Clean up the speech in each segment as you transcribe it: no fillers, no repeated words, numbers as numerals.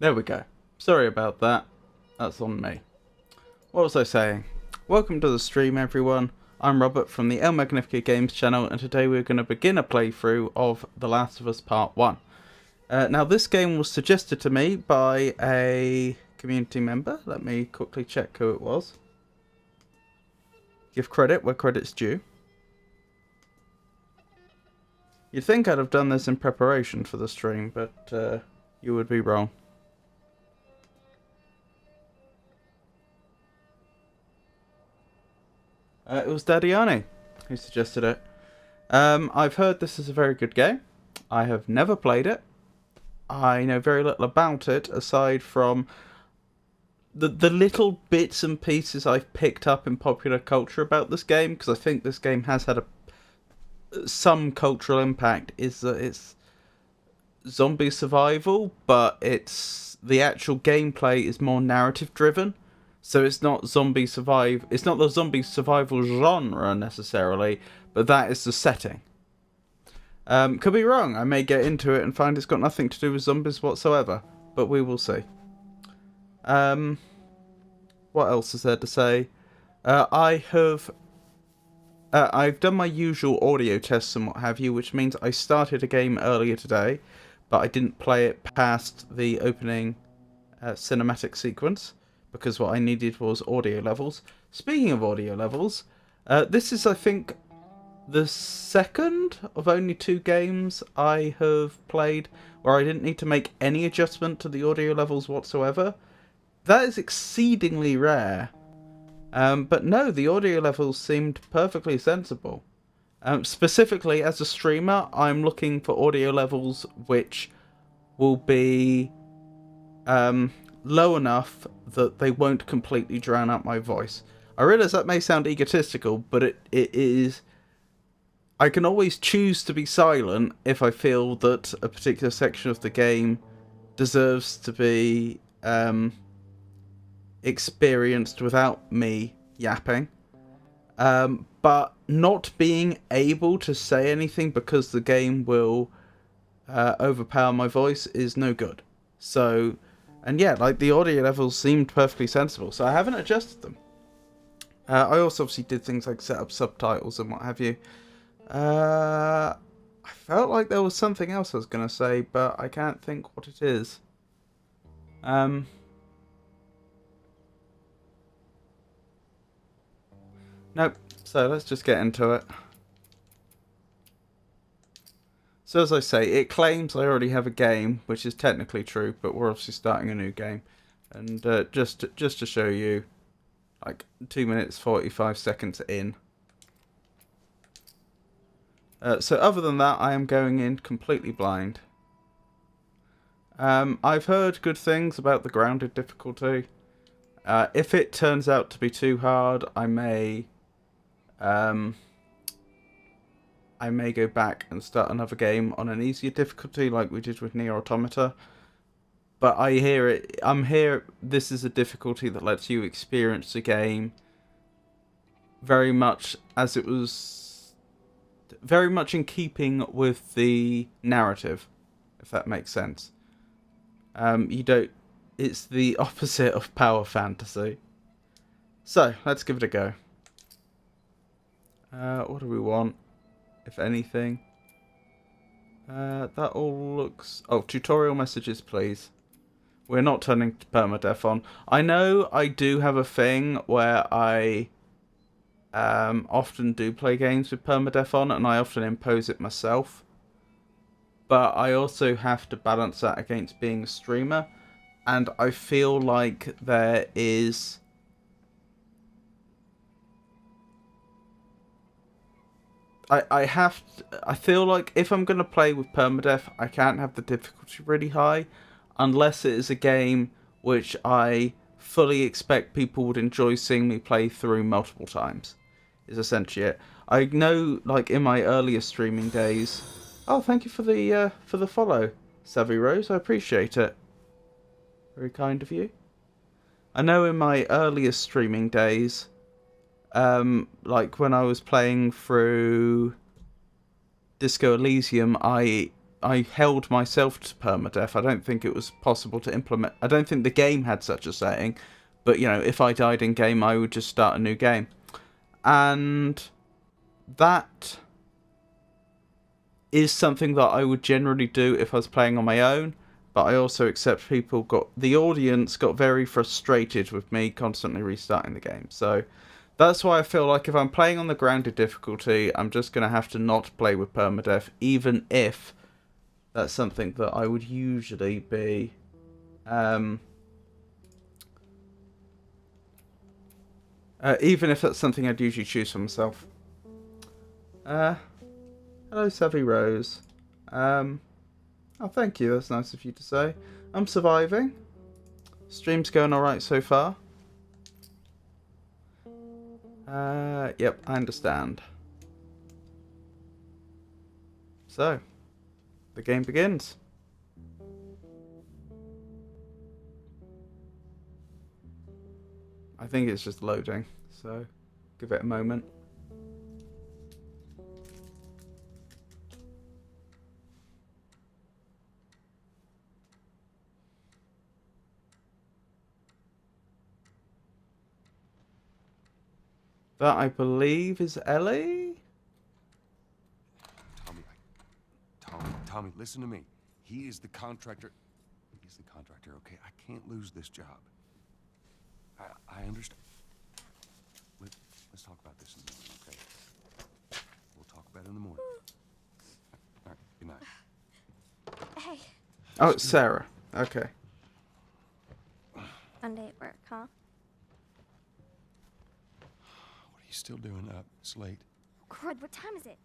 There we go. Sorry about that. That's on me. What was I saying? Welcome to the stream, everyone. I'm Robert from the El Magnifica Games channel, and today we're going to begin a playthrough of The Last of Us Part 1. Now, this game was suggested to me by a community member. Let me quickly check who it was. Give credit where credit's due. You'd think I'd have done this in preparation for the stream, but you would be wrong. It was Daddiani who suggested it. I've heard this is a very good game. I have never played it. I know very little about it, aside from the little bits and pieces I've picked up in popular culture about this game, because I think this game has had some cultural impact, is that it's zombie survival, but the actual gameplay is more narrative driven. So it's not it's not the zombie survival genre necessarily, but that is the setting. Could be wrong. I may get into it and find it's got nothing to do with zombies whatsoever, but we will see. What else is there to say? I have I've done my usual audio tests and what have you, which means I started a game earlier today, but I didn't play it past the opening cinematic sequence, because what I needed was audio levels. Speaking of audio levels, this is, I think, the second of only 2 games I have played where I didn't need to make any adjustment to the audio levels whatsoever. That is exceedingly rare. But no, the audio levels seemed perfectly sensible. Specifically, as a streamer, I'm looking for audio levels which will be low enough that they won't completely drown out my voice. I realise that may sound egotistical, but it is. I can always choose to be silent if I feel that a particular section of the game deserves to be experienced without me yapping. But not being able to say anything because the game will overpower my voice is no good. So, and yeah, like the audio levels seemed perfectly sensible, so I haven't adjusted them. I also obviously did things like set up subtitles and what have you. I felt like there was something else I was going to say, but I can't think what it is. Nope. So let's just get into it. So as I say, it claims I already have a game, which is technically true, but we're obviously starting a new game. And just to show you, like 2 minutes 45 seconds in. So other than that, I am going in completely blind. I've heard good things about the grounded difficulty. If it turns out to be too hard, I may go back and start another game on an easier difficulty, like we did with Nier Automata. But this is a difficulty that lets you experience the game very much as it was, very much in keeping with the narrative, if that makes sense. It's the opposite of power fantasy. So, let's give it a go. What do we want, if anything? That all looks... Oh, tutorial messages, please. We're not turning permadeath on. I know I do have a thing where I often do play games with permadeath on, and I often impose it myself. But I also have to balance that against being a streamer. And I feel like there is... I feel like if I'm going to play with permadeath, I can't have the difficulty really high, unless it is a game which I fully expect people would enjoy seeing me play through multiple times, is essentially it. I know, like, in my earlier streaming days... Oh, thank you for the follow, Savvy Rose, I appreciate it. Very kind of you. I know in my earlier streaming days... like when I was playing through Disco Elysium, I held myself to permadeath. I don't think it was possible to implement. I don't think the game had such a setting, but you know, if I died in game, I would just start a new game, and that is something that I would generally do if I was playing on my own. But I also accept the audience got very frustrated with me constantly restarting the game, so. That's why I feel like if I'm playing on the grounded difficulty, I'm just going to have to not play with permadeath, even if that's something that I would usually be... even if that's something I'd usually choose for myself. Hello, Savvy Rose. Oh, thank you. That's nice of you to say. I'm surviving. Stream's going alright so far. Yep, I understand. So, the game begins. I think it's just loading, so give it a moment. That, I believe, is Ellie? Tommy, listen to me. He is the contractor. He's the contractor, okay? I can't lose this job. I understand. Let's talk about this in the morning, okay? We'll talk about it in the morning. All right, good night. Hey. Oh, it's Sarah. Okay. Monday at work, huh? What are you still doing up? It's late. Crud, what time is it?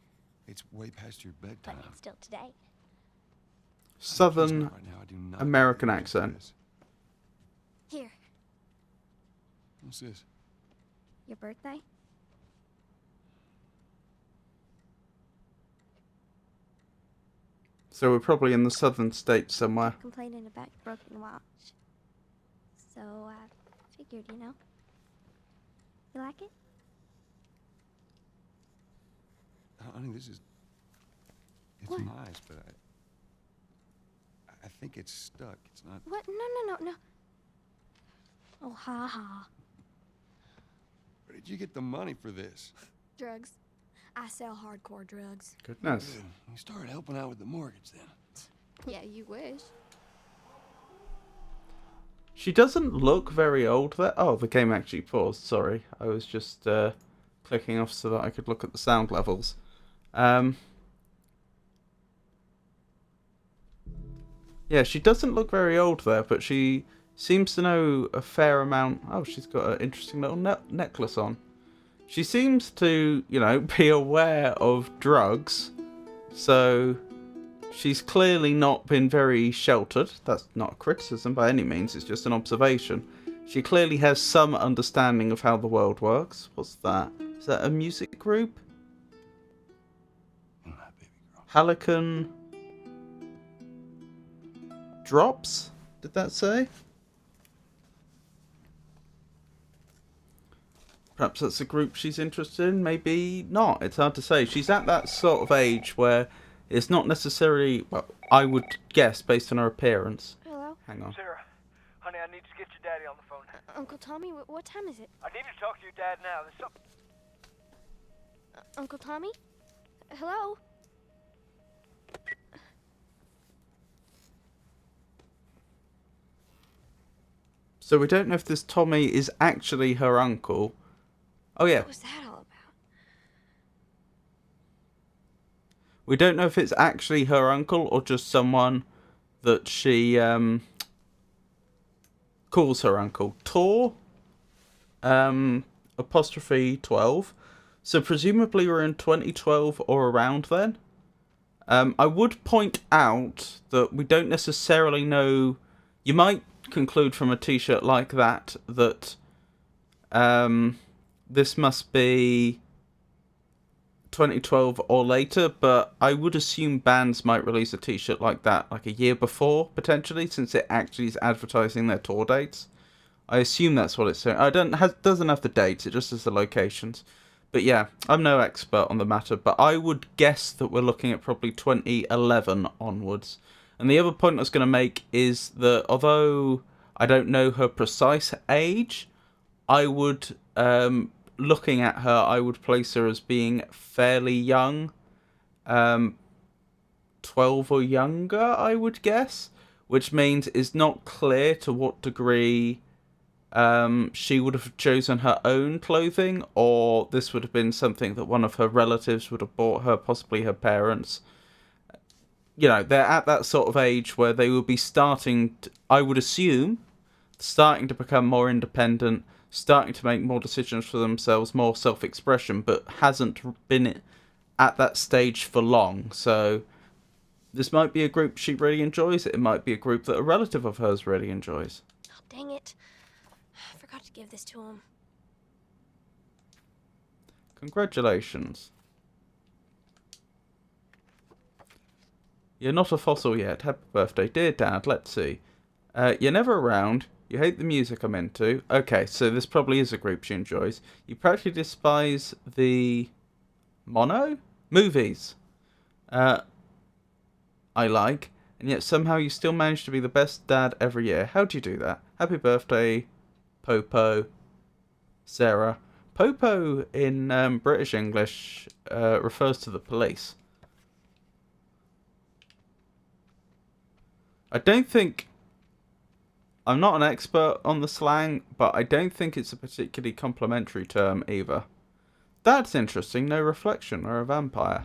It's way past your bedtime. But it's still today. Southern Right now, I do not American want to do accent. this. Here, What's this? your birthday? So we're probably in the southern states somewhere. Complaining about your broken watch. So I figured, you know. You like it? Honey, this is... It's What? nice, but I think it's stuck. It's not... What? No. Oh, ha ha. Where did you get the money for this? Drugs. I sell hardcore drugs. Goodness. Good. You started helping out with the mortgage then. Yeah, you wish. She doesn't look very old there. Oh, the game actually paused. Sorry. I was just clicking off so that I could look at the sound levels. Yeah, she doesn't look very old there, but she seems to know a fair amount. Oh, she's got an interesting little necklace on. She seems to, you know, be aware of drugs. So she's clearly not been very sheltered. That's not a criticism by any means, it's just an observation. She clearly has some understanding of how the world works. What's that? Is that a music group? Hallican Drops? Did that say? Perhaps that's a group she's interested in, maybe not. It's hard to say. She's at that sort of age where it's not necessarily, well, I would guess based on her appearance. Hello? Hang on. Sarah, honey, I need to get your daddy on the phone. Uncle Tommy, what time is it? I need to talk to your dad now. There's something... Uncle Tommy? Hello? So we don't know if this Tommy is actually her uncle. Oh yeah. What was that all about? We don't know if it's actually her uncle or just someone that she calls her uncle. Tor apostrophe 12. So presumably we're in 2012 or around then. I would point out that we don't necessarily know. You might conclude from a t-shirt like that this must be 2012 or later, but I would assume bands might release a t-shirt like that like a year before, potentially, since it actually is advertising their tour dates. I assume that's what it's saying. Doesn't have the dates, it just has the locations. But yeah, I'm no expert on the matter, but I would guess that we're looking at probably 2011 onwards. And the other point I was going to make is that although I don't know her precise age, I would, looking at her, I would place her as being fairly young. 12 or younger, I would guess. Which means it's not clear to what degree she would have chosen her own clothing, or this would have been something that one of her relatives would have bought her, possibly her parents. You know, they're at that sort of age where they will be starting, I would assume, starting to become more independent, starting to make more decisions for themselves, more self-expression, but hasn't been at that stage for long. So this might be a group she really enjoys. It might be a group that a relative of hers really enjoys. Oh, dang it. I forgot to give this to him. Congratulations. You're not a fossil yet. Happy birthday. Dear Dad, let's see. You're never around. You hate the music I'm into. Okay, so this probably is a group she enjoys. You practically despise the... mono? Movies. I like. And yet somehow you still manage to be the best dad every year. How do you do that? Happy birthday, Popo, Sarah. Popo in British English refers to the police. I don't think... I'm not an expert on the slang, but I don't think it's a particularly complimentary term either. That's interesting. No reflection or a vampire.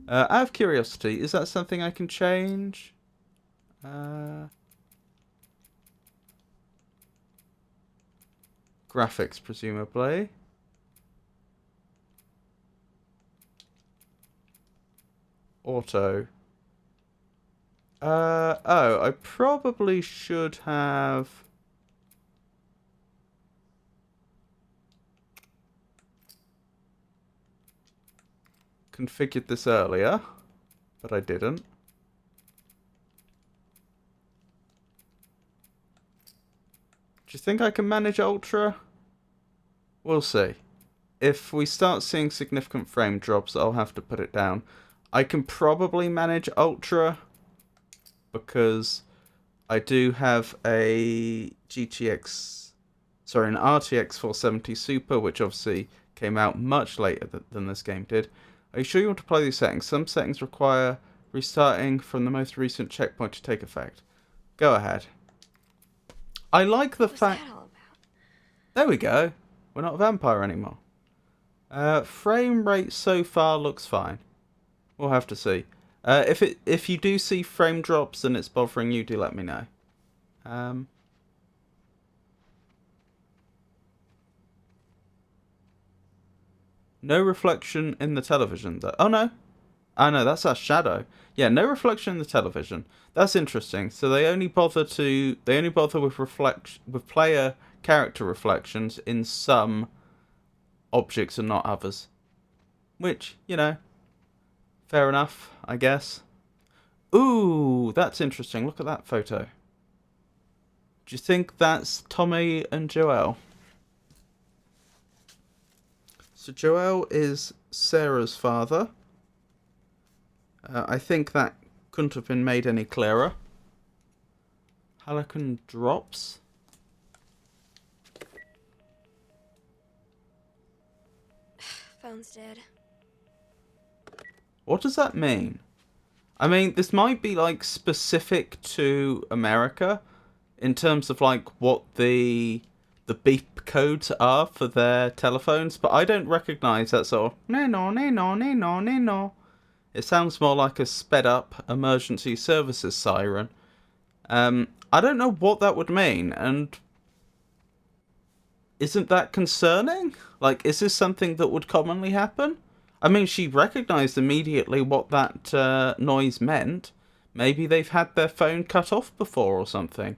Out of curiosity, is that something I can change? Graphics, presumably. Auto. Oh, I probably should have... configured this earlier, but I didn't. Do you think I can manage Ultra? We'll see. If we start seeing significant frame drops, I'll have to put it down. I can probably manage Ultra because I do have a an RTX 470 Super, which obviously came out much later than this game did. Are you sure you want to play these settings? Some settings require restarting from the most recent checkpoint to take effect. Go ahead. I like the fact... What's that all about? There we go. We're not a vampire anymore. Frame rate so far looks fine. We'll have to see. If you do see frame drops and it's bothering you, do let me know. No reflection in the television. Oh no. Oh no, that's our shadow. Yeah, no reflection in the television. That's interesting. So they only bother with player character reflections in some objects and not others. Which, you know, fair enough, I guess. Ooh, that's interesting. Look at that photo. Do you think that's Tommy and Joelle? So Joelle is Sarah's father. I think that couldn't have been made any clearer. Halcyon drops. Phone's dead. What does that mean? I mean, this might be like specific to America in terms of like what the beep codes are for their telephones, but I don't recognise that sort of no. It sounds more like a sped up emergency services siren. I don't know what that would mean, and isn't that concerning? Like, is this something that would commonly happen? I mean, she recognised immediately what that noise meant. Maybe they've had their phone cut off before or something.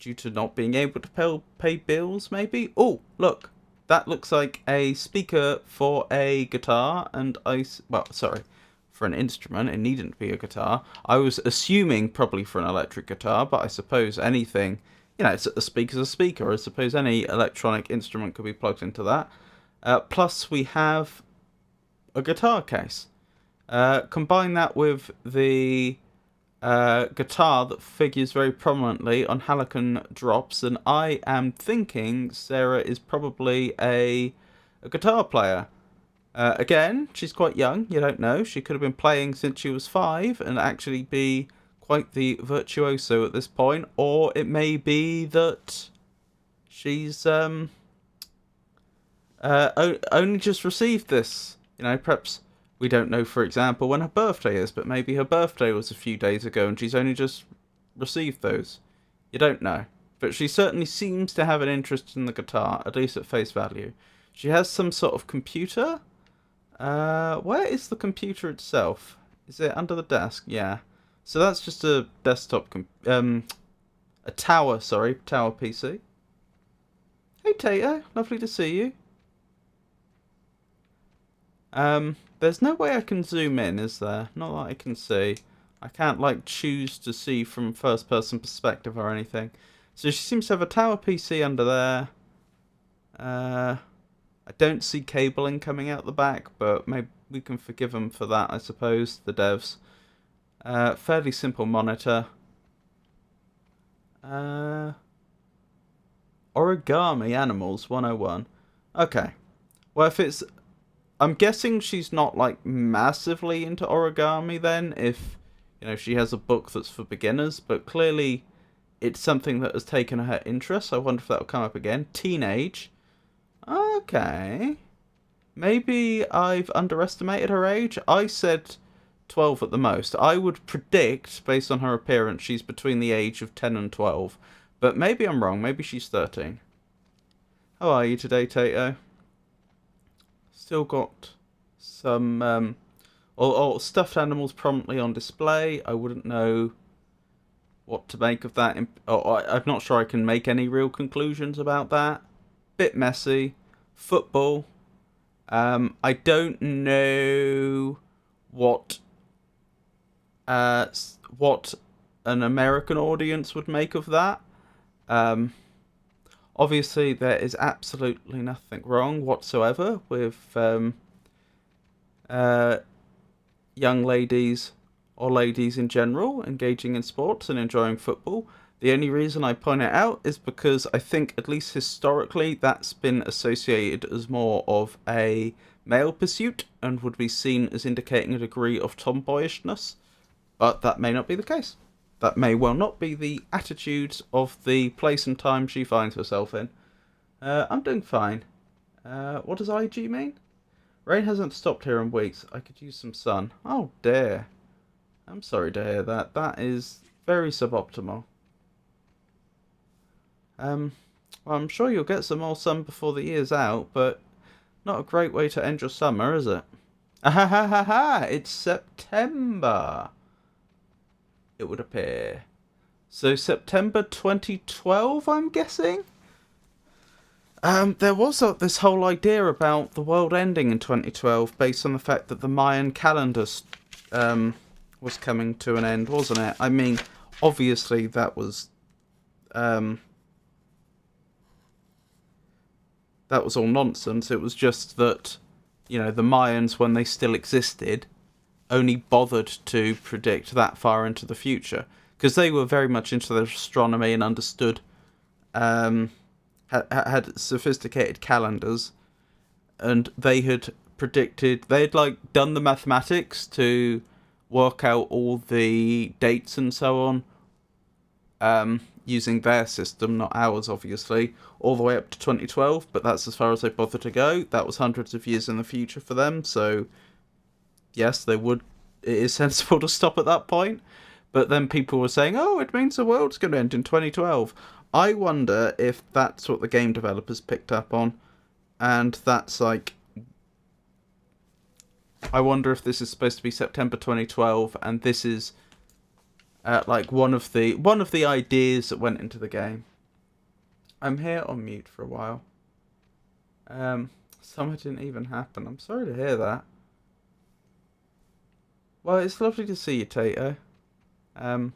Due to not being able to pay bills, maybe? Oh, look. That looks like a speaker for a guitar, and for an instrument. It needn't be a guitar. I was assuming probably for an electric guitar, but I suppose anything... You know, a speaker's a speaker. I suppose any electronic instrument could be plugged into that. Plus, we have a guitar case. Combine that with the guitar that figures very prominently on Halcyon drops, and I am thinking Sarah is probably a guitar player. Again, she's quite young. You don't know. She could have been playing since she was 5 and actually be quite the virtuoso at this point, or it may be that she's only just received this. You know, perhaps we don't know, for example, when her birthday is, but maybe her birthday was a few days ago and she's only just received those. You don't know. But she certainly seems to have an interest in the guitar, at least at face value. She has some sort of computer. Where is the computer itself? Is it under the desk? Yeah. So that's just a desktop, a tower PC. Hey Tato, lovely to see you. There's no way I can zoom in, is there? Not that I can see. I can't like choose to see from first person perspective or anything. So she seems to have a tower PC under there. I don't see cabling coming out the back, but maybe we can forgive them for that, I suppose, the devs. Fairly simple monitor. Origami Animals 101. Okay. Well, if it's... I'm guessing she's not, like, massively into origami then, if, you know, she has a book that's for beginners, but clearly it's something that has taken her interest. I wonder if that'll come up again. Teenage. Okay. Maybe I've underestimated her age. I said 12 at the most. I would predict, based on her appearance, she's between the age of 10 and 12. But maybe I'm wrong. Maybe she's 13. How are you today, Tato? Still got some stuffed animals prominently on display. I wouldn't know what to make of that. I'm not sure I can make any real conclusions about that. Bit messy. Football. I don't know what an American audience would make of that. Obviously, there is absolutely nothing wrong whatsoever with young ladies or ladies in general engaging in sports and enjoying football. The only reason I point it out is because I think, at least historically, that's been associated as more of a male pursuit and would be seen as indicating a degree of tomboyishness. But that may not be the case. That may well not be the attitude of the place and time she finds herself in. I'm doing fine. What does IG mean? Rain hasn't stopped here in weeks. I could use some sun. Oh dear. I'm sorry to hear that. That is very suboptimal. Well, I'm sure you'll get some more sun before the year's out, but not a great way to end your summer, is it? Ah, it's September, it would appear. So September 2012, I'm guessing? There was this whole idea about the world ending in 2012 based on the fact that the Mayan calendar was coming to an end, wasn't it? I mean, obviously that was all nonsense. It was just that, you know, the Mayans, when they still existed, only bothered to predict that far into the future. Because they were very much into their astronomy and understood, had sophisticated calendars. And they had predicted, they'd like done the mathematics to work out all the dates and so on, using their system, not ours, obviously, all the way up to 2012, but that's as far as they bothered to go. That was hundreds of years in the future for them, so yes, it is sensible to stop at that point. But then people were saying, oh, it means the world's going to end in 2012. I wonder if that's what the game developers picked up on, and that's like, I wonder if this is supposed to be September 2012, and this is like one of the ideas that went into the game. I'm here on mute for a while. Summer didn't even happen. I'm sorry to hear that. Well, it's lovely to see you, Tato. I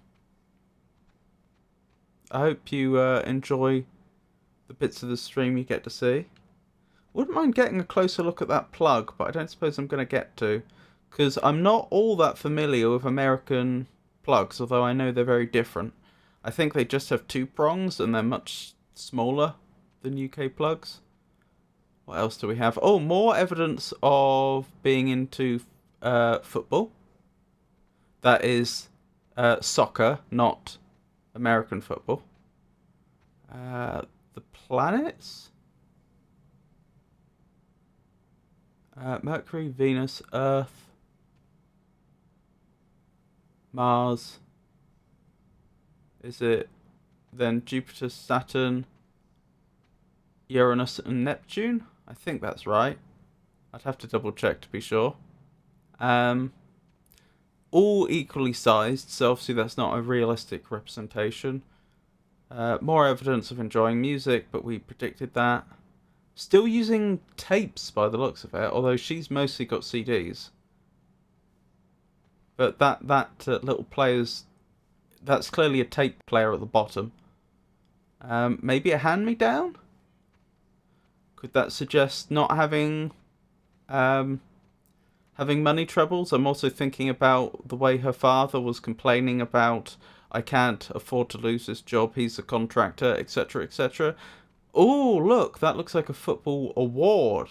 hope you enjoy the bits of the stream you get to see. Wouldn't mind getting a closer look at that plug, but I don't suppose I'm going to get to, because I'm not all that familiar with American plugs, although I know they're very different. I think they just have 2 prongs and they're much smaller than UK plugs. What else do we have? Oh, more evidence of being into football. That is soccer, not American football. The planets? Mercury, Venus, Earth, Mars. Is it then Jupiter, Saturn, Uranus and Neptune? I think that's right. I'd have to double check to be sure. All equally sized, so obviously that's not a realistic representation. More evidence of enjoying music, but we predicted that. Still using tapes by the looks of it, although she's mostly got CDs. But that little player's... that's clearly a tape player at the bottom. Maybe a hand-me-down? Could that suggest not having money troubles? I'm also thinking about the way her father was complaining about, I can't afford to lose this job, he's a contractor, etc., etc. Oh, look, that looks like a football award.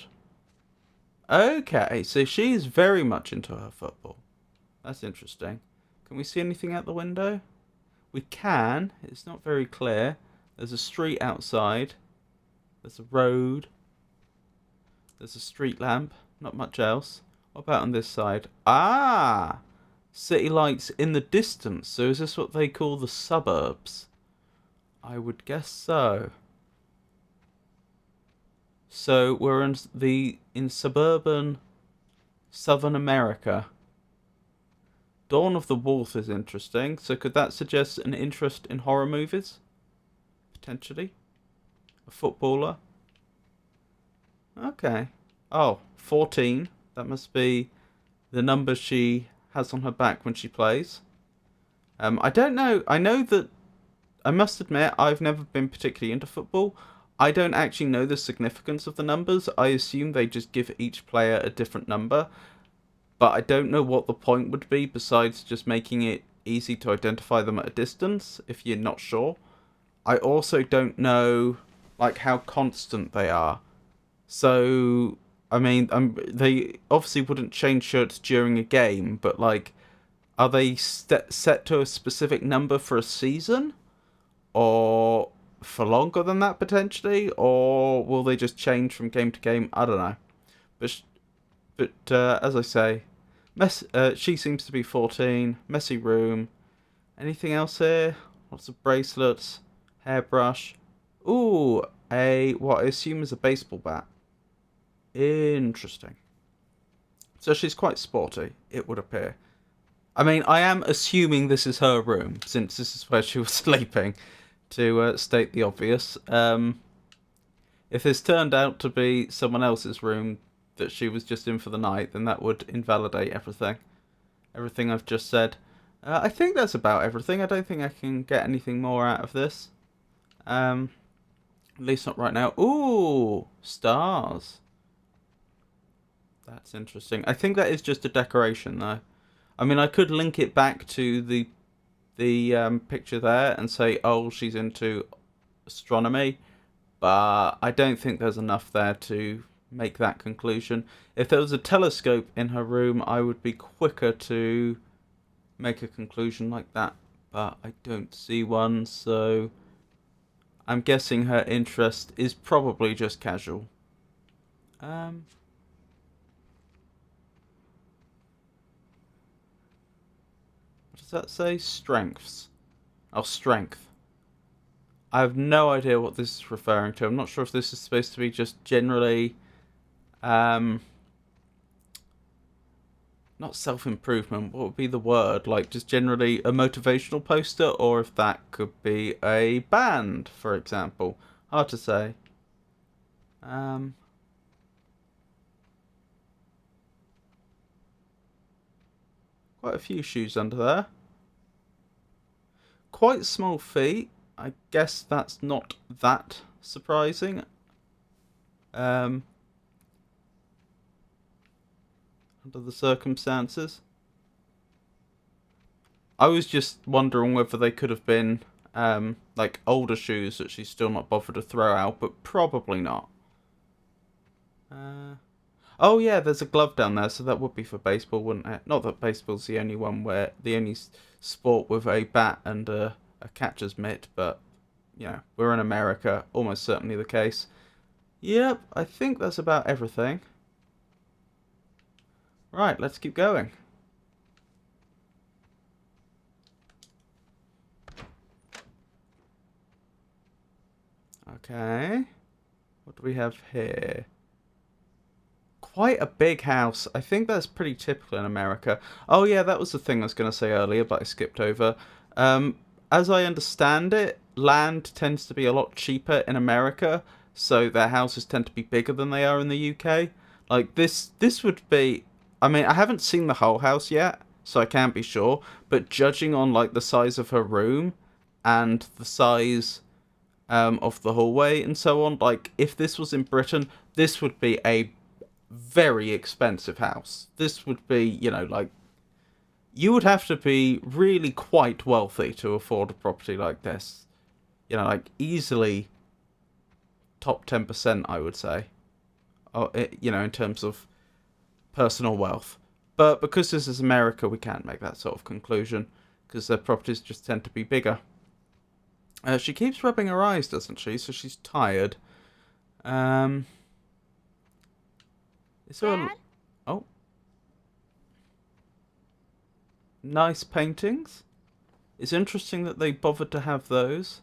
Okay, so she's very much into her football. That's interesting. Can we see anything out the window? We can. It's not very clear. There's a street outside. There's a road. There's a street lamp. Not much else. What about on this side? Ah! City lights in the distance. So is this what they call the suburbs? I would guess so. So we're in suburban Southern America. Dawn of the Wolf is interesting. So could that suggest an interest in horror movies? Potentially. A footballer. Okay. Oh, 14. That must be the number she has on her back when she plays. I don't know. I know that, I must admit, I've never been particularly into football. I don't actually know the significance of the numbers. I assume they just give each player a different number. But I don't know what the point would be besides just making it easy to identify them at a distance, if you're not sure. I also don't know, like, how constant they are. So, I mean, they obviously wouldn't change shirts during a game, but, like, are they set to a specific number for a season? Or for longer than that, potentially? Or will they just change from game to game? I don't know. But as I say, she seems to be 14. Messy room. Anything else here? Lots of bracelets. Hairbrush. Ooh, what I assume is a baseball bat. Interesting. So she's quite sporty, it would appear. I mean, I am assuming this is her room, since this is where she was sleeping, to state the obvious. If this turned out to be someone else's room that she was just in for the night, then that would invalidate everything. Everything I've just said. I think that's about everything. I don't think I can get anything more out of this. At least not right now. Ooh, stars. That's interesting. I think that is just a decoration, though. I mean, I could link it back to the picture there and say, oh, she's into astronomy, but I don't think there's enough there to make that conclusion. If there was a telescope in her room, I would be quicker to make a conclusion like that, but I don't see one, so I'm guessing her interest is probably just casual. What does that say? Strengths. Oh, strength. I have no idea what this is referring to. I'm not sure if this is supposed to be just generally, not self-improvement, what would be the word? Like, just generally a motivational poster, or if that could be a band, for example. Hard to say. Quite a few shoes under there. Quite small feet. I guess that's not that surprising. Under the circumstances. I was just wondering whether they could have been like older shoes that she's still not bothered to throw out, but probably not. Oh yeah, there's a glove down there, so that would be for baseball, wouldn't it? Not that baseball's the only one where the only sport with a bat and a catcher's mitt, but you know, we're in America, almost certainly the case. Yep, I think that's about everything. Right, let's keep going. Okay. What do we have here? Quite a big house. I think that's pretty typical in America. Oh yeah, that was the thing I was going to say earlier, but I skipped over. As I understand it, land tends to be a lot cheaper in America, so their houses tend to be bigger than they are in the UK. Like this would be. I mean, I haven't seen the whole house yet, so I can't be sure. But judging on like the size of her room and the size of the hallway and so on, like if this was in Britain, this would be a very expensive house. This would be, you know, like you would have to be really quite wealthy to afford a property like this. You know, like easily top 10%, I would say. Oh, you know, in terms of personal wealth. But because this is America, we can't make that sort of conclusion, because their properties just tend to be bigger. She keeps rubbing her eyes, doesn't she? So she's tired. Is there Dad? oh, nice paintings. It's interesting that they bothered to have those.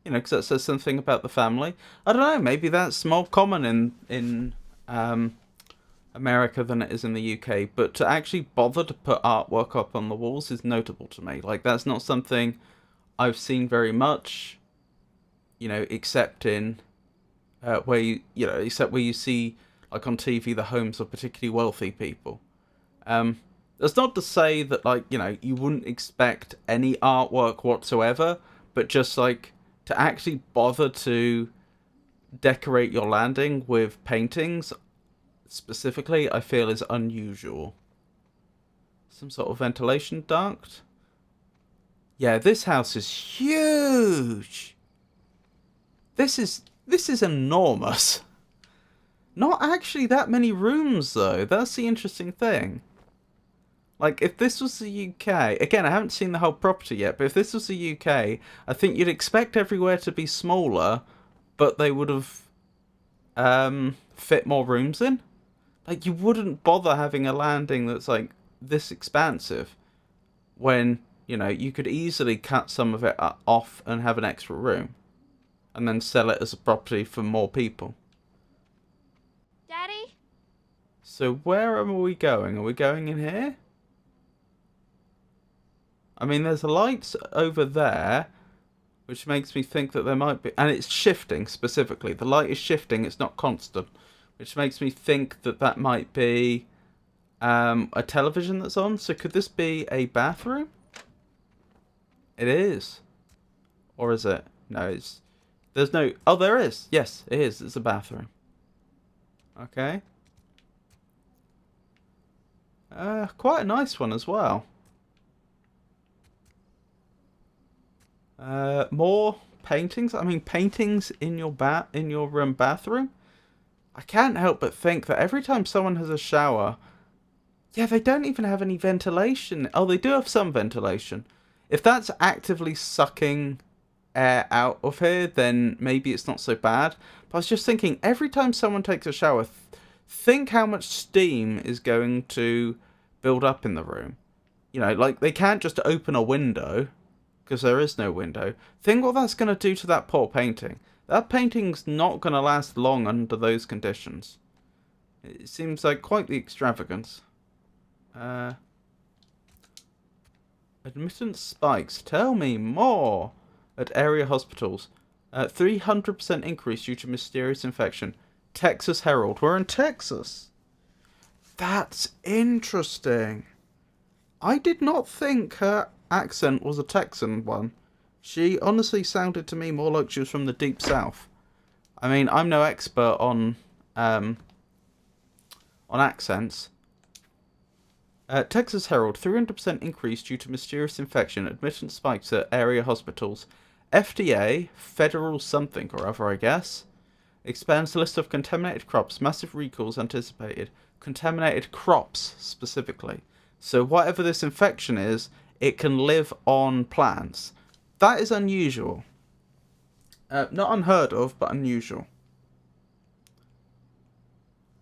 You know, because that says something about the family. I don't know. Maybe that's more common in America than it is in the UK. But to actually bother to put artwork up on the walls is notable to me. Like, that's not something I've seen very much. You know, except in except where you see, like on TV, the homes of particularly wealthy people. That's not to say that, like, you know, you wouldn't expect any artwork whatsoever, but just like to actually bother to decorate your landing with paintings specifically, I feel is unusual. Some sort of ventilation duct. Yeah, this house is huge. This is enormous. Not actually that many rooms though. That's the interesting thing. Like, if this was the UK, again, I haven't seen the whole property yet, but if this was the UK, I think you'd expect everywhere to be smaller, but they would have fit more rooms in. Like, you wouldn't bother having a landing that's like this expansive when, you know, you could easily cut some of it off and have an extra room and then sell it as a property for more people. Daddy? So where are we going? Are we going in here? I mean, there's lights over there, which makes me think that there might be... And it's shifting, specifically. The light is shifting, it's not constant. Which makes me think that that might be a television that's on. So could this be a bathroom? It is. Or is it? No, it's... There's no... Oh, there is. Yes, it is. It's a bathroom. Okay. Quite a nice one as well. More paintings. I mean, paintings in your bathroom. I can't help but think that every time someone has a shower, yeah, they don't even have any ventilation. Oh, they do have some ventilation. If that's actively sucking air out of here, then maybe it's not so bad. But I was just thinking, every time someone takes a shower, think how much steam is going to build up in the room. You know, like, they can't just open a window, because there is no window. Think what that's going to do to that poor painting. That painting's not going to last long under those conditions. It seems like quite the extravagance. Admittance spikes. Tell me more. At area hospitals. 300% increase due to mysterious infection. Texas Herald. We're in Texas. That's interesting. I did not think her accent was a Texan one. She honestly sounded to me more like she was from the deep south. I mean, I'm no expert on accents. Texas Herald, 300% increase due to mysterious infection. Admission spikes at area hospitals. FDA, federal something or other, I guess, expands the list of contaminated crops. Massive recalls anticipated. Contaminated crops, specifically. So whatever this infection is, it can live on plants. That is unusual. Not unheard of, but unusual.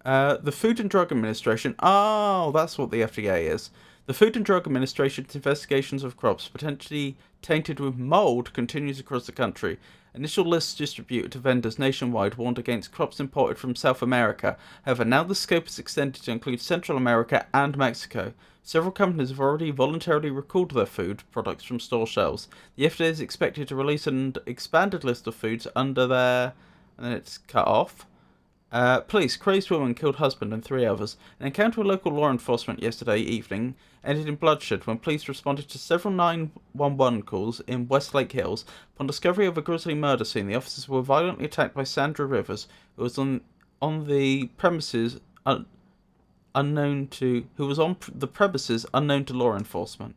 The Food and Drug Administration. Oh, that's what the FDA is. The Food and Drug Administration's investigations of crops potentially tainted with mold continues across the country. Initial lists distributed to vendors nationwide warned against crops imported from South America. However, now the scope is extended to include Central America and Mexico. Several companies have already voluntarily recalled their food products from store shelves. The FDA is expected to release an expanded list of foods under their... And then it's cut off. Police, crazed woman killed husband and 3 others. An encounter with local law enforcement yesterday evening ended in bloodshed when police responded to several 911 calls in Westlake Hills. Upon discovery of a grisly murder scene, the officers were violently attacked by Sandra Rivers, who was on the premises unknown to law enforcement.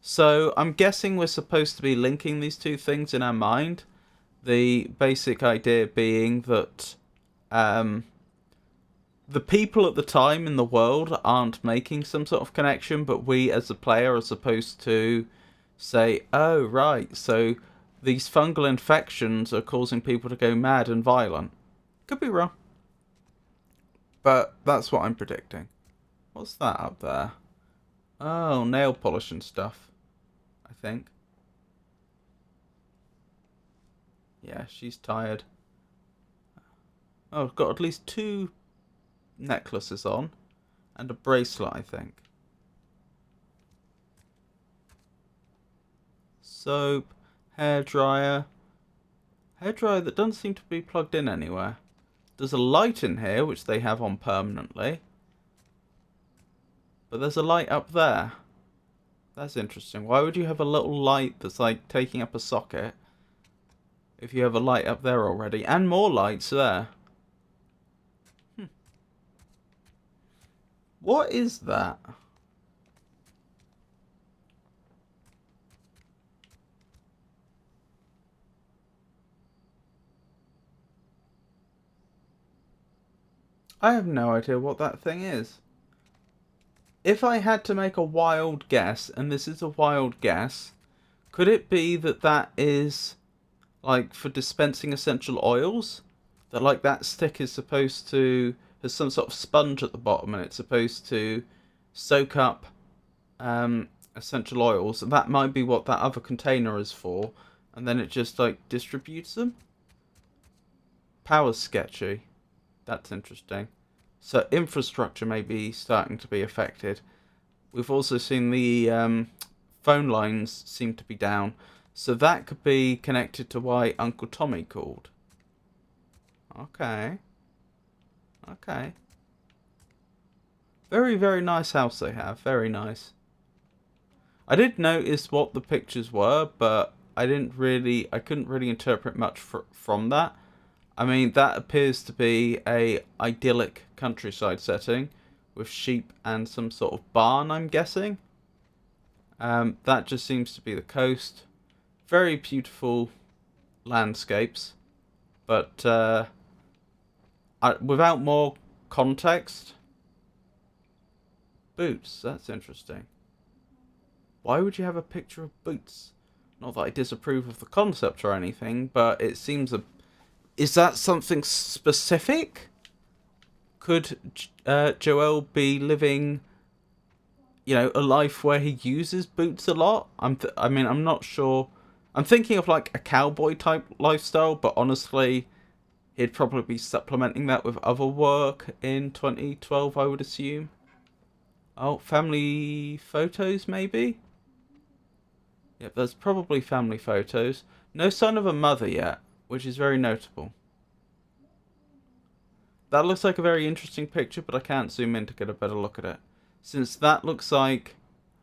So I'm guessing we're supposed to be linking these two things in our mind. The basic idea being that the the people at the time in the world aren't making some sort of connection, but we as a player are supposed to say, oh, right, so these fungal infections are causing people to go mad and violent. Could be wrong. But that's what I'm predicting. What's that up there? Oh, nail polish and stuff, I think. Yeah, she's tired. Oh, I've got at least 2 necklaces on. And a bracelet, I think. Soap, hairdryer. Hairdryer that doesn't seem to be plugged in anywhere. There's a light in here, which they have on permanently. But there's a light up there. That's interesting. Why would you have a little light that's like taking up a socket if you have a light up there already? And more lights there. What is that? I have no idea what that thing is. If I had to make a wild guess, and this is a wild guess, could it be that that is like for dispensing essential oils? That like that stick is supposed to has some sort of sponge at the bottom and it's supposed to soak up essential oils. That might be what that other container is for, and then it just like distributes them. Power's sketchy. That's interesting. So infrastructure may be starting to be affected. We've also seen the phone lines seem to be down. So that could be connected to why Uncle Tommy called. Okay. Okay. Very, very nice house they have. Very nice. I did notice what the pictures were, but I couldn't really interpret much from that. I mean, that appears to be a idyllic countryside setting with sheep and some sort of barn, I'm guessing. That just seems to be the coast. Very beautiful landscapes, but without more context. Boots, that's interesting. Why would you have a picture of boots? Not that I disapprove of the concept or anything, but it seems is that something specific? Could Joel be living, a life where he uses boots a lot? I'm not sure. I'm thinking of like a cowboy type lifestyle, but honestly, he'd probably be supplementing that with other work in 2012, I would assume. Oh, family photos maybe? Yep, there's probably family photos. No sign of a mother yet, which is very notable. That looks like a very interesting picture, but I can't zoom in to get a better look at it. Since that looks like...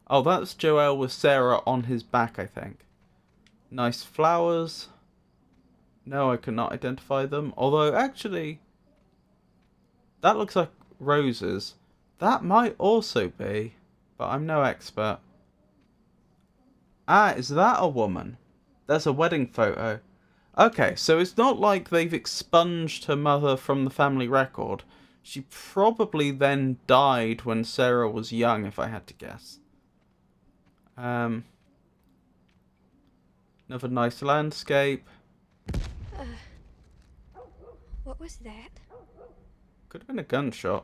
Oh, that's Joel with Sarah on his back, I think. Nice flowers. No, I cannot identify them. Although, actually... that looks like roses. That might also be, but I'm no expert. Ah, is that a woman? That's a wedding photo. Okay, so it's not like they've expunged her mother from the family record. She probably then died when Sarah was young, if I had to guess. Another nice landscape. What was that? Could have been a gunshot.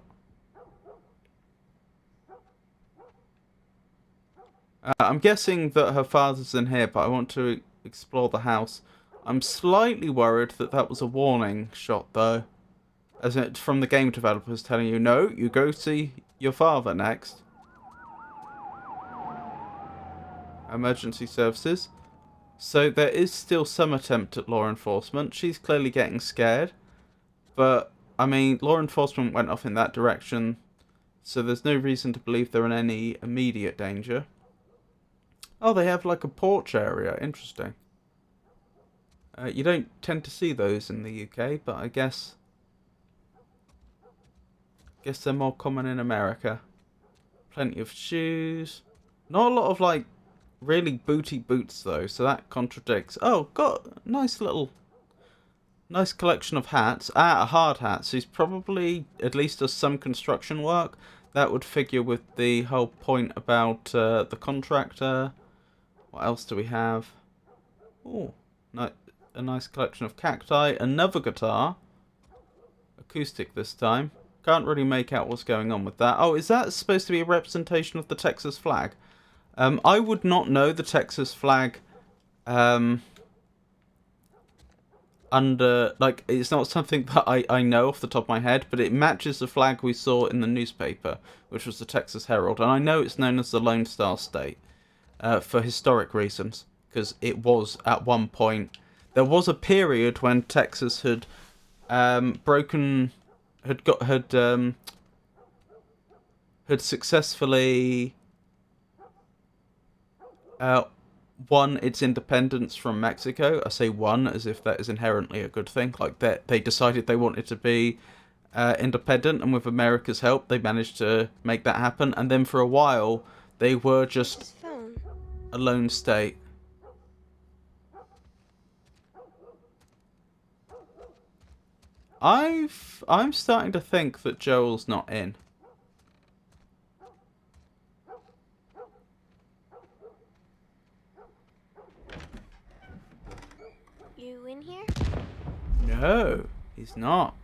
I'm guessing that her father's in here, but I want to explore the house. I'm slightly worried that that was a warning shot, though. As it's from the game developers telling you, no, you go see your father next. Emergency services. So there is still some attempt at law enforcement. She's clearly getting scared. But, I mean, law enforcement went off in that direction. So there's no reason to believe they're in any immediate danger. Oh, they have like a porch area. Interesting. You don't tend to see those in the UK, but I guess they're more common in America. Plenty of shoes. Not a lot of like really booty boots though, so that contradicts. Oh, got a nice little Nice collection of hats. Ah, a hard hat. So he's probably at least does some construction work. That would figure with the whole point about the contractor. What else do we have? Oh, a nice collection of cacti. Another guitar. Acoustic this time. Can't really make out what's going on with that. Oh, is that supposed to be a representation of the Texas flag? I would not know the Texas flag under, like, it's not something that I know off the top of my head, but it matches the flag we saw in the newspaper, which was the Texas Herald. And I know it's known as the Lone Star State for historic reasons, because it was at one point, there was a period when Texas had had successfully won its independence from Mexico. I say won as if that is inherently a good thing. Like they decided they wanted to be independent, and with America's help, they managed to make that happen. And then for a while, they were just Phone. a lone state. I'm starting to think that Joel's not in. You in here? No, he's not.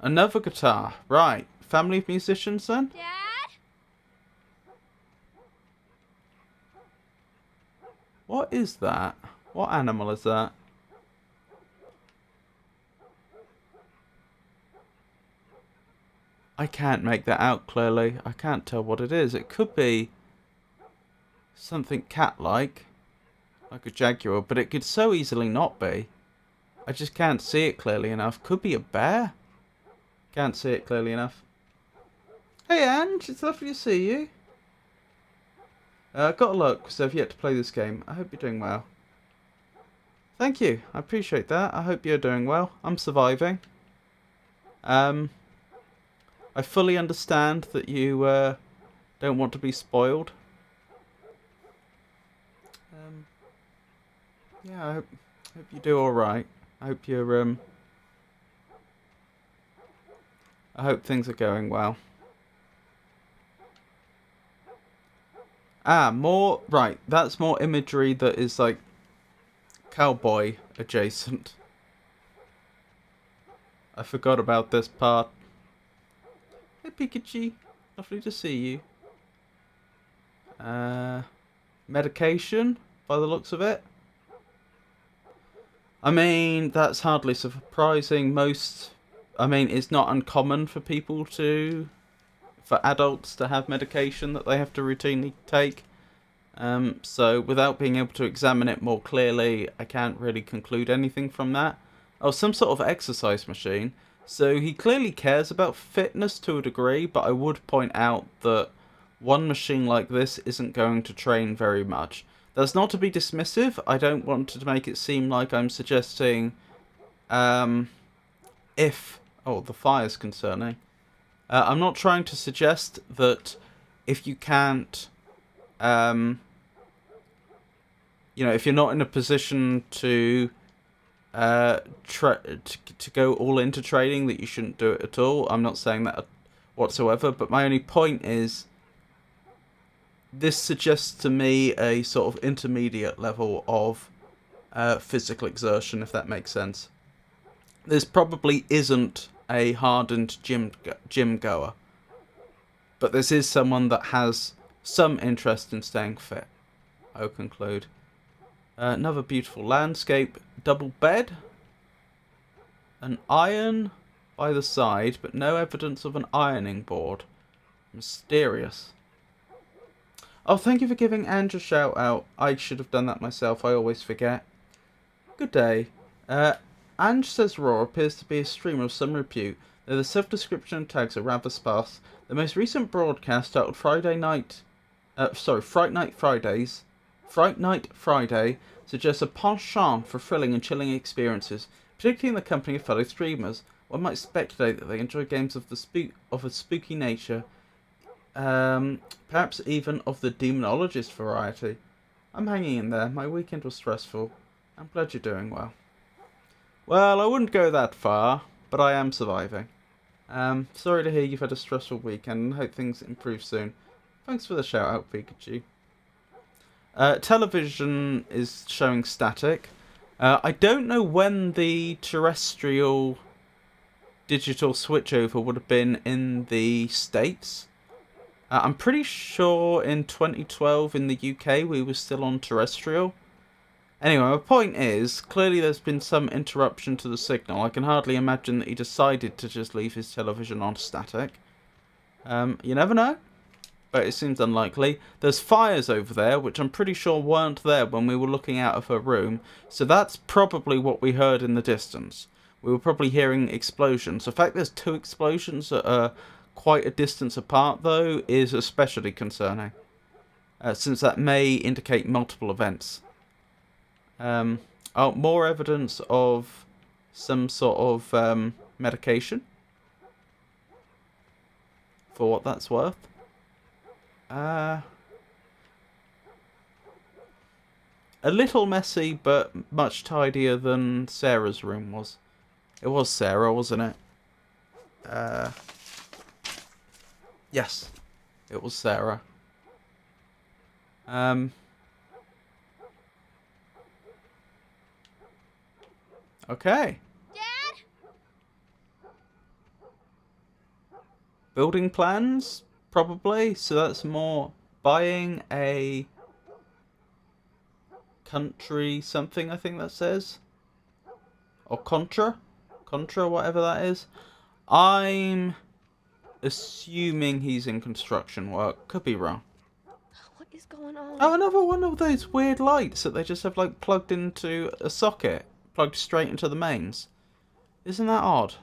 Another guitar. Right. Family of musicians then? Dad? What is that? What animal is that? I can't make that out clearly. I can't tell what it is. It could be something cat-like, like a jaguar, but it could so easily not be. I just can't see it clearly enough. Could be a bear. Can't see it clearly enough. Hey Ange, it's lovely to see you. Got a look, so I've yet to play this game. I hope you're doing well. Thank you, I appreciate that. I hope you're doing well. I'm surviving. I fully understand that you don't want to be spoiled. Yeah, I hope you do all right. I hope you're I hope things are going well. Ah, more right. That's more imagery that is like cowboy adjacent. I forgot about this part. Hey Pikachu, lovely to see you. Medication, by the looks of it. I mean, that's hardly surprising. It's not uncommon for for adults to have medication that they have to routinely take. So without being able to examine it more clearly, I can't really conclude anything from that. Oh, some sort of exercise machine. So he clearly cares about fitness to a degree, but I would point out that one machine like this isn't going to train very much. That's not to be dismissive. I don't want to make it seem like I'm suggesting if... Oh, the fire's concerning. I'm not trying to suggest that if you can't... if you're not in a position to go all into trading, that you shouldn't do it at all. I'm not saying that whatsoever, but my only point is this suggests to me a sort of intermediate level of physical exertion, if that makes sense. This probably isn't a hardened gym goer, but this is someone that has some interest in staying fit, I'll conclude. Another beautiful landscape, double bed, an iron by the side, but no evidence of an ironing board. Mysterious. Oh, thank you for giving Ange a shout out. I should have done that myself, I always forget. Good day. Ange says Raw appears to be a streamer of some repute, though the self-description and tags are rather sparse. The most recent broadcast titled Fright Night Friday suggests a penchant for thrilling and chilling experiences, particularly in the company of fellow streamers. One might speculate that they enjoy games of a spooky nature, perhaps even of the demonologist variety. I'm hanging in there. My weekend was stressful. I'm glad you're doing well. Well, I wouldn't go that far, but I am surviving. Sorry to hear you've had a stressful weekend and hope things improve soon. Thanks for the shout out, Pikachu. Television is showing static. I don't know when the terrestrial digital switchover would have been in the States. I'm pretty sure in 2012 in the UK we were still on terrestrial. Anyway, my point is, clearly there's been some interruption to the signal. I can hardly imagine that he decided to just leave his television on static. You never know, but it seems unlikely. There's fires over there, which I'm pretty sure weren't there when we were looking out of her room, so that's probably what we heard in the distance. We were probably hearing explosions. The fact there's 2 explosions that are quite a distance apart, though, is especially concerning, since that may indicate multiple events. More evidence of some sort of medication, for what that's worth. A little messy, but much tidier than Sarah's room was. It was Sarah, wasn't it? Yes, it was Sarah. Okay. Dad? Building plans, probably. So that's more buying a country something, I think that says. Or Contra, whatever that is. I'm assuming he's in construction work. Could be wrong. What is going on? Oh, another one of those weird lights that they just have like plugged into a socket. Plugged straight into the mains. Isn't that odd?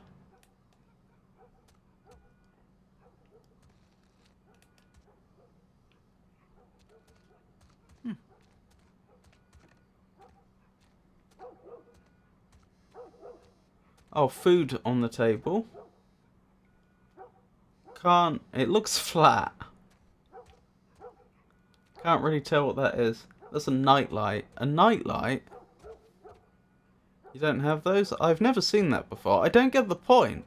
Oh, food on the table. It looks flat. Can't really tell what that is. That's a nightlight. A nightlight? You don't have those? I've never seen that before. I don't get the point.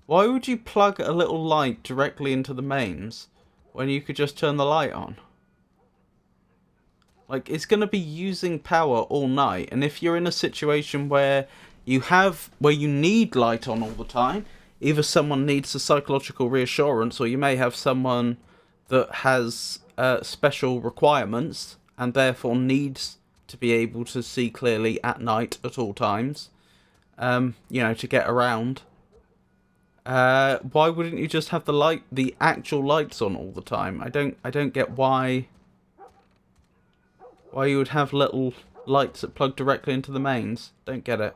Why would you plug a little light directly into the mains when you could just turn the light on? Like, it's going to be using power all night, and if you're in a situation where you need light on all the time, either someone needs a psychological reassurance, or you may have someone that has special requirements and therefore needs to be able to see clearly at night at all times, to get around. Why wouldn't you just have the actual lights on all the time? I don't get why you would have little lights that plug directly into the mains. Don't get it.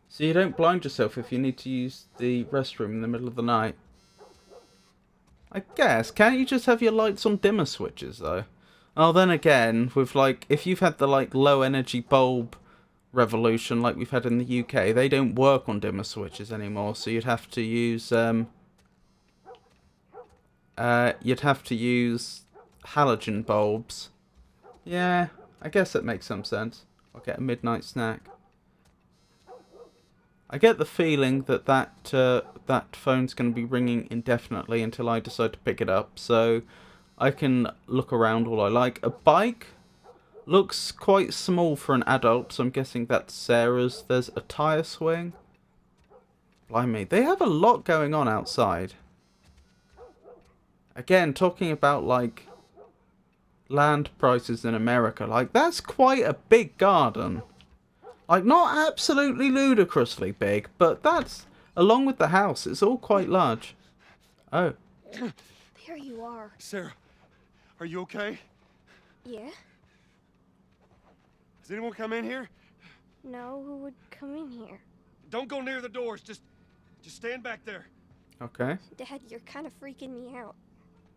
So you don't blind yourself if you need to use the restroom in the middle of the night. I guess. Can't you just have your lights on dimmer switches, though? Oh, then again, with if you've had the low energy bulb revolution like we've had in the UK, they don't work on dimmer switches anymore, so you'd have to use halogen bulbs. Yeah, I guess that makes some sense. I'll get a midnight snack. I get the feeling that phone's going to be ringing indefinitely until I decide to pick it up, so I can look around all I like. A bike looks quite small for an adult, so I'm guessing that's Sarah's. There's a tyre swing. Blimey, they have a lot going on outside. Again, talking about land prices in America, that's quite a big garden. Not absolutely ludicrously big, but that's, along with the house, it's all quite large. Oh. There you are. Sarah, are you okay? Yeah? Has anyone come in here? No, who would come in here? Don't go near the doors. Just stand back there. Okay. Dad, you're kind of freaking me out.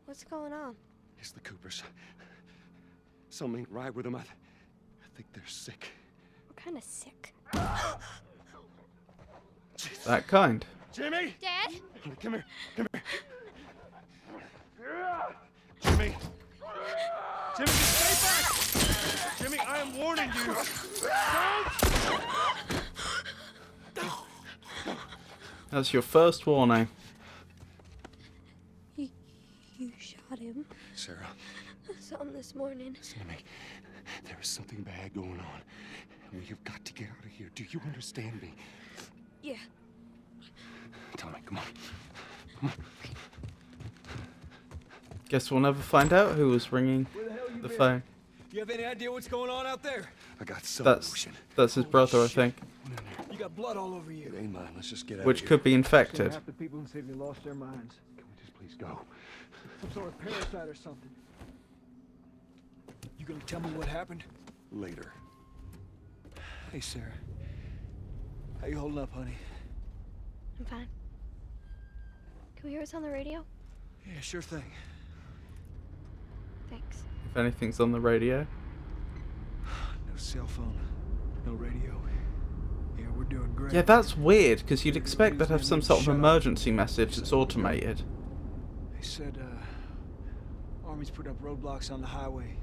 What's going on? It's the Coopers. Something ain't right with them. I think they're sick. What kind of sick? That kind. Jimmy! Dad? Come here. Jimmy! Jimmy, stay back! Jimmy, I am warning warning you. That's your first warning. You shot him. Sarah, I saw him this morning. listen to me. There is something bad going on. We have got to get out of here. Do you understand me? Yeah. Tommy, come on. Come on. Guess we'll never find out who was ringing the phone. You have any idea what's going on out there? I got some That's lotion. his brother, I think, Come in there. You got blood all over you. It ain't mine. Let's just get out which of here. could be infected. Half the people in the city lost their minds. Can we just please go? Some sort of parasite or something. You gonna tell me what happened? Later. Hey, Sarah. How you holding up, honey? I'm fine. Can we hear us on the radio? Yeah, sure thing. Thanks. If anything's on the radio. No cell phone. No radio. Yeah, we're doing great. Yeah, that's weird, because you'd expect that to have some sort of emergency message that's automated. They said, Army's put up roadblocks on the highway.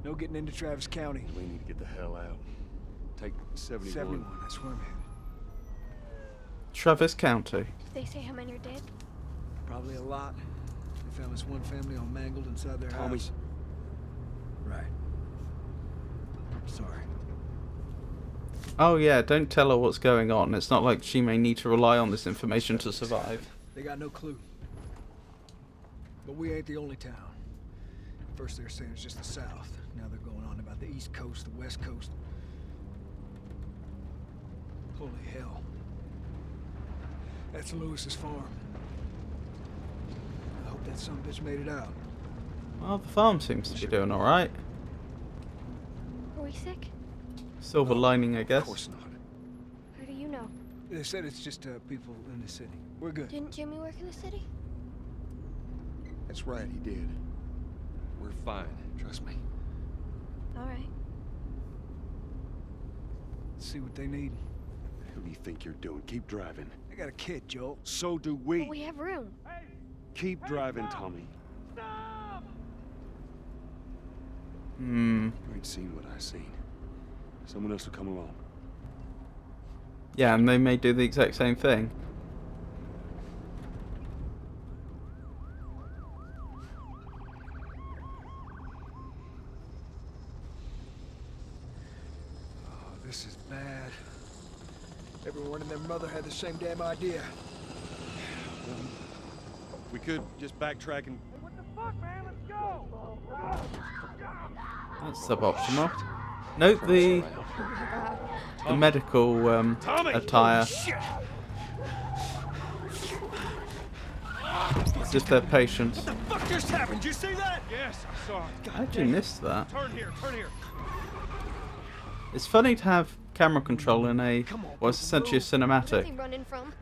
No getting into Travis County. We need to get the hell out. Take 71. 71, that's where I'm headed. Travis County. Did they say how many are dead? Probably a lot. They found this one family all mangled inside their Tommy. house. Right. Sorry. Oh yeah, don't tell her what's going on. It's not like she may need to rely on this information to survive. They got no clue. But we ain't the only town. First they're saying it's just the south. Now they're going on about the east coast, the west coast. Holy hell. That's Lewis's farm. I hope that son of a bitch made it out. Well, the farm seems to be doing alright. Are we sick? Silver lining, I Of guess. course not. How do you know? They said it's just people in the city. We're good. Didn't Jimmy work in the city? That's right, he did. We're fine. Trust me. All right. Let's see what they need. Who do you think you're doing? Keep driving. I got a kid, Joel. So do But we. we have room. Keep driving, Tommy. Hmm. You ain't seen what I seen. Someone else will come along. Yeah, and they may do the exact same thing. Oh, this is bad. Everyone and their mother had the same damn idea. We could just backtrack and... What the fuck, man? Let's go! That's suboptimal. Note the medical attire. As if they're patients. What the fuck just happened? Did you see that? Yes, I saw it. I actually missed that. Turn here, turn here. It's funny to have camera control in a what's essentially a Where are cinematic. they running from?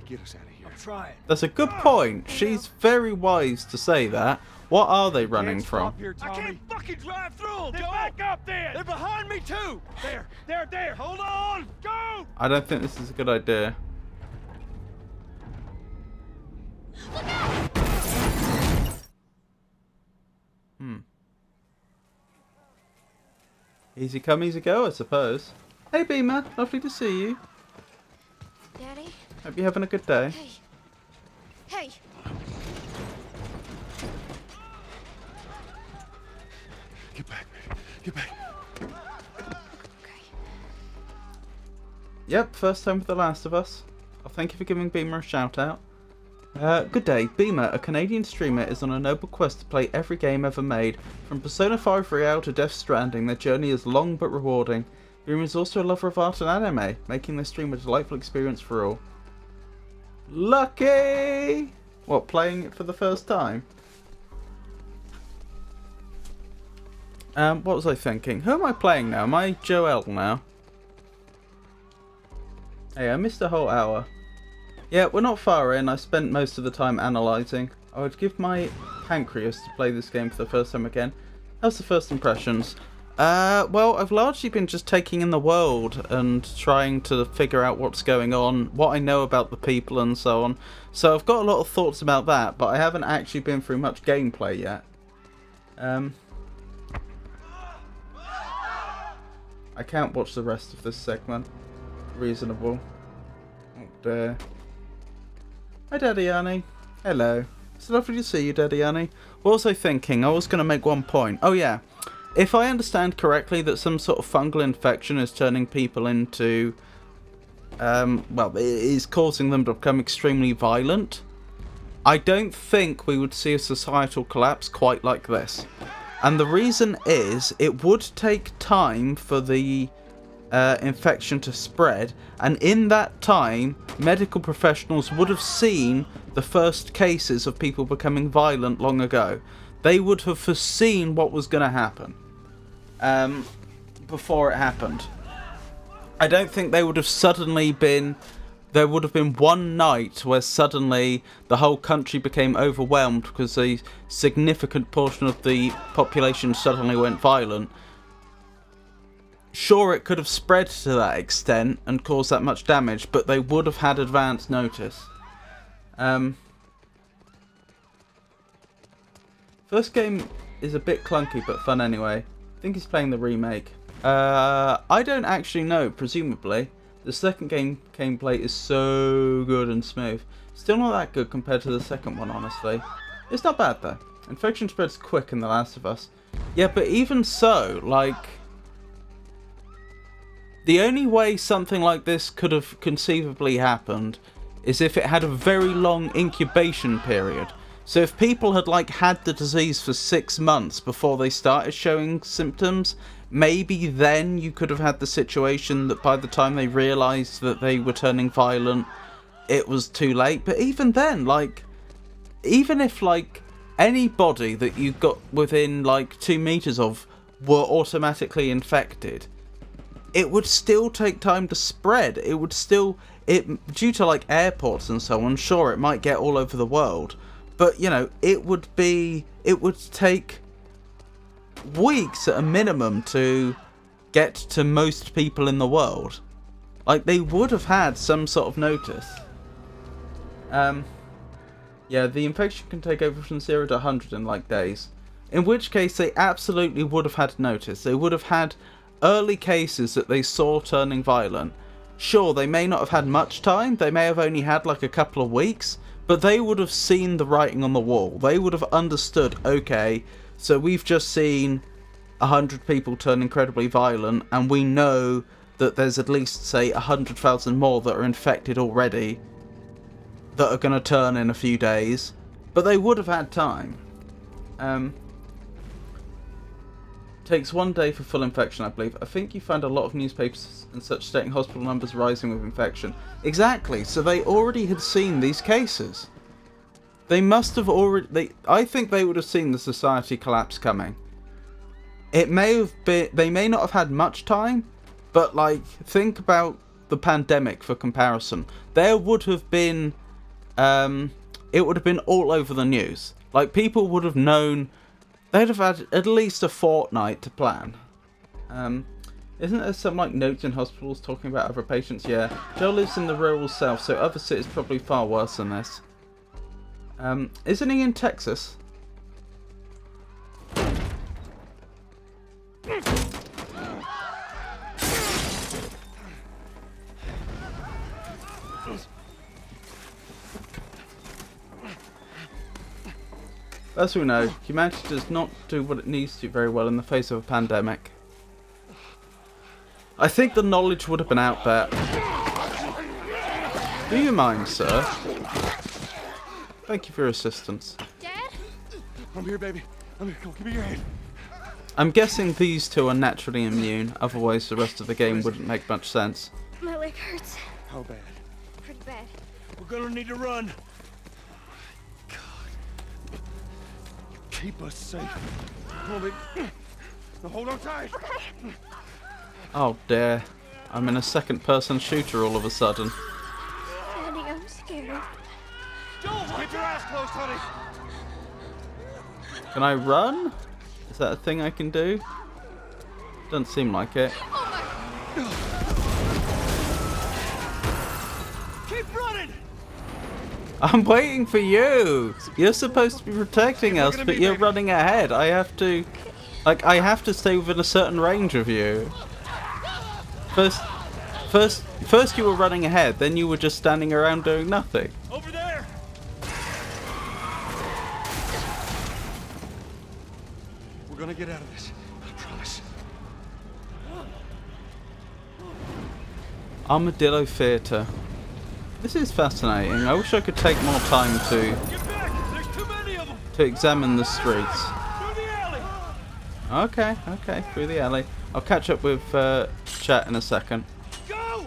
Get us out of here. I'm trying. That's a good point. She's very wise to say that. What are they running Can't from? stop here, I Tommy. can't fucking drive through them! Then back up then! They're behind me too! There! Hold on! Go! I don't think this is a good idea. Easy come, easy go, I suppose. Hey Beamer, lovely to see you. Daddy? Hope you're having a good day. Hey. Hey! Get back, man. Get back. Okay. Yep, first time with The Last of Us. I'll thank you for giving Beamer a shout out. Good day. Beamer, a Canadian streamer, is on a noble quest to play every game ever made. From Persona 5 Royale to Death Stranding, their journey is long but rewarding. Beamer is also a lover of art and anime, making their stream a delightful experience for all. Lucky! What, playing it for the first time? What was I thinking? Who am I playing now? Am I Joel now? Hey, I missed a whole hour. Yeah, we're not far in. I spent most of the time analysing. I would give my pancreas to play this game for the first time again. How's the first impressions? Well, I've largely been just taking in the world and trying to figure out what's going on, what I know about the people and so on. So I've got a lot of thoughts about that, but I haven't actually been through much gameplay yet. I can't watch the rest of this segment. Reasonable. Oh dear. Hi, Daddy Annie. Hello. It's lovely to see you, Daddy Annie. What was I thinking? I was going to make one point. Oh yeah. If I understand correctly that some sort of fungal infection is turning people into... well, it is causing them to become extremely violent. I don't think we would see a societal collapse quite like this. And the reason is, it would take time for the infection to spread, and in that time, medical professionals would have seen the first cases of people becoming violent long ago. They would have foreseen what was going to happen before it happened. I don't think they would have suddenly been... There would have been one night where suddenly the whole country became overwhelmed because a significant portion of the population suddenly went violent. Sure, it could have spread to that extent and caused that much damage, but they would have had advance notice. First game is a bit clunky, but fun anyway. I think he's playing the remake. I don't actually know, presumably. The second gameplay is so good and smooth. Still not that good compared to the second one, honestly. It's not bad, though. Infection spreads quick in The Last of Us. Yeah, but even so, like... The only way something like this could have conceivably happened is if it had a very long incubation period. So if people had, like, had the disease for 6 months before they started showing symptoms... Maybe then you could have had the situation that by the time they realised that they were turning violent, it was too late. But even then, like, even if, like, anybody that you got within, like, 2 meters of were automatically infected, it would still take time to spread. It would still, due to, like, airports and so on, sure, it might get all over the world. But, you know, it would take... weeks at a minimum to get to most people in the world. Like, they would have had some sort of notice. Yeah, the infection can take over from 0 to 100 in, like, days. In which case, they absolutely would have had notice. They would have had early cases that they saw turning violent. Sure, they may not have had much time. They may have only had, like, a couple of weeks. But they would have seen the writing on the wall. They would have understood, okay... So we've just seen 100 people turn incredibly violent, and we know that there's at least, say, 100,000 more that are infected already that are going to turn in a few days. But they would have had time. Takes 1 day for full infection, I believe. I think you find a lot of newspapers and such stating hospital numbers rising with infection. Exactly, so they already had seen these cases. They must have already... I think they would have seen the society collapse coming. It may have been... They may not have had much time, but, like, think about the pandemic for comparison. There would have been... it would have been all over the news. Like, people would have known... They'd have had at least a fortnight to plan. Isn't there some, like, notes in hospitals talking about other patients? Yeah. Joe lives in the rural south, so other cities probably far worse than this. Isn't he in Texas? As we know, humanity does not do what it needs to very well in the face of a pandemic. I think the knowledge would have been out there. Do you mind, sir? Thank you for your assistance. Dad? I'm here, baby. I'm here. Come on, give me your hand. I'm guessing these two are naturally immune, otherwise the rest of the game wouldn't make much sense. My leg hurts. How bad? Pretty bad. We're gonna need to run. God. Keep us safe. Come on, baby. Now hold on tight. Okay. Oh dear. I'm in a second-person shooter all of a sudden. Daddy, I'm scared. Joel, keep your eyes closed, honey. Can I run? Is that a thing I can do? Doesn't seem like it. Keep running. I'm waiting for you! You're supposed to be protecting us, but you're running ahead. I have to... Like, I have to stay within a certain range of you. First you were running ahead, then you were just standing around doing nothing. Over there! We're gonna get out of this. I promise. Armadillo Theatre. This is fascinating. I wish I could take more time to Get back! There's too many of them! examine the streets. Through the alley! Okay, through the alley. I'll catch up with chat in a second. Go!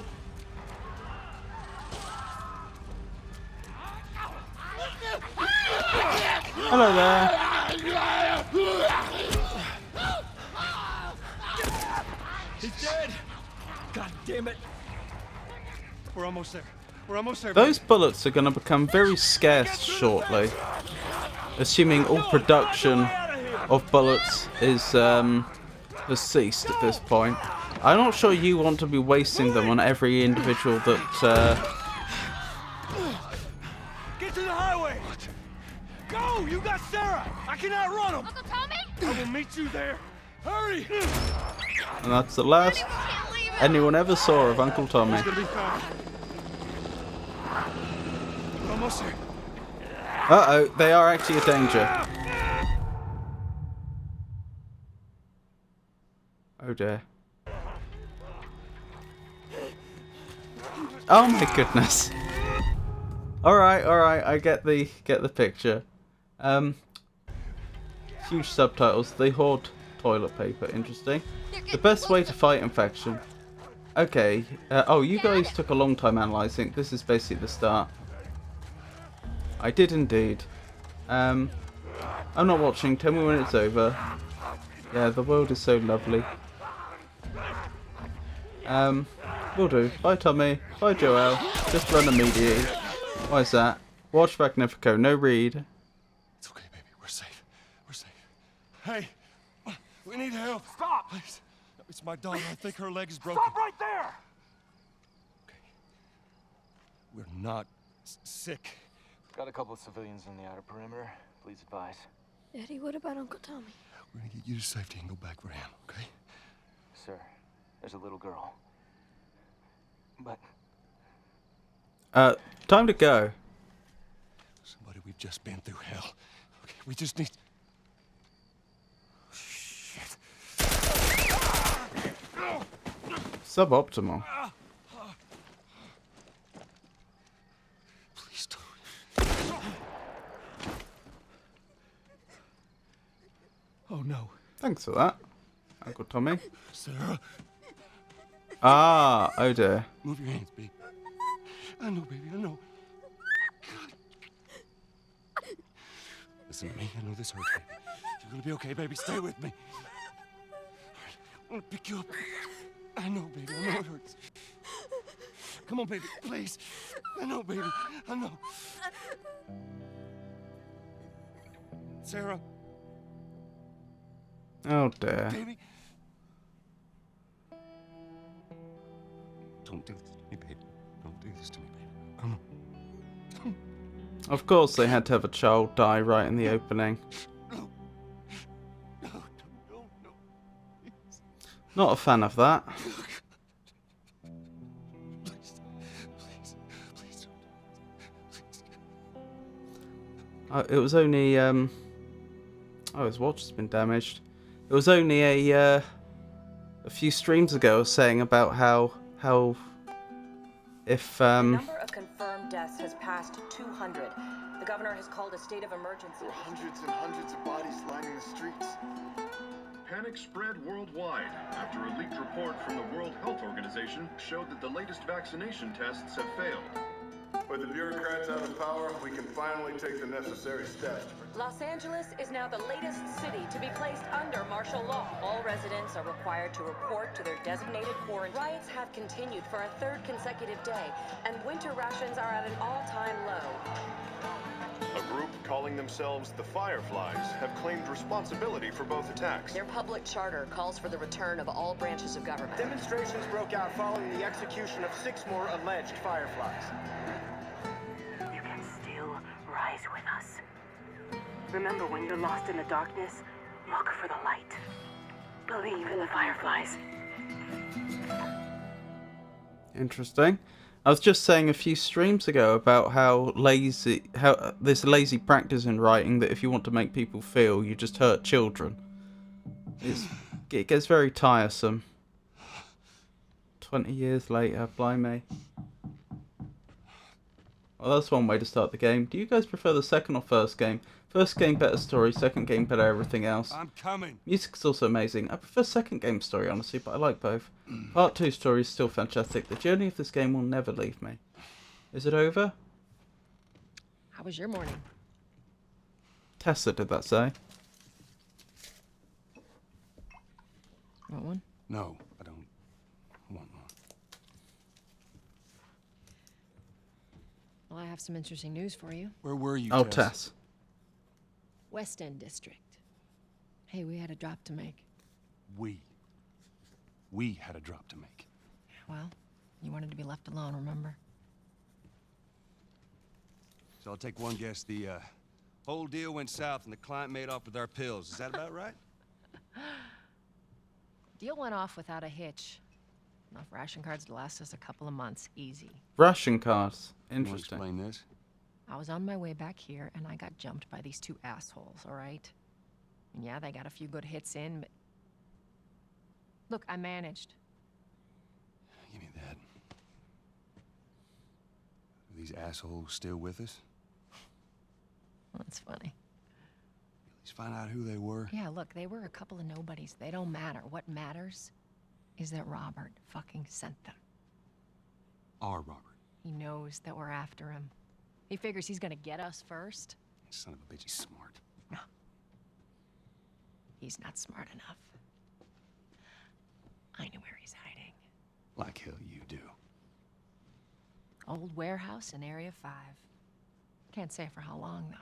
Hello there. He's dead! God damn it! We're almost there. We're almost there. Those bullets are going to become very scarce shortly, assuming all production of bullets is has ceased at this point. I'm not sure you want to be wasting them on every individual that. Get to the highway! Go! You got Sarah! I cannot run him! Uncle Tommy? I will meet you there! Hurry! And that's the last anyone ever saw of Uncle Tommy. It's gonna be fine. We're almost there. Uh-oh, they are actually a danger. Oh dear. Oh my goodness. Alright, I get the picture. Huge subtitles. They hoard toilet paper. Interesting. The best way to fight infection. Okay. Oh, you guys took a long time analysing. This is basically the start. I did indeed. I'm not watching. Tell me when it's over. Yeah, the world is so lovely. Will do. Bye, Tommy. Bye, Joel. Just run immediately. Why is that? Watch Magnifico. No read. It's okay, baby. We're safe. We're safe. Hey, we need help. Stop! Please. It's my daughter. I think her leg is broken. Stop right there! Okay. We're not sick. Got a couple of civilians on the outer perimeter. Please advise. Daddy, what about Uncle Tommy? We're gonna get you to safety and go back where I am, okay? Sir, there's a little girl. But Time to go. Somebody, we've just been through hell. Okay, we just need... Shit. Suboptimal. Please don't. Oh no. Thanks for that, Uncle Tommy. Sarah, Ah, oh dear. move your hands, baby. I know, baby, I know. Listen to me, I know this hurts, baby. You're gonna be okay, baby. Stay with me. All right, I'm gonna pick you up. I know, baby, I know it hurts. Come on, baby, please. I know, baby, I know. Sarah, Oh dear. baby. Don't do this to me, baby. Don't do this to me, baby. Come on. Of course they had to have a child die right in the opening. No. No, no, no, no. Not a fan of that. Please, please, please don't. It was only oh, his watch has been damaged. It was only a few streams ago I was saying about how if The number of confirmed deaths has passed 200. The governor has called a state of emergency. There are hundreds and hundreds of bodies lining the streets. Panic spread worldwide after a leaked report from the World Health Organization showed that the latest vaccination tests have failed. With the bureaucrats out of power, we can finally take the necessary steps. Los Angeles is now the latest city to be placed under martial law. All residents are required to report to their designated quarantine. Riots have continued for a third consecutive day, and winter rations are at an all-time low. A group calling themselves the Fireflies have claimed responsibility for both attacks. Their public charter calls for the return of all branches of government. Demonstrations broke out following the execution of 6 more alleged Fireflies. You can still rise with us. Remember, when you're lost in the darkness, look for the light. Believe in the Fireflies. Interesting. I was just saying a few streams ago about how this lazy practice in writing that if you want to make people feel, you just hurt children. It gets very tiresome. 20 years later, blimey. Well, that's one way to start the game. Do you guys prefer the second or first game? First game better story, second game better everything else. I'm coming. Music's also amazing. I prefer second game story, honestly, but I like both. Part 2 story is still fantastic. The journey of this game will never leave me. Is it over? How was your morning? Tessa did that say. Want one? No, I don't want one. Well, I have some interesting news for you. Where were you, Oh, Tess? Tess. West End District. Hey, we had a drop to make. We had a drop to make. Well, you wanted to be left alone, remember? So I'll take one guess. The whole deal went south and the client made off with our pills. Is that about right? Deal went off without a hitch. Enough ration cards to last us a couple of months, easy. Ration cards. You wanna Interesting. explain this? I was on my way back here, and I got jumped by these two assholes, all right? And yeah, they got a few good hits in, but... Look, I managed. Give me that. Are these assholes still with us? That's funny. Let's find out who they were. Yeah, look, they were a couple of nobodies. They don't matter. What matters is that Robert fucking sent them. Our Robert. He knows that we're after him. He figures he's gonna get us first. Son of a bitch, he's smart. No. He's not smart enough. I know where he's hiding. Like hell you do. Old warehouse in Area 5. Can't say for how long, though.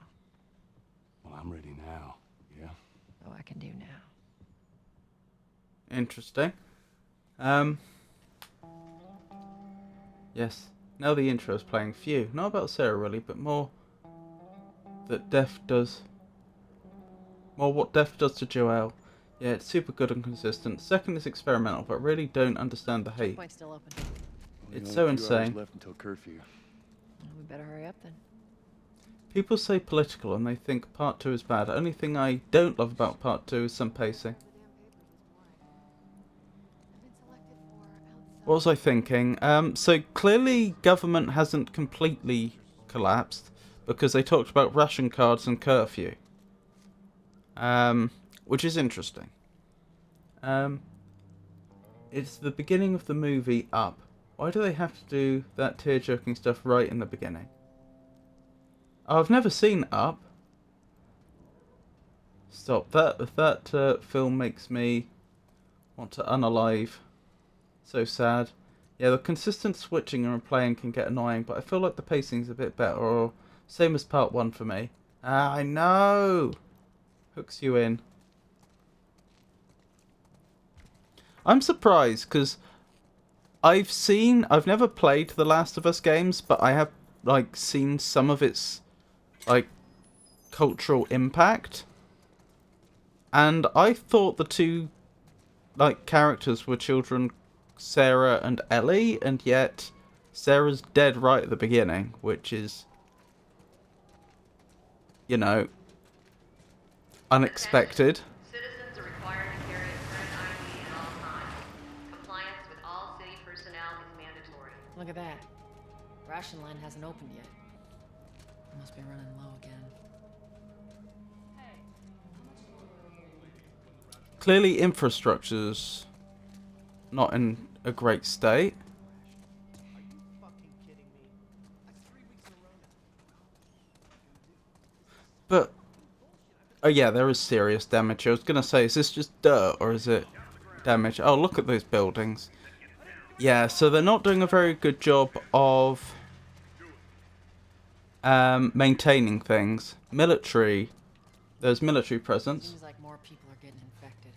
Well, I'm ready now. Yeah? Oh, I can do now. Interesting. Yes. Now the intro's playing. Phew. Not about Sarah really, but more that death does. More what death does to Joel. Yeah, it's super good and consistent. Second is experimental, but really don't understand the hate. Checkpoint's still open. It's so insane. Left until curfew. Well, we better hurry up then. People say political and they think part 2 is bad. The only thing I don't love about part 2 is some pacing. What was I thinking? So clearly government hasn't completely collapsed because they talked about ration cards and curfew. Which is interesting. It's the beginning of the movie Up. Why do they have to do that tear-jerking stuff right in the beginning? Oh, I've never seen Up. Stop. That film makes me want to unalive. So sad. Yeah, the consistent switching and replaying can get annoying, but I feel like the pacing's a bit better, or same as part 1 for me. Ah, I know! Hooks you in. I'm surprised, because I've never played the Last of Us games, but I have, like, seen some of its, like, cultural impact. And I thought the two, like, characters were children, Sarah and Ellie, and yet Sarah's dead right at the beginning, which is, you know, unexpected. Citizens are required to carry a current ID at all times. Compliance with all city personnel is mandatory. Look at that. Ration line hasn't opened yet. Must be running low again. Clearly infrastructure's not in a great state. But, oh yeah, there is serious damage. I was going to say, is this just dirt or is it damage? Oh, look at those buildings. Yeah, so they're not doing a very good job of maintaining things. Military, there's military presence. Seems like more people are getting infected.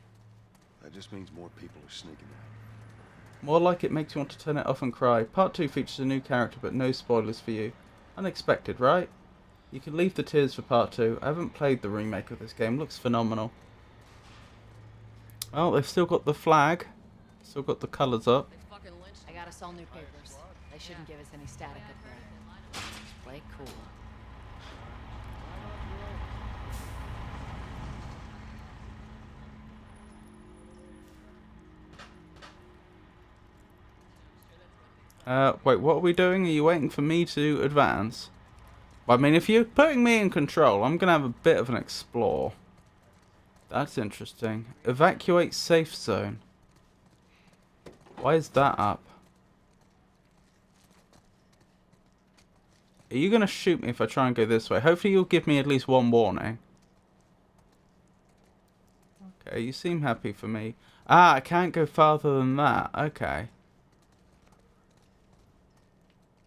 That just means more people are sneaking out. More like it makes you want to turn it off and cry. Part 2 features a new character, but no spoilers for you. Unexpected, right? You can leave the tears for part 2. I haven't played the remake of this game. Looks phenomenal. Well, they've still got the flag. Still got the colours up. I got got us all new papers. They shouldn't give us any static up there. Just play cool. Wait, what are we doing? Are you waiting for me to advance? I mean, if you're putting me in control, I'm gonna have a bit of an explore. That's interesting. Evacuate safe zone. Why is that up? Are you gonna shoot me if I try and go this way? Hopefully you'll give me at least one warning. Okay, you seem happy for me. Ah, I can't go farther than that. Okay.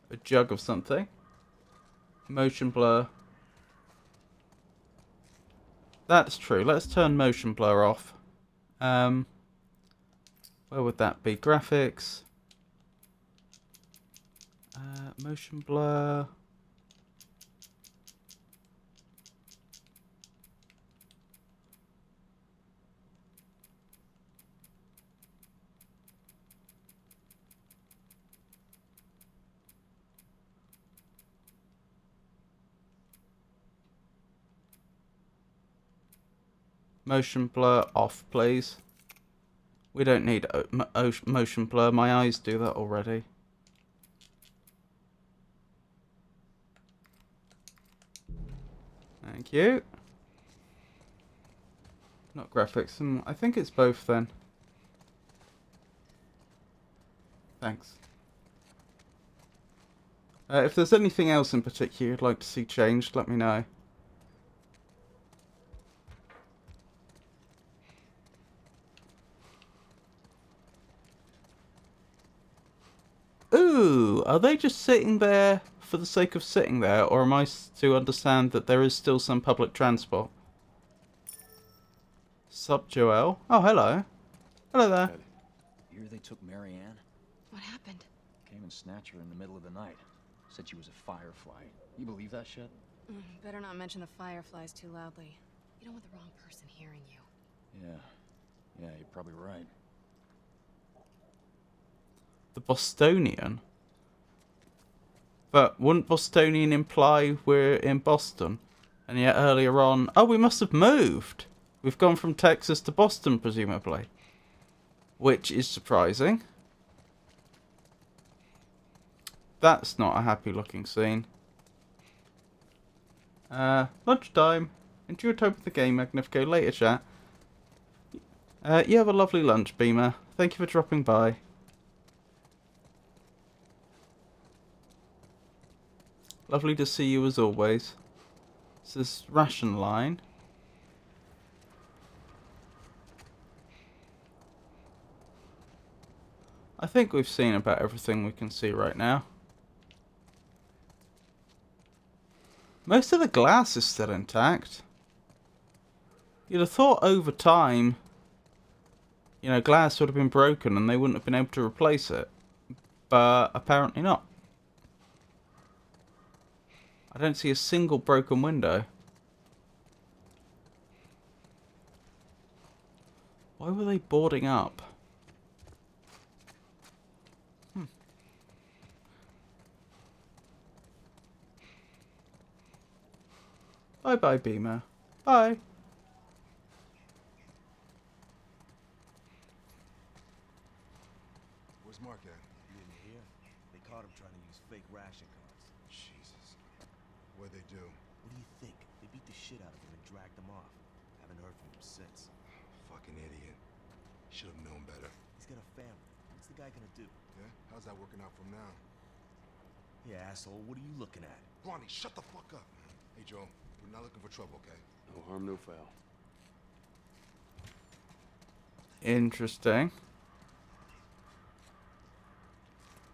A jug of something. Motion blur. That's true. Let's turn motion blur off. Where would that be? Graphics. Motion blur. Motion blur off, please. We don't need motion blur. My eyes do that already. Thank you. Not graphics. I think it's both then. Thanks. If there's anything else in particular you'd like to see changed, let me know. Ooh, are they just sitting there for the sake of sitting there, or am I to understand that there is still some public transport? Sup, Joel? Oh, hello. Hello there. Here they took Marianne. What happened? Came and snatched her in the middle of the night. Said she was a firefly. You believe that shit? Better not mention the fireflies too loudly. You don't want the wrong person hearing you. Yeah, you're probably right. The Bostonian? But wouldn't Bostonian imply we're in Boston? And yet earlier on... Oh, we must have moved! We've gone from Texas to Boston, presumably. Which is surprising. That's not a happy looking scene. Lunchtime. Enjoy your time with the game, Magnifico. Later, chat. You have a lovely lunch, Beamer. Thank you for dropping by. Lovely to see you as always. This is ration line. I think we've seen about everything we can see right now. Most of the glass is still intact. You'd have thought over time, you know, glass would have been broken and they wouldn't have been able to replace it. But apparently not. I don't see a single broken window. Why were they boarding up? Bye-bye, Beamer. Bye. Where's Mark at? You didn't hear? They caught him trying to use fake ration cards. Jesus. What'd they do? What do you think? They beat the shit out of him and dragged him off. Haven't heard from him since. Fucking idiot. Should have known better. He's got a family. What's the guy gonna do? Yeah? How's that working out from now? Yeah, asshole, what are you looking at? Ronnie, shut the fuck up. Hey, Joe. We're not looking for trouble, okay? No harm, no foul. Interesting.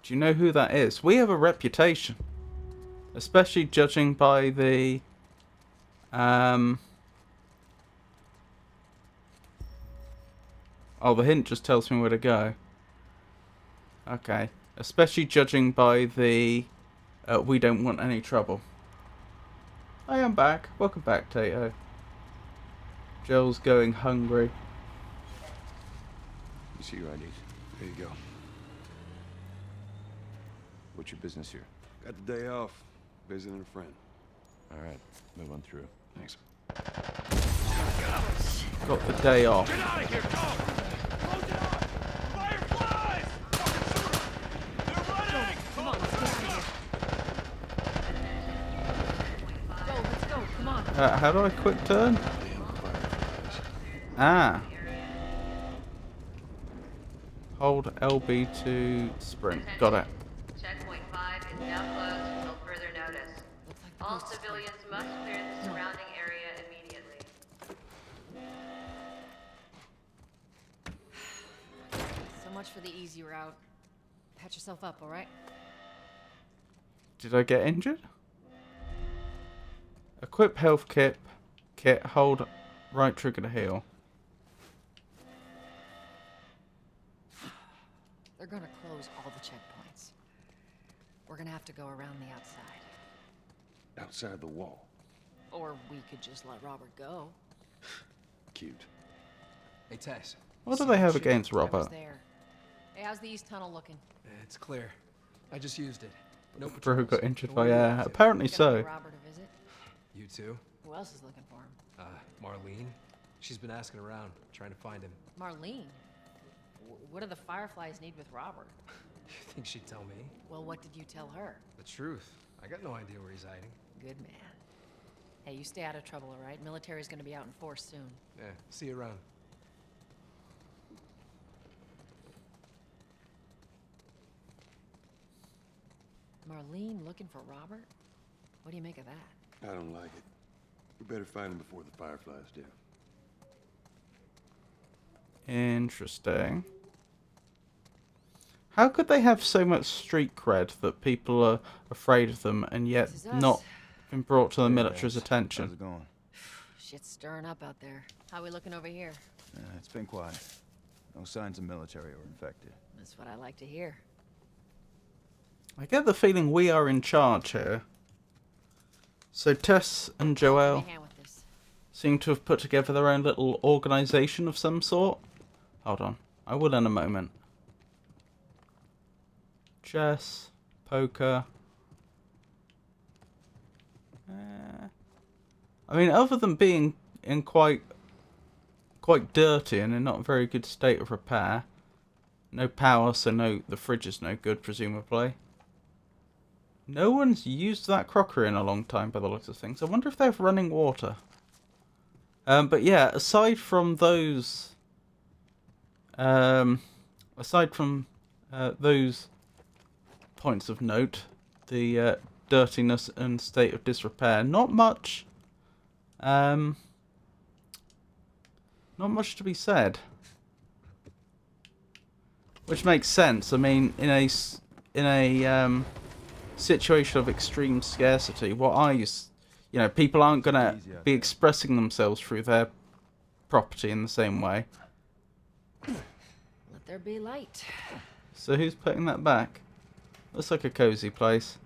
Do you know who that is? We have a reputation. Especially judging by the... Oh, the hint just tells me where to go. Okay. Especially judging by the... we don't want any trouble. I am back. Welcome back, Tato. Joel's going hungry. You see your IDs. There you go. What's your business here? Got the day off. Visiting a friend. All right, move on through. Thanks. Got the day off. Get out of here, go! Close it up! Fireflies! They're running! Come on, let's get out of here. Go, let's go, come on. How do I quick turn? Ah. Hold LB to sprint. Got it. Checkpoint 5 is now closed until further notice. All civilians must clear the surrounding area immediately. So much for the easy route. Patch yourself up, alright? Did I get injured? Equip health kit. Hold right trigger to heal. They're gonna close all the checkpoints. We're gonna have to go around the outside. Outside the wall. Or we could just let Robert go. Cute. Hey, Tess. What do they have against I was Robert? there. Hey, how's the east tunnel looking? It's clear. I just used it. No Bro patrols. got injured But by what are you air. up to? Apparently Gonna so. pay Robert a visit? You too? Who else is looking for him? Marlene. She's been asking around, trying to find him. Marlene? What do the Fireflies need with Robert? You think she'd tell me? Well, what did you tell her? The truth. I got no idea where he's hiding. Good man. Hey, you stay out of trouble, all right? Military's gonna be out in force soon. Yeah, see you around. Marlene looking for Robert? What do you make of that? I don't like it. We better find him before the Fireflies do. Interesting. How could they have so much street cred that people are afraid of them and yet This is us. not been brought to the military's attention? How's it going? Shit's stirring up out there. How we looking over here? It's been quiet. No signs of military or infected. That's what I like to hear. I get the feeling we are in charge here. So Tess and Joel Give me a hand with this. seem to have put together their own little organisation of some sort. Hold on. I will in a moment. Chess, poker. I mean, other than being in quite dirty and in not a very good state of repair. No power, so the fridge is no good, presumably. No one's used that crockery in a long time by the looks of things. I wonder if they have running water. But yeah, aside from those points of note, the dirtiness and state of disrepair, not much to be said. Which makes sense. I mean, in a situation of extreme scarcity, people aren't gonna be expressing themselves through their property in the same way. Let there be light. So who's putting that back? Looks like a cozy place.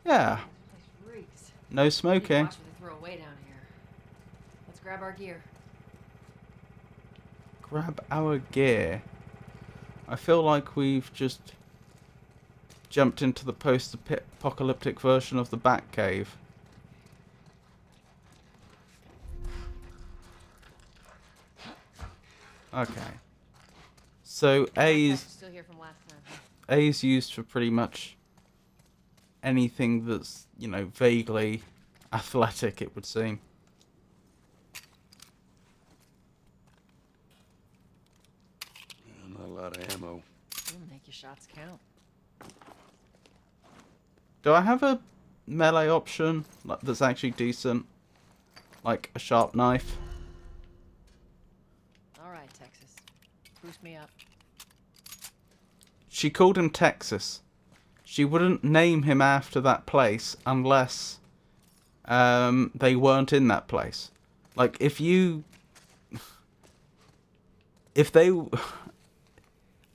Yeah. This reeks. No smoking. Watch what they throw away down here. Let's grab our gear. Grab our gear. I feel like we've just jumped into the post-apocalyptic version of the Batcave. Okay. So A's Still here from last time. A's used for pretty much anything that's, vaguely athletic, it would seem. Not a lot of ammo. You'll make your shots count. Do I have a melee option that's actually decent? Like a sharp knife? Alright, Texas. Boost me up. She called him Texas. She wouldn't name him after that place unless they weren't in that place. Like, if they...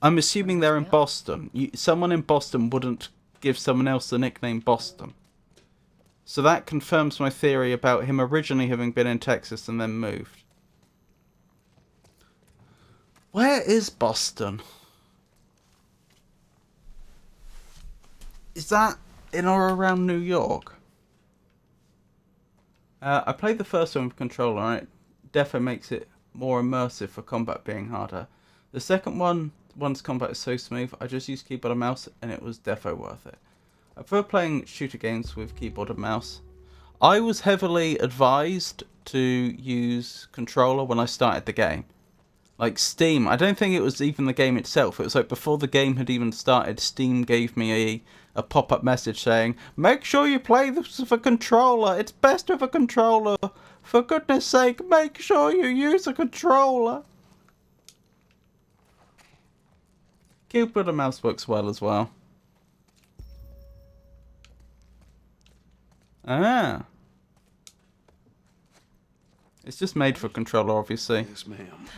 I'm assuming they're in Boston. Someone in Boston wouldn't give someone else the nickname Boston. So that confirms my theory about him originally having been in Texas and then moved. Where is Boston? Is that in or around New York? I played the first one with controller, and it definitely makes it more immersive for combat being harder. The second one, once combat is so smooth, I just used keyboard and mouse, and it was defo worth it. I prefer playing shooter games with keyboard and mouse. I was heavily advised to use controller when I started the game. Like Steam, I don't think it was even the game itself. It was like before the game had even started, Steam gave me a pop-up message saying, make sure you play this with a controller. It's best with a controller. For goodness sake, make sure you use a controller. Keyboard and mouse works well as well. Ah. It's just made for controller, obviously. Yes, ma'am.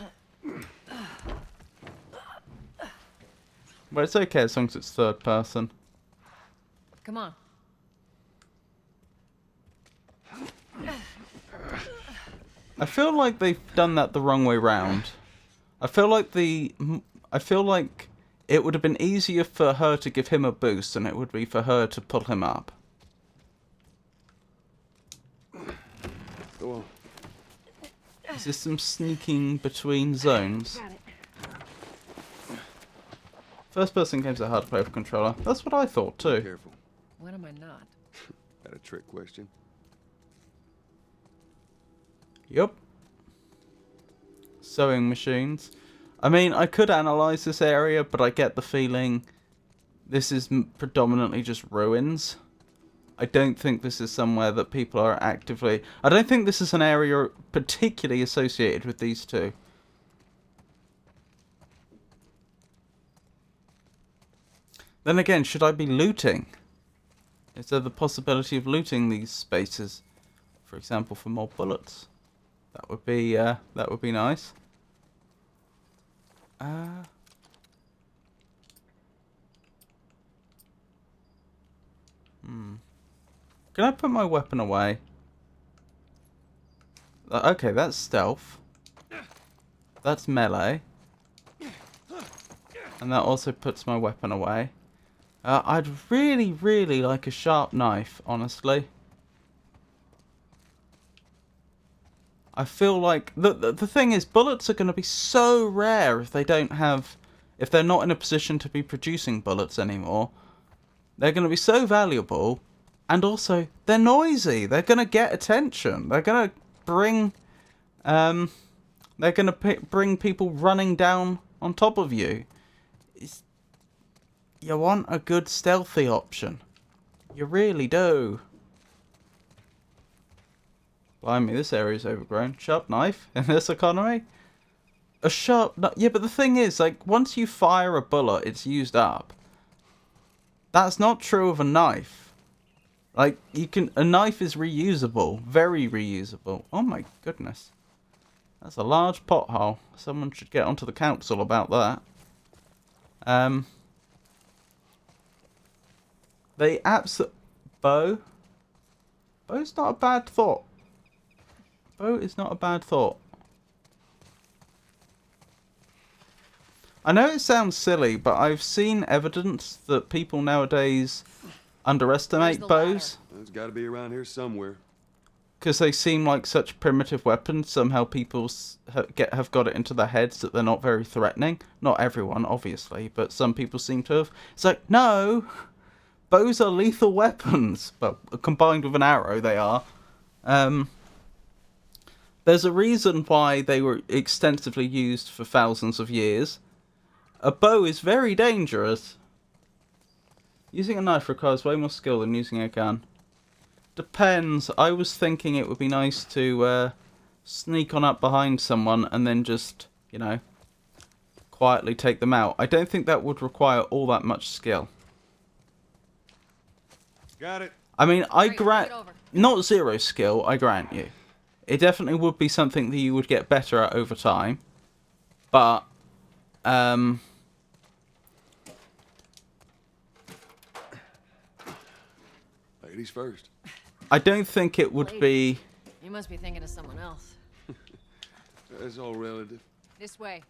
But it's okay as long as it's third person. Come on. I feel like they've done that the wrong way round. I feel like it would have been easier for her to give him a boost than it would be for her to pull him up. Go on. Is this some sneaking between zones? First person games are hard to play with controller. That's what I thought too. Careful. When am I not? That a trick question? Yup. Sewing machines. I mean, I could analyze this area, but I get the feeling this is predominantly just ruins. I don't think this is somewhere that people are actively... I don't think this is an area particularly associated with these two. Then again, should I be looting? Is there the possibility of looting these spaces? For example, for more bullets. That would be nice. Can I put my weapon away? Okay, that's stealth. That's melee. And that also puts my weapon away. I'd really, really like a sharp knife, honestly. I feel like the thing is, bullets are going to be so rare if they're not in a position to be producing bullets anymore. They're going to be so valuable, and also they're noisy. They're going to get attention. They're going to bring, bring people running down on top of you. You want a good stealthy option. You really do. Blimey, this area's overgrown. Sharp knife in this economy? A sharp knife. Yeah, but the thing is, like, once you fire a bullet, it's used up. That's not true of a knife. Like, a knife is reusable. Very reusable. Oh my goodness. That's a large pothole. Someone should get onto the council about that. They absolutely... Bow's not a bad thought. Bow is not a bad thought. I know it sounds silly, but I've seen evidence that people nowadays underestimate bows. It's got to be around here somewhere. Because they seem like such primitive weapons. Somehow people have got it into their heads that they're not very threatening. Not everyone, obviously, but some people seem to have. It's like, no! Bows are lethal weapons. Well, combined with an arrow, they are. There's a reason why they were extensively used for thousands of years. A bow is very dangerous. Using a knife requires way more skill than using a gun. Depends. I was thinking it would be nice to sneak on up behind someone and then just, you know, quietly take them out. I don't think that would require all that much skill. Got it. I mean, not zero skill, I grant you. It definitely would be something that you would get better at over time. But, ladies first. I don't think it would be... You must be thinking of someone else. It's all relative. This way.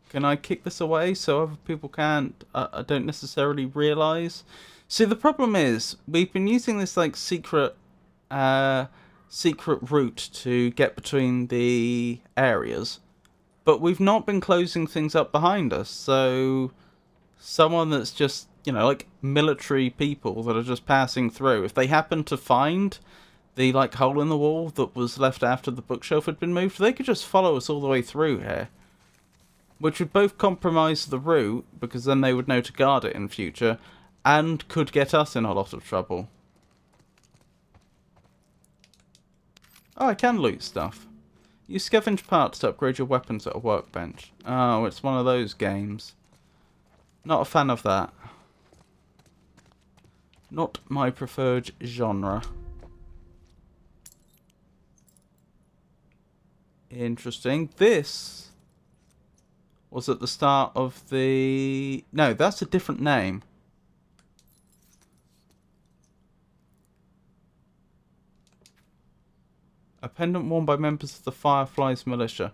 Can I kick this away so other people can't, don't necessarily realise? See, the problem is, we've been using this, like, secret route to get between the areas, but we've not been closing things up behind us, so someone that's just, you know, like, military people that are just passing through, if they happen to find the, like, hole in the wall that was left after the bookshelf had been moved, they could just follow us all the way through here. Which would both compromise the route, because then they would know to guard it in future, and could get us in a lot of trouble. Oh, I can loot stuff. Use scavenge parts to upgrade your weapons at a workbench. Oh, it's one of those games. Not a fan of that. Not my preferred genre. Interesting. This was at the start of the... No, that's a different name. A pendant worn by members of the Firefly's militia.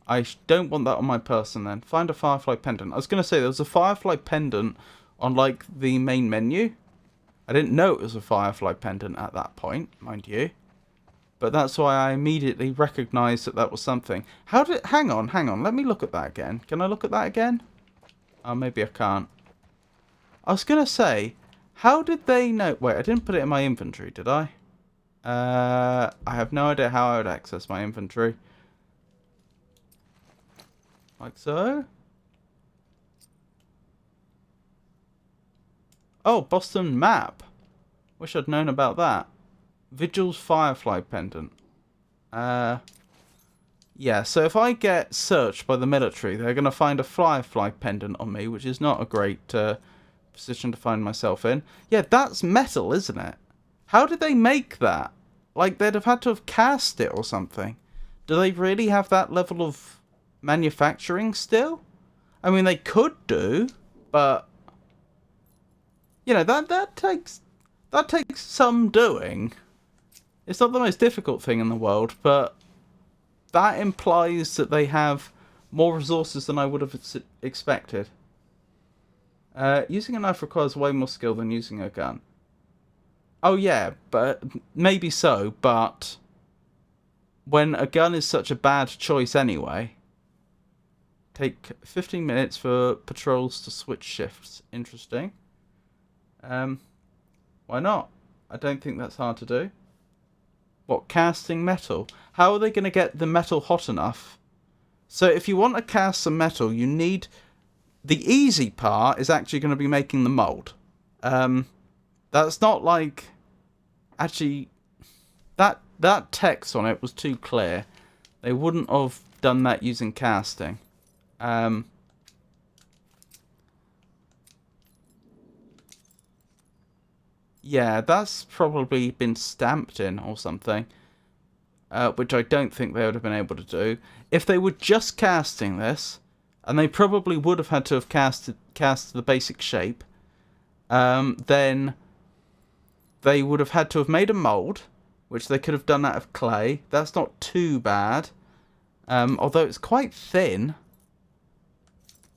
I don't want that on my person then. Find a Firefly pendant. I was going to say, there was a Firefly pendant on, like, the main menu. I didn't know it was a Firefly pendant at that point, mind you. But that's why I immediately recognised that that was something. How did... Hang on. Let me look at that again. Can I look at that again? Oh, maybe I can't. I was going to say, how did they know... Wait, I didn't put it in my inventory, did I? I have no idea how I would access my inventory. Like so. Oh, Boston map. Wish I'd known about that. Vigil's Firefly pendant. Yeah, so if I get searched by the military, they're going to find a Firefly pendant on me, which is not a great position to find myself in. Yeah, that's metal, isn't it? How did they make that? Like, they'd have had to have cast it or something. Do they really have that level of manufacturing still? I mean, they could do, but... You know, that takes some doing. It's not the most difficult thing in the world, but that implies that they have more resources than I would have expected. Using a knife requires way more skill than using a gun. Oh yeah, but maybe so, but when a gun is such a bad choice anyway. Take 15 minutes for patrols to switch shifts. Interesting. Why not? I don't think that's hard to do. What, casting metal? How are they going to get the metal hot enough? So if you want to cast some metal, you need... The easy part is actually going to be making the mold. That's not like... Actually, that text on it was too clear. They wouldn't have done that using casting. Yeah, that's probably been stamped in or something. Which I don't think they would have been able to do. If they were just casting this, and they probably would have had to have cast the basic shape, then they would have had to have made a mold, which they could have done out of clay. That's not too bad. Although it's quite thin.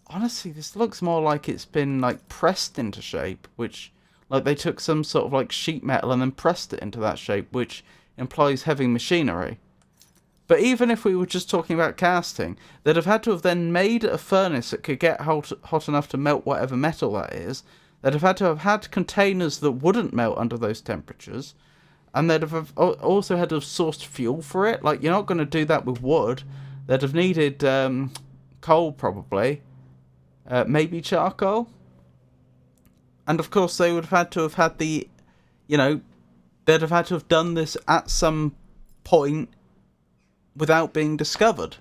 Honestly, this looks more like it's been like pressed into shape, which... Like they took some sort of like sheet metal and then pressed it into that shape, which implies heavy machinery. But even if we were just talking about casting, they'd have had to have then made a furnace that could get hot enough to melt whatever metal that is. They'd have to have had containers that wouldn't melt under those temperatures. And they'd have also had to have sourced fuel for it. Like, you're not going to do that with wood. They'd have needed coal, probably. Maybe charcoal. And of course, they would have had the, you know, they'd have had to have done this at some point without being discovered.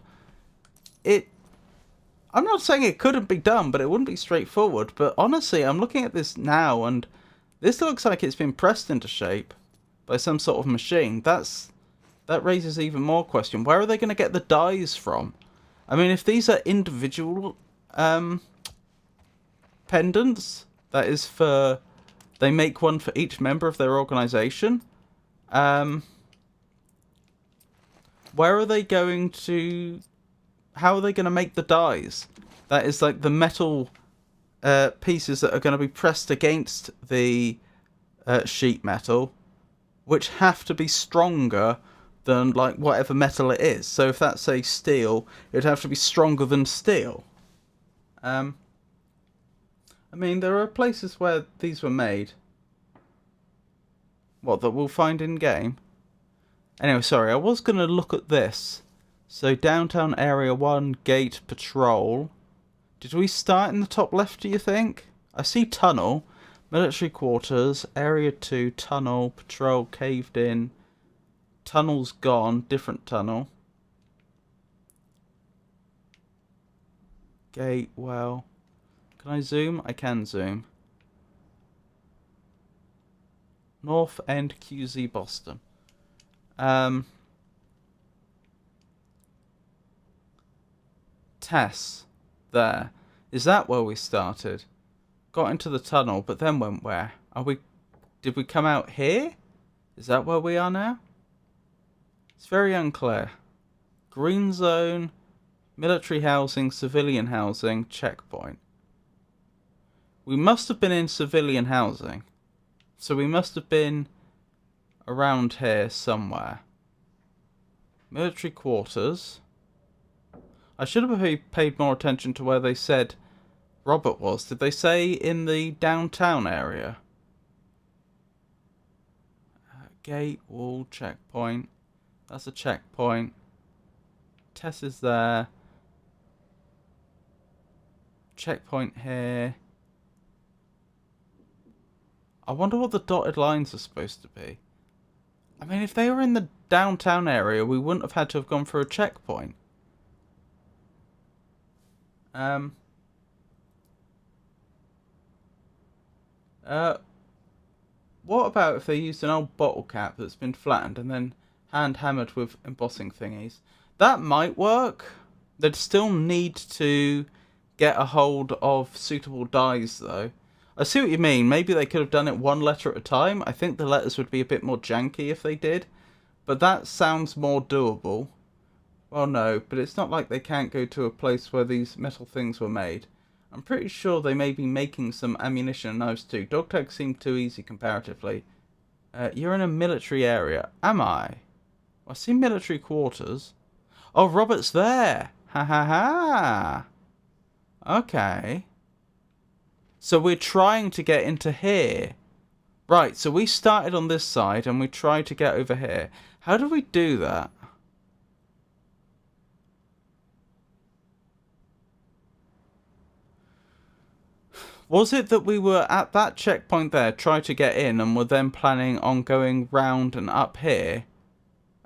I'm not saying it couldn't be done, but it wouldn't be straightforward. But honestly, I'm looking at this now, and this looks like it's been pressed into shape by some sort of machine. That raises even more question. Where are they going to get the dyes from? I mean, if these are individual pendants... That is for... They make one for each member of their organisation. Where are they going to how are they going to make the dies? That is like the metal pieces that are going to be pressed against the sheet metal, which have to be stronger than like whatever metal it is. So if that's, say, steel, it would have to be stronger than steel. I mean, there are places where these were made. What, that we'll find in game? Anyway, sorry, I was going to look at this. So downtown area 1, gate patrol. Did we start in the top left, do you think? I see tunnel, military quarters, area 2, tunnel, patrol, caved in. Tunnel's gone, different tunnel. Gate, well. Can I zoom? I can zoom. North End QZ Boston. Tess. There. Is that where we started? Got into the tunnel, but then went where? Did we come out here? Is that where we are now? It's very unclear. Green zone, military housing, civilian housing, checkpoint. We must have been in civilian housing. So we must have been around here somewhere. Military quarters. I should have paid more attention to where they said Robert was. Did they say in the downtown area? Gate, wall, checkpoint. That's a checkpoint. Tess is there. Checkpoint here. I wonder what the dotted lines are supposed to be. I mean, if they were in the downtown area, we wouldn't have had to have gone for a checkpoint. What about if they used an old bottle cap that's been flattened and then hand hammered with embossing thingies? That might work. They'd still need to get a hold of suitable dies, though. I see what you mean. Maybe they could have done it one letter at a time. I think the letters would be a bit more janky if they did. But that sounds more doable. Well, no, but it's not like they can't go to a place where these metal things were made. I'm pretty sure they may be making some ammunition and knives too. Dog tags seem too easy comparatively. You're in a military area. Am I? I see military quarters. Oh, Robert's there. Ha ha ha. Okay. So we're trying to get into here. Right, so we started on this side and we tried to get over here. How do we do that? Was it that we were at that checkpoint there, tried to get in, and were then planning on going round and up here,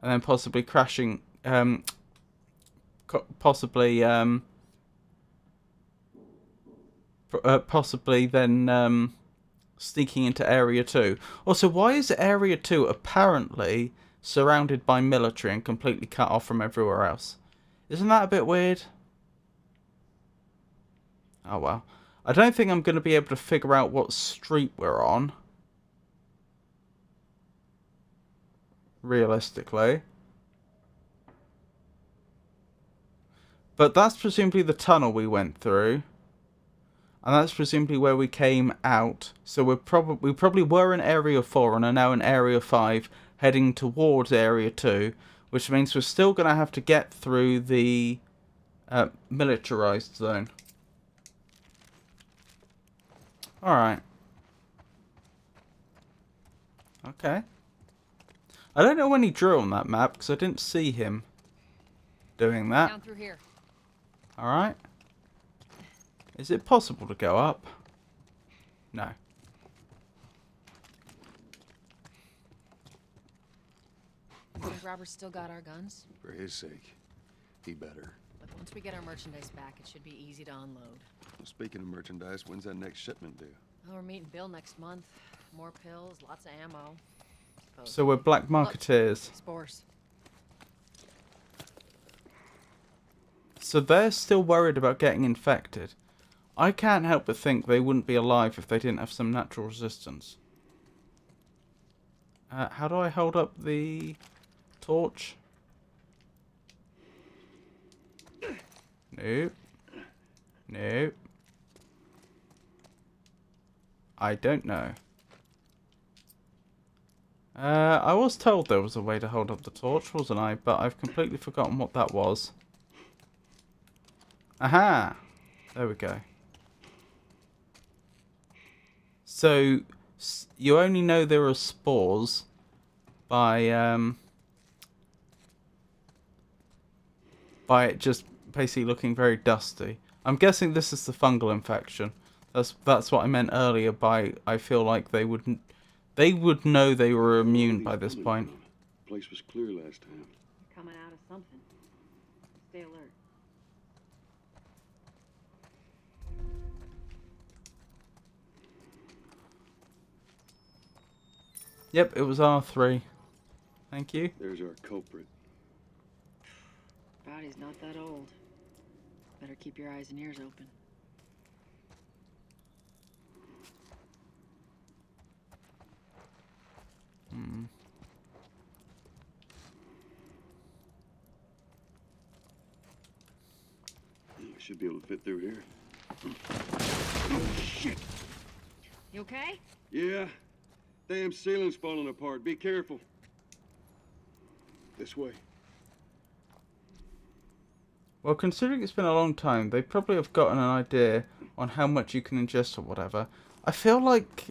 and then possibly crashing, possibly then sneaking into Area 2. Also, why is Area 2 apparently surrounded by military and completely cut off from everywhere else? Isn't that a bit weird? Oh well. I don't think I'm going to be able to figure out what street we're on. Realistically. But that's presumably the tunnel we went through. And that's presumably where we came out. So we probably were in Area 4 and are now in Area 5, heading towards Area 2. Which means we're still going to have to get through the militarized zone. Alright. Okay. I don't know when he drew on that map, because I didn't see him doing that. Down through here. Alright. Is it possible to go up? No. You think Robert's still got our guns? For his sake, he better. But once we get our merchandise back, it should be easy to unload. Well, speaking of merchandise, when's that next shipment due? Oh, we're meeting Bill next month. More pills, lots of ammo. So we're black marketeers. Look, spores. So they're still worried about getting infected. I can't help but think they wouldn't be alive if they didn't have some natural resistance. How do I hold up the torch? Nope. Nope. I don't know. I was told there was a way to hold up the torch, wasn't I? But I've completely forgotten what that was. Aha! There we go. So, you only know there are spores by it just basically looking very dusty. I'm guessing this is the fungal infection. That's what I meant earlier by I feel like they would know they were immune by this point. The place was clear last time. You're coming out of something. Stay alert. Yep, it was R3. Thank you. There's our culprit. Body's not that old. Better keep your eyes and ears open. I should be able to fit through here. Oh, shit! You okay? Yeah. Damn ceiling's falling apart. Be careful. This way. Well, considering it's been a long time, they probably have gotten an idea on how much you can ingest or whatever. I feel like...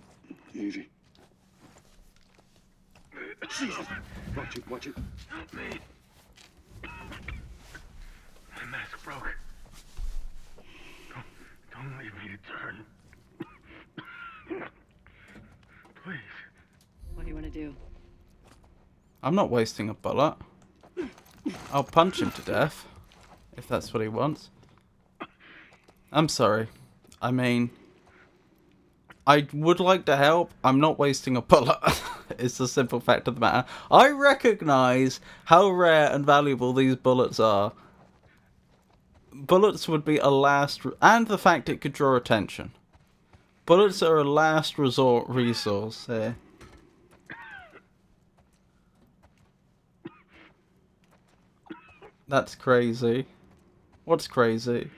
Easy. Jesus! Watch it, watch it. Help me. My mask broke. Don't leave me to turn. Please. What do you want to do? I'm not wasting a bullet. I'll punch him to death, if that's what he wants. I'm sorry. I mean, I would like to help. I'm not wasting a bullet. It's the simple fact of the matter. I recognise how rare and valuable these bullets are. Bullets would be a last... and the fact it could draw attention. Bullets are a last resort resource here. That's crazy. What's crazy?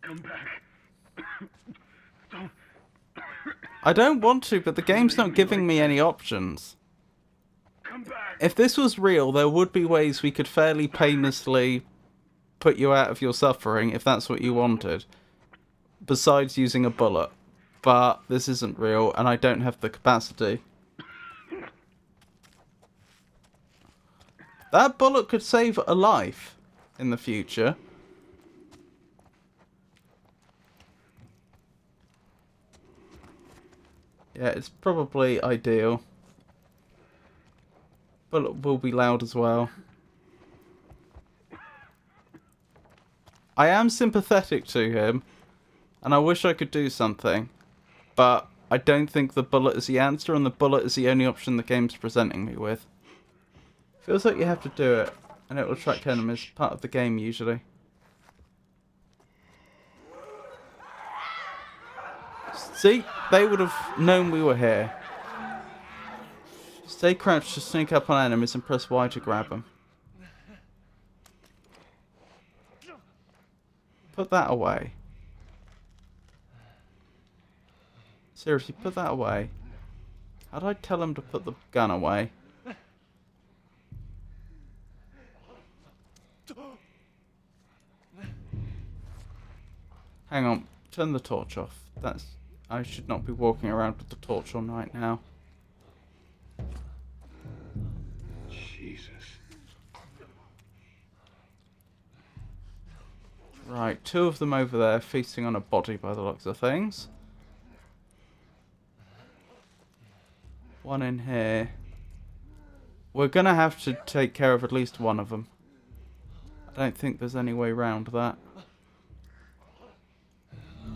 Come back. Don't. I don't want to, but the game's not giving me any options. Come back. If this was real, there would be ways we could fairly painlessly put you out of your suffering if that's what you wanted. Besides using a bullet. But this isn't real, and I don't have the capacity. That bullet could save a life in the future. Yeah, it's probably ideal. Bullet will be loud as well. I am sympathetic to him, and I wish I could do something, but I don't think the bullet is the answer, and the bullet is the only option the game's presenting me with. Feels like you have to do it, and it will attract enemies. Part of the game, usually. See? They would have known we were here. Stay crouched to sneak up on enemies and press Y to grab them. Put that away. Seriously, put that away. How'd I tell him to put the gun away? Hang on, turn the torch off. I should not be walking around with the torch on right now. Jesus. Right, 2 of them over there feasting on a body by the looks of things. 1 in here. We're gonna have to take care of at least 1 of them. I don't think there's any way around that.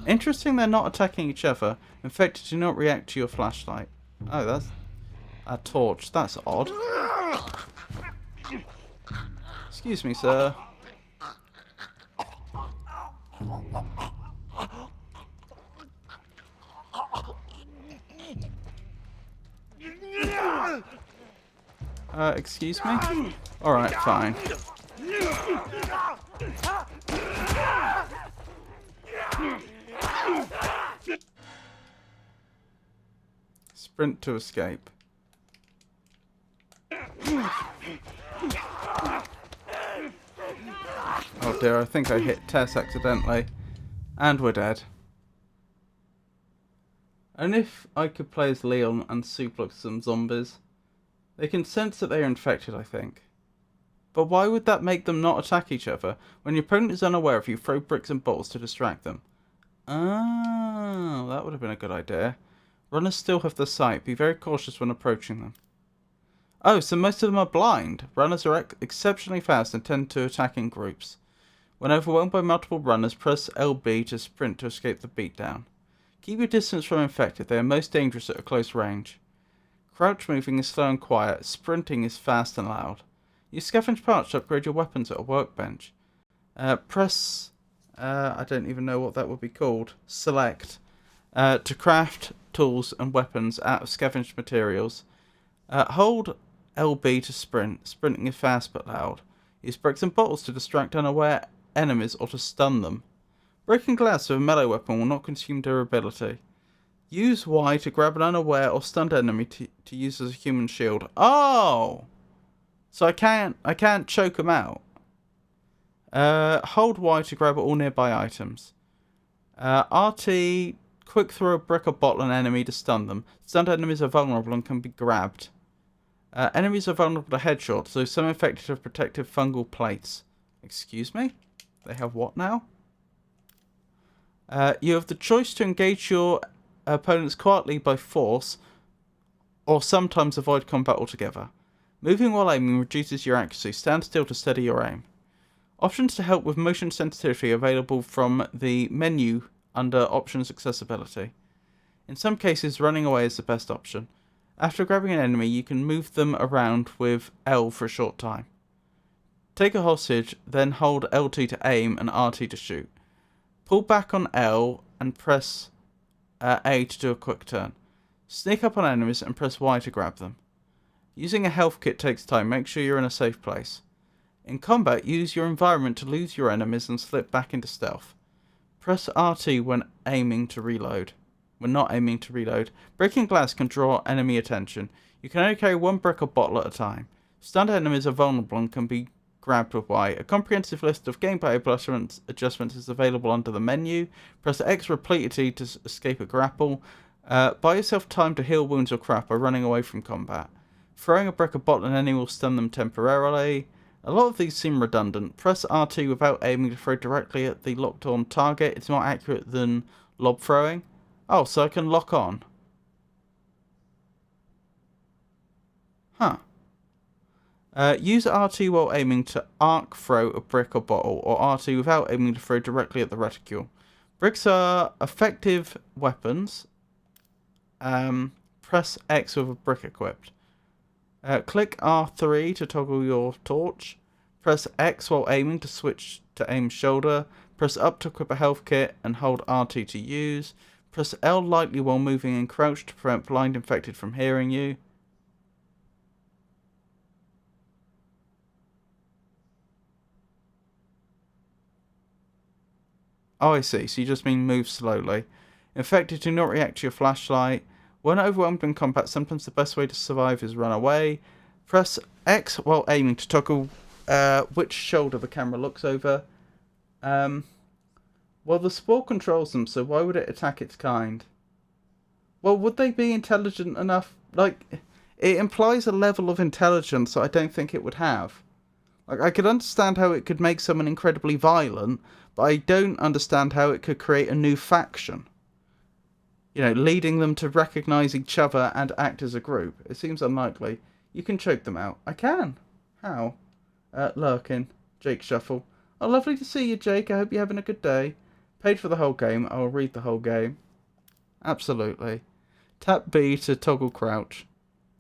Interesting they're not attacking each other. Infected do not react to your flashlight. Oh, that's a torch. That's odd. Excuse me, sir. Excuse me? Alright, fine. Sprint to escape. Oh dear, I think I hit Tess accidentally. And we're dead. And if I could play as Leon and suplex some zombies. They can sense that they are infected, I think. But why would that make them not attack each other? When your opponent is unaware of you, throw bricks and bottles to distract them. Oh, that would have been a good idea. Runners still have the sight. Be very cautious when approaching them. Oh, so most of them are blind. Runners are exceptionally fast and tend to attack in groups. When overwhelmed by multiple runners, press LB to sprint to escape the beatdown. Keep your distance from infected. They are most dangerous at a close range. Crouch moving is slow and quiet. Sprinting is fast and loud. Use scavenge parts to upgrade your weapons at a workbench. Press... I don't even know what that would be called. Select. To craft tools and weapons out of scavenged materials. Hold LB to sprint. Sprinting is fast but loud. Use bricks and bottles to distract unaware enemies or to stun them. Breaking glass with a melee weapon will not consume durability. Use Y to grab an unaware or stunned enemy to use as a human shield. Oh! So I can't choke them out. Hold Y to grab all nearby items. RT, quick throw a brick or bottle at an enemy to stun them. Stunned enemies are vulnerable and can be grabbed. Enemies are vulnerable to headshots, so some infected have protective fungal plates. Excuse me? They have what now? You have the choice to engage your opponents quietly by force, or sometimes avoid combat altogether. Moving while aiming reduces your accuracy. Stand still to steady your aim. Options to help with motion sensitivity are available from the menu under Options Accessibility. In some cases, running away is the best option. After grabbing an enemy, you can move them around with L for a short time. Take a hostage, then hold LT to aim and RT to shoot. Pull back on L and press A to do a quick turn. Sneak up on enemies and press Y to grab them. Using a health kit takes time. Make sure you're in a safe place. In combat, use your environment to lose your enemies and slip back into stealth. Press RT when aiming to reload. When not aiming to reload. Breaking glass can draw enemy attention. You can only carry one brick or bottle at a time. Stunned enemies are vulnerable and can be grabbed with Y. A comprehensive list of gameplay adjustments is available under the menu. Press X repeatedly to escape a grapple. Buy yourself time to heal wounds or crap by running away from combat. Throwing a brick or bottle at an enemy will stun them temporarily. A lot of these seem redundant. Press RT without aiming to throw directly at the locked on target. It's more accurate than lob throwing. Oh, so I can lock on. Huh. Use RT while aiming to arc throw a brick or bottle, or RT without aiming to throw directly at the reticule. Bricks are effective weapons. Press X with a brick equipped. Click R3 to toggle your torch. Press X while aiming to switch to aim shoulder. Press up to equip a health kit and hold RT to use. Press L lightly while moving and crouch to prevent blind infected from hearing you. Oh, I see. So you just mean move slowly. Infected do not react to your flashlight. When overwhelmed in combat, sometimes the best way to survive is run away. Press X while aiming to toggle which shoulder the camera looks over. Well, the spore controls them, so why would it attack its kind? Well, would they be intelligent enough? Like, it implies a level of intelligence that I don't think it would have. Like, I could understand how it could make someone incredibly violent, but I don't understand how it could create a new faction. You know, leading them to recognise each other and act as a group. It seems unlikely. You can choke them out. I can. How? Lurkin. Jake Shuffle. Oh, lovely to see you, Jake. I hope you're having a good day. Paid for the whole game. I'll read the whole game. Absolutely. Tap B to toggle crouch.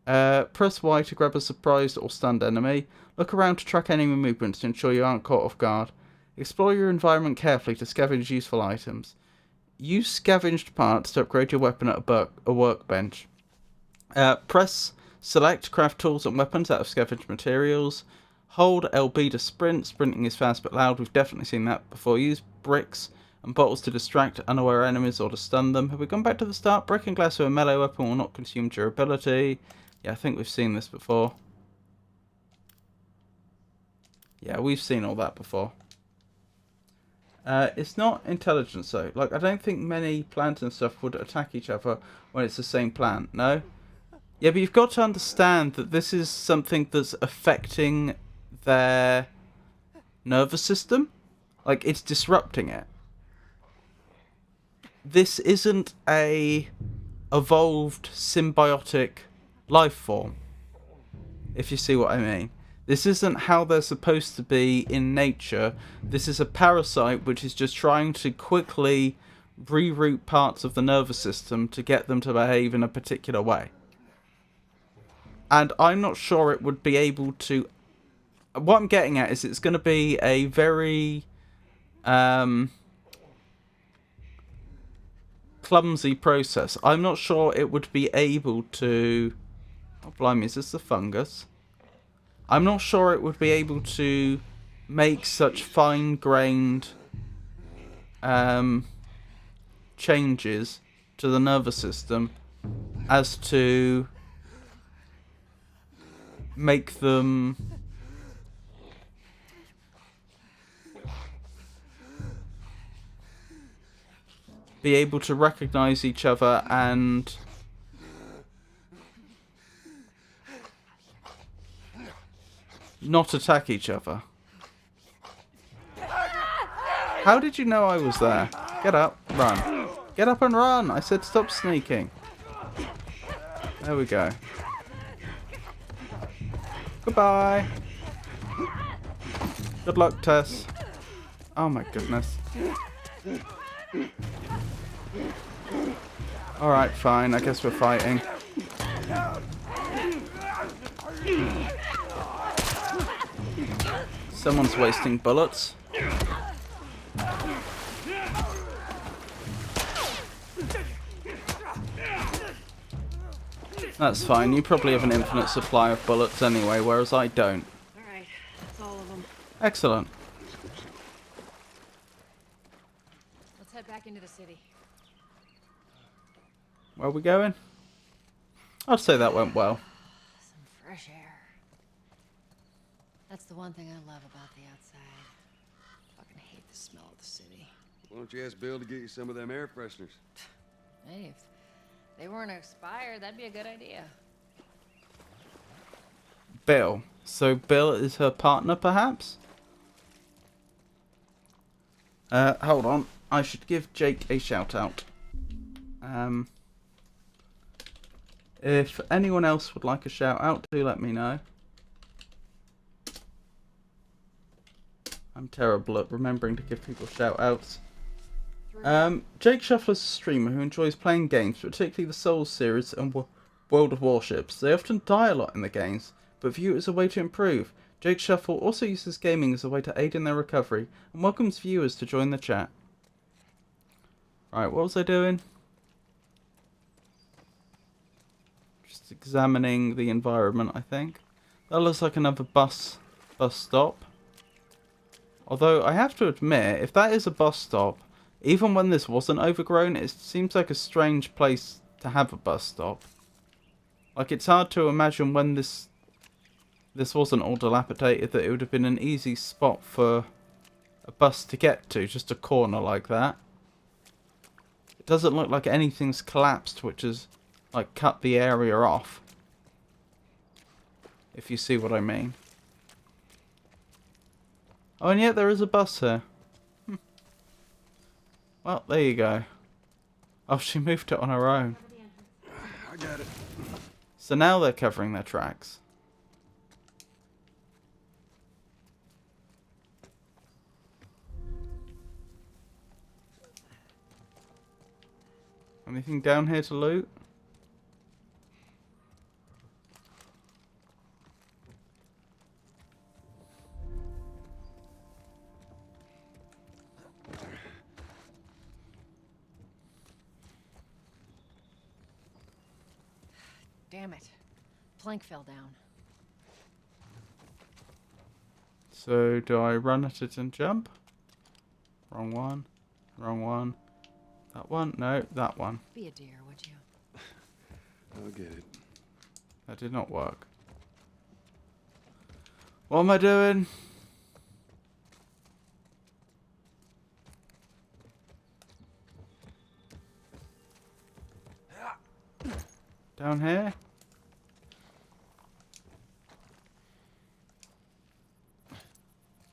Press Y to grab a surprised or stunned enemy. Look around to track enemy movements to ensure you aren't caught off guard. Explore your environment carefully to scavenge useful items. Use scavenged parts to upgrade your weapon at a workbench. Press Select, craft tools and weapons out of scavenged materials. Hold LB to sprint. Sprinting is fast but loud. We've definitely seen that before. Use bricks and bottles to distract unaware enemies or to stun them. Have we gone back to the start? Brick and glass with a melee weapon will not consume durability. Yeah, I think we've seen this before. Yeah, we've seen all that before. It's not intelligence though. Like, I don't think many plants and stuff would attack each other when it's the same plant, no? Yeah, but you've got to understand that this is something that's affecting their nervous system. Like, it's disrupting it. This isn't a evolved symbiotic life form, if you see what I mean. This isn't how they're supposed to be in nature. This is a parasite which is just trying to quickly reroute parts of the nervous system to get them to behave in a particular way. And I'm not sure it would be able to... What I'm getting at is it's going to be a very clumsy process. I'm not sure it would be able to... Oh, blimey, is this the fungus? I'm not sure it would be able to make such fine-grained changes to the nervous system as to make them be able to recognize each other and not attack each other. How did you know I was there? Get up, run. Get up and run! I said stop sneaking. There we go. Goodbye. Good luck, Tess. Oh my goodness. Alright, fine. I guess we're fighting. Someone's wasting bullets. That's fine. You probably have an infinite supply of bullets anyway, whereas I don't. Alright, that's all of them. Excellent. Let's head back into the city. Where are we going? I'd say that went well. Some fresh air. That's the one thing I love about the outside. Fucking hate the smell of the city. Why don't you ask Bill to get you some of them air fresheners? Hey, if they weren't expired, that'd be a good idea. Bill. So Bill is her partner, perhaps? Hold on. I should give Jake a shout out. If anyone else would like a shout out, do let me know. I'm terrible at remembering to give people shout outs. Jake Shuffler's a streamer who enjoys playing games, particularly the Souls series and World of Warships. They often die a lot in the games, but view it as a way to improve. Jake Shuffle also uses gaming as a way to aid in their recovery, and welcomes viewers to join the chat. Right, what was I doing? Just examining the environment, I think. That looks like another bus stop. Although, I have to admit, if that is a bus stop, even when this wasn't overgrown, it seems like a strange place to have a bus stop. Like, it's hard to imagine when this wasn't all dilapidated that it would have been an easy spot for a bus to get to, just a corner like that. It doesn't look like anything's collapsed, which has, like, cut the area off. If you see what I mean. Oh, and yet there is a bus here. Well, there you go. Oh, she moved it on her own. I got it. So now they're covering their tracks. Anything down here to loot? Damn it. plank fell down. So, do I run at it and jump? Wrong one. Wrong one. That one? No, that one. Be a dear, would you? I'll get it. That did not work. What am I doing? Down here?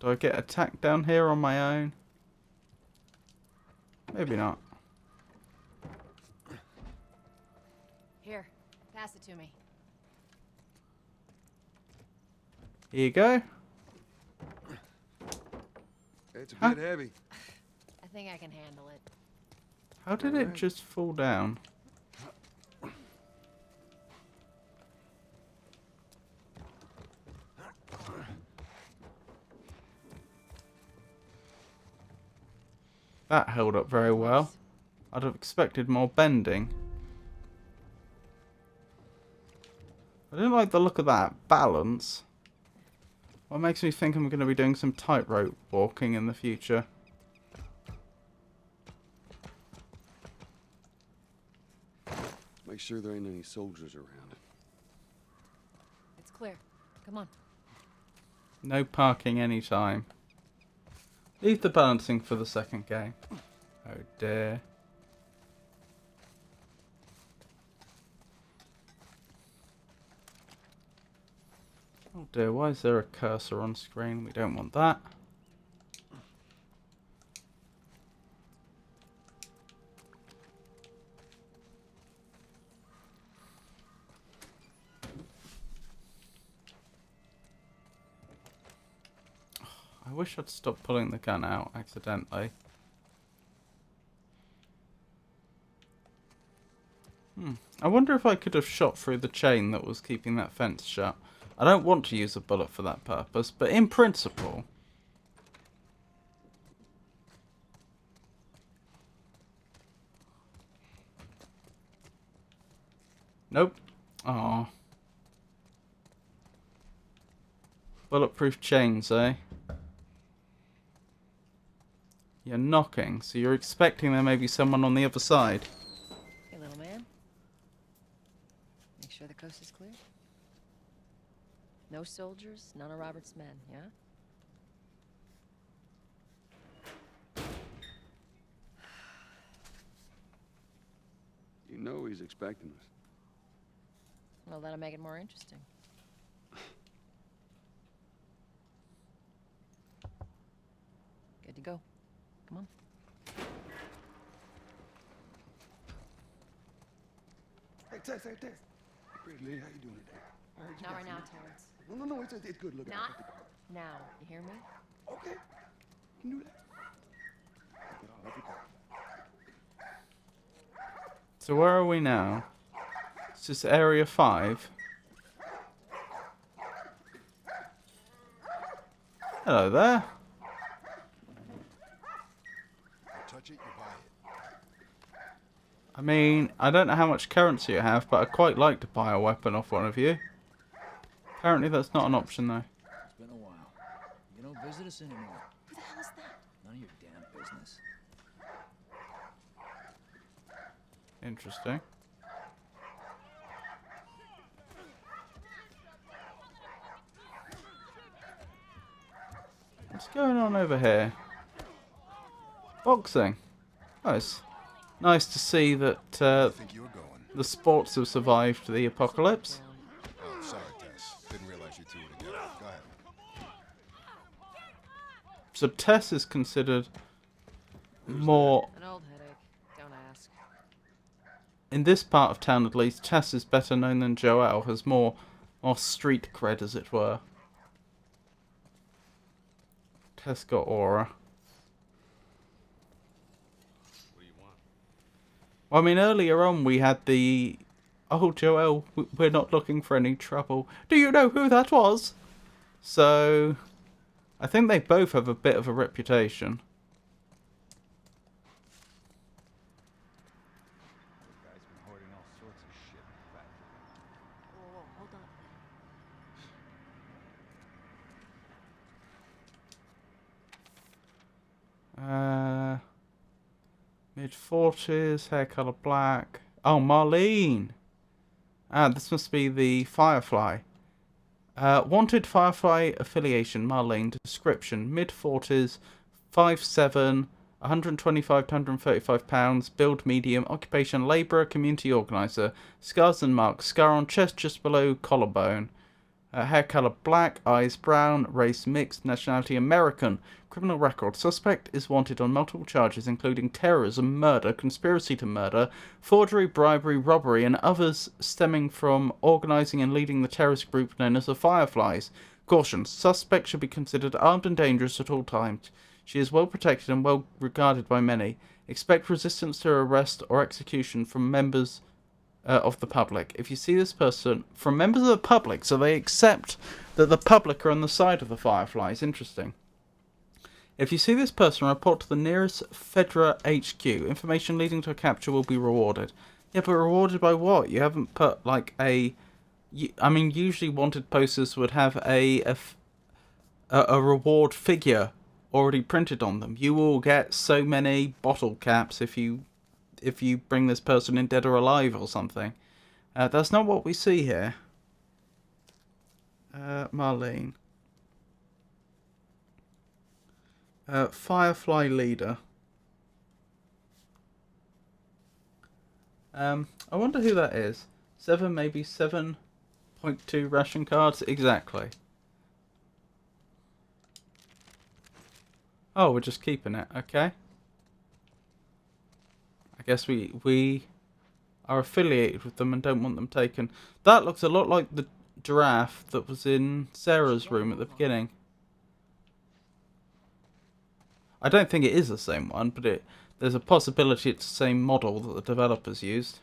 Do I get attacked down here on my own? Maybe not. Here, pass it to me. Here you go. It's a bit heavy. I think I can handle it. How did it just fall down? That held up very well. I'd have expected more bending. I didn't like the look of that balance. What makes me think I'm going to be doing some tightrope walking in the future? Make sure there ain't any soldiers around. It's clear. Come on. No parking anytime. Leave the balancing for the second game. Oh dear. Oh dear, why is there a cursor on screen? We don't want that. I wish I'd stopped pulling the gun out accidentally. I wonder if I could have shot through the chain that was keeping that fence shut. I don't want to use a bullet for that purpose, but in principle. Nope. Aww. Bulletproof chains, eh? You're knocking, so you're expecting there may be someone on the other side. Hey, little man. Make sure the coast is clear. No soldiers, none of Robert's men, yeah? You know he's expecting us. Well, that'll make it more interesting. Good to go. Come on. Hey, Tess, hey, Tess. Pretty lady, how you doing today? I heard you Not got right now, some- Terrence. No, it's good looking. Not now. You hear me? Okay. You can do that. Let me go. So where are we now? It's just Area 5. Hello there. Touch it, you buy it. I mean, I don't know how much currency you have, but I'd quite like to buy a weapon off one of you. Apparently that's not an option though. It's been a while. You don't visit us anymore. Who the hell is that? None of your damn business. Interesting. What's going on over here? Boxing. Oh, it's nice to see that the sports have survived the apocalypse. Oh, sorry, Tess. Didn't realize you two were together. Go ahead. So Tess is considered more... An old headache. Don't ask. In this part of town, at least, Tess is better known than Joel, has more street cred, as it were. Tess got aura. What do you want? Well, I mean, earlier on we had the... Oh, Joel, we're not looking for any trouble. Do you know who that was? So, I think they both have a bit of a reputation. The guy's been hoarding all sorts of shit in the factory. Whoa, hold on. Mid-40s, hair colour black. Oh, Marlene! Ah, this must be the Firefly. Wanted Firefly affiliation, Marlene. Description, mid-40s, 5'7", 125 to 135 pounds, build medium, occupation labourer, community organiser, scars and marks, scar on chest just below collarbone, hair colour black, eyes brown, race mixed, nationality American, criminal record, suspect is wanted on multiple charges including terrorism, murder, conspiracy to murder, forgery, bribery, robbery and others stemming from organising and leading the terrorist group known as the Fireflies. Caution, suspect should be considered armed and dangerous at all times. She is well protected and well regarded by many. Expect resistance to arrest or execution from members of the public. If you see this person from members of the public, so they accept that the public are on the side of the Fireflies. Interesting. If you see this person, report to the nearest Fedra HQ. Information leading to a capture will be rewarded. Yeah, but rewarded by what? You haven't put like a. I mean, usually wanted posters would have a reward figure already printed on them. You will get so many bottle caps if you bring this person in dead or alive or something. That's not what we see here. Marlene. Firefly leader. I wonder who that is. 7, maybe 7.2 ration cards? Exactly. Oh, we're just keeping it. Okay. I guess we are affiliated with them and don't want them taken. That looks a lot like the giraffe that was in Sarah's room at the beginning. I don't think it is the same one, but there's a possibility it's the same model that the developers used.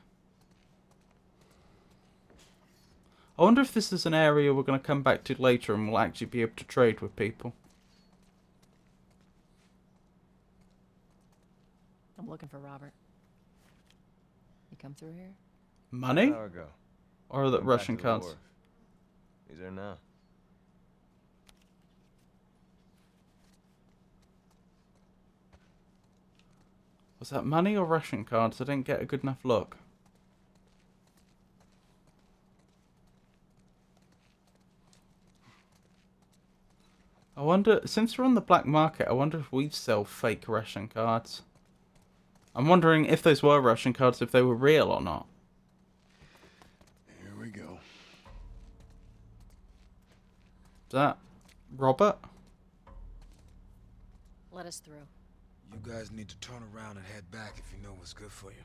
I wonder if this is an area we're going to come back to later and we'll actually be able to trade with people. I'm looking for Robert. You come through here? Money? Hour ago. Or the Went Russian back to the cards? wharf. He's there now. Was that money or Russian cards? I didn't get a good enough look. I wonder, since we're on the black market, I wonder if we'd sell fake Russian cards. I'm wondering if those were Russian cards, if they were real or not. Here we go. Is that Robert? Let us through. You guys need to turn around and head back if you know what's good for you.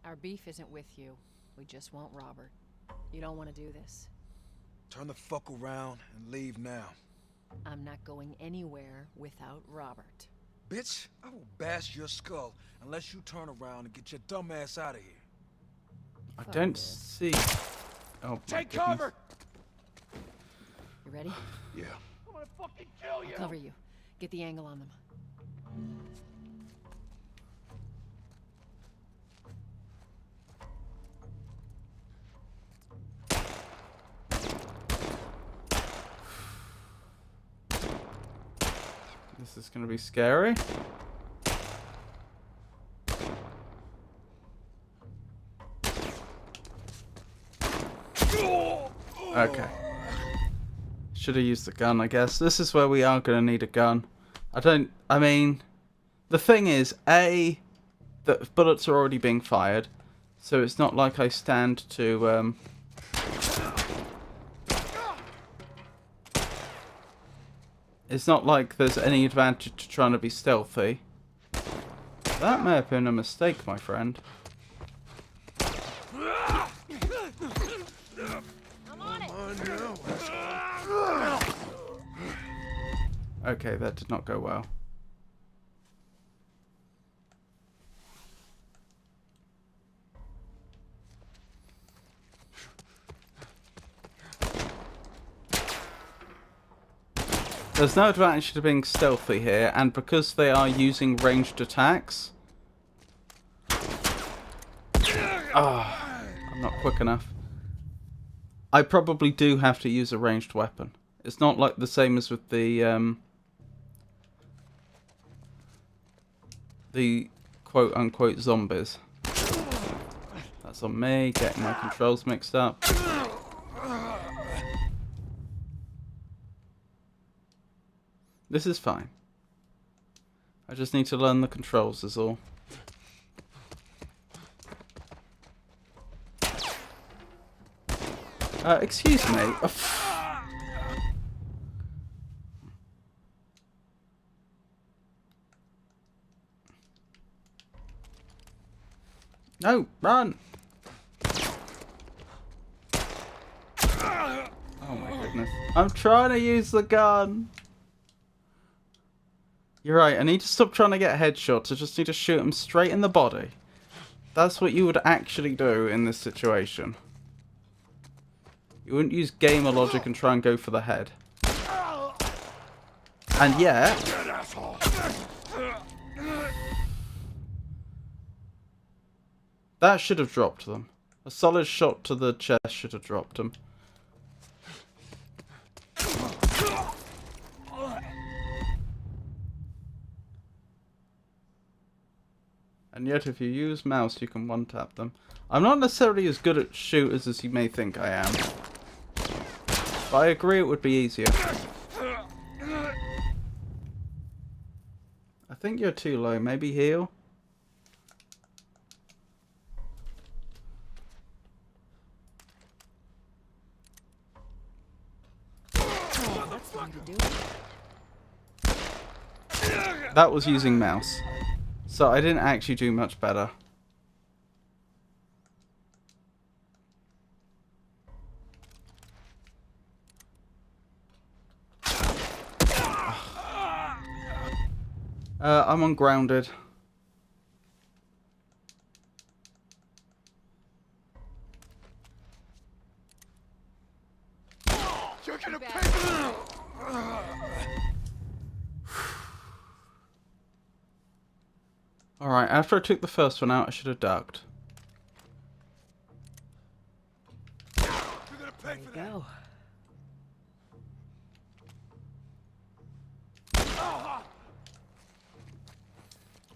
Our beef isn't with you. We just want Robert. You don't want to do this. Turn the fuck around and leave now. I'm not going anywhere without Robert. Bitch, I will bash your skull unless you turn around and get your dumb ass out of here. I don't see... Oh, take cover! You ready? Yeah. I'm gonna fucking kill you! I'll cover you. Get the angle on them. This is going to be scary. Okay. Should have used the gun, I guess. This is where we are going to need a gun. I mean, the thing is, A, the bullets are already being fired, so it's not like I stand to, it's not like there's any advantage to trying to be stealthy. That may have been a mistake, my friend. Okay, that did not go well. There's no advantage to being stealthy here, and because they are using ranged attacks... I'm not quick enough. I probably do have to use a ranged weapon. It's not like the same as with the quote-unquote zombies. That's on me, getting my controls mixed up. This is fine. I just need to learn the controls is all. Excuse me. No, run! Oh my goodness. I'm trying to use the gun! You're right, I need to stop trying to get headshots. I just need to shoot him straight in the body. That's what you would actually do in this situation. You wouldn't use gamer logic and try and go for the head. And yet... that should have dropped them. A solid shot to the chest should have dropped them. And yet if you use mouse you can one-tap them. I'm not necessarily as good at shooters as you may think I am. But I agree it would be easier. I think you're too low. Maybe heal? That was using mouse. So I didn't actually do much better. I'm ungrounded. You're gonna pay. Alright, after I took the first one out, I should have ducked. There you go.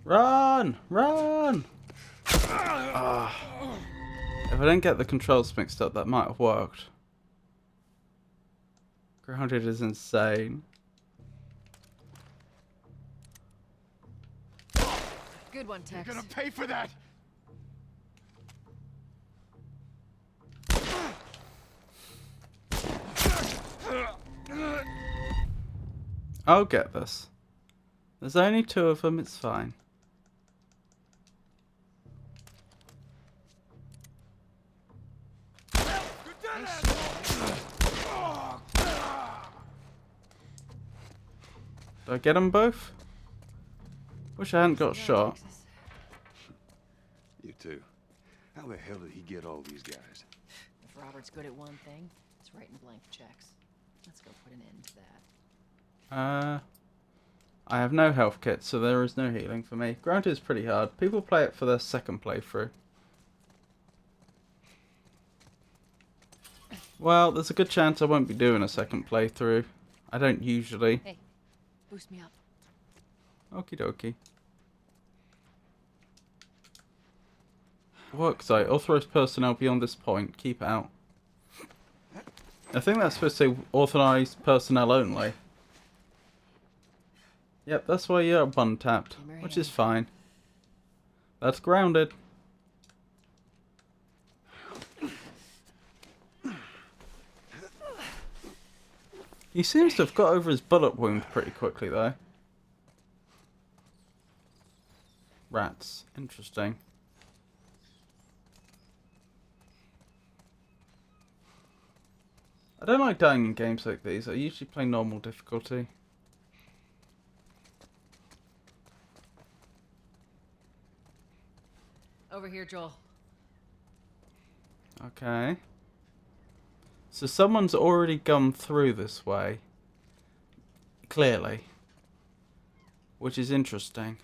Run! Run! If I didn't get the controls mixed up, that might have worked. Grounded is insane. Good one, Tex. You're gonna pay for that. I'll get this. There's only two of them, it's fine. Did I get them both? Wish I hadn't got shot. You too. How the hell did he get all these guys? If Robert's good at one thing, it's writing blank checks. Let's go put an end to that. I have no health kit, so there is no healing for me. Grounded is pretty hard. People play it for their second playthrough. Well, there's a good chance I won't be doing a second playthrough. I don't usually. Hey, boost me up. Okie dokie. Worksite. Authorized personnel beyond this point. Keep out. I think that's supposed to say authorized personnel only. Yep, that's why you're one-tapped, which is fine. That's grounded. He seems to have got over his bullet wound pretty quickly, though. Rats. Interesting. I don't like dying in games like these. I usually play normal difficulty. Over here, Joel. Okay. So someone's already gone through this way. Clearly. Which is interesting.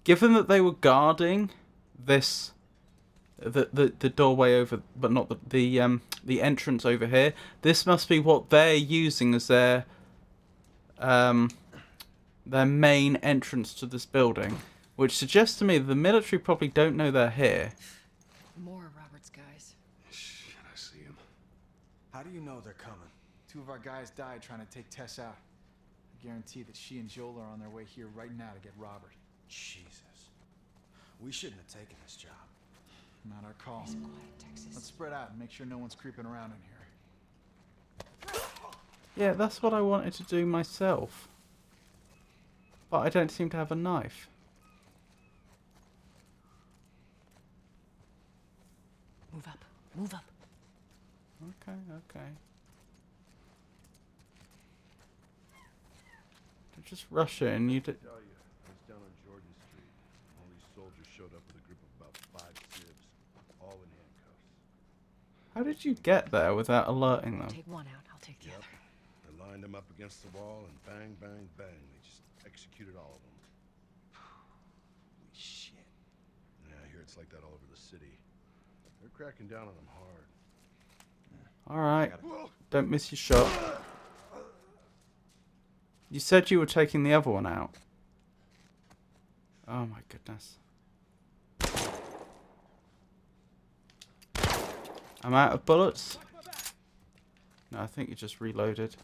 Given that they were guarding this, the doorway over, but not the entrance over here, this must be what they're using as their their main entrance to this building, which suggests to me the military probably don't know they're here. More of Robert's guys. Shit, I see him. How do you know they're coming? 2 of our guys died trying to take Tess out. I guarantee that she and Joel are on their way here right now to get Robert. Jesus. We shouldn't have taken this job. Not our call. Nice and quiet, Texas. Let's spread out and make sure no one's creeping around in here. Yeah, that's what I wanted to do myself. But I don't seem to have a knife. Move up. Move up. Okay, okay. Don't just rush in. You did. Tell you, I was down on Jordan Street. All these soldiers showed up with a group of about 5 civs, all in handcuffs. How did you get there without alerting them? Take one out. I'll take the other. They lined them up against the wall and bang, bang, bang. They just executed all of them. Holy shit. Yeah, I hear it's like that all over the city. They're cracking down on them hard. Alright. Don't miss your shot. You said you were taking the other one out. Oh my goodness. I'm out of bullets. No, I think you just reloaded.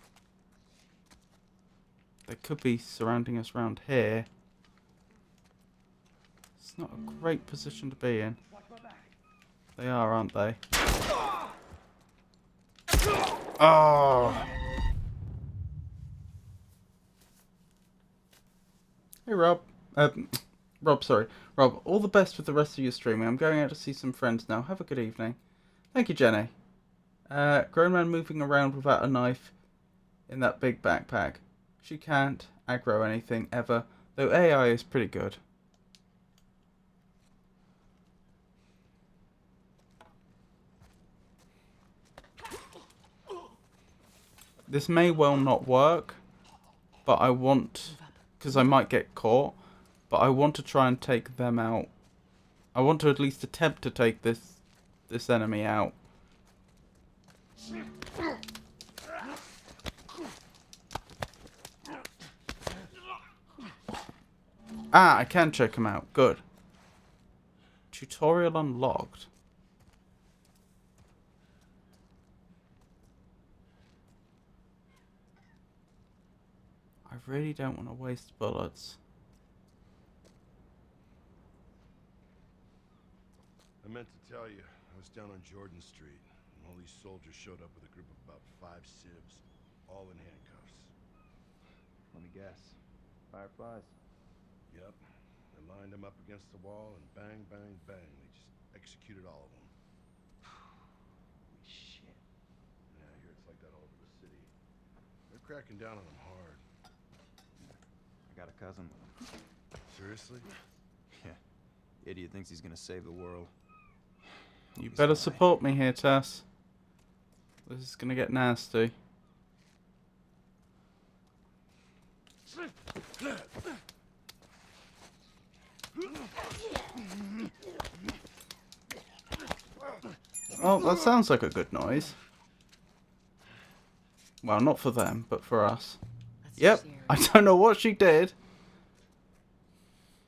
They could be surrounding us around here. It's not a great position to be in. They are, aren't they? Oh! Hey, Rob. Rob, sorry. Rob, all the best with the rest of your streaming. I'm going out to see some friends now. Have a good evening. Thank you, Jenny. Grown man moving around without a knife in that big backpack. She can't aggro anything, ever. Though AI is pretty good. This may well not work, but I want, because I might get caught, but I want to try and take them out. I want to at least attempt to take this enemy out. Ah, I can check him out. Good. Tutorial unlocked. I really don't want to waste bullets. I meant to tell you, I was down on Jordan Street, and all these soldiers showed up with a group of about 5 civs, all in handcuffs. Let me guess. Fireflies? Yep. They lined them up against the wall, and bang, bang, bang. They just executed all of them. Holy shit. Yeah, I hear it's like that all over the city. They're cracking down on them hard. I got a cousin with him. Seriously? Yeah. Idiot thinks he's gonna save the world. You better support me here, Tess. This is gonna get nasty. Oh, that sounds like a good noise. Well, not for them, but for us. Yep, I don't know what she did.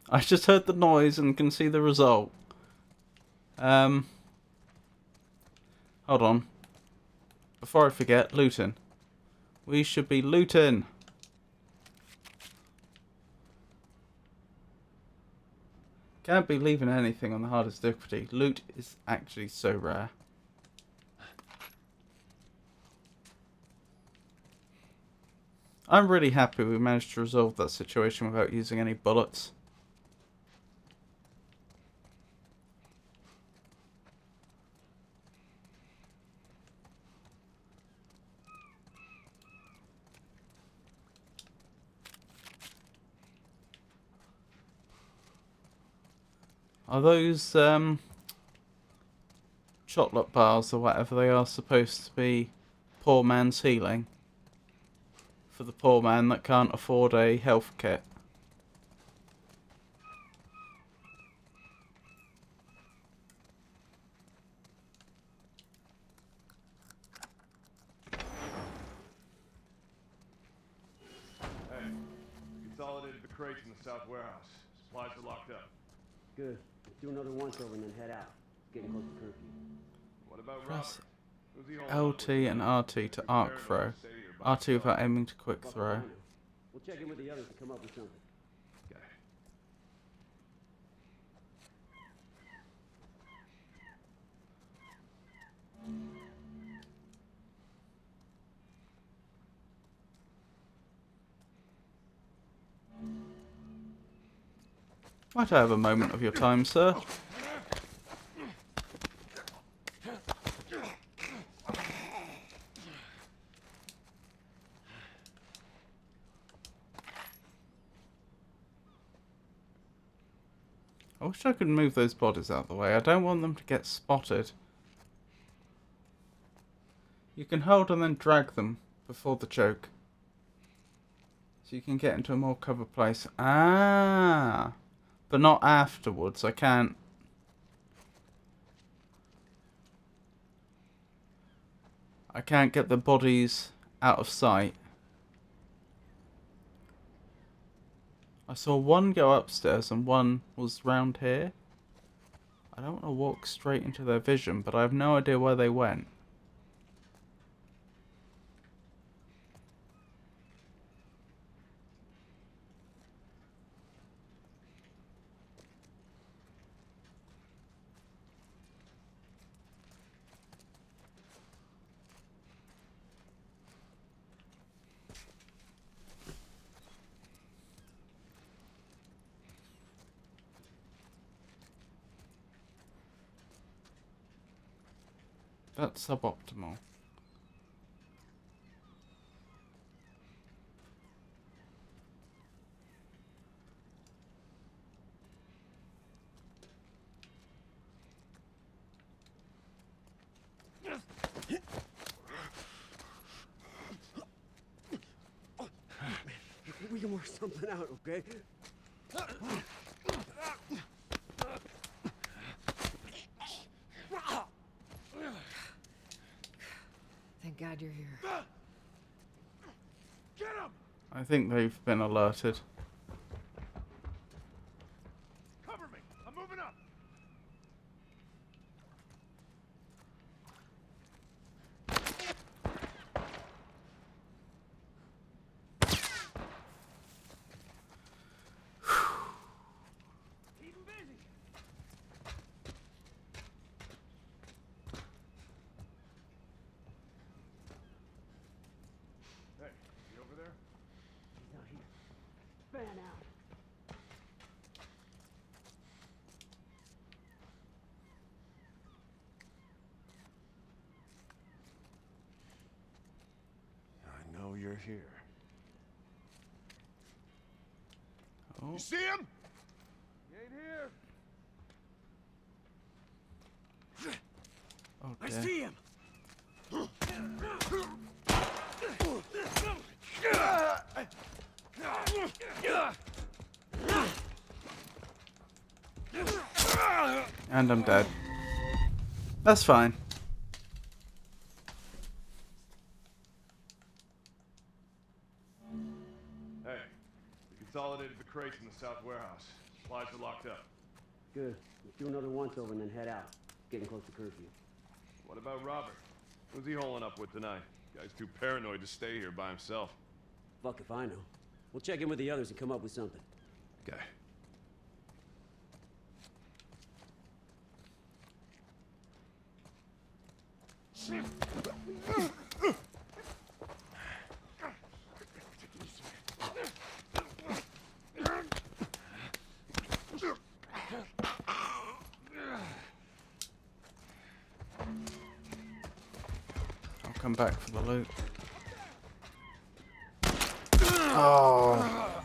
I just heard the noise and can see the result. Hold on. Before I forget, looting. We should be looting. Can't be leaving anything on the hardest difficulty. Loot is actually so rare. I'm really happy we managed to resolve that situation without using any bullets. Are those chocolate bars or whatever they are supposed to be poor man's healing? For the poor man that can't afford a health kit. Hey, consolidate crates in the south warehouse. Supplies are locked up. Good. Let's do another once-over and then head out. It's getting close to curfew. What about Press Robert? Who's he holding up LT with and tonight? RT to Too arc paranoid throw. to stay here by R2 without himself. aiming to quick Fuck if throw. I know. We'll check in with the others and come up with something. Okay. Might I have a moment of your time, sir? I wish I could move those bodies out of the way. I don't want them to get spotted. You can hold and then drag them before the choke. So you can get into a more covered place. Ah! But not afterwards. I can't. I can't get the bodies out of sight. I saw one go upstairs and one was round here. I don't want to walk straight into their vision, but I have no idea where they went. That's suboptimal. We can work something out, okay? Thank God you're here. Get him! I think they've been alerted. Cover me! I'm moving up! Keep him busy! Hey, you over there? He's out here. Fan out. I know you're here. Oh. You see him? He ain't here. Oh I dear. see him. And I'm dead. That's fine. Hey, we consolidated the crates in the south warehouse. Supplies are locked up. Good. Let's do another once-over and then head out. It's getting close to curfew. What about Robert? Who's he holding up with tonight? Guy's too paranoid to stay here by himself. Fuck if I know. We'll check in with the others and come up with something. Okay. I'll come back for the loot. Oh.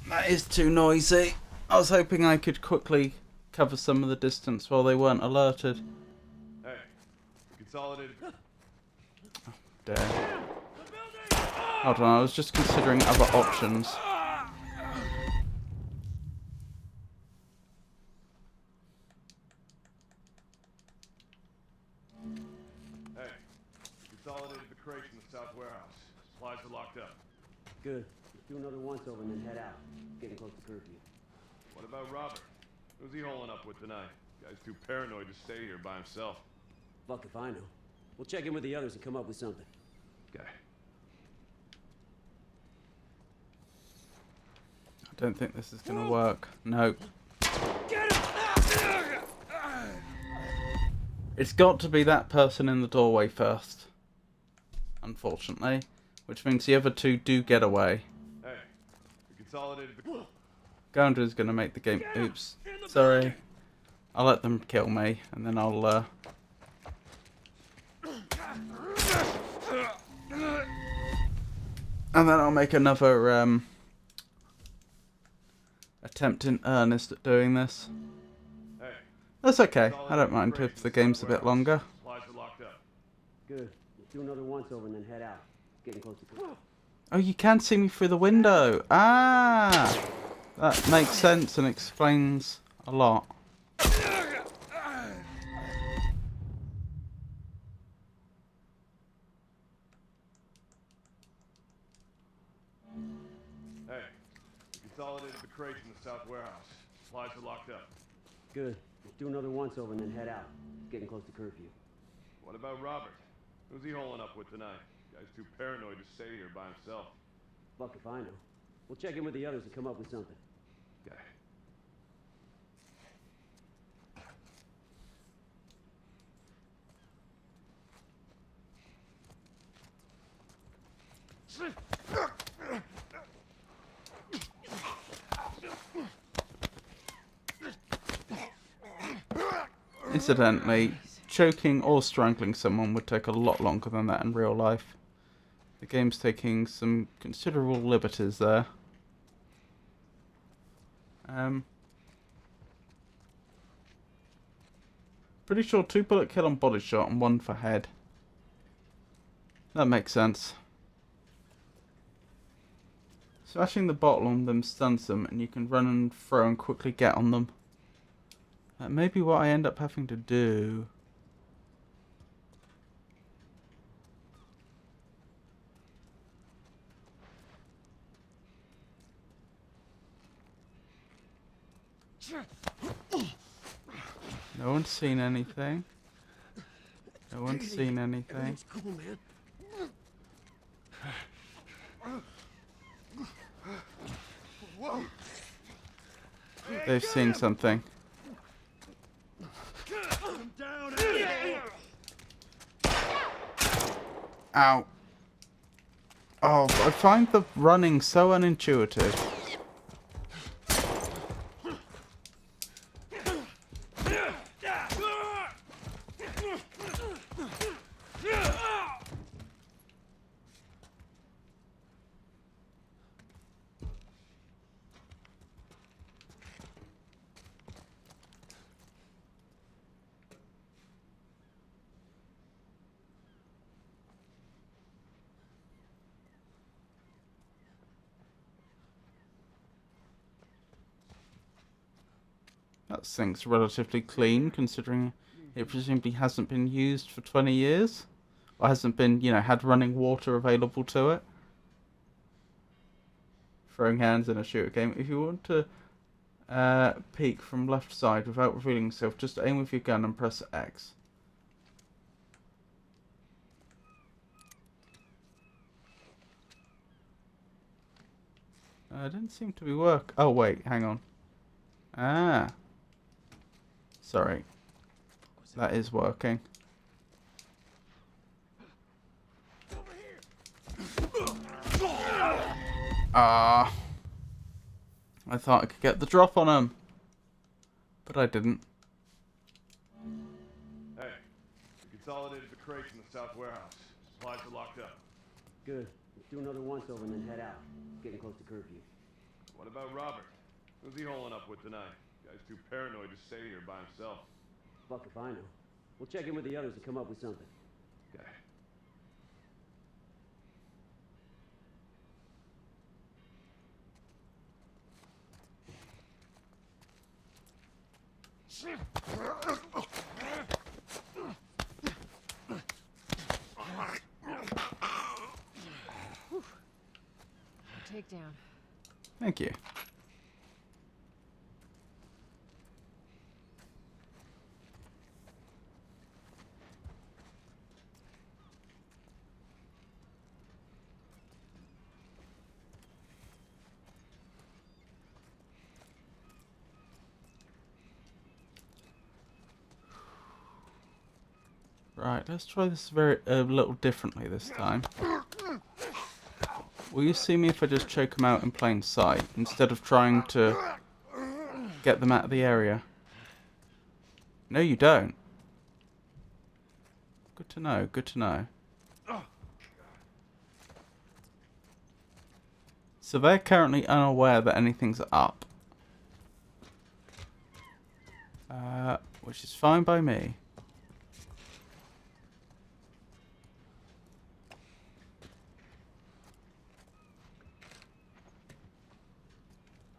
That is too noisy. I was hoping I could quickly cover some of the distance while they weren't alerted. Hey, we consolidated. Dare. Hold on, I was just considering other options. Hey, we consolidated the crates in the south warehouse. Supplies are locked up. Good. Do another once over and then head out. Getting close to curfew. What about Robert? Who's he holing up with tonight? Guy's too paranoid to stay here by himself. Fuck if I know. We'll check in with the others and come up with something. Okay. I don't think this is gonna work. No. It's got to be that person in the doorway first. Unfortunately. Which means the other two do get away. Hey, we consolidated the... Gounder's gonna make the game... Oops. Sorry. I'll let them kill me, and then I'll, and then I'll make another, attempt in earnest at doing this. Hey. That's okay. I don't mind if the game's a bit longer. Supplies are locked up. Good. Do another once over and then head out. Getting close to curfew. Oh, you can see me through the window. Ah! That makes sense and explains a lot. Hey, we consolidated the crates in the south warehouse. Supplies are locked up. Good. Do another once over and then head out. Getting close to curfew. What about Robert? Who's he holing up with tonight? Guy's too paranoid to stay here by himself. Fuck if I know. We'll check in with the others and come up with something. Okay. Incidentally, choking or strangling someone would take a lot longer than that in real life. The game's taking some considerable liberties there. Pretty sure 2 bullet kill on body shot and 1 for head. That makes sense. Smashing the bottle on them stuns them, and you can run and throw and quickly get on them. That may be what I end up having to do. No one's seen anything. No one's seen anything. Everything's cool, man. Whoa. They've seen something. I'm down. Ow. Oh, I find the running so unintuitive. That thing's relatively clean, considering it presumably hasn't been used for 20 years. Or hasn't been, you know, had running water available to it. Throwing hands in a shooter game. If you want to peek from left side without revealing yourself, just aim with your gun and press X. It didn't seem to be work. Oh wait, hang on. Ah. Sorry. That is working. Ah. I thought I could get the drop on him. But I didn't. Hey, we consolidated the crates in the south warehouse. Supplies are locked up. Good. Let's do another once over and then head out. Getting close to curfew. What about Robert? Who's he holing up with tonight? Guy's too paranoid to stay here by himself. Fuck if I know. We'll check in with the others and come up with something. Okay. Takedown. Thank you. Right, let's try this a little differently this time. Will you see me if I just choke them out in plain sight instead of trying to get them out of the area? No, you don't. Good to know, good to know. So they're currently unaware that anything's up. Which is fine by me.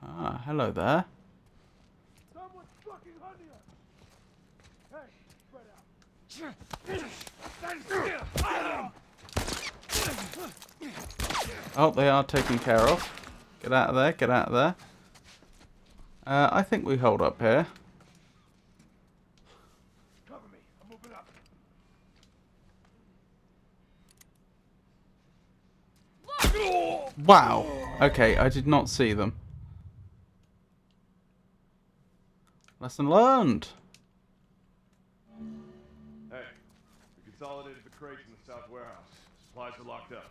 Ah, hello there. Someone's fucking hunting us! Hey, spread out! Oh, they are taken care of. Get out of there, get out of there. I think we hold up here. Cover me, I'm moving up. Wow. Okay, I did not see them. Lesson learned. Hey, we consolidated the crates in the south warehouse. Supplies are locked up.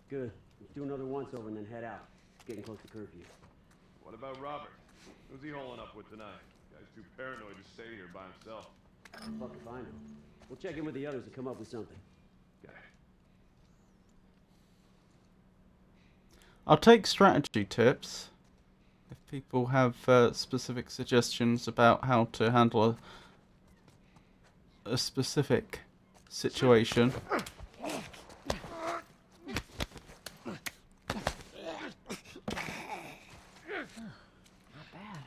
Good. Let's do another once-over and then head out. It's getting close to curfew. What about Robert? Who's he holing up with tonight? Guy's too paranoid to stay here by himself. Fuck if I know. We'll check in with the others and come up with something. Okay. I'll take strategy tips if people have specific suggestions about how to handle a specific situation. Not bad.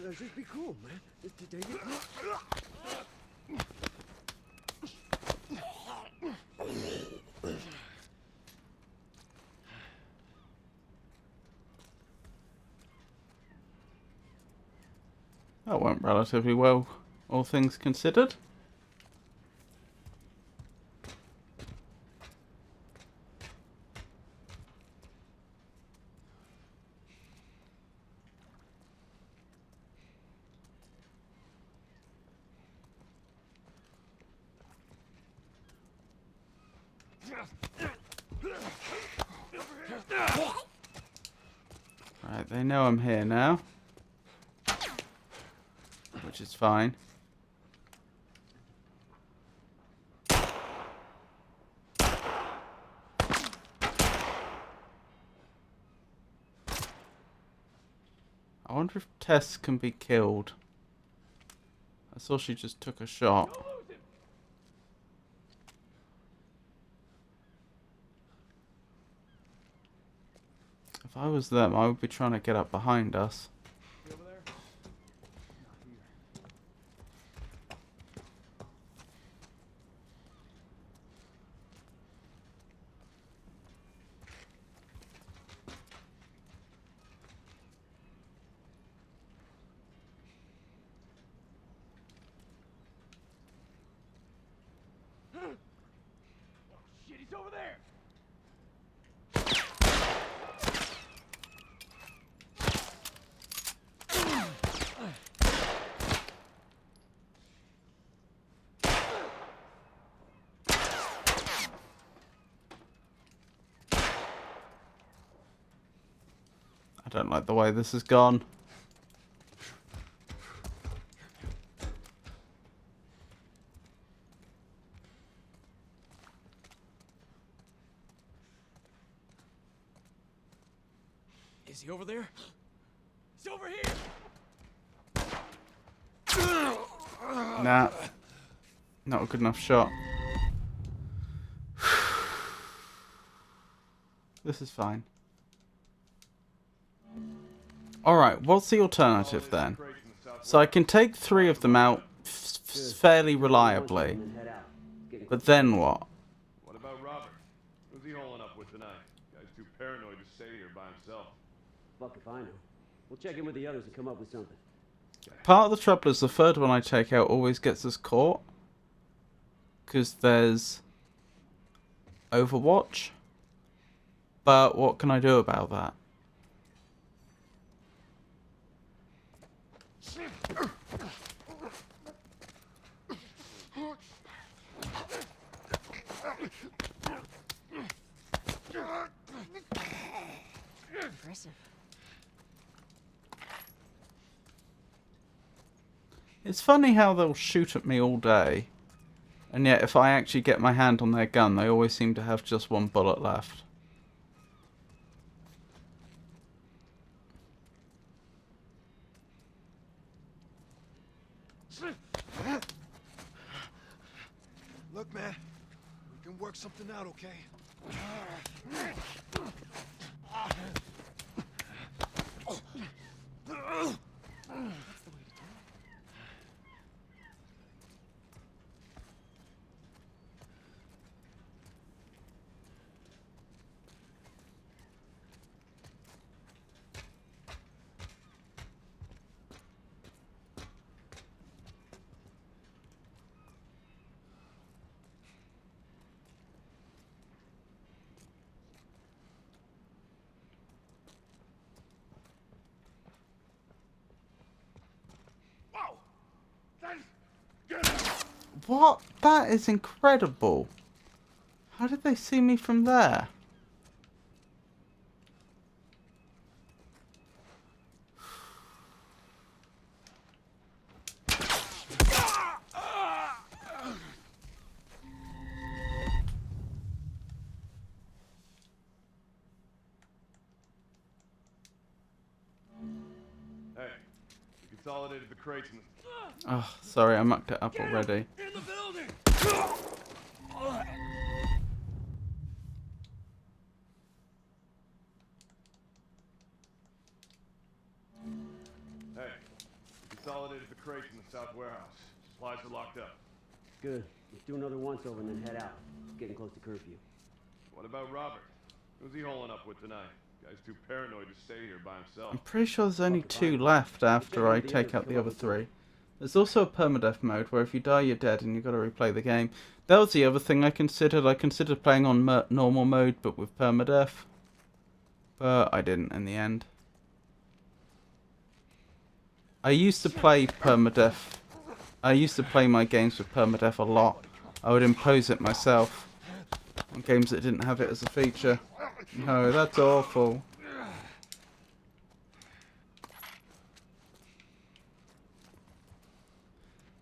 Let's just be cool, man. Just take it. That went relatively well, all things considered. Right, they know I'm here now. Which is fine. I wonder if Tess can be killed. I saw she just took a shot. If I was them, I would be trying to get up behind us. Shit, he's over there! I don't like the way this has gone. Is he over there? He's over here! Nah. Not a good enough shot. This is fine. Alright, what's the alternative then? So I can take 3 of them out fairly reliably. But then what? What about Robert? Who's he holing up with tonight? Guy's too paranoid to stay here by himself. Fuck if I know. We'll check in with the others and come up with something. Part of the trouble is the third one I take out always gets us caught. Because there's Overwatch. But what can I do about that? Impressive. It's funny how they'll shoot at me all day, and yet if I actually get my hand on their gun, they always seem to have just 1 bullet left. Look, man, we can work something out, okay? What? That is incredible. How did they see me from there? Hey, we consolidated the crates and Oh, sorry, I mucked it up already. In the building! Hey, we consolidated the crates in the south warehouse. Supplies are locked up. Good. Let's do another once-over and then head out. It's getting close to curfew. What about Robert? Who's he holing up with tonight? Guy's too paranoid to stay here by himself. I'm pretty sure there's only 2 left after I take out the other 3. There's also a permadeath mode where if you die you're dead and you've got to replay the game. That was the other thing I considered. I considered playing on normal mode but with permadeath. But I didn't in the end. I used to play permadeath. I used to play my games with permadeath a lot. I would impose it myself on games that didn't have it as a feature. No, that's awful.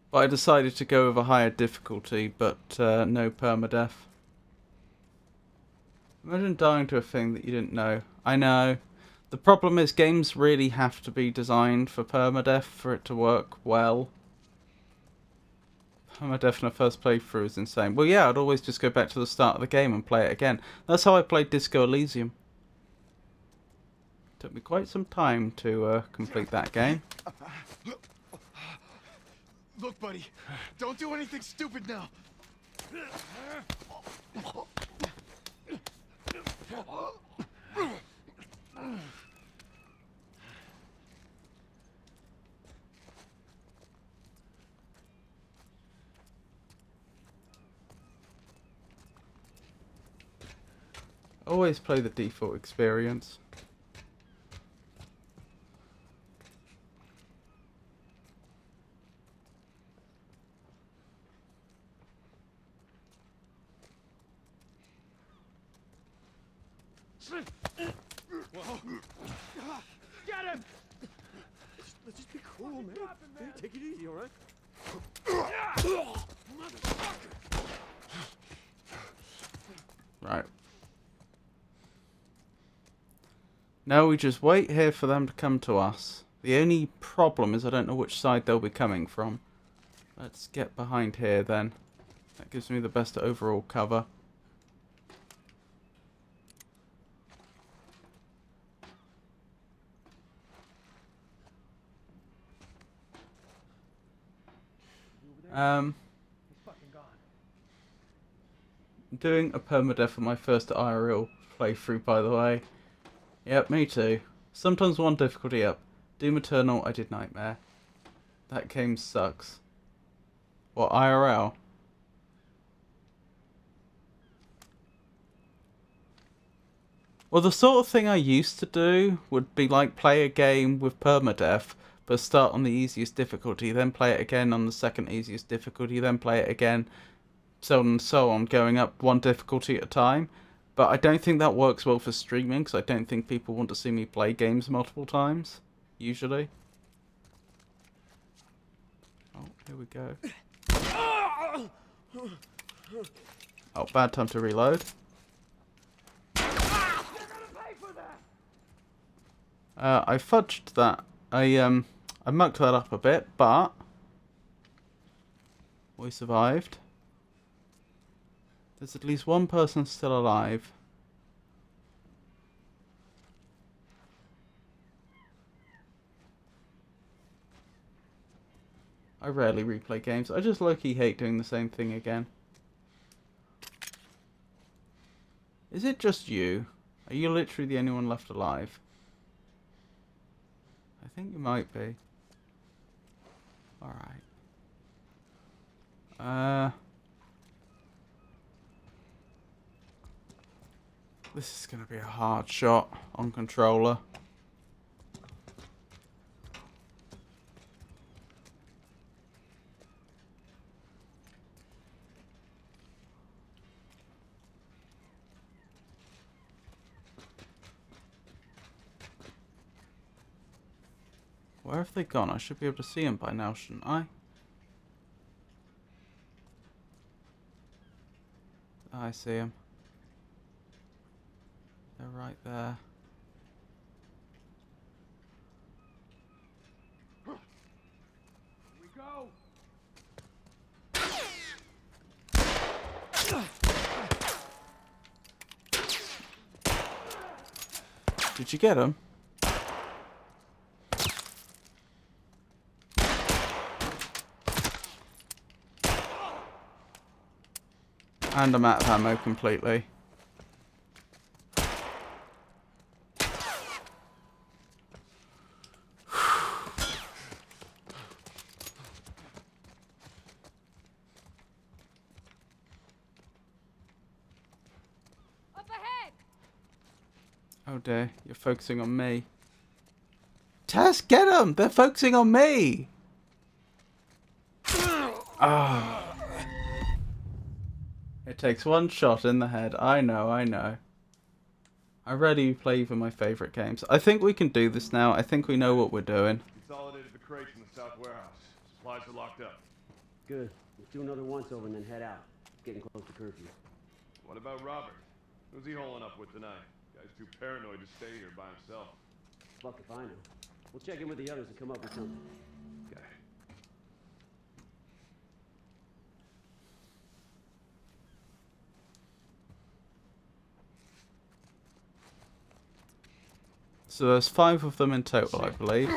But I decided to go with a higher difficulty, but no permadeath. Imagine dying to a thing that you didn't know. I know. The problem is games really have to be designed for permadeath for it to work well. Permadeath in the first playthrough is insane. Well, yeah, I'd always just go back to the start of the game and play it again. That's how I played Disco Elysium. Took me quite some time to complete that game. Look, buddy, don't do anything stupid now. Always play the default experience. Whoa. Get him! Let's just be cool, man. Take it easy, all right? Right. Now we just wait here for them to come to us. The only problem is I don't know which side they'll be coming from. Let's get behind here then. That gives me the best overall cover. Doing a permadeath for my first IRL playthrough, by the way. Yep, me too. Sometimes one difficulty up. Doom Eternal, I did Nightmare. That game sucks. What, IRL? Well, the sort of thing I used to do would be like play a game with permadeath, but start on the easiest difficulty, then play it again on the second easiest difficulty, then play it again, so on and so on, going up one difficulty at a time. But I don't think that works well for streaming, because I don't think people want to see me play games multiple times, usually. Oh, here we go. Oh, bad time to reload. I fudged that. I mucked that up a bit, but we survived. There's at least one person still alive. I rarely replay games. I just low-key hate doing the same thing again. Is it just you? Are you literally the only one left alive? I think you might be. Alright. This is going to be a hard shot on controller. Where have they gone? I should be able to see them by now, shouldn't I? I see them. They're right there. Here we go. Did you get them? And I'm out of ammo completely. Up ahead! Oh dear, you're focusing on me. Tess, get them! They're focusing on me! Ah. It takes one shot in the head. I know, I know. I rarely play even my favourite games. I think we can do this now. I think we know what we're doing. Consolidated the crates in the south warehouse. Supplies are locked up. Good. Let's do another once-over and then head out. It's getting close to curfew. What about Robert? Who's he holing up with tonight? Guy's too paranoid to stay here by himself. Fuck if I know. We'll check in with the others and come up with something. Okay. So there's 5 of them in total, I believe.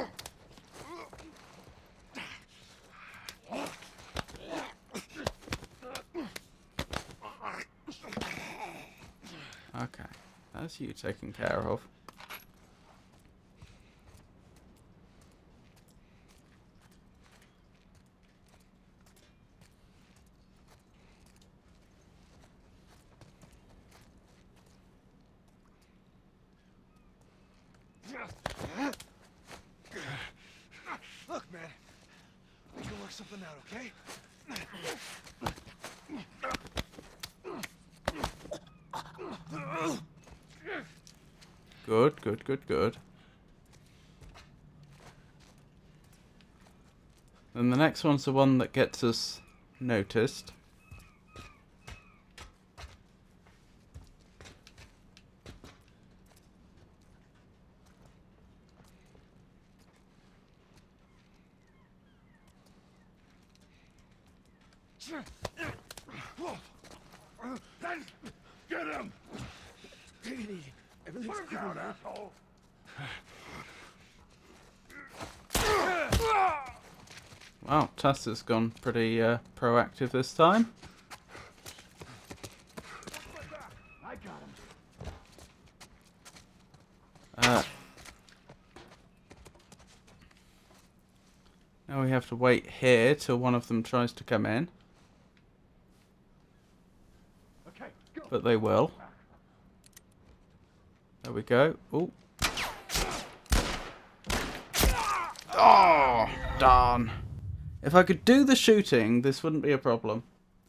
Okay, that's you taken care of. Look, man. We can work something out, okay? Good, good, good, good. And the next one's the one that gets us noticed. Get him! Take it easy. Everything's Put him cool, down, man. asshole! Wow, Tess has gone pretty proactive this time. I got him. Now we have to wait here till one of them tries to come in. Okay, go. But they will. There we go. Ooh. Oh, darn. If I could do the shooting, this wouldn't be a problem.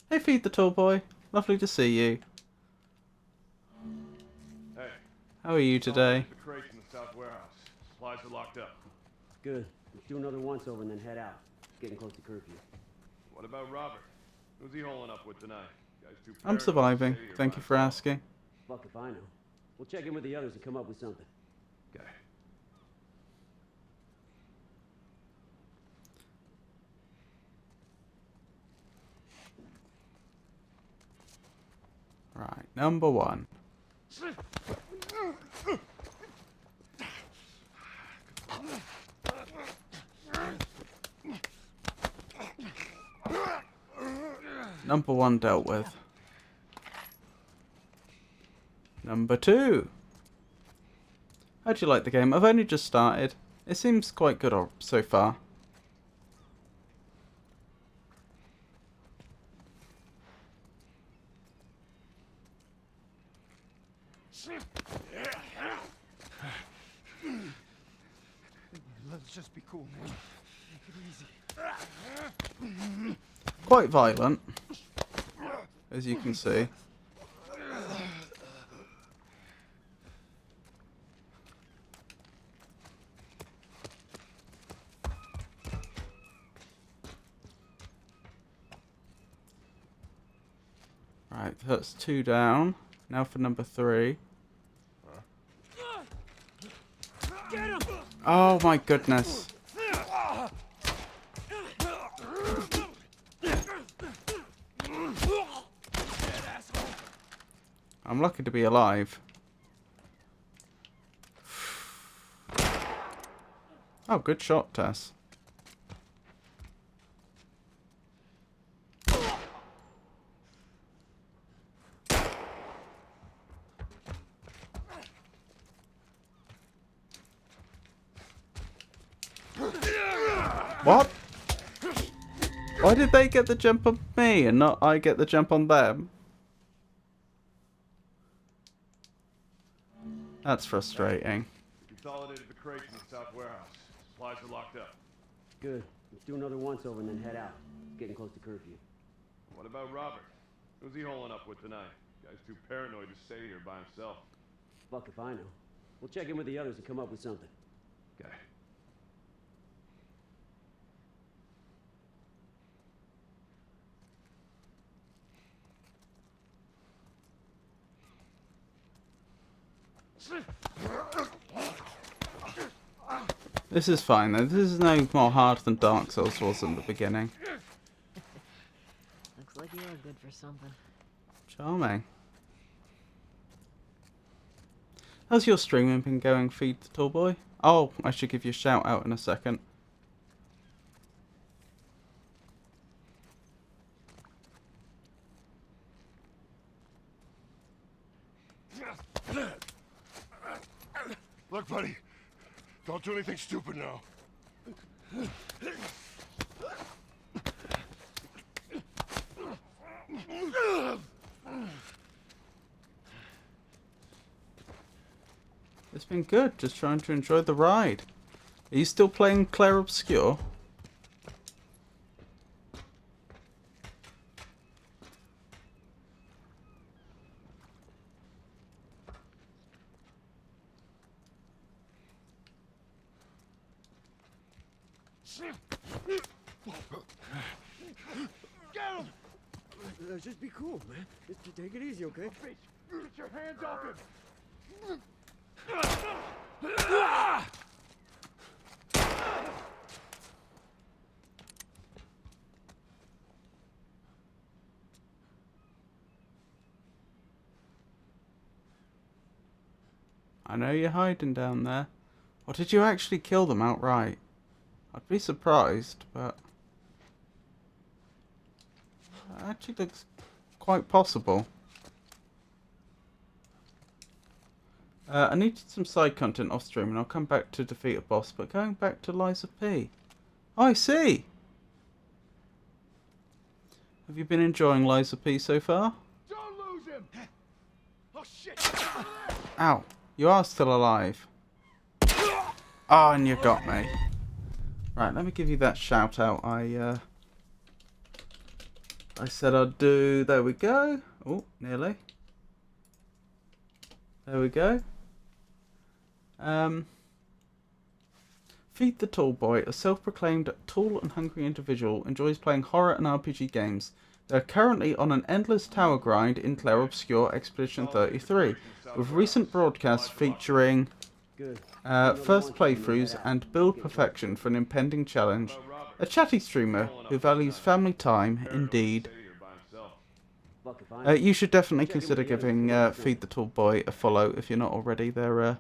Hey, Feed the Tall Boy. Lovely to see you. Hey. How are you today? The crates in the south warehouse. Supplies are locked up. Good. Let's do another once-over and then head out. It's getting close to curfew. What about Robert? Who's he holing up with tonight? Guy's too I'm paranoid to surviving. stay here Thank by you for himself. asking. Fuck if I know. We'll check in with the others and come up with something. Okay. Right, number one. Number one dealt with. Number two. How'd you like the game? I've only just started. It seems quite good so far. Let's just be cool, man. Take it easy. Quite violent, as you can see. Right, that's two down. Now for number three. Get him! Oh my goodness. I'm lucky to be alive. Oh, good shot, Tess. What? Why did they get the jump on me and not I get the jump on them? That's frustrating. Consolidated the crates in the south warehouse. Supplies are locked up. Good. Let's do another once-over and then head out. It's getting close to curfew. What about Robert? Who's he holing up with tonight? Guy's too paranoid to stay here by himself. Fuck if I know. We'll check in with the others and come up with something. Okay. This is fine though. This is no more hard than Dark Souls was in the beginning. Looks like you are good for something. Charming. How's your streaming been going, Feed the Tall Boy? Oh, I should give you a shout out in a second. Look, buddy. Don't do anything stupid now. It's been good, just trying to enjoy the ride. Are you still playing Claire Obscure? Get him! Let's just be cool, man. Just take it easy, okay? Get your hands off him! I know you're hiding down there. Or did you actually kill them outright? I'd be surprised, but... Actually looks quite possible. I needed some side content off stream and I'll come back to defeat a boss, but going back to Liza P. Oh, I see! Have you been enjoying Liza P so far? Don't lose him! Oh shit! Ow, you are still alive. Oh, and you got me. Right, let me give you that shout out I said I'd do. There we go. Oh, nearly. There we go. Feed the Tall Boy, a self-proclaimed tall and hungry individual, enjoys playing horror and RPG games. They are currently on an endless tower grind in Clair Obscur Expedition 33, with recent broadcasts featuring first playthroughs and build perfection for an impending challenge. A chatty streamer who values family time, indeed. You should definitely consider giving Feed the Tall Boy a follow if you're not already. They're a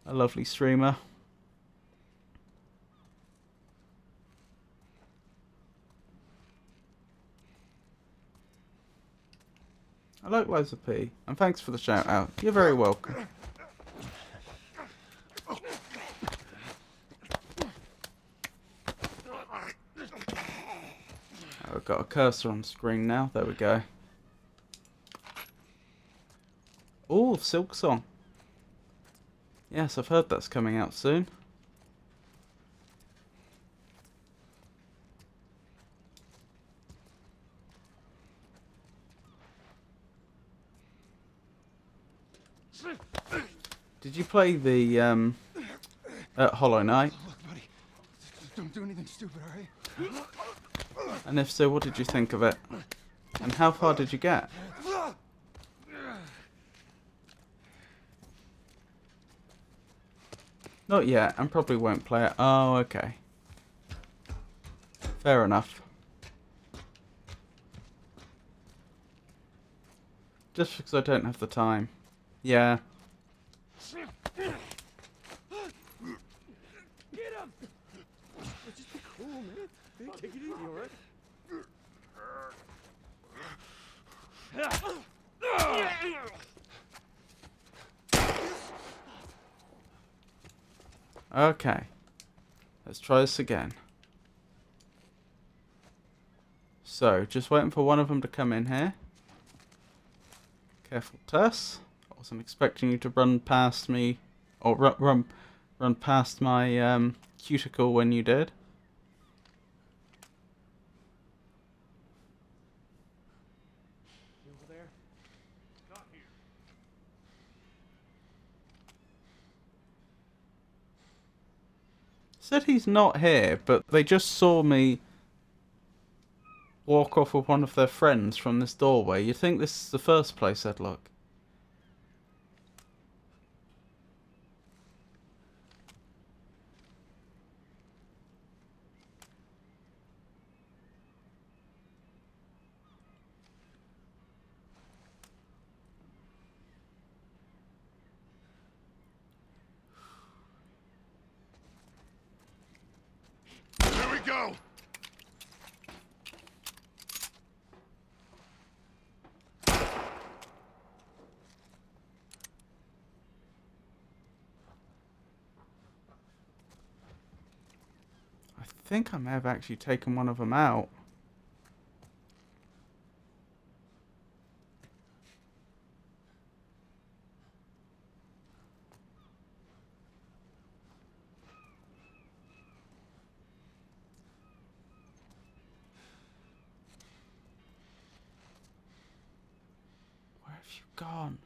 lovely streamer. I like Liza P, and thanks for the shout out. You're very welcome. I've got a cursor on screen now. There we go. Oh, Silk Song. Yes, I've heard that's coming out soon. Did you play the Hollow Knight? Look, buddy. Don't do anything stupid, alright? And if so, what did you think of it? And how far did you get? Not yet, and probably won't play it. Oh, okay. Fair enough. Just because I don't have the time. Yeah. Get him! Just be cool, man. Hey, take it easy, alright? Okay. Let's try this again. So, just waiting for one of them to come in here. Careful, Tess. I wasn't expecting you to run past me, or run past my cuticle when you did. Over there? Not here. Said he's not here, but they just saw me walk off with one of their friends from this doorway. You'd think this is the first place they'd look. Here we go! I think I may have actually taken one of them out. Where have you gone?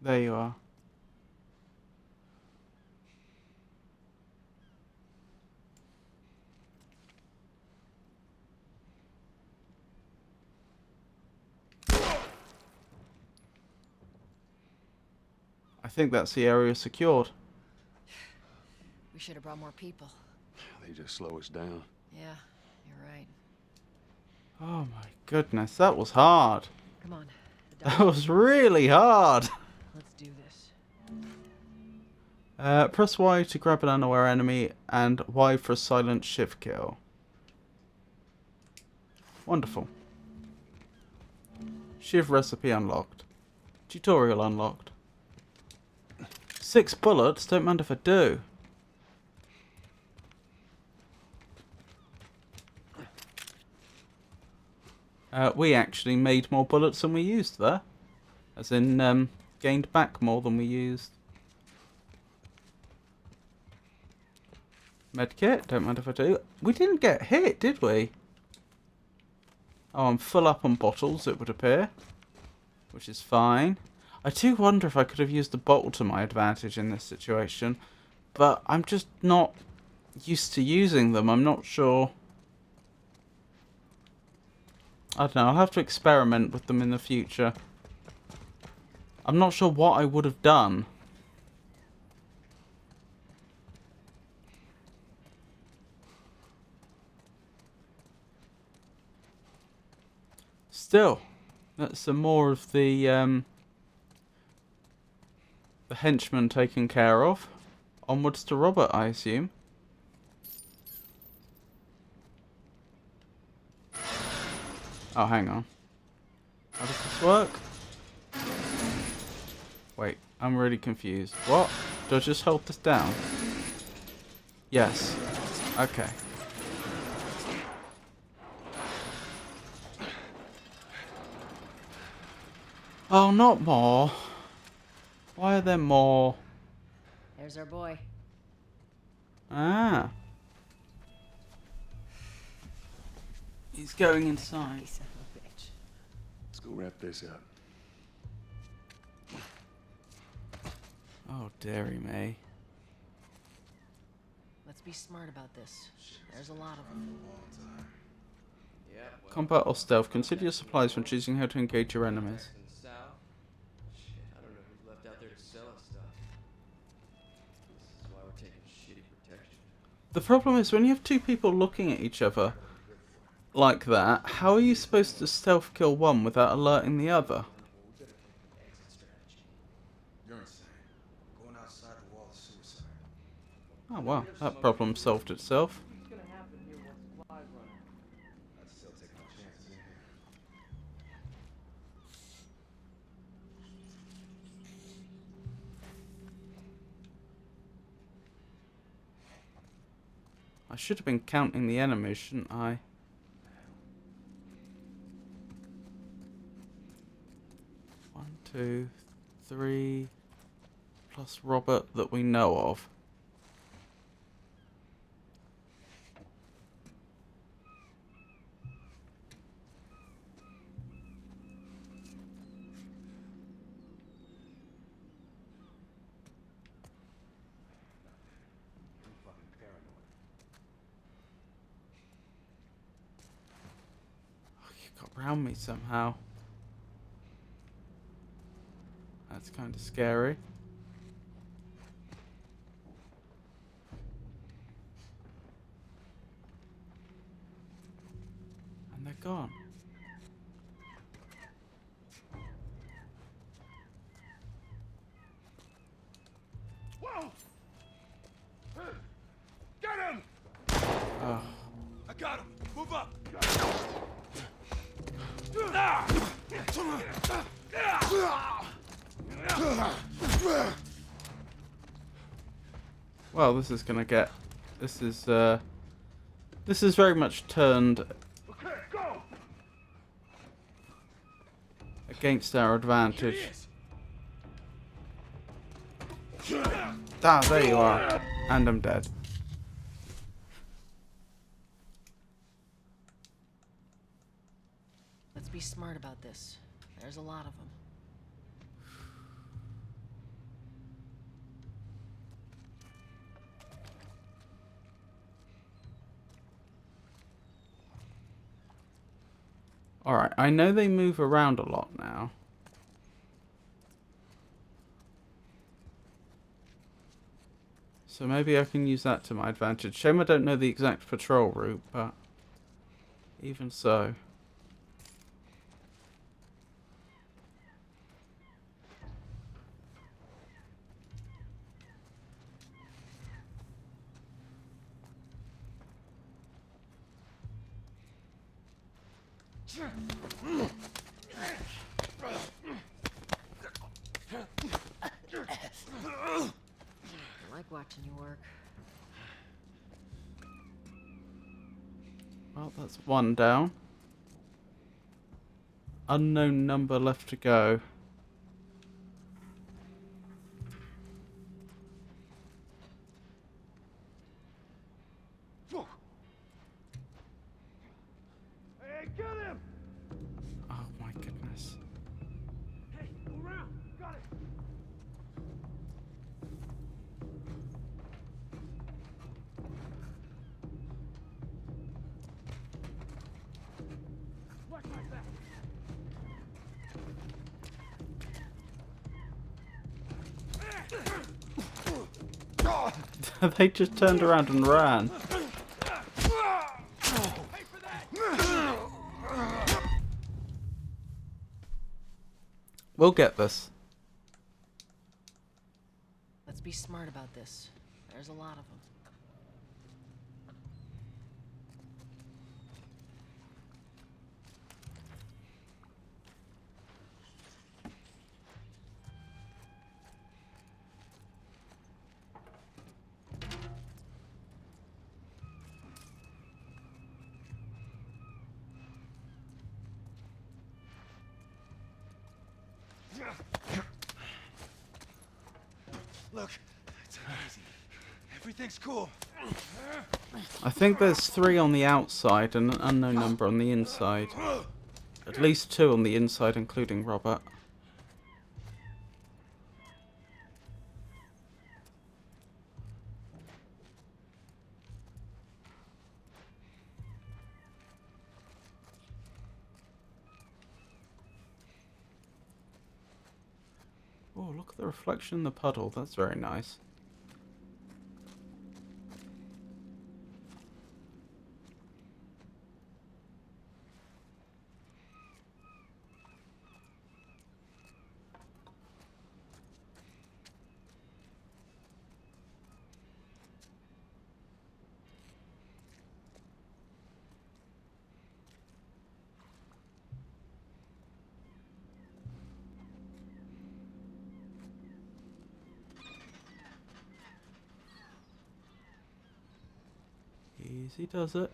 There you are. I think that's the area secured. We should have brought more people. They just slow us down. Yeah, you're right. Oh my goodness, that was hard. Come on. That was really hard. Let's do this. Press Y to grab an unaware enemy and Y for a silent shift kill. Wonderful. Shiv recipe unlocked. Tutorial unlocked. 6 bullets? Don't mind if I do. We actually made more bullets than we used there. As in, gained back more than we used. Medkit, don't mind if I do. We didn't get hit, did we? Oh, I'm full up on bottles, it would appear. Which is fine. I do wonder if I could have used the bottle to my advantage in this situation. But I'm just not used to using them. I'm not sure. I don't know, I'll have to experiment with them in the future. I'm not sure what I would have done. Still, that's some more of the henchmen taken care of. Onwards to Robert, I assume. Oh, hang on. How does this work? Wait, I'm really confused. What? Do I just hold this down? Yes. Okay. Oh, not more. Why are there more? There's our boy. Ah. He's going inside. Let's go wrap this up. Oh, dearie me. Let's be smart about this. There's a lot of them. Combat or stealth. Consider your supplies when choosing how to engage your enemies. Shit, I don't know who left out there to sell us stuff. This is why we're taking shitty protection. The problem is when you have two people looking at each other like that, how are you supposed to stealth kill one without alerting the other? You're insane. Going outside the wall is suicide. Oh well, that problem solved itself. I'd still take my chances in here. I should have been counting the enemies, shouldn't I? One, 2, 3, plus Robert that we know of. Oh, you got round me somehow. That's kind of scary. And they're gone. Whoa! Get him! Oh. I got him. Move up. Well, this is gonna get. This is very much turned Okay, go. against our advantage. Ah, there you are. And I'm dead. Let's be smart about this. There's a lot of them. Alright, I know they move around a lot now. So maybe I can use that to my advantage. Shame I don't know the exact patrol route, but even so. I like watching you work. Well, that's one down. Unknown number left to go. Hey, get him! Oh my goodness. Hey, go around. Got it. Watch my back. They just turned around and ran. We'll get this. Let's be smart about this. There's a lot of them. Look, it's easy. Everything's cool. I think there's 3 on the outside and an unknown number on the inside. At least 2 on the inside, including Robert. Oh, look at the reflection in the puddle. That's very nice. Easy does it.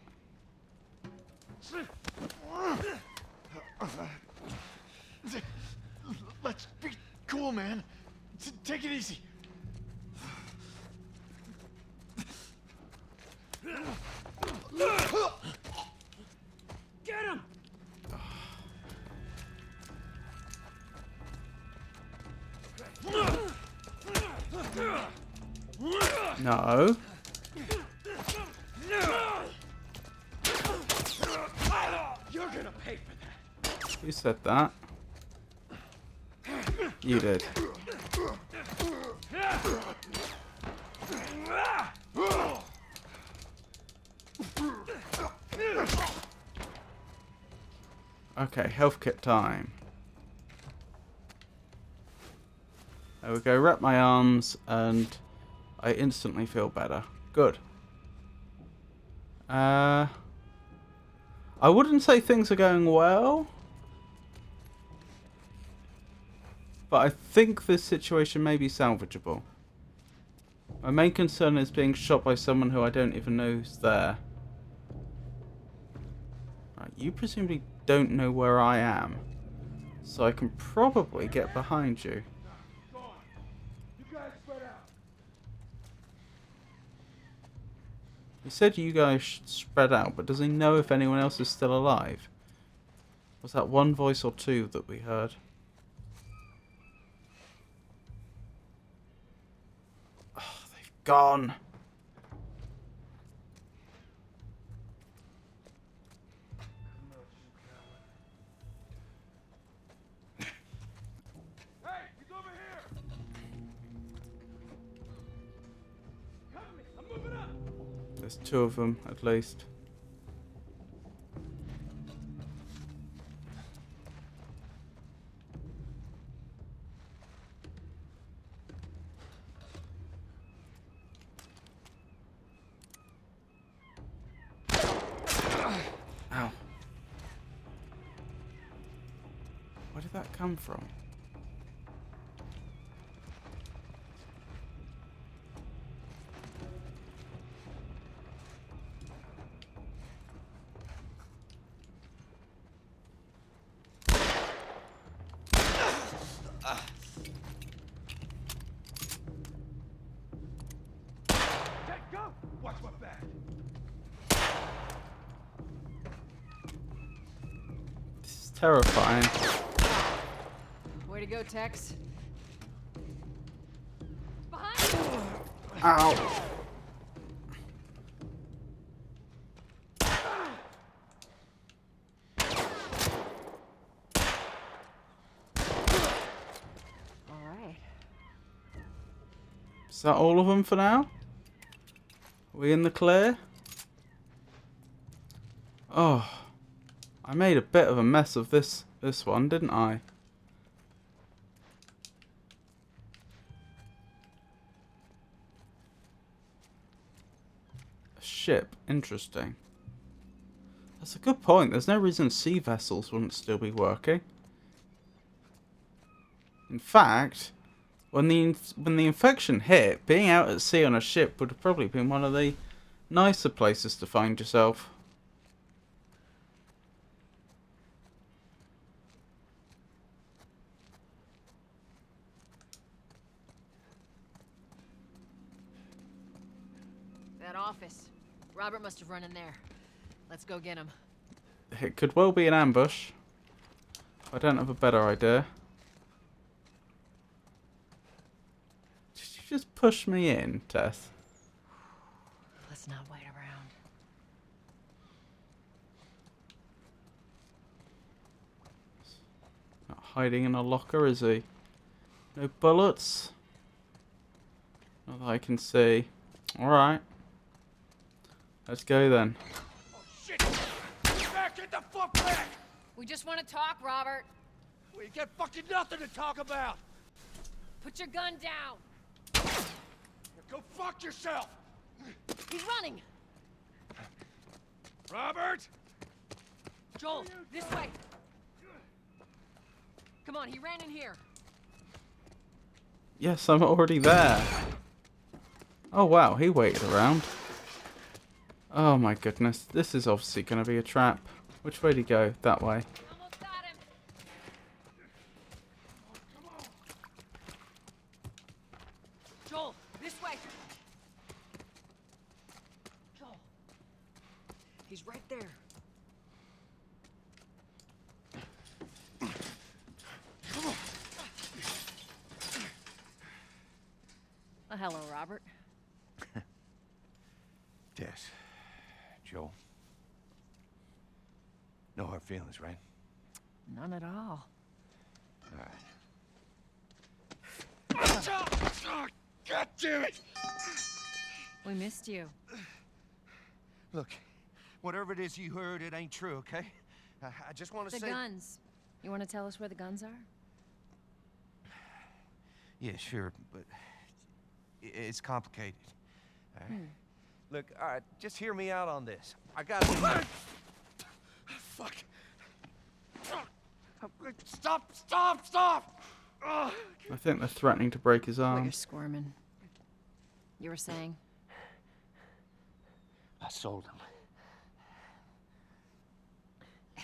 Let's be cool, man. Take it easy. Get him! No. You're gonna pay for that. Who said that? You did. Okay, health kit time. There we go, wrap my arms and I instantly feel better. Good. I wouldn't say things are going well, but I think this situation may be salvageable. My main concern is being shot by someone who I don't even know who's there. Right, you presumably don't know where I am, so I can probably get behind you. You guys spread out. He said you guys should spread out, but does he know if anyone else is still alive? Was that one voice or 2 that we heard? Oh, they've gone. Hey, he's over here. Cover me. I'm moving up. There's 2 of them, at least. Ow. come from? Go! Watch my back. This is terrifying. Way to go, Tex. Behind you! Ow! Alright. Is that all of them for now? Are we in the clear? Oh, I made a bit of a mess of this one, didn't I? A ship, interesting. That's a good point. There's no reason sea vessels wouldn't still be working. In fact, when the infection hit, being out at sea on a ship would have probably been one of the nicer places to find yourself. That office. Robert must have run in there. Let's go get him. It could well be an ambush. I don't have a better idea. Did you just push me in, Tess? Let's not wait around. Not hiding in a locker, is he? No bullets? Not that I can see. Alright. Let's go then. Oh, shit! Get back! Get the fuck back! We just want to talk, Robert. We got fucking nothing to talk about! Put your gun down. Go fuck yourself! He's running. Robert! Joel, this way. Come on, he ran in here. Yes, I'm already there. Oh wow, he waited around. Oh my goodness, this is obviously going to be a trap. Which way did he go? That way. Almost got him. Joel, this way. Joel. He's right there. Oh, hello, Robert. Tess. Joel. No hard feelings, right? None at all. All right. Oh, God damn it! We missed you. Look, whatever it is you heard, it ain't true, okay? I just want to say... The guns. You want to tell us where the guns are? Yeah, sure, but it's complicated. All right? Look, all right, just hear me out on this. I got... Fuck. Stop! Stop! Stop! I think they're threatening to break his What, arm. you're squirming. You were saying? I sold him.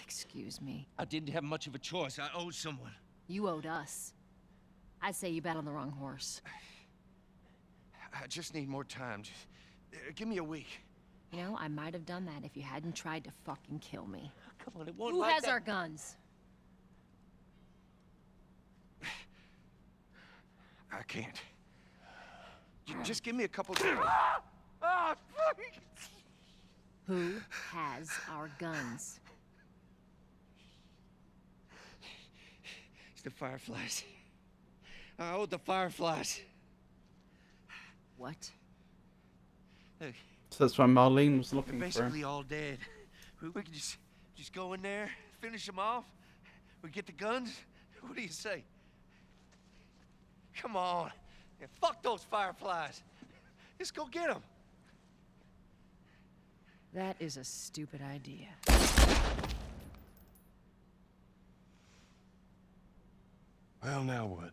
Excuse me. I didn't have much of a choice. I owed someone. You owed us. I'd say you bet on the wrong horse. I just need more time. Just, give me a week. You know, I might have done that if you hadn't tried to fucking kill me. Come on, it won't Who like has that. our guns? I can't. Just give me a couple... Who has our guns? It's the Fireflies. I owed the Fireflies. What? Look, So that's why Marlene was they're looking for basically him. all dead. We could just go in there, finish them off. We get the guns. What do you say? Come on. Yeah, fuck those Fireflies. Just go get them. That is a stupid idea. Well, now what?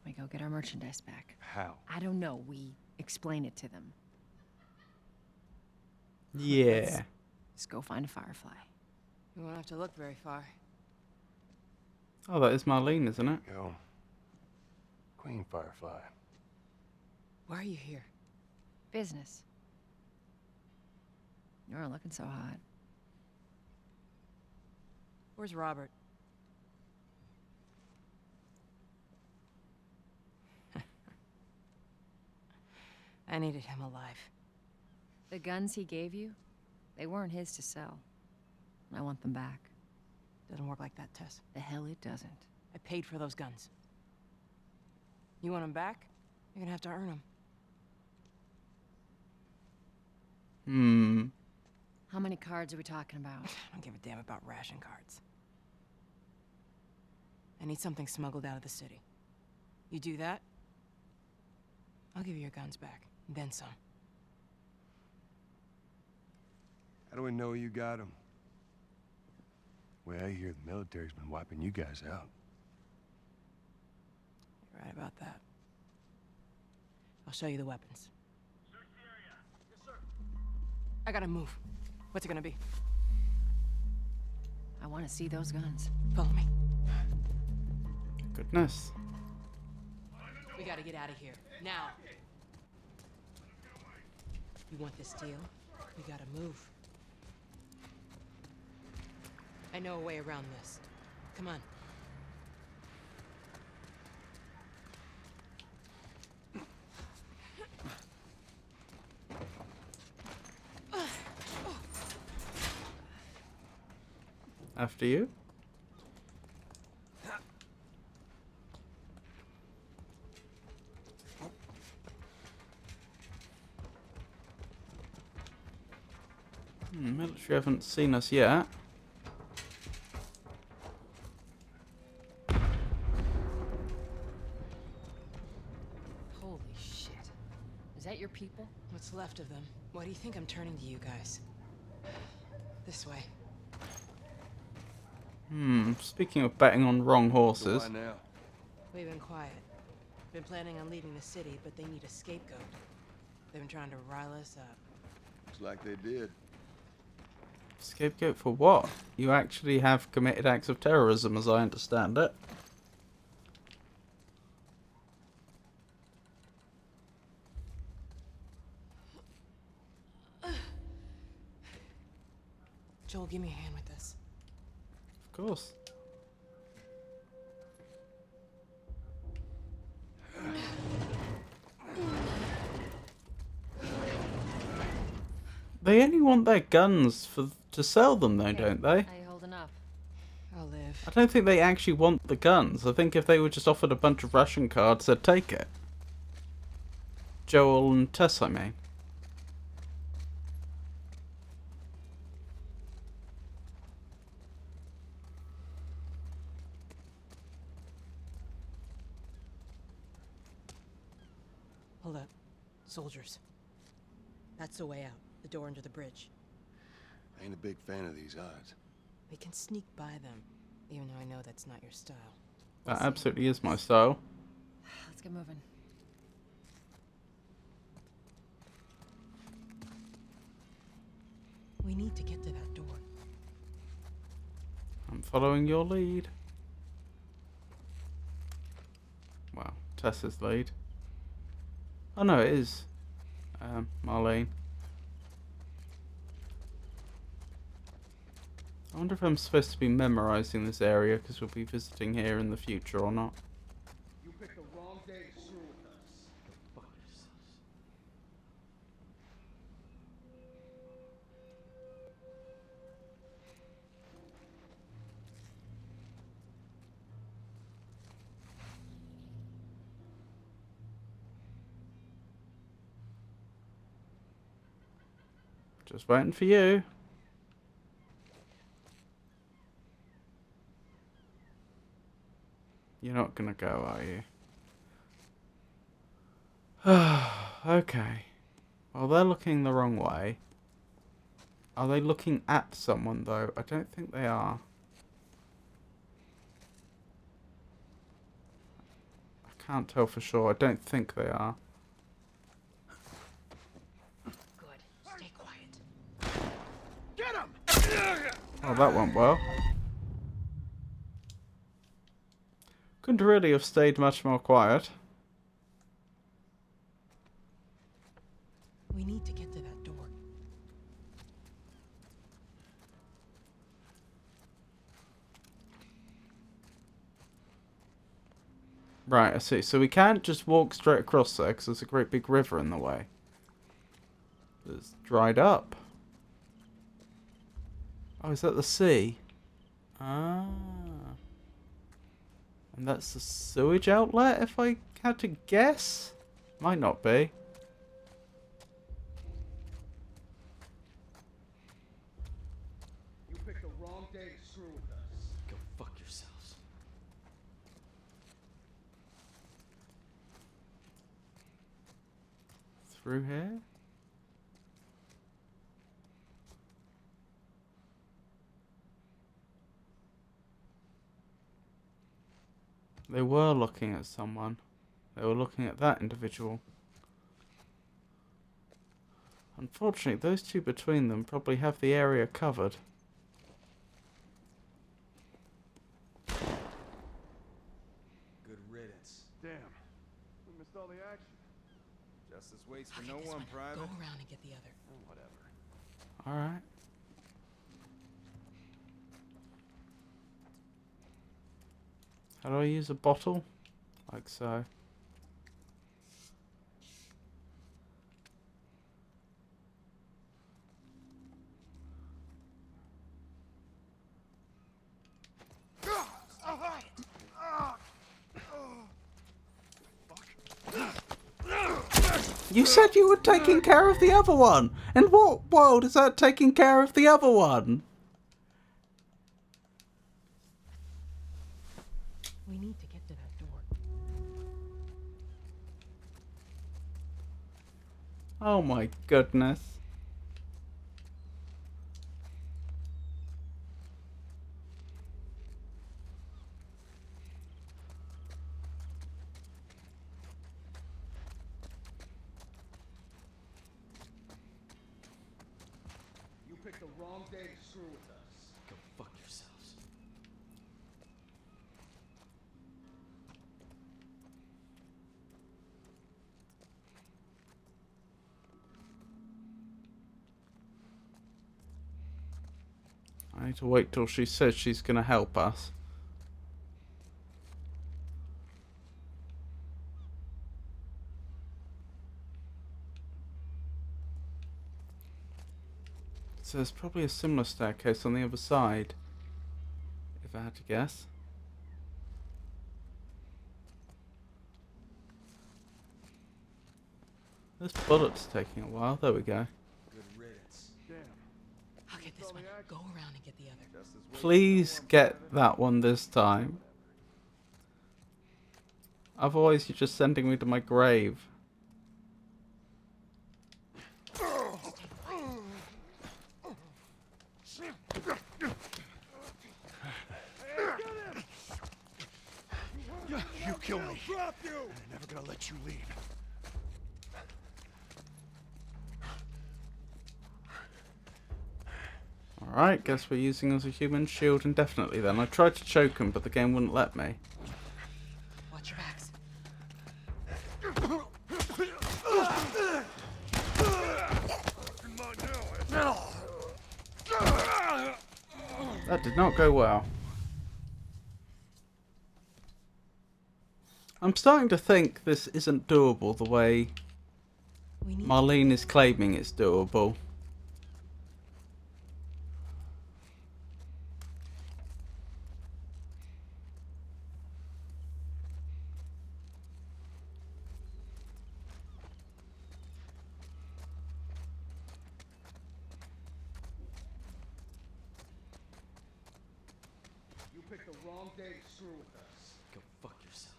We go get our merchandise back. How? I don't know. We explain it to them. Yeah. Let's go find a firefly. You won't have to look very far. Oh, that is Marlene, isn't it? Yo. Queen Firefly. Why are you here? Business. You're looking so hot. Where's Robert? I needed him alive. The guns he gave you, they weren't his to sell. I want them back. Doesn't work like that, Tess. The hell it doesn't. I paid for those guns. You want them back? You're gonna have to earn them. How many cards are we talking about? I don't give a damn about ration cards. I need something smuggled out of the city. You do that, I'll give you your guns back, and then some. How do we know you got them? Well, I hear the military's been wiping you guys out. You're right about that. I'll show you the weapons. I gotta move. What's it gonna be? I want to see those guns. Follow me. Goodness. We gotta get out of here. Now. You want this deal? We gotta move. I know a way around this. Come on. After you. Military haven't seen us yet. Holy shit. Is that your people? What's left of them? Why do you think I'm turning to you guys? This way. Speaking of betting on wrong horses. Why now? We've been quiet. Been planning on leaving the city, but they need a scapegoat. They've been trying to rile us up. Looks like they did. Scapegoat for what? You actually have committed acts of terrorism, as I understand it. Joel, give me a hand with this. Of course. They only want their guns to sell them, though, don't they? How you holding up? I'll live. I don't think they actually want the guns. I think if they were just offered a bunch of Russian cards, they'd take it. Joel and Tess, I mean. Hold up. Soldiers. That's the way out. The door under the bridge. I ain't a big fan of these odds. We can sneak by them, even though I know that's not your style. That absolutely is my style. Let's get moving. We need to get to that door. I'm following your lead. Well, Tessa's lead. Oh no, it is Marlene. I wonder if I'm supposed to be memorizing this area because we'll be visiting here in the future or not. You picked the wrong day to screw with us. Go fuck yourselves. Just waiting for you. You're not gonna go, are you? Okay. Well, they're looking the wrong way. Are they looking at someone, though? I don't think they are. Can't tell for sure. I don't think they are. Good. Stay quiet. Get him! Oh, that went well. Couldn't really have stayed much more quiet. We need to get to that door. Right, I see. So we can't just walk straight across there because there's a great big river in the way. It's dried up. Oh, is that the sea? Ah. And that's the sewage outlet, if I had to guess? Might not be. You picked the wrong day to screw with us. Go fuck yourselves. Through here? They were looking at someone. They were looking at that individual. Unfortunately, those two between them probably have the area covered. Good riddance. Damn. We missed all the action. Justice waits for I'll no get this one, one. Private. Go around and get the other. Oh, whatever. Alright. How do I use a bottle? Like so. You said you were taking care of the other one! In what world is that taking care of the other one? We need to get to that door. Oh my goodness. You picked the wrong day to screw with us. Go fuck yourselves. I need to wait till she says she's gonna help us. So there's probably a similar staircase on the other side, if I had to guess. This bullet's taking a while. There we go. Good riddance. Damn. I'll get this one. Go around and get the other. Justice waits Please get that one this time. Otherwise, you're just sending me to my grave. You kill me. Drop you. And I'm never gonna let you leave. Alright, guess we're using as a human shield indefinitely then. I tried to choke him, but the game wouldn't let me. Watch your backs. That did not go well. I'm starting to think this isn't doable the way Marlene is claiming it's doable. You picked the wrong day to screw with us. Go fuck yourselves.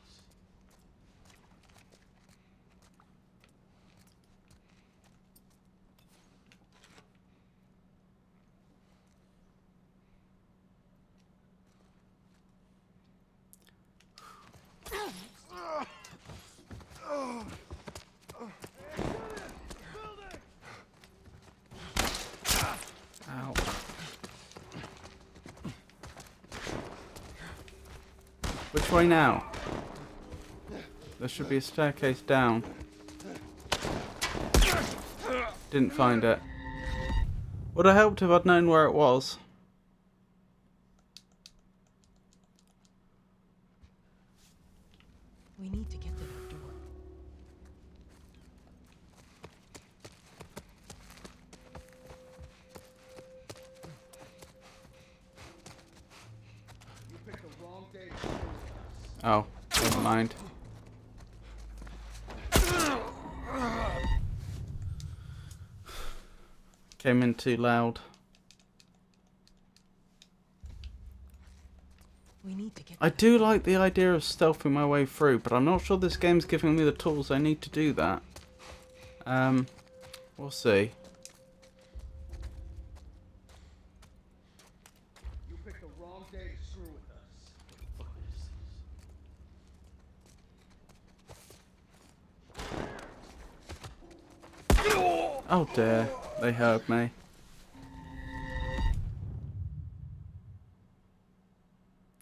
Which way now? There should be a staircase down. Didn't find it. Would have helped if I'd known where it was. We need to get to that door. You picked the wrong day. Oh, never mind. Came in too loud. We need to get I do like the idea of stealthing my way through, but I'm not sure this game's giving me the tools I need to do that. We'll see. You picked the wrong day to screw with us. Oh dear, they heard me.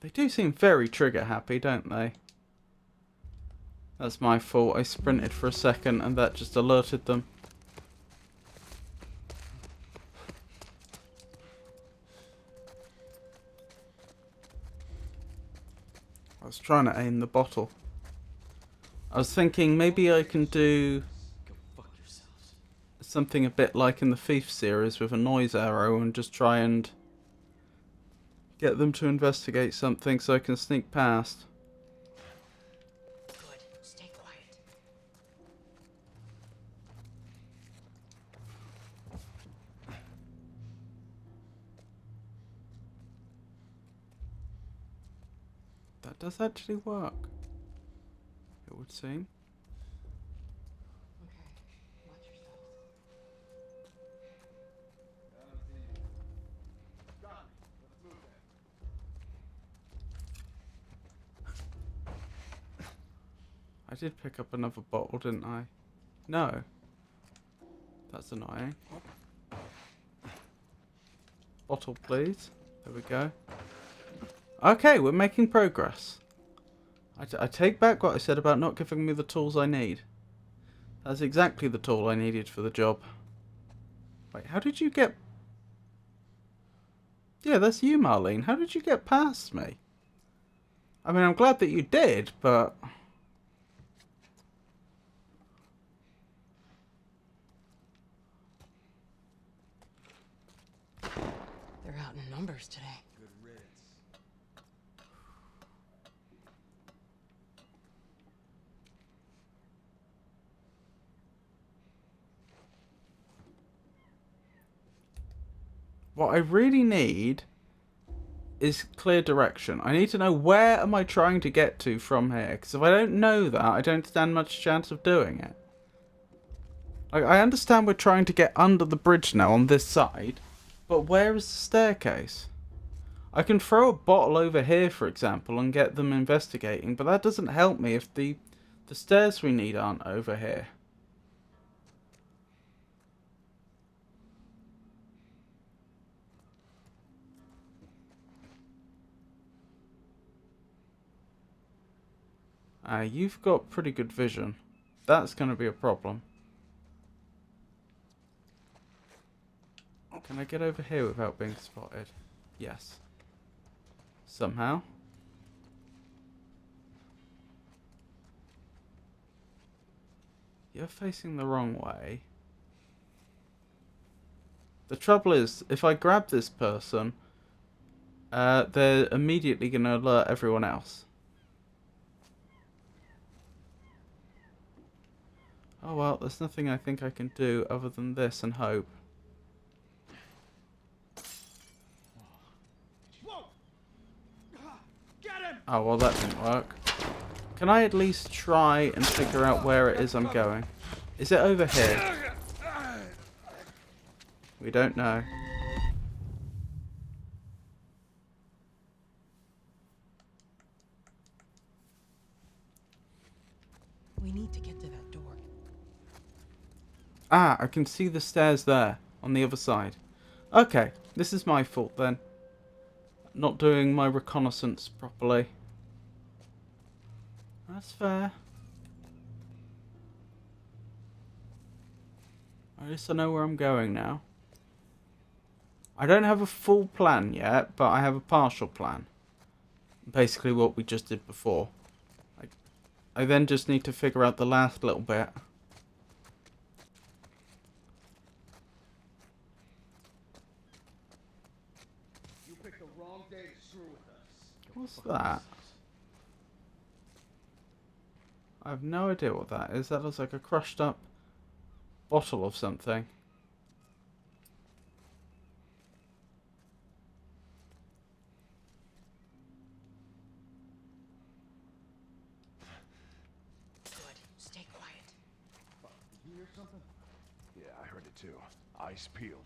They do seem very trigger happy, don't they? That's my fault. I sprinted for a second and that just alerted them. I was trying to aim the bottle. I was thinking maybe I can do something a bit like in the Thief series with a noise arrow and just try and get them to investigate something so I can sneak past. Good. Stay quiet. That does actually work, it would seem. Okay. Watch yourself. I did pick up another bottle, didn't I? No. That's annoying. Bottle, please. There we go. Okay, we're making progress. I take back what I said about not giving me the tools I need. That's exactly the tool I needed for the job. Wait, how did you get... Yeah, that's you, Marlene. How did you get past me? I mean, I'm glad that you did, but... They're out in numbers today. Good riddance. What I really need is clear direction. I need to know where am I trying to get to from here. Because if I don't know that, I don't stand much chance of doing it. Like, I understand we're trying to get under the bridge now on this side. But where is the staircase? I can throw a bottle over here, for example, and get them investigating. But that doesn't help me if the stairs we need aren't over here. You've got pretty good vision. That's going to be a problem. Can I get over here without being spotted? Yes. Somehow. You're facing the wrong way. The trouble is, if I grab this person, they're immediately going to alert everyone else. Oh well, there's nothing I think I can do other than this and hope. Oh well, that didn't work. Can I at least try and figure out where it is I'm going? Is it over here? We don't know. We need to get to that door. Ah, I can see the stairs there on the other side. Okay, this is my fault then. Not doing my reconnaissance properly. That's fair. At least I know where I'm going now. I don't have a full plan yet, but I have a partial plan. Basically what we just did before. I then just need to figure out the last little bit. You picked the wrong day to screw with us. What's that? I have no idea what that is. That looks like a crushed up bottle of something. Stay quiet. Fuck, did you hear something? Yeah, I heard it too. Eyes peeled.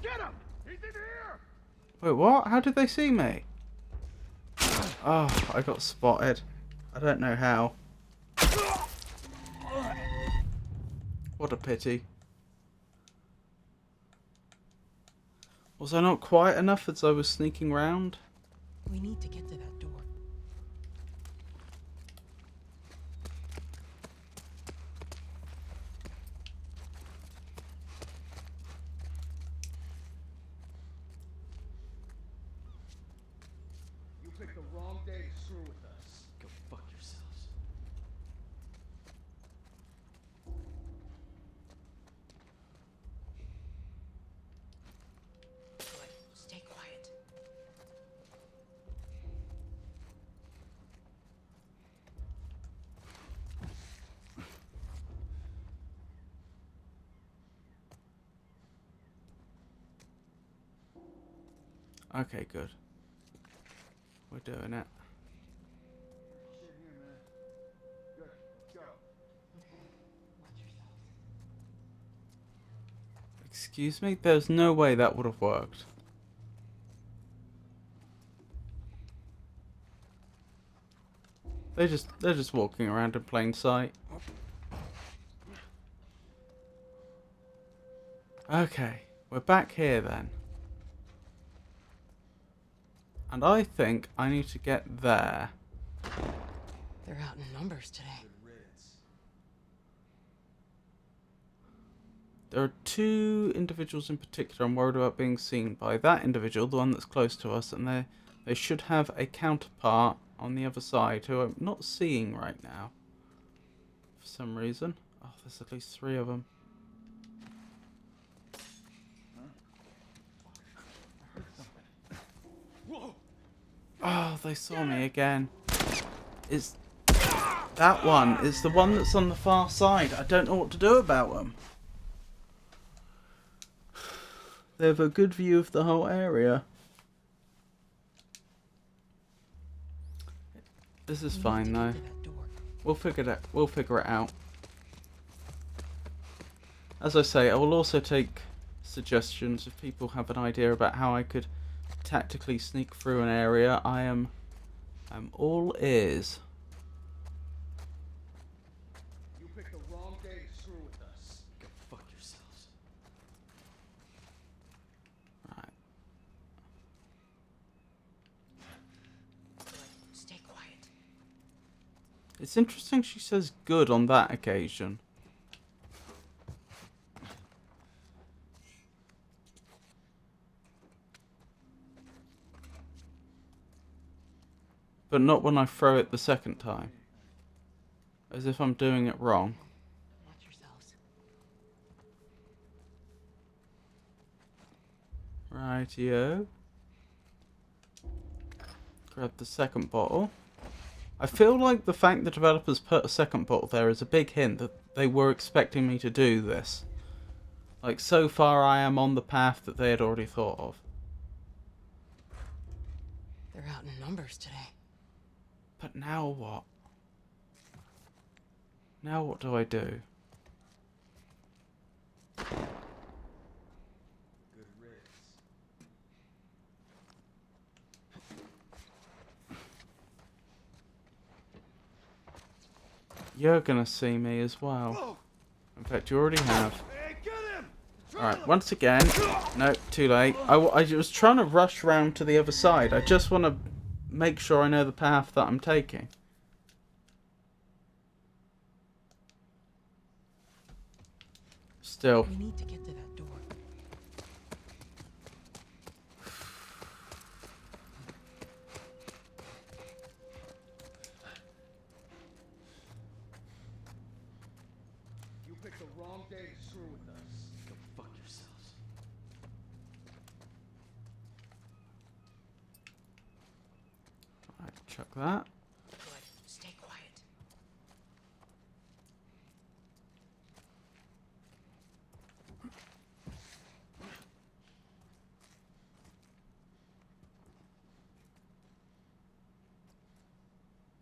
Get him! He's in here! Wait, what? How did they see me? Oh, I got spotted. I don't know how. What a pity. Was I not quiet enough as I was sneaking round? We need to get to that door. You picked the wrong day to screw with us. Go fuck yourselves. Stay quiet. Okay, good. We're doing it. Shit here, man. Good, let's go. Excuse me? There's no way that would have worked. They're just walking around in plain sight. Okay, we're back here then. And I think I need to get there. They're out in numbers today. There are two individuals in particular I'm worried about being seen by. That individual, the one that's close to us, and they should have a counterpart on the other side who I'm not seeing right now. For some reason. Oh, there's at least 3 of them. Oh, they saw me again. Is that one? Is the one that's on the far side. I don't know what to do about them. They have a good view of the whole area. This is fine though. We'll figure it out. As I say, I will also take suggestions if people have an idea about how I could tactically sneak through an area. I'm all ears. You picked the wrong day to screw with us. Go fuck yourselves. Right. Stay quiet. It's interesting she says good on that occasion. But not when I throw it the second time. As if I'm doing it wrong. Watch yourselves. Rightio. Grab the second bottle. I feel like the fact the developers put a second bottle there is a big hint that they were expecting me to do this. Like, so far I am on the path that they had already thought of. They're out in numbers today. But now what? Now what do I do? Good riddance. You're gonna see me as well. In fact, you already have. Hey, get Alright, once again. No, too late. I was trying to rush round to the other side. I just want to make sure I know the path that I'm taking. Still. We need to get to that door. You picked the wrong day to screw with us. Go fuck yourselves. Alright, chuck that. Good. Stay quiet.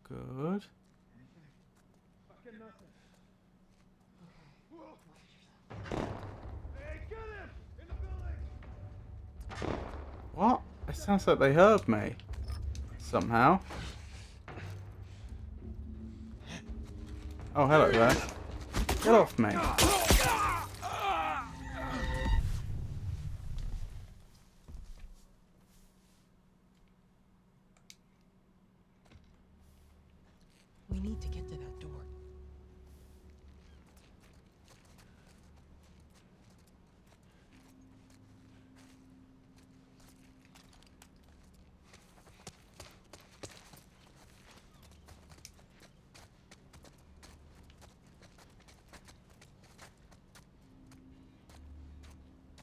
Good. Fucking nothing. Hey, get him! In the building! What? It sounds like they heard me. Somehow. Oh, hello there. Get off me. We need to get to that door.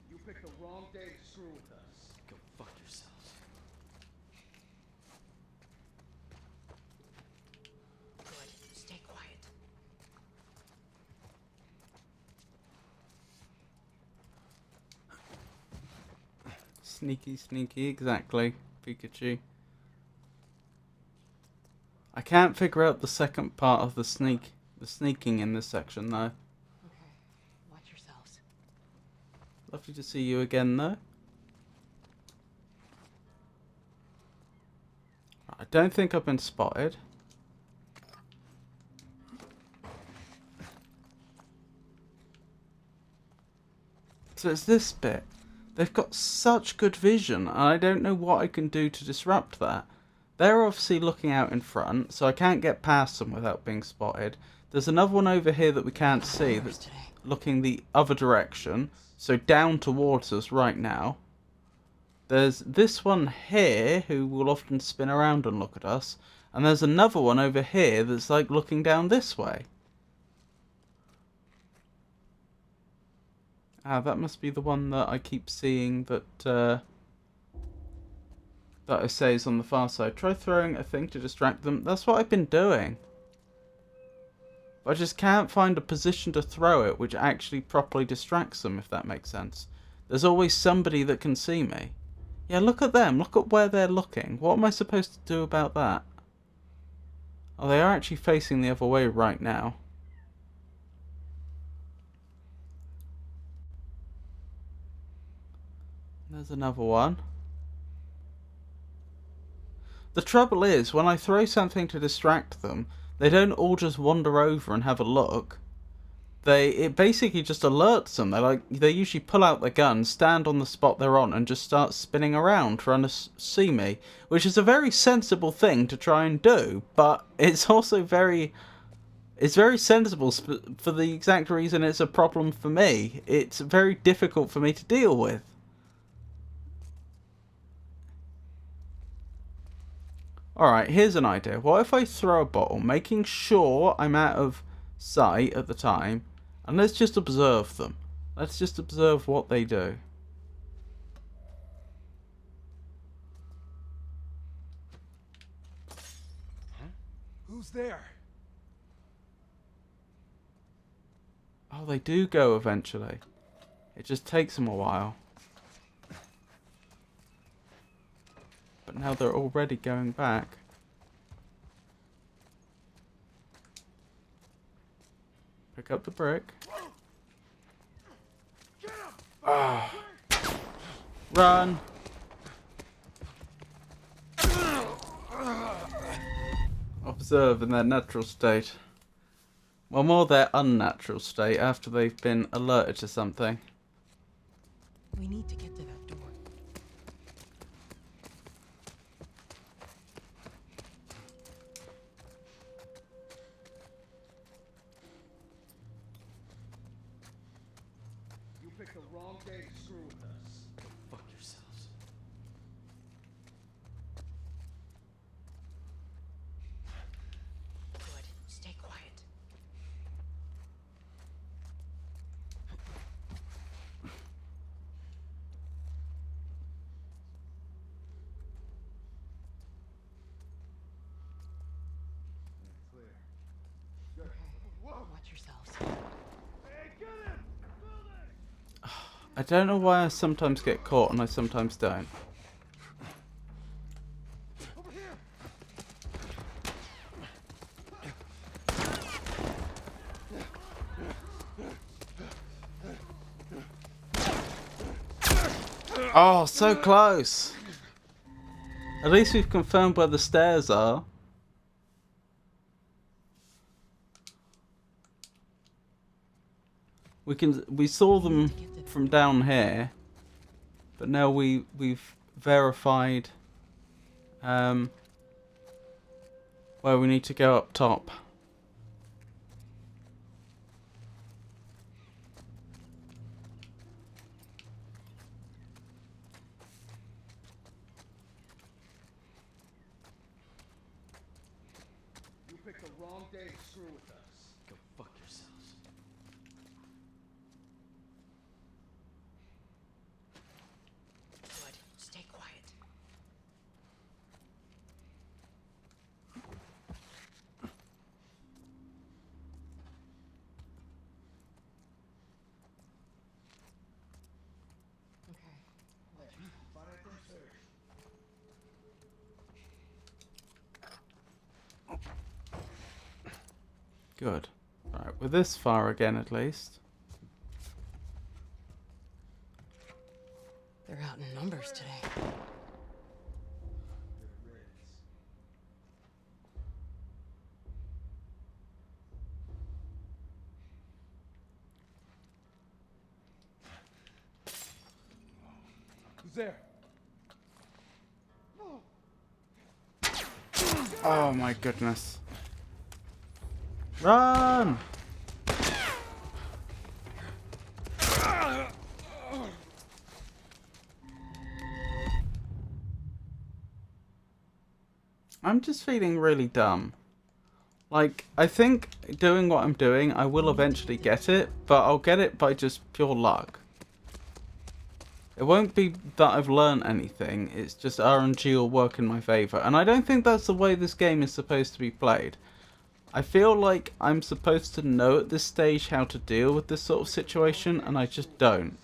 You picked the wrong day to screw with us. Go fuck yourselves. Good. Stay quiet. Sneaky, sneaky, exactly, Pikachu. I can't figure out the second part of the sneaking in this section though. Okay. Watch yourselves. Lovely to see you again though. I don't think I've been spotted. So it's this bit. They've got such good vision, and I don't know what I can do to disrupt that. They're obviously looking out in front, so I can't get past them without being spotted. There's another one over here that we can't see that's looking the other direction, so down towards us right now. There's this one here who will often spin around and look at us, and there's another one over here that's like looking down this way. Ah, that must be the one that I keep seeing that I say is on the far side. Try throwing a thing to distract them. That's what I've been doing. But I just can't find a position to throw it which actually properly distracts them, if that makes sense. There's always somebody that can see me. Yeah, look at them. Look at where they're looking. What am I supposed to do about that? Oh, they are actually facing the other way right now. There's another one. The trouble is, when I throw something to distract them, they don't all just wander over and have a look. It basically just alerts them. They usually pull out their gun, stand on the spot they're on, and just start spinning around trying to see me, which is a very sensible thing to try and do. But it's also very sensible for the exact reason it's a problem for me. It's very difficult for me to deal with. Alright, here's an idea. What if I throw a bottle, making sure I'm out of sight at the time, and let's just observe them. Let's just observe what they do. Huh? Who's there? Oh, they do go eventually. It just takes them a while. But now they're already going back. Pick up the brick. Ah. Run! Observe in their natural state. Well, more their unnatural state after they've been alerted to something. we need to get to that door. You picked the wrong day to screw with us. Go fuck yourselves. Good. Stay quiet. Clear. Good. Whoa! Watch yourselves. Hey, get him! Building! I don't know why I sometimes get caught and I sometimes don't. Over here! Oh, so close! At least we've confirmed where the stairs are. We saw them from down here, but now we've verified where we need to go up top. You picked the wrong day to screw with us. Go fuck yourselves. Good. Stay quiet. Good. Right, we're this far again at least. They're out in numbers today. Who's there? Oh my goodness. Run! I'm just feeling really dumb. Like, I think doing what I'm doing, I will eventually get it, but I'll get it by just pure luck. It won't be that I've learned anything, it's just RNG will work in my favour. And I don't think that's the way this game is supposed to be played. I feel like I'm supposed to know at this stage how to deal with this sort of situation, and I just don't.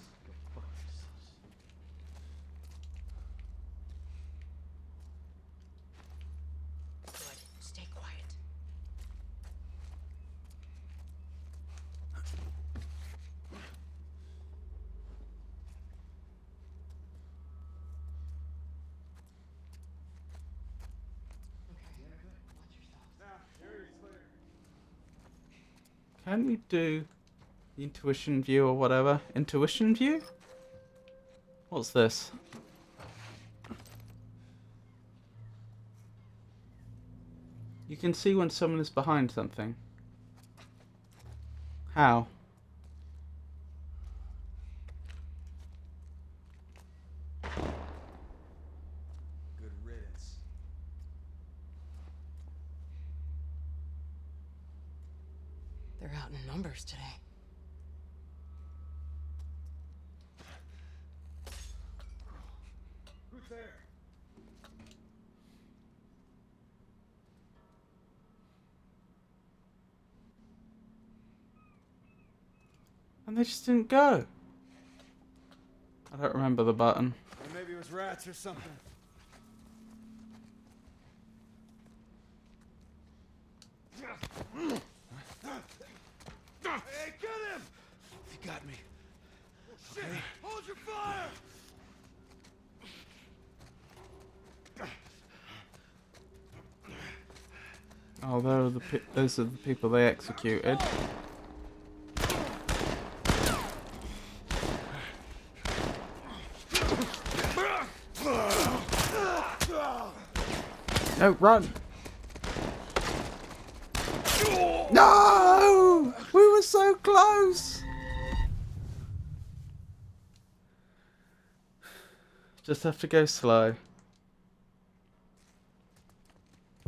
Good. Stay quiet. Can't you do the intuition view or whatever? Intuition view? What's this? You can see when someone is behind something. How? Good riddance. They're out in numbers today. Who's there? And they just didn't go. I don't remember the button. Or maybe it was rats or something. Hey, get him! You got me. Oh, shit! Hold your fire! Oh, those are the people they executed. No, run! No! We were so close! Just have to go slow.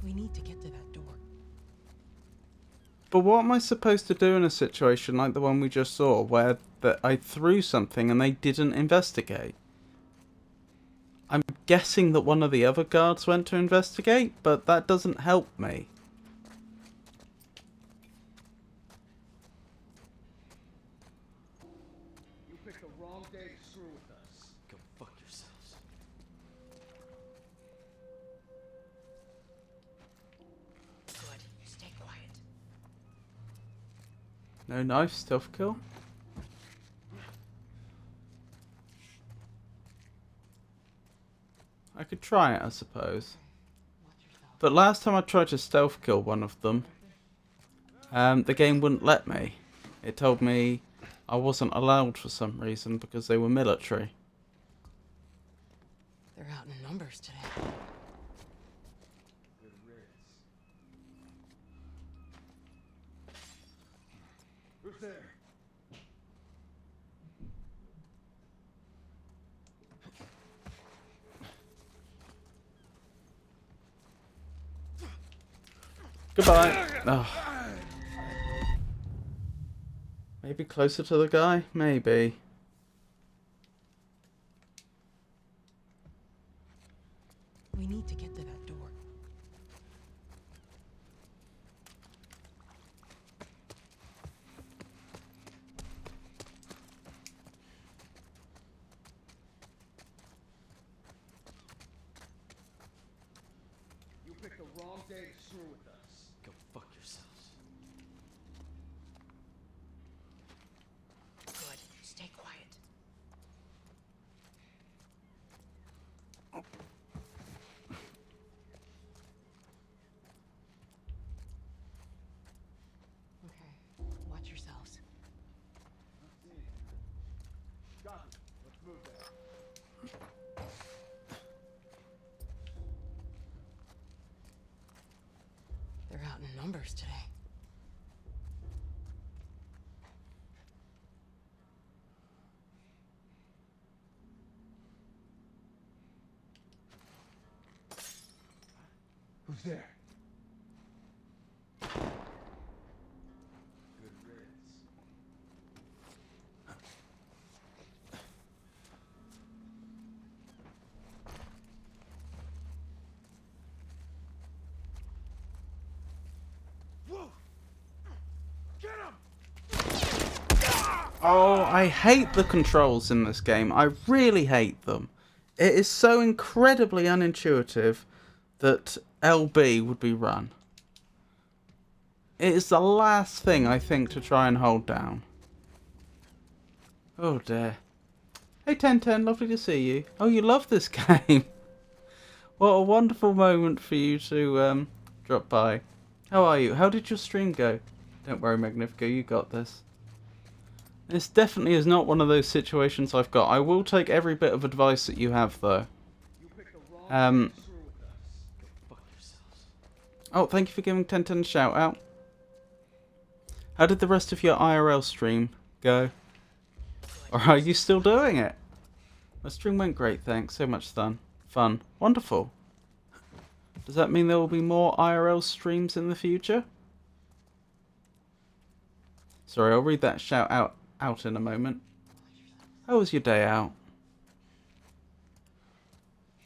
We need to get to that door. But what am I supposed to do in a situation like the one we just saw, where I threw something and they didn't investigate? I'm guessing that one of the other guards went to investigate, but that doesn't help me. You picked the wrong day to screw with us. Go fuck yourselves. Good. Stay quiet. No knife, stealth kill. I could try it, I suppose. But last time I tried to stealth kill one of them, the game wouldn't let me. It told me I wasn't allowed for some reason because they were military. They're out in numbers today. Good riddance. Who's there? Goodbye. Oh. Maybe closer to the guy? Maybe. We need to get to that door. You picked the wrong day to screw with us. Go fuck yourselves. Good. Stay quiet. Okay. Watch yourselves. Copy. Let's move there. They're out in numbers today. Who's there? Good riddance. Whoa! Get him! Oh, I hate the controls in this game. I really hate them. It is so incredibly unintuitive that LB would be run. It is the last thing I think to try and hold down. Oh dear. Hey 1010, lovely to see you. Oh, you love this game. What a wonderful moment for you to drop by. How are you? How did your stream go? Don't worry, Magnifico, you got this. This definitely is not one of those situations I've got. I will take every bit of advice that you have, though. Oh, thank you for giving 1010 a shout out. How did the rest of your IRL stream go? Or are you still doing it? My stream went great, thanks. So much fun. Wonderful. Does that mean there will be more IRL streams in the future? Sorry, I'll read that shout out in a moment. How was your day out?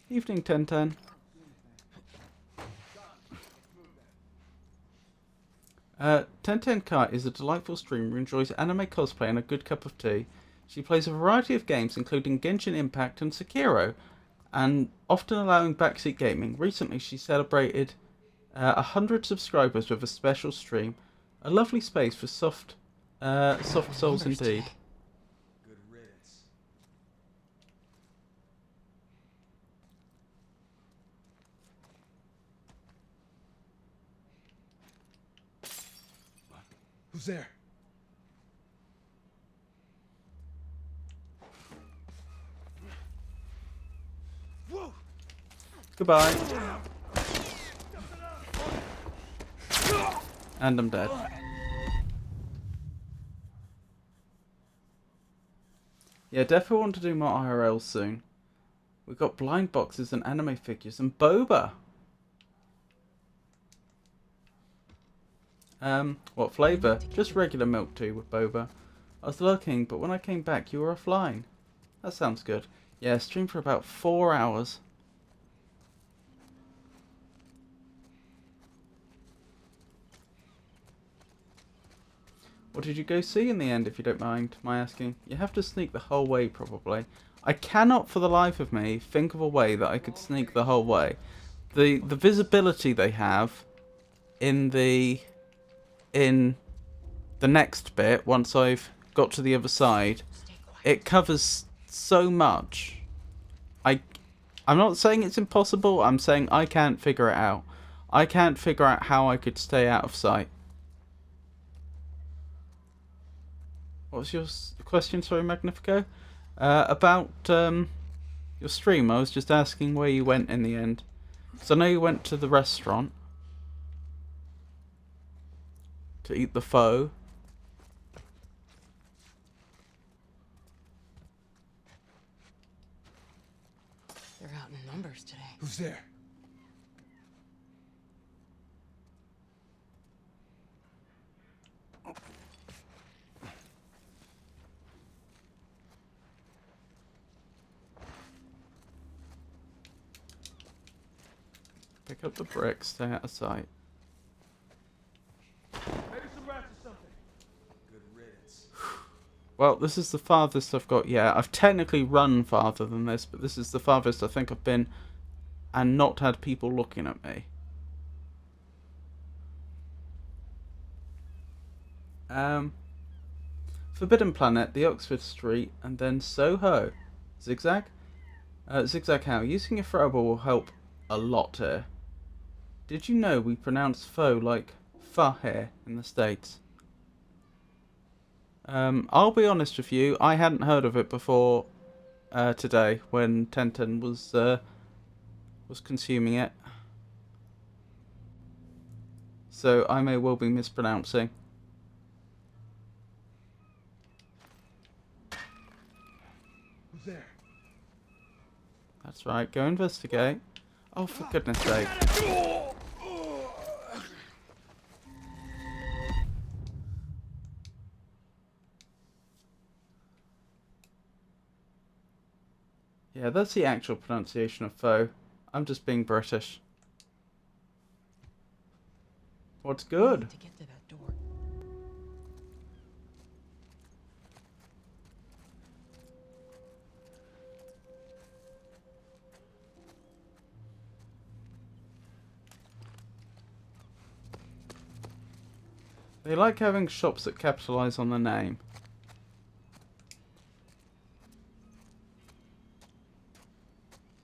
Evening 1010. 1010 Kite is a delightful streamer who enjoys anime cosplay and a good cup of tea. She plays a variety of games including Genshin Impact and Sekiro, and often allowing backseat gaming. Recently she celebrated 100 subscribers with a special stream. A lovely space for soft souls indeed. Good riddance. Who's there? Whoa! Goodbye. And I'm dead. Yeah, definitely want to do more IRL soon. We've got blind boxes and anime figures and boba. What flavour? Just regular milk tea with boba. I was looking, but when I came back you were offline. That sounds good. Yeah, stream for about 4 hours. What did you go see in the end, if you don't mind my asking? You have to sneak the whole way, probably. I cannot for the life of me think of a way that I could sneak the whole way. The visibility they have in the next bit, once I've got to the other side, it covers so much. I'm not saying it's impossible, I'm saying I can't figure it out. I can't figure out how I could stay out of sight. What was your question, sorry, Magnifico? About your stream. I was just asking where you went in the end. Because I know you went to the restaurant to eat the pho. They're out in numbers today. Who's there? Pick up the bricks, stay out of sight. Maybe some rats or something. Good riddance. Well, this is the farthest I've got yet. I've technically run farther than this, but this is the farthest I think I've been and not had people looking at me. Forbidden Planet, the Oxford Street, and then Soho. Zigzag? Zigzag how? Using your throwable will help a lot here. Did you know we pronounce pho like pho here in the States? I'll be honest with you, I hadn't heard of it before today when Tenten was consuming it. So I may well be mispronouncing. Who's there? That's right, go investigate. Oh, for goodness sake. Yeah, that's the actual pronunciation of pho. I'm just being British. What's good? To get to that door. They like having shops that capitalise on the name.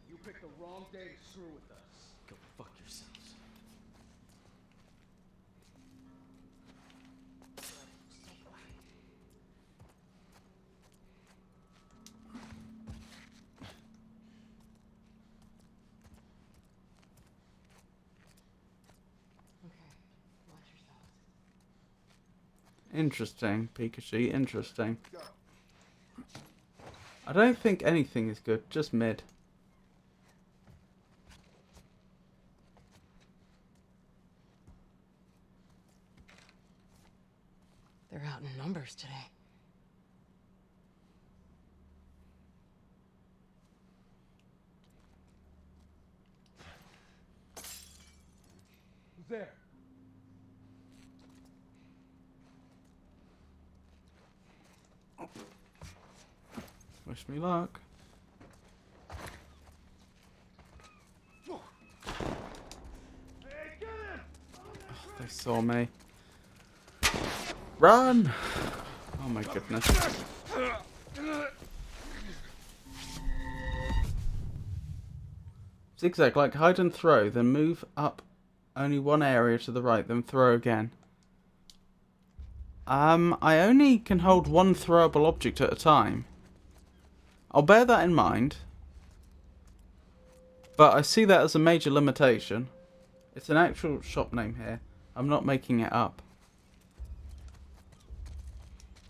You picked the wrong day to screw with us. Go fuck yourselves. Interesting, Pikachu, interesting. I don't think anything is good, just mid. They're out in numbers today. Who's there? Wish me luck. Oh, they saw me. Run! Oh my goodness. Zigzag, like hide and throw, then move up only one area to the right, then throw again. I only can hold one throwable object at a time. I'll bear that in mind. But I see that as a major limitation. It's an actual shop name here. I'm not making it up.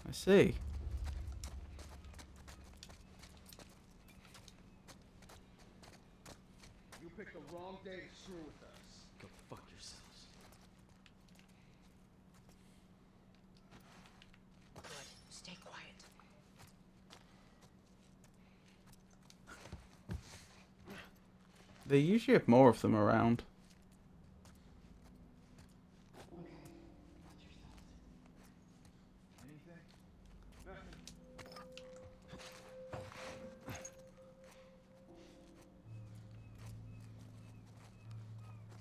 I see. You picked the wrong day to screw with us. Go fuck yourselves. Good. Stay quiet. They usually have more of them around.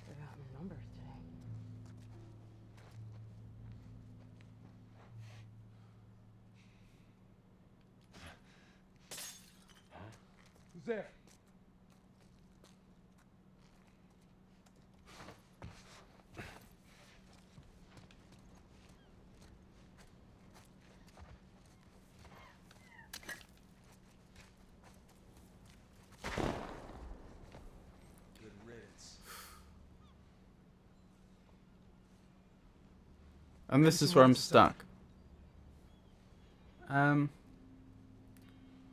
They're out in numbers today. Who's there? Good riddance. And this is where I'm stuck.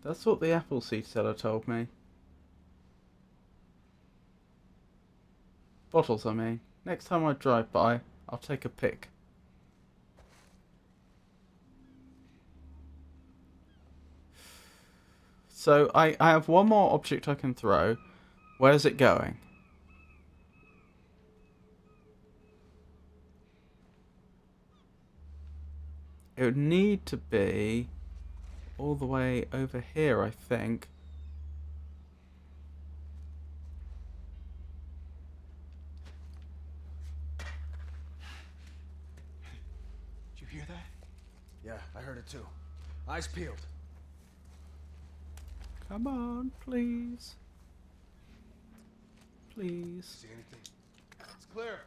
That's what the apple seed seller told me. Bottles, I mean. Next time I drive by, I'll take a pic. So I have one more object I can throw. Where's it going? It would need to be all the way over here, I think. Did you hear that? Yeah, I heard it too. Eyes peeled. Come on, please. Please. See anything? It's clear.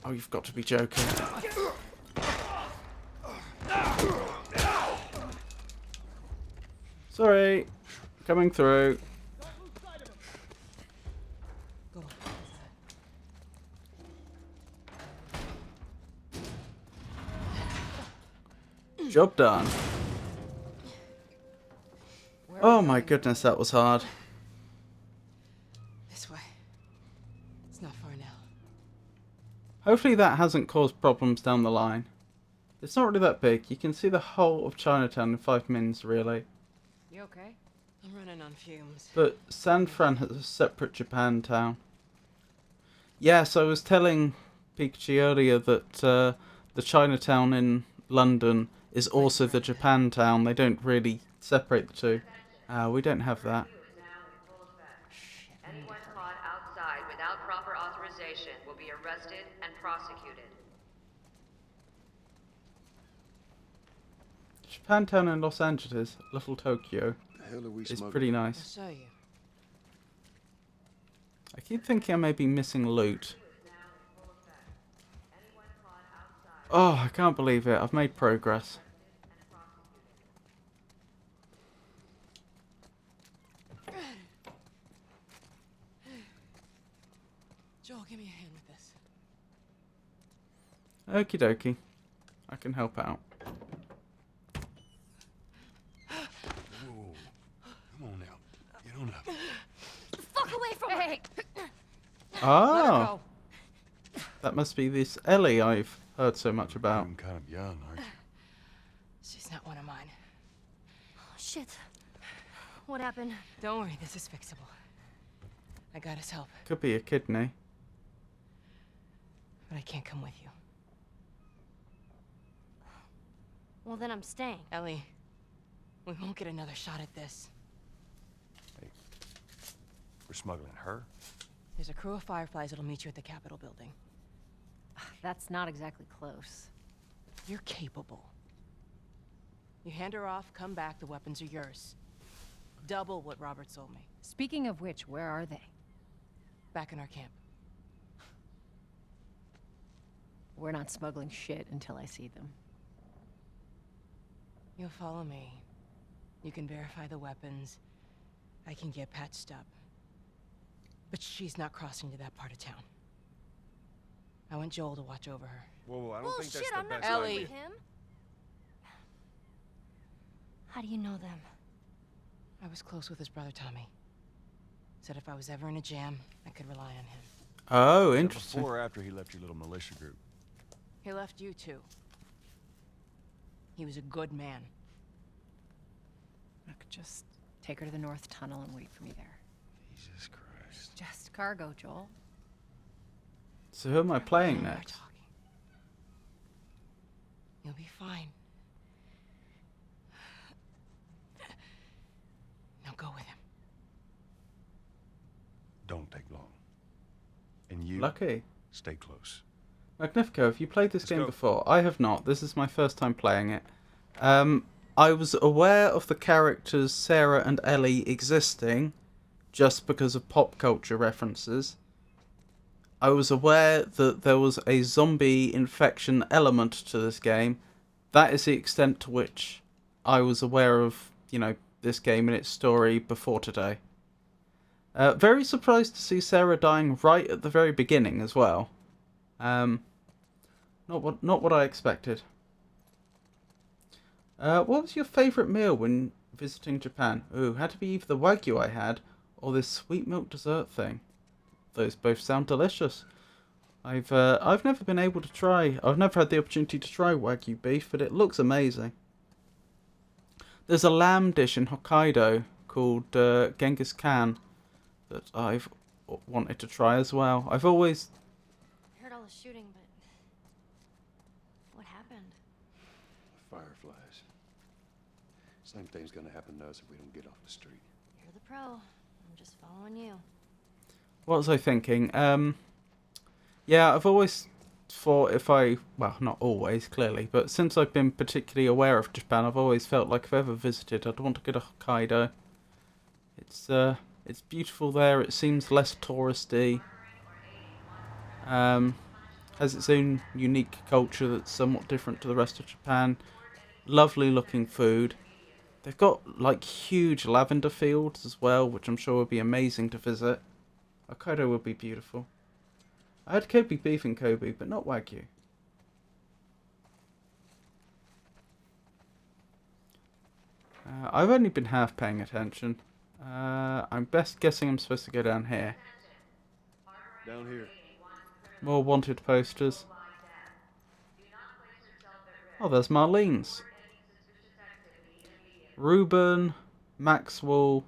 Oh, you've got to be joking. Sorry. Coming through. Go. Job done. Oh my goodness, that was hard. This way. It's not far now. Hopefully that hasn't caused problems down the line. It's not really that big. You can see the whole of Chinatown in 5 minutes, really. You okay? I'm running on fumes. But San Fran has a separate Japantown. Yes, I was telling Pikachu earlier that the Chinatown in London is also the Japantown. They don't really separate the two. We don't have that. Anyone caught outside without proper authorization will be arrested and prosecuted. Japantown in Los Angeles, Little Tokyo, is pretty nice. I'll show you. I keep thinking I may be missing loot. Oh, I can't believe it. I've made progress. Joel, give me a hand with this. Okie dokie. I can help out. Whoa. Come on now. Get on up. Fuck away from Hey! Oh! That must be this Ellie I've heard so much about. I'm kind of young, aren't you? She's not one of mine. Oh, shit. What happened? Don't worry, this is fixable. I got his help, Could be a kidney. but I can't come with you. Well, then I'm staying. Ellie, we won't get another shot at this. We're smuggling her? There's a crew of Fireflies that'll meet you at the Capitol building. That's not exactly close. You're capable. You hand her off, come back, the weapons are yours. Double what Robert sold me. Speaking of which, where are they? Back in our camp. We're not smuggling shit until I see them. You'll follow me. You can verify the weapons. I can get patched up. But she's not crossing to that part of town. I want Joel to watch over her. Whoa, I don't think Bullshit, that's the I'm not best going Ellie. with him. How do you know them? I was close with his brother Tommy. Said if I was ever in a jam, I could rely on him. Oh, So interesting. before or after he left your little militia group? He left you too. He was a good man. Look, just take her to the North Tunnel and wait for me there. Jesus Christ. Just cargo, Joel. So who am I playing next? You'll be fine. Now go with him. Don't take long. And you Lucky. stay close. Magnifico, have you played this Let's game go. before? I have not. This is my first time playing it. I was aware of the characters Sarah and Ellie existing just because of pop culture references. I was aware that there was a zombie infection element to this game. That is the extent to which I was aware of, you know, this game and its story before today. Very surprised to see Sarah dying right at the very beginning as well. Not what I expected. What was your favourite meal when visiting Japan? Ooh, had to be either the Wagyu I had or this sweet milk dessert thing. Those both sound delicious. I've never been able to try. I've never had the opportunity to try Wagyu beef, but it looks amazing. There's a lamb dish in Hokkaido called Genghis Khan that I've wanted to try as well. I've always... I heard all the shooting, but what happened? Fireflies. Same thing's gonna happen to us if we don't get off the street. You're the pro. I'm just following you. What was I thinking? Yeah, I've always thought if I... Well, not always, clearly, but since I've been particularly aware of Japan, I've always felt like if I ever visited, I'd want to go to Hokkaido. It's beautiful there. It seems less touristy. Has its own unique culture that's somewhat different to the rest of Japan. Lovely looking food. They've got like huge lavender fields as well, which I'm sure would be amazing to visit. Hokkaido would be beautiful. I had Kobe beef in Kobe, but not Wagyu. I've only been half paying attention. I'm best guessing I'm supposed to go down here. Down here. More wanted posters. Oh, there's Marlene's. Ruben, Maxwell,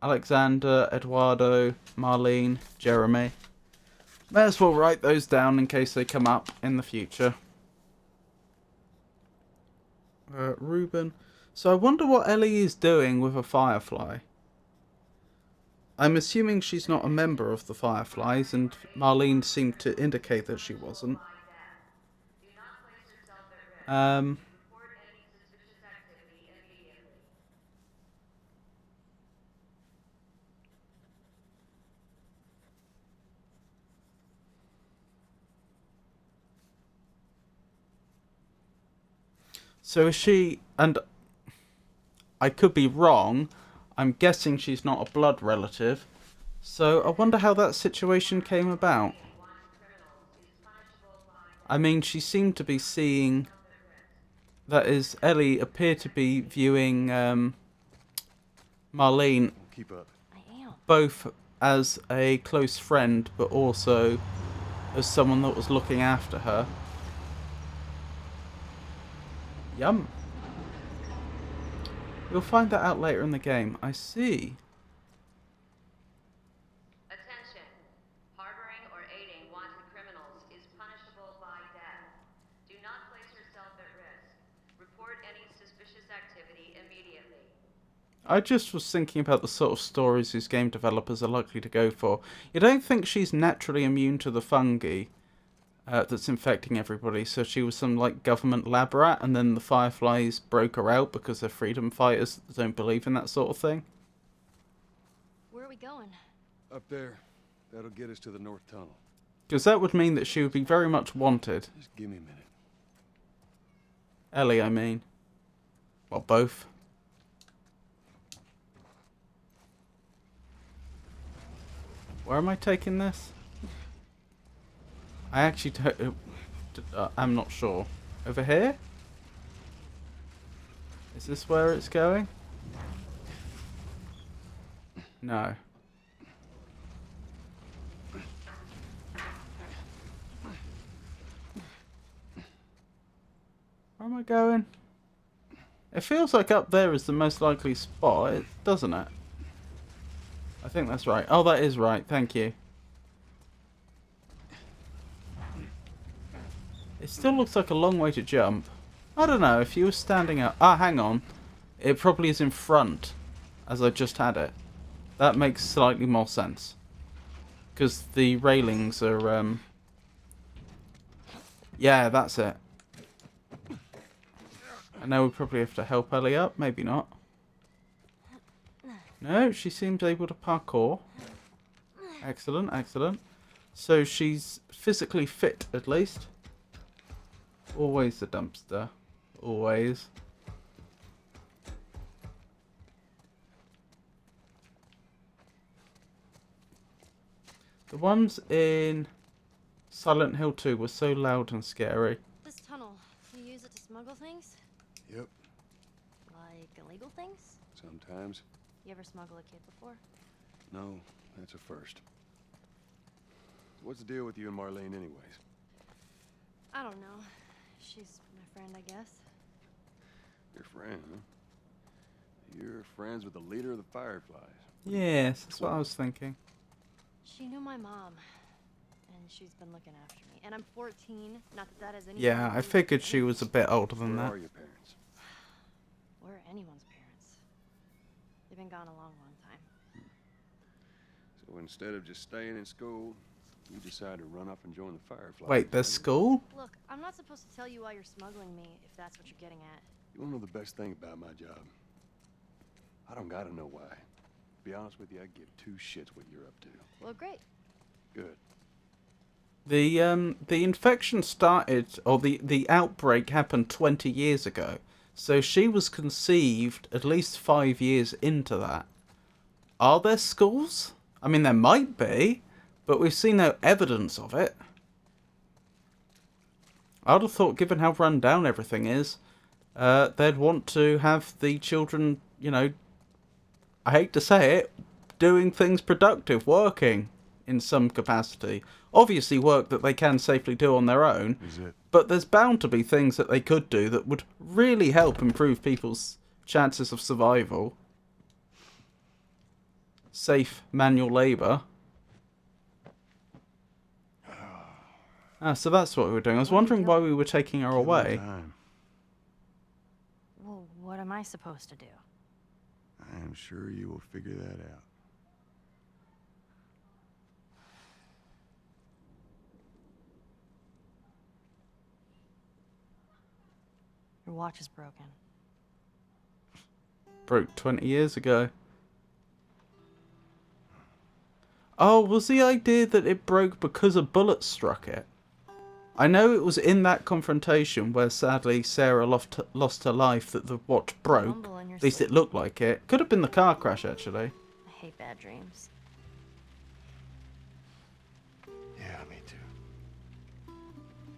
Alexander, Eduardo, Marlene, Jeremy. May as well write those down in case they come up in the future. Ruben. So I wonder what Ellie is doing with a Firefly. I'm assuming she's not a member of the Fireflies, and Marlene seemed to indicate that she wasn't. So is she, and I could be wrong, I'm guessing she's not a blood relative, so I wonder how that situation came about. I mean, she seemed to be seeing, that is, Ellie appeared to be viewing Marlene Keep up. both as a close friend, but also as someone that was looking after her. Yum. We'll find that out later in the game. I see. Attention. Harboring or aiding wanted criminals is punishable by death. Do not place yourself at risk. Report any suspicious activity immediately. I just was thinking about the sort of stories these game developers are likely to go for. You don't think she's naturally immune to the fungi that's infecting everybody, so she was some like government lab rat and then the Fireflies broke her out because they're freedom fighters that don't believe in that sort of thing? Where are we going? Up there. That'll get us to the North Tunnel. Because that would mean that she would be very much wanted. Just give me a minute. Ellie, I mean. Well, both. Where am I taking this? I actually don't... I'm not sure. Over here? Is this where it's going? No. Where am I going? It feels like up there is the most likely spot, doesn't it? I think that's right. Oh, that is right. Thank you. It still looks like a long way to jump. I don't know, if you were standing up... Ah, hang on. It probably is in front, as I just had it. That makes slightly more sense. Because the railings are... Yeah, that's it. I know we probably have to help Ellie up. Maybe not. No, she seems able to parkour. Excellent, excellent. So she's physically fit, at least. Always the dumpster. Always. The ones in Silent Hill 2 were so loud and scary. This tunnel, you use it to smuggle things? Yep. Like illegal things? Sometimes. You ever smuggle a kid before? No, that's a first. What's the deal with you and Marlene anyways? I don't know. She's my friend, I guess. Your friend, huh? You're friends with the leader of the Fireflies. Yes, that's what I was thinking. She knew my mom, and she's been looking after me. And I'm 14, not that that has anything Yeah, to I do with figured she was a bit older than Where that. are your parents? We're anyone's parents. They've been gone a long, long time. So instead of just staying in school, you decide to run off and join the Fireflies. Wait, there's school? Look, I'm not supposed to tell you why you're smuggling me, if that's what you're getting at. You wanna know the best thing about my job? I don't gotta know why. To be honest with you, I give two shits what you're up to. Well, great. Good. The infection started, or the outbreak happened 20 years ago. So she was conceived at least 5 years into that. Are there schools? I mean, there might be, but we've seen no evidence of it. I would have thought, given how run down everything is, they'd want to have the children, you know, I hate to say it, doing things productive, working in some capacity. Obviously work that they can safely do on their own, but there's bound to be things that they could do that would really help improve people's chances of survival. Safe manual labour. Ah, so that's what we were doing. I was wondering why we were taking her away. Well, what am I supposed to do? I am sure you will figure that out. Your watch is broken. Broke 20 years ago. Oh, was the idea that it broke because a bullet struck it? I know it was in that confrontation where sadly Sarah lost her life that the watch broke. At least it looked like it. Could have been the car crash, actually. I hate bad dreams. Yeah, me too.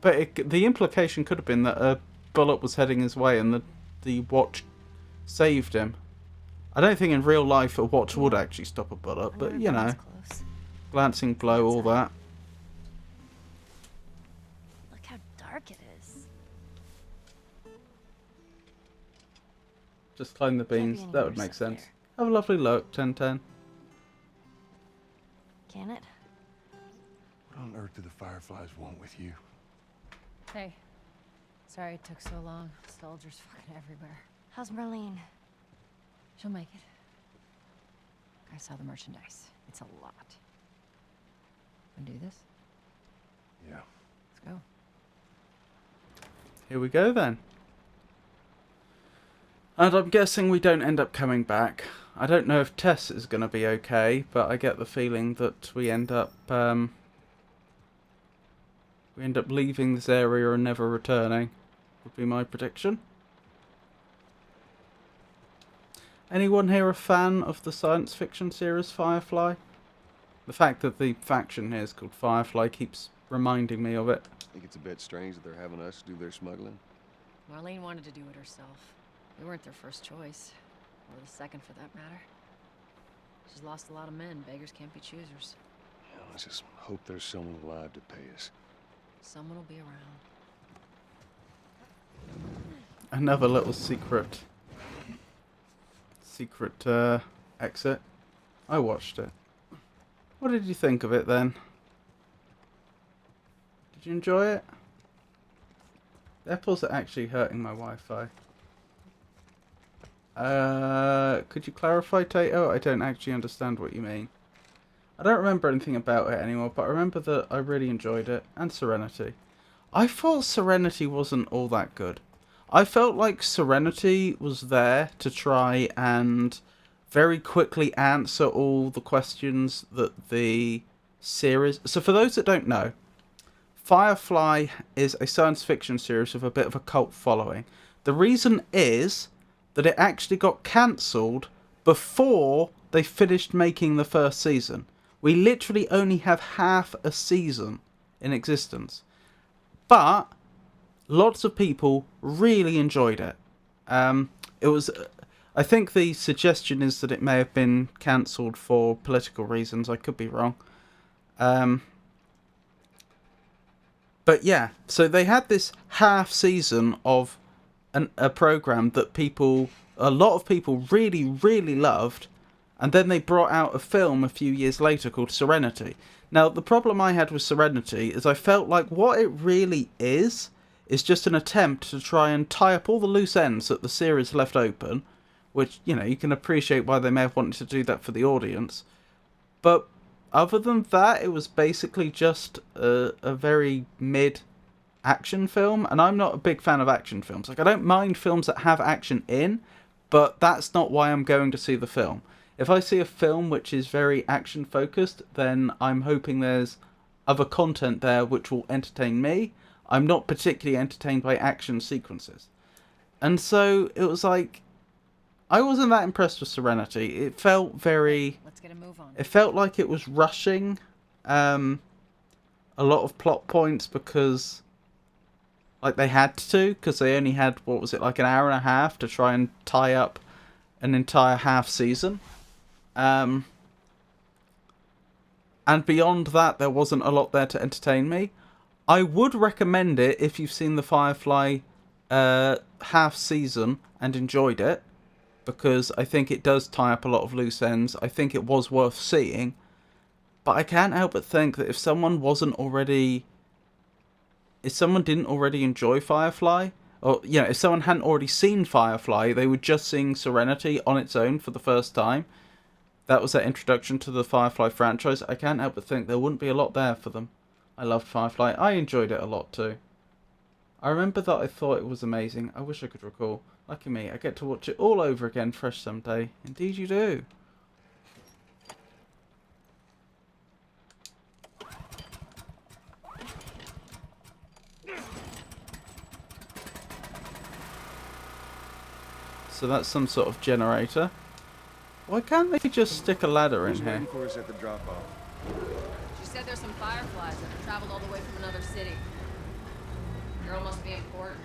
But the implication could have been that a bullet was heading his way and the watch saved him. I don't think in real life a watch would actually stop a bullet, but you know, glancing blow, all that. Look how dark it is. Just climb the beams, that would make sense. Have a lovely look, 1010. Can it? What on earth do the Fireflies want with you? Hey. Sorry it took so long. Soldiers fucking everywhere. How's Marlene? She'll make it. I saw the merchandise. It's a lot. Wanna do this? Yeah. Let's go. Here we go then. And I'm guessing we don't end up coming back. I don't know if Tess is going to be okay, but I get the feeling that we end up leaving this area and never returning. Would be my prediction. Anyone here a fan of the science fiction series Firefly? The fact that the faction here is called Firefly keeps reminding me of it. Think it's a bit strange that they're having us do their smuggling? Marlene wanted to do it herself. We weren't their first choice. Or the second, for that matter. She's lost a lot of men. Beggars can't be choosers. Yeah, let's just hope there's someone alive to pay us. Someone will be around. Another little secret exit. I watched it. What did you think of it then? Did you enjoy it? The apples are actually hurting my Wi-Fi. Could you clarify, Tato? I don't actually understand what you mean. I don't remember anything about it anymore, but I remember that I really enjoyed it. And Serenity. I thought Serenity wasn't all that good. I felt like Serenity was there to try and very quickly answer all the questions that the series... So for those that don't know, Firefly is a science fiction series with a bit of a cult following. The reason is that it actually got cancelled before they finished making the first season. We literally only have half a season in existence. But lots of people really enjoyed it. It was... I think the suggestion is that it may have been cancelled for political reasons. I could be wrong. But yeah, so they had this half season of a program that a lot of people really, really loved. And then they brought out a film a few years later called Serenity. Now, the problem I had with Serenity is I felt like what it really is just an attempt to try and tie up all the loose ends that the series left open. Which, you know, you can appreciate why they may have wanted to do that for the audience. But other than that, it was basically just a very mid-action film. And I'm not a big fan of action films. Like, I don't mind films that have action in, but that's not why I'm going to see the film. If I see a film which is very action-focused, then I'm hoping there's other content there which will entertain me. I'm not particularly entertained by action sequences. And so it was like... I wasn't that impressed with Serenity. It felt very... Let's get a move on. It felt like it was rushing a lot of plot points because... Like, they had to, because they only had, what was it, like an hour and a half to try and tie up an entire half season. And beyond that, there wasn't a lot there to entertain me. I would recommend it if you've seen the Firefly half season and enjoyed it. Because I think it does tie up a lot of loose ends. I think it was worth seeing. But I can't help but think that if someone didn't already enjoy Firefly, or, you know, if someone hadn't already seen Firefly, they were just seeing Serenity on its own for the first time. That was their introduction to the Firefly franchise. I can't help but think there wouldn't be a lot there for them. I loved Firefly. I enjoyed it a lot too. I remember that I thought it was amazing. I wish I could recall. Lucky me, I get to watch it all over again fresh someday. Indeed you do. So that's some sort of generator. Why can't they just stick a ladder in here? For us at the drop-off. She said there's some fireflies that have traveled all the way from another city. Girl must be important.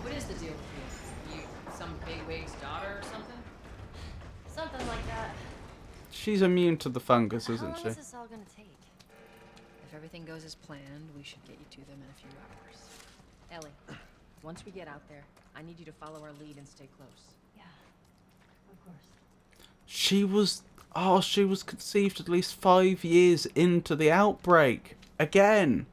What is the deal with you? You some bigwig's daughter or something? Something like that. She's immune to the fungus, How isn't long she? is this all gonna take? If everything goes as planned, we should get you to them in a few hours. Ellie, once we get out there, I need you to follow our lead and stay close. Yeah, of course. She was conceived at least 5 years into the outbreak. Again.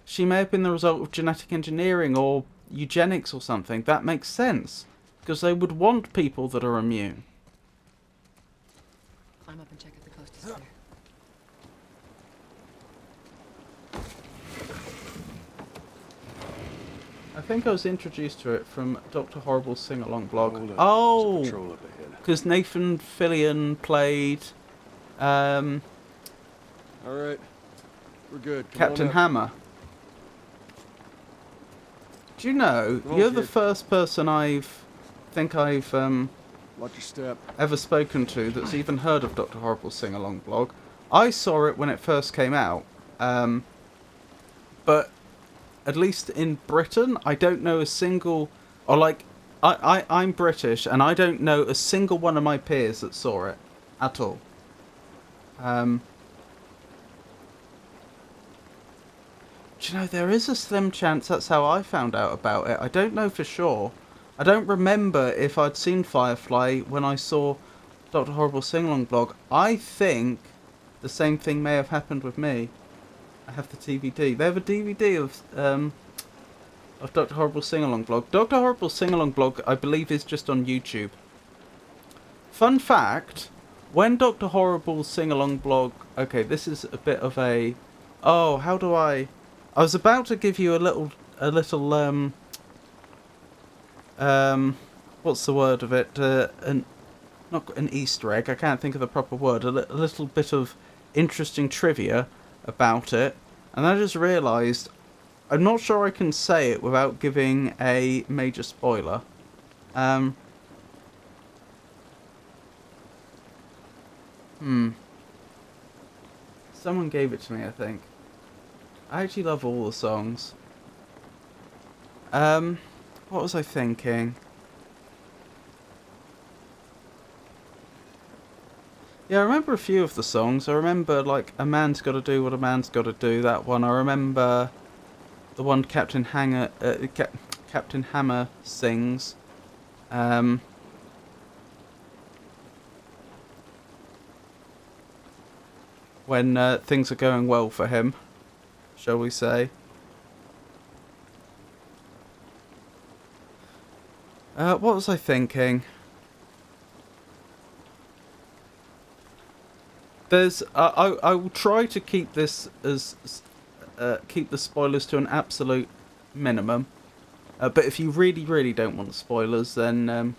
She may have been the result of genetic engineering or eugenics or something. That makes sense. Because they would want people that are immune. Climb up and check if the coast is clear. I think I was introduced to it from Dr. Horrible's sing-along blog. Hold up. Oh! There's a patrol up ahead. Because Nathan Fillion played... Alright. We're good. Come Captain on up. Hammer. Do you know, Come on, you're the kid. first person I've Watch your step. ever spoken to that's even heard of Dr. Horrible's sing-along blog. I saw it when it first came out, but at least in Britain, I don't know a single, or like, I'm British, and I don't know a single one of my peers that saw it at all. Do you know, there is a slim chance that's how I found out about it. I don't know for sure. I don't remember if I'd seen Firefly when I saw Dr. Horrible Singalong blog. I think the same thing may have happened with me. I have the DVD. They have a DVD of Dr. Horrible Singalong blog. Dr. Horrible Singalong blog, I believe, is just on YouTube. Fun fact, when Dr. Horrible Singalong blog... Okay, this is a bit of a... Oh, how do I was about to give you a little, what's the word of it? Not an Easter egg, I can't think of the proper word. A little bit of interesting trivia about it. And I just realised, I'm not sure I can say it without giving a major spoiler. Someone gave it to me, I think. I actually love all the songs. What was I thinking? Yeah, I remember a few of the songs. I remember, like, A Man's Gotta Do What a Man's Gotta Do, that one. I remember the one Captain Hammer sings. When things are going well for him, shall we say. What was I thinking? There's I will try to keep this as keep the spoilers to an absolute minimum. But if you really don't want spoilers, then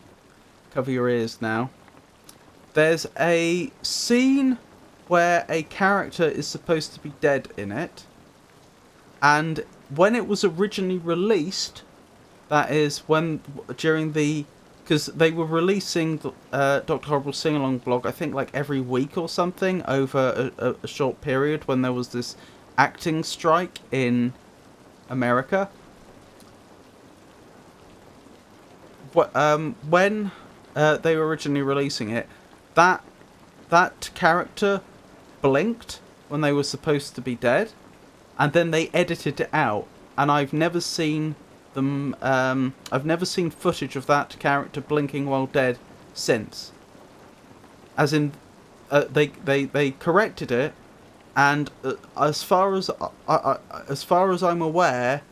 cover your ears now. There's a scene where a character is supposed to be dead in it, and when it was originally released, that is when during the, because they were releasing Dr. Horrible Singalong blog, I think like every week or something over a short period when there was this acting strike in America. When they were originally releasing it, that character blinked when they were supposed to be dead, and then they edited it out, and I've never seen them. I've never seen footage of that character blinking while dead since. As in, they corrected it, and as far as I'm aware,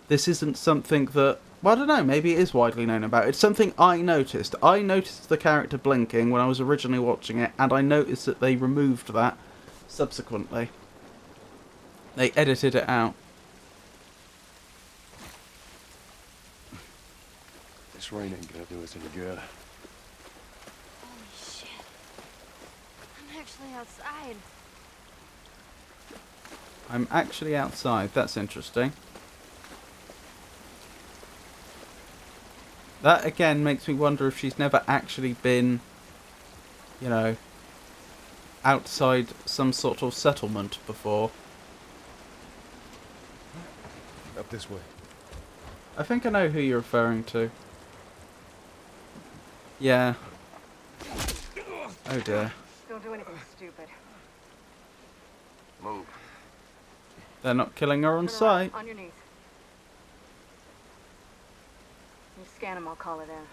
this isn't something that. Well, I don't know, maybe it is widely known about. It's something I noticed. I noticed the character blinking when I was originally watching it, and I noticed that they removed that subsequently. They edited it out. This rain ain't gonna do us any good. Holy shit. I'm actually outside. I'm actually outside. That's interesting. That again makes me wonder if she's never actually been, you know, outside some sort of settlement before. Up this way. I think I know who you're referring to. Yeah. Oh dear. Don't do anything stupid. Move. They're not killing her on sight. On your knees. You scan them, I'll call it in.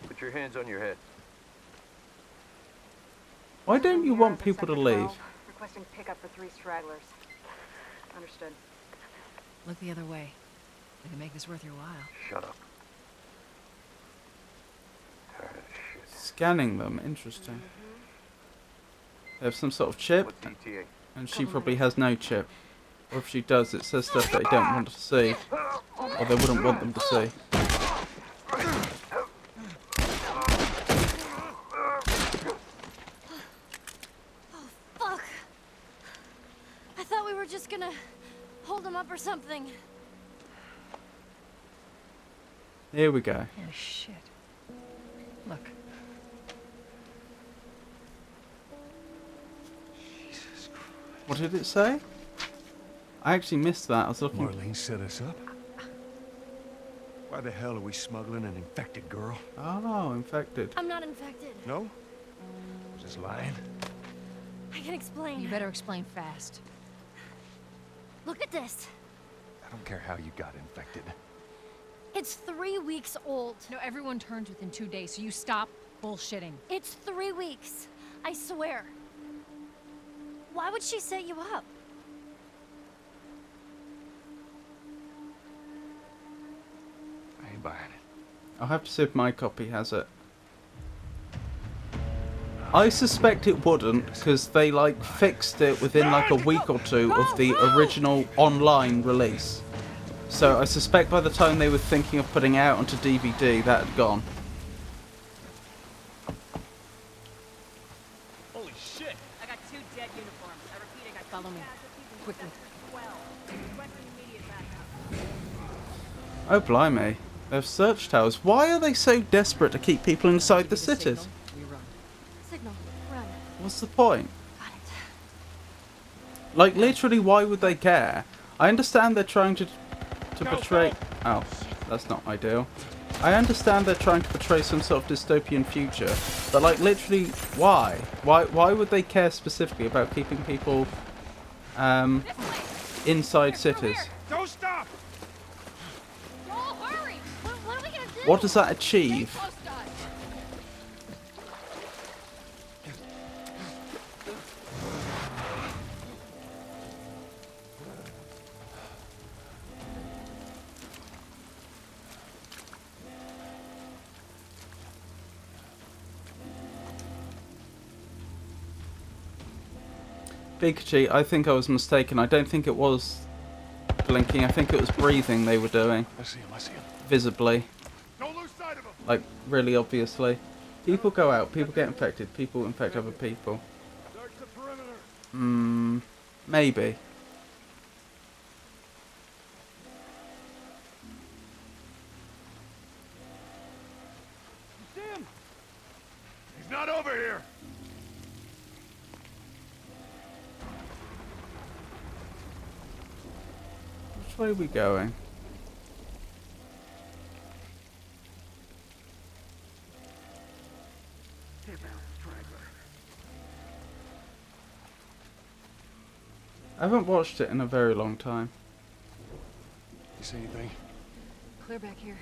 Put your hands on your head. Why don't you want people to leave? Requesting pickup for 3 stragglers. Understood. Look the other way. We can make this worth your while. Shut up. Scanning them, interesting. They have some sort of chip, and she probably has no chip. Or if she does, it says stuff that I don't want to see, or they wouldn't want them to see. Oh, fuck. I thought we were just gonna hold him up or something. Here we go. Oh, shit. Look. What did it say? I actually missed that. I was looking. Marlene set us up? Why the hell are we smuggling an infected girl? Oh, infected. I'm not infected. No? Just lying? I can explain. You better explain fast. Look at this. I don't care how you got infected. It's 3 weeks old. No, everyone turns within 2 days, so you stop bullshitting. It's 3 weeks. I swear. Why would she set you up? I ain't buying it. I'll have to see if my copy has it. I suspect it wouldn't, because they like fixed it within like a week or two of the original online release. So I suspect by the time they were thinking of putting it out onto DVD, that had gone. Holy shit! I got 2 dead uniforms. I repeat, I got Follow me. Quickly. 12. Requesting immediate backup. Oh blimey. They have search towers. Why are they so desperate to keep people inside the cities? Signal. Run. What's the point? Like, literally, why would they care? I understand they're trying to portray... Oh, that's not ideal. I understand they're trying to portray some sort of dystopian future, but, like, literally, why? Why would they care specifically about keeping people inside cities? Don't stop! Joel, hurry! What are we gonna do? What does that achieve? Stay close to us. Pikachu, I think I was mistaken. I don't think it was blinking. I think it was breathing they were doing. I see him, I see him. Visibly. Don't lose sight of him. Like, really obviously. People go out, people get infected, people infect other people. Search the perimeter. Maybe. You see him? He's not over here. Which way are we going? I haven't watched it in a very long time. You see anything? Clear back here.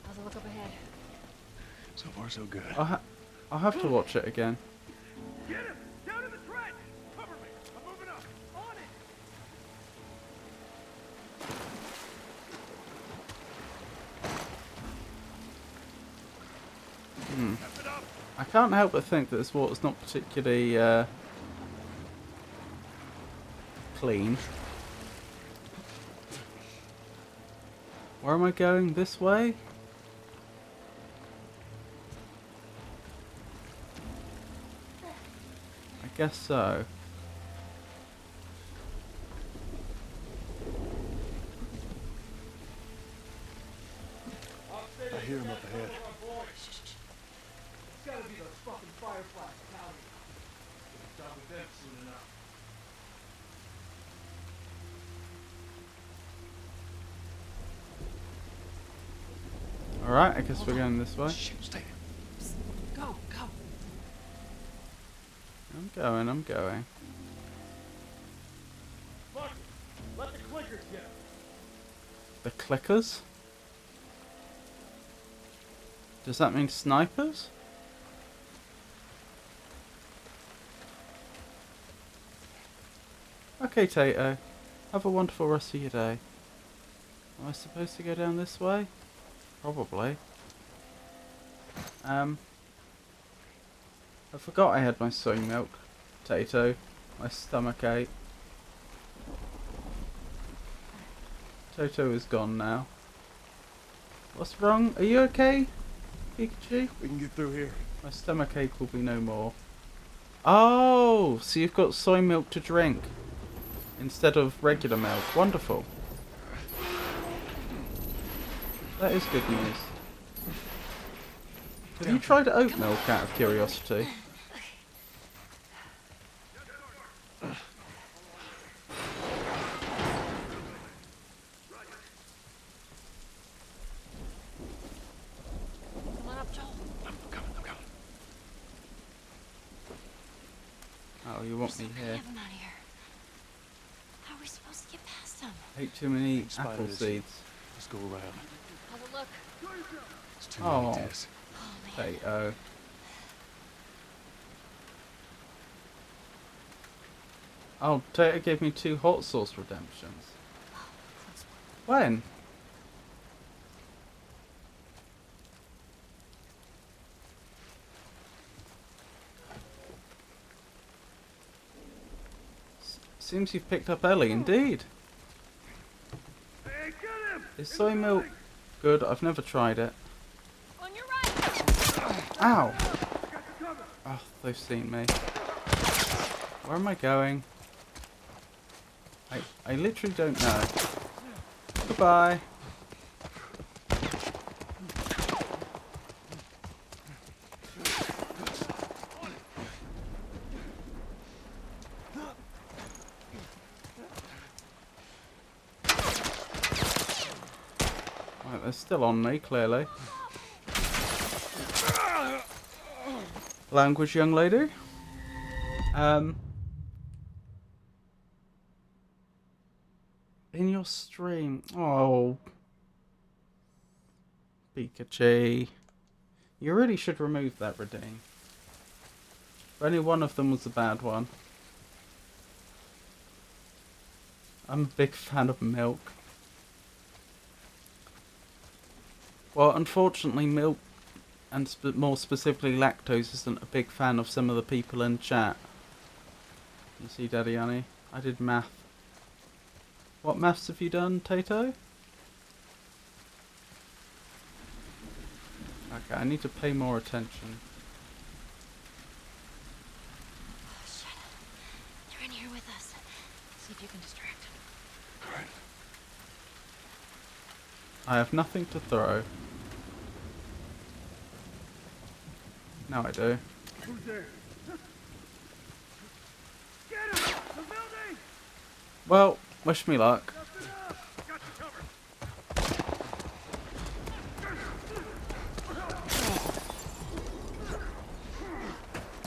How's it look up ahead? So far, so good. I'll have to watch it again. Get him! Down in the trench! Cover me! I'm moving up! On it! I can't help but think that this water's not particularly clean. Where am I going? This way? I guess so. I hear him up ahead. It's gotta be those fucking fireflies, Callie. Get done with them soon enough. Alright, I guess we're going this way. Shit, stay there. Go, go. I'm going. Fuck it. Let the clickers get him. The clickers? Does that mean snipers? Okay, Tato. Have a wonderful rest of your day. Am I supposed to go down this way? Probably. I forgot I had my soy milk. Tato. My stomach ache. Toto is gone now. What's wrong? Are you okay, Pikachu? We can get through here. My stomach ache will be no more. Oh, so you've got soy milk to drink instead of regular milk. Wonderful. That is good news. Have you tried oat milk out of curiosity? want me here. Have them out here. How are we supposed to get past them? Ate too many Spotted apple us. seeds. Let's go around. Have a look. It's too Oh, many, Tess. potato. Oh, Tater gave me 2 hot sauce redemptions. When? Seems you've picked up Ellie, indeed. Is soy milk good? I've never tried it. On your right. Ow! Oh, they've seen me. Where am I going? I literally don't know. Goodbye. Right, they're still on me, clearly. Language, young lady. In your stream. Oh. Pikachu. You really should remove that redeem. Only one of them was the bad one. I'm a big fan of milk. Well, unfortunately, milk, and more specifically lactose, isn't a big fan of some of the people in chat. You see, Daddy Annie? I did math. What maths have you done, Tato? Okay, I need to pay more attention. Oh, shut up. They're in here with us. See if you can distract them. Alright. I have nothing to throw. Now I do. Who's there? Get him! The building! Well, wish me luck. Got you covered.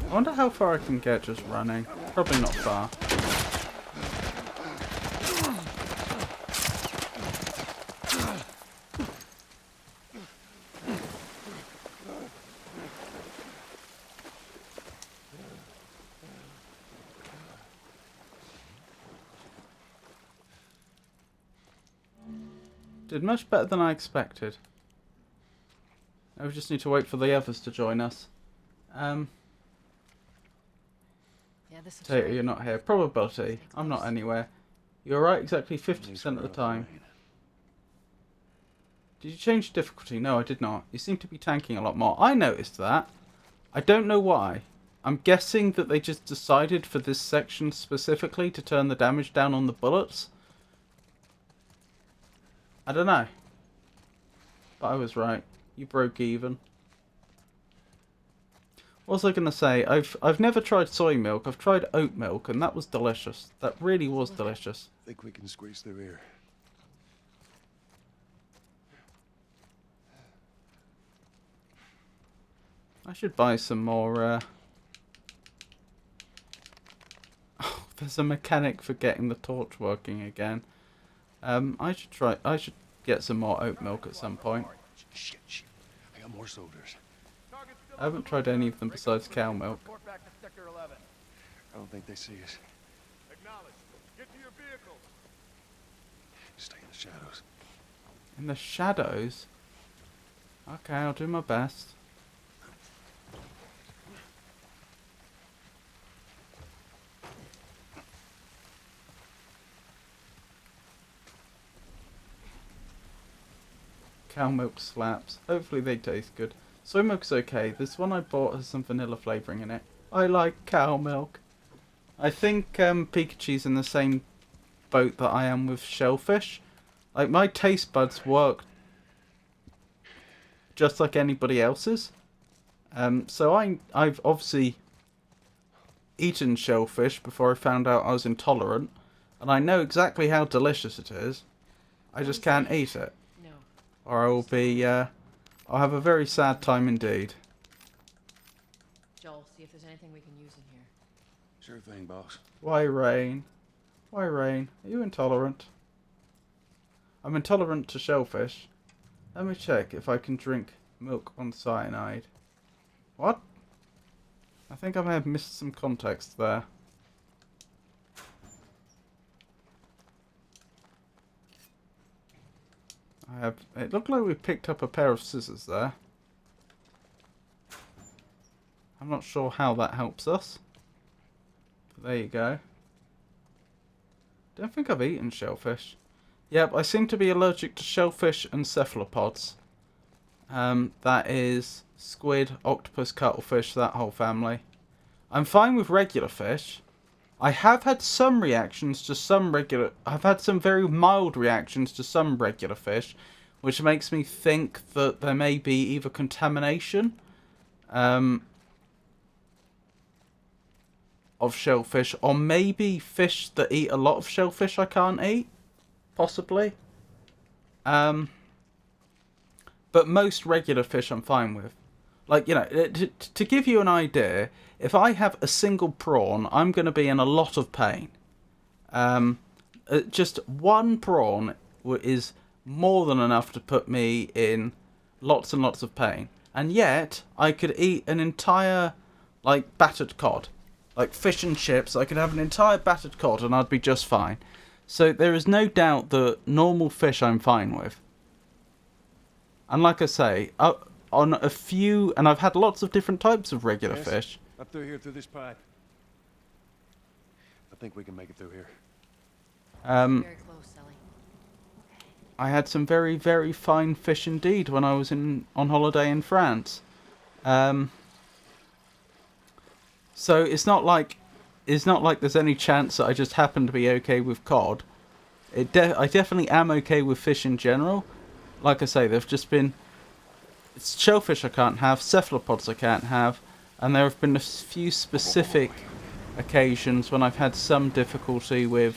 I wonder how far I can get just running. Probably not far. Did much better than I expected. Now we just need to wait for the others to join us. Yeah, this looks Tater, right. you're not here. Probability. I'm not anywhere. You're right exactly 50% of the time. Did you change difficulty? No, I did not. You seem to be tanking a lot more. I noticed that. I don't know why. I'm guessing that they just decided for this section specifically to turn the damage down on the bullets. I don't know. But I was right. You broke even. What was I going to say? I've never tried soy milk. I've tried oat milk, and that was delicious. That really was delicious. Think we can squeeze through here. I should buy some more. Oh, there's a mechanic for getting the torch working again. I should get some more oat milk at some point. Shit. I got more soldiers. I haven't tried any of them besides cow milk. I don't think they see us. Acknowledge. Get to your vehicle. Stay in the shadows. In the shadows? Okay, I'll do my best. Cow milk slaps. Hopefully they taste good. Soy milk's okay. This one I bought has some vanilla flavouring in it. I like cow milk. I think Pikachu's in the same boat that I am with shellfish. Like, my taste buds work just like anybody else's. So I've obviously eaten shellfish before I found out I was intolerant. And I know exactly how delicious it is. I just can't eat it. No. Or I will be, I'll have a very sad time indeed. Joel, see if there's anything we can use in here. Sure thing, boss. Why, Rain? Why, Rain? Are you intolerant? I'm intolerant to shellfish. Let me check if I can drink milk on cyanide. What? I think I may have missed some context there. It looked like we picked up a pair of scissors there. I'm not sure how that helps us. But there you go. Don't think I've eaten shellfish. Yep, I seem to be allergic to shellfish and cephalopods. That is squid, octopus, cuttlefish, that whole family. I'm fine with regular fish. I have had some reactions to some regular... I've had some very mild reactions to some regular fish, which makes me think that there may be either contamination of shellfish, or maybe fish that eat a lot of shellfish I can't eat. Possibly. But most regular fish I'm fine with. Like, you know, to give you an idea, if I have a single prawn, I'm going to be in a lot of pain. Just one prawn is more than enough to put me in lots and lots of pain. And yet, I could eat an entire, like, battered cod. Like fish and chips, I could have an entire battered cod and I'd be just fine. So there is no doubt that normal fish I'm fine with. And like I say, on a few, and I've had lots of different types of regular fish. Up through here, through this pipe. I think we can make it through here. Very close, Ellie. I had some very, very fine fish indeed when I was on holiday in France. So it's not like there's any chance that I just happen to be okay with cod. I definitely am okay with fish in general. Like I say, there've just been shellfish I can't have, cephalopods I can't have, and there have been a few specific occasions when I've had some difficulty with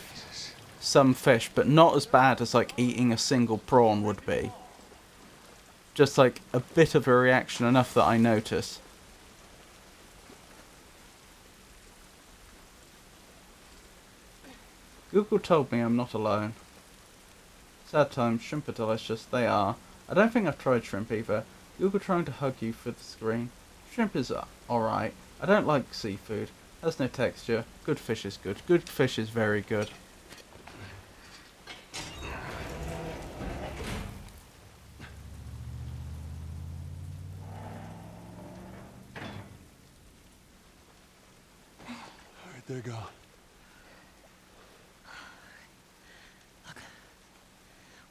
some fish, but not as bad as like eating a single prawn would be. Just like a bit of a reaction, enough that I notice. Google told me I'm not alone. Sad times, shrimp are delicious, they are. I don't think I've tried shrimp either. Google trying to hug you for the screen. Shrimp is alright. I don't like seafood. Has no texture. Good fish is good. Good fish is very good. Alright, there you go.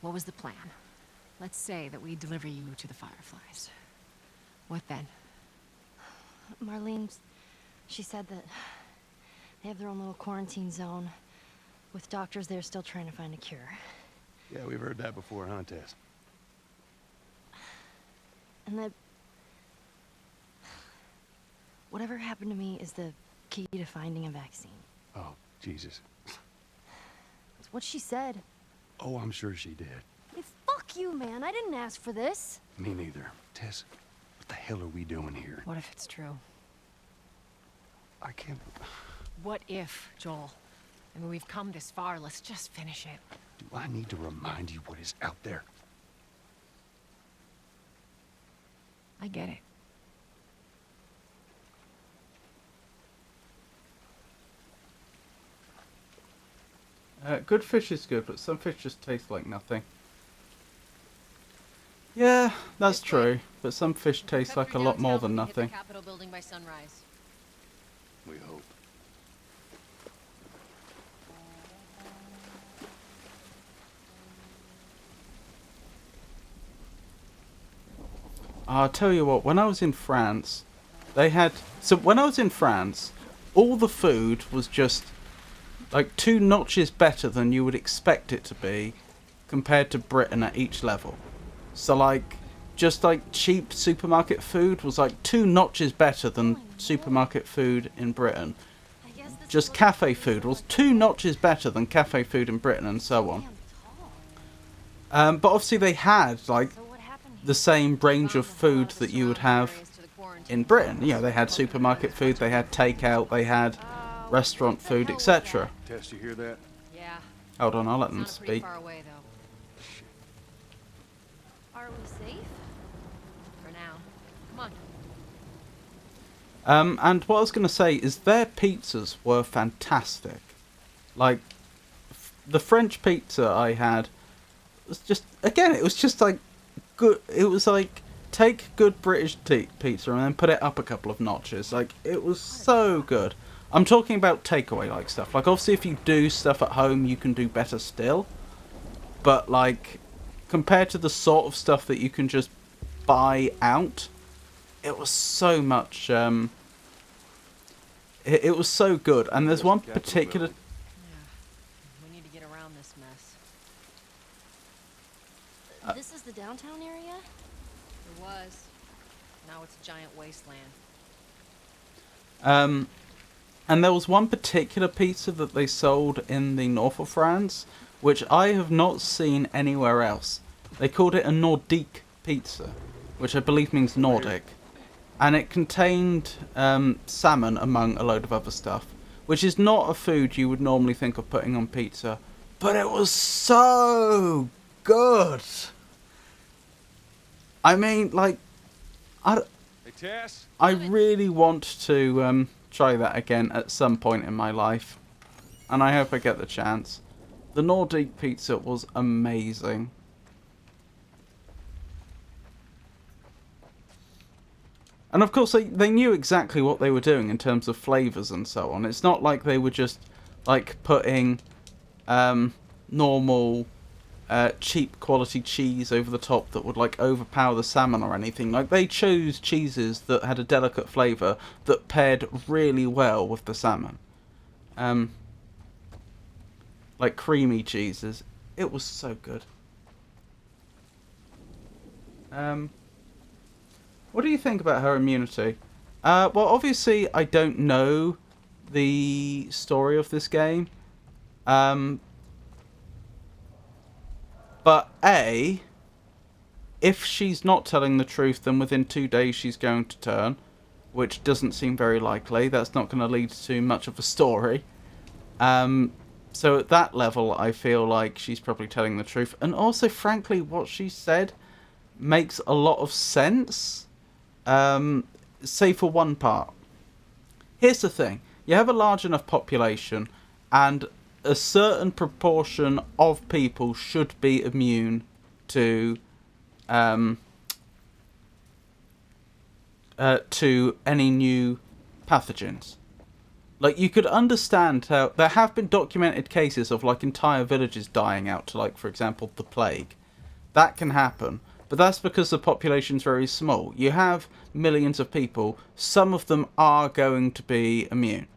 What was the plan? Let's say that we deliver you to the Fireflies. What then? Marlene, she said that they have their own little quarantine zone with doctors there still trying to find a cure. Yeah, we've heard that before, huh, Tess? And that whatever happened to me is the key to finding a vaccine. Oh, Jesus. That's what she said. Oh, I'm sure she did. Hey, fuck you, man. I didn't ask for this. Me neither. Tess, what the hell are we doing here? What if it's true? I can't... What if, Joel? I mean, we've come this far. Let's just finish it. Do I need to remind you what is out there? I get it. Good fish is good, but some fish just taste like nothing. Yeah, that's true. But some fish taste like a lot more than nothing. Capitol building by sunrise. We hope. I'll tell you what, when I was in France, they had... So when I was in France, all the food was just like 2 notches better than you would expect it to be compared to Britain at each level. So like, just like cheap supermarket food was like 2 notches better than supermarket food in Britain. Just cafe food was 2 notches better than cafe food in Britain, and so on. But obviously they had like the same range of food that you would have in Britain. You know, they had supermarket food, they had takeout, they had restaurant food, etc. Tess, you hear that? Yeah. Hold on, I'll let them Sounded pretty speak. far away, though. Are we safe? For now. Come on. And what I was going to say is their pizzas were fantastic. Like, the French pizza I had was just, again, it was just like good. It was like, take good British pizza and then put it up a couple of notches. Like, it was so good. I'm talking about takeaway like stuff. Like, obviously if you do stuff at home, you can do better still. But like, compared to the sort of stuff that you can just buy out, it was so much, it was so good. And there's one particular... We need to get around this mess. This is the downtown area? It was. Now it's a giant wasteland. And there was one particular pizza that they sold in the north of France, which I have not seen anywhere else. They called it a Nordique pizza, which I believe means Nordic. And it contained salmon among a load of other stuff, which is not a food you would normally think of putting on pizza. But it was so good. I mean, like, I really want to try that again at some point in my life. And I hope I get the chance. The Nordique pizza was amazing. And of course, they knew exactly what they were doing in terms of flavours and so on. It's not like they were just, like, putting normal, cheap quality cheese over the top that would, like, overpower the salmon or anything. Like, they chose cheeses that had a delicate flavour that paired really well with the salmon. Like creamy cheeses. It was so good. What do you think about her immunity? Well, obviously, I don't know the story of this game. But A, if she's not telling the truth, then within 2 days she's going to turn, which doesn't seem very likely. That's not going to lead to much of a story. So at that level, I feel like she's probably telling the truth. And also, frankly, what she said makes a lot of sense. Say for one part. Here's the thing. You have a large enough population, and a certain proportion of people should be immune to any new pathogens. Like, you could understand how there have been documented cases of, like, entire villages dying out to, like, for example, the plague. That can happen. But that's because the population's very small. You have millions of people. Some of them are going to be immune.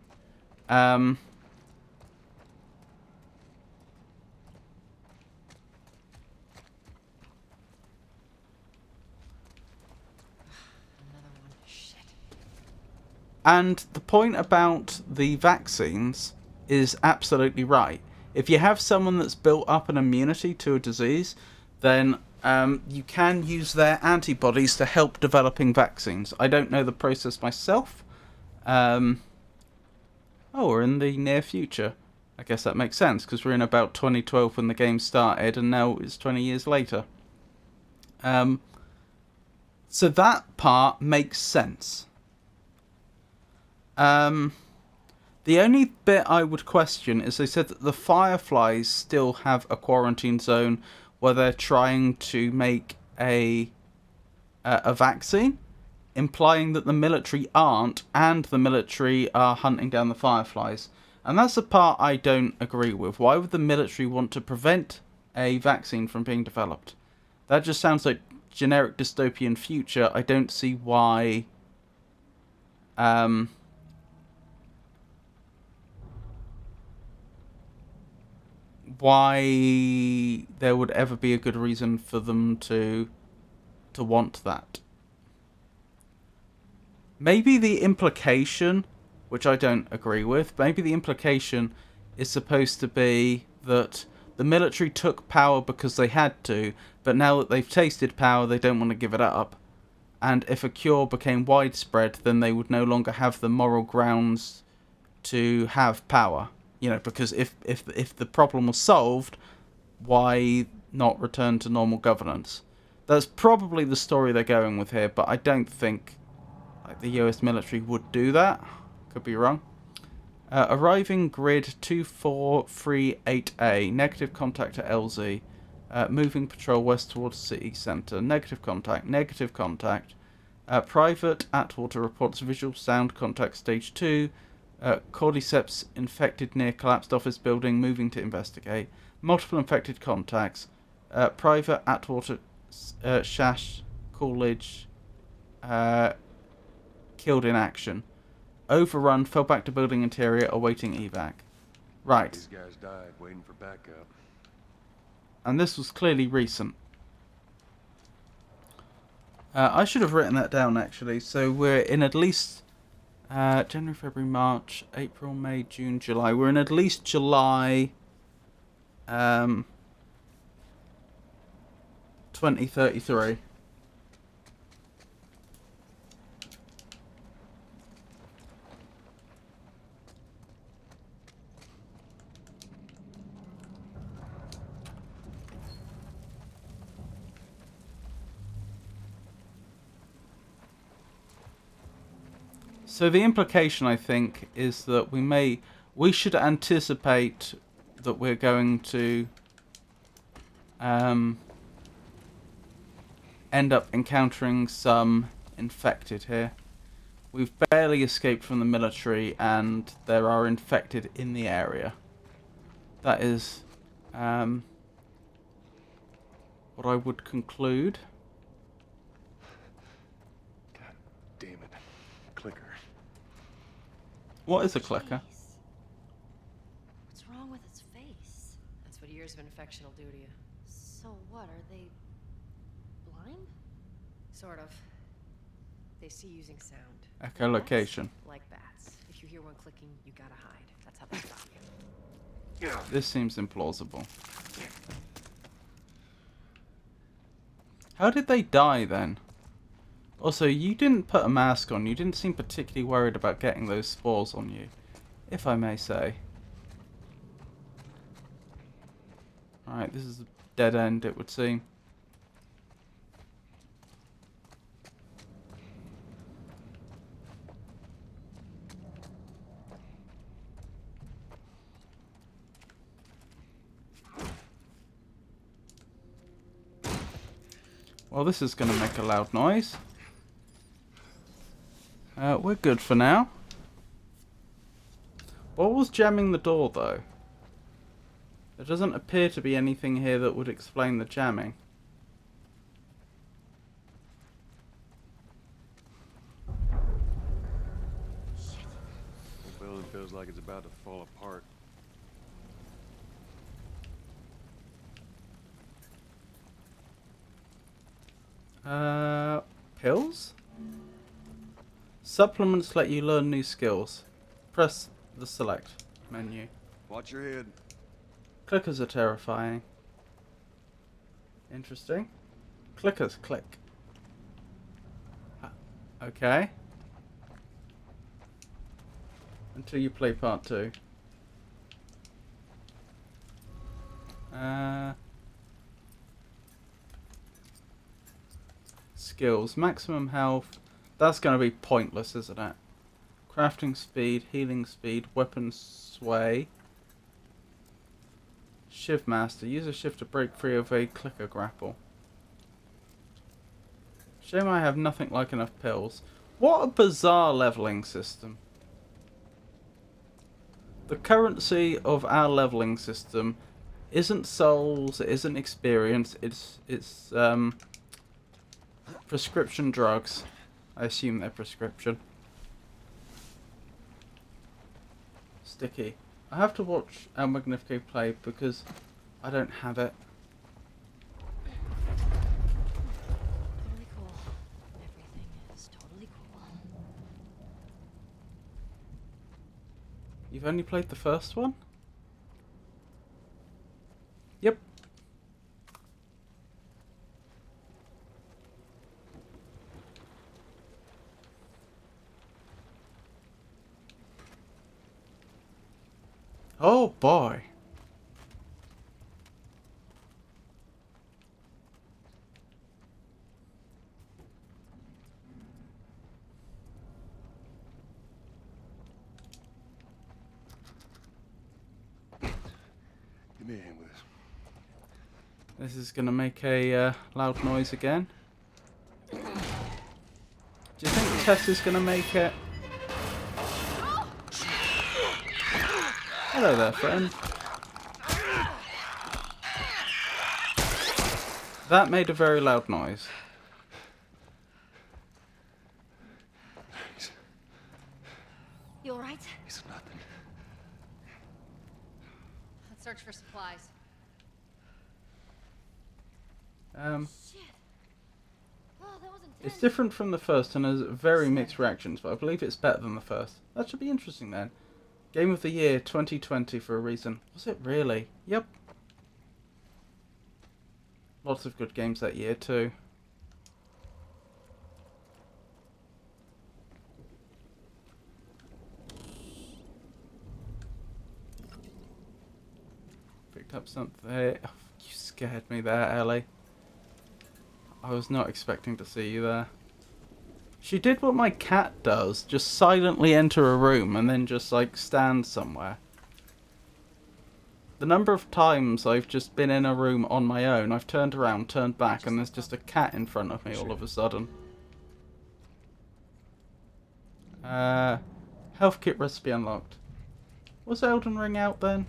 And the point about the vaccines is absolutely right. If you have someone that's built up an immunity to a disease, then you can use their antibodies to help developing vaccines. I don't know the process myself. Oh, we're in the near future. I guess that makes sense, because we're in about 2012 when the game started, and now it's 20 years later. So that part makes sense. The only bit I would question is they said that the Fireflies still have a quarantine zone where they're trying to make a vaccine, implying that the military aren't, and the military are hunting down the Fireflies. And that's the part I don't agree with. Why would the military want to prevent a vaccine from being developed? That just sounds like generic dystopian future. I don't see why there would ever be a good reason for them to want that. Maybe the implication, which I don't agree with, maybe the implication is supposed to be that the military took power because they had to, but now that they've tasted power, they don't want to give it up. And if a cure became widespread, then they would no longer have the moral grounds to have power. You know, because if the problem was solved, why not return to normal governance? That's probably the story they're going with here, but I don't think like the US military would do that. Could be wrong. Arriving grid 2438A, negative contact at LZ. Moving patrol west towards city centre. Negative contact, negative contact. Private Atwater reports visual sound contact stage 2. Cordyceps infected near collapsed office building, moving to investigate. Multiple infected contacts. Private Atwater Shash Coolidge killed in action. Overrun, fell back to building interior, awaiting evac. Right. These guys died waiting for backup. And this was clearly recent. I should have written that down actually. So we're in at least January, February, March, April, May, June, July. We're in at least July 2033. So the implication, I think, is that we should anticipate that we're going to end up encountering some infected here. We've barely escaped from the military, and there are infected in the area. That is what I would conclude. God damn it. Clicker. What is a clicker? What's wrong with its face? That's what years of infection will do to you. So what, are they blind? Sort of. They see using sound. Echolocation. Like bats. If you hear one clicking, you gotta hide. That's how they stop you. This seems implausible. How did they die then? Also, you didn't put a mask on. You didn't seem particularly worried about getting those spores on you, if I may say. Alright, this is a dead end, it would seem. Well, this is going to make a loud noise. We're good for now. What was jamming the door, though? There doesn't appear to be anything here that would explain the jamming. The building feels like it's about to fall apart. Pills? Supplements let you learn new skills. Press the select menu. Watch your head. Clickers are terrifying. Interesting. Clickers, click. Okay. Until you play part 2. Skills. Maximum health. That's going to be pointless, isn't it? Crafting speed, healing speed, weapon sway. Shiv master. Use a shift to break free of a clicker grapple. Shame I have nothing like enough pills. What a bizarre leveling system. The currency of our leveling system isn't souls, it isn't experience, it's prescription drugs. I assume they're prescription. Sticky. I have to watch El Magnifico play because I don't have it. Totally cool. Everything is totally cool. You've only played the first one? Yep. Oh boy. Give me a hand with this. This is going to make a loud noise again. Do you think Tess is going to make it? Hello there, friend. That made a very loud noise. You alright? It's nothing. Let's search for supplies. Shit. Oh, that was intense. It's different from the first and has very mixed reactions, but I believe it's better than the first. That should be interesting then. Game of the Year 2020 for a reason. Was it really? Yep. Lots of good games that year too. Picked up something. Oh, you scared me there, Ellie. I was not expecting to see you there. She did what my cat does, just silently enter a room and then just like stand somewhere. The number of times I've just been in a room on my own, I've turned around, turned back, and there's just a cat in front of me all of a sudden. Health kit recipe unlocked. Was Elden Ring out then?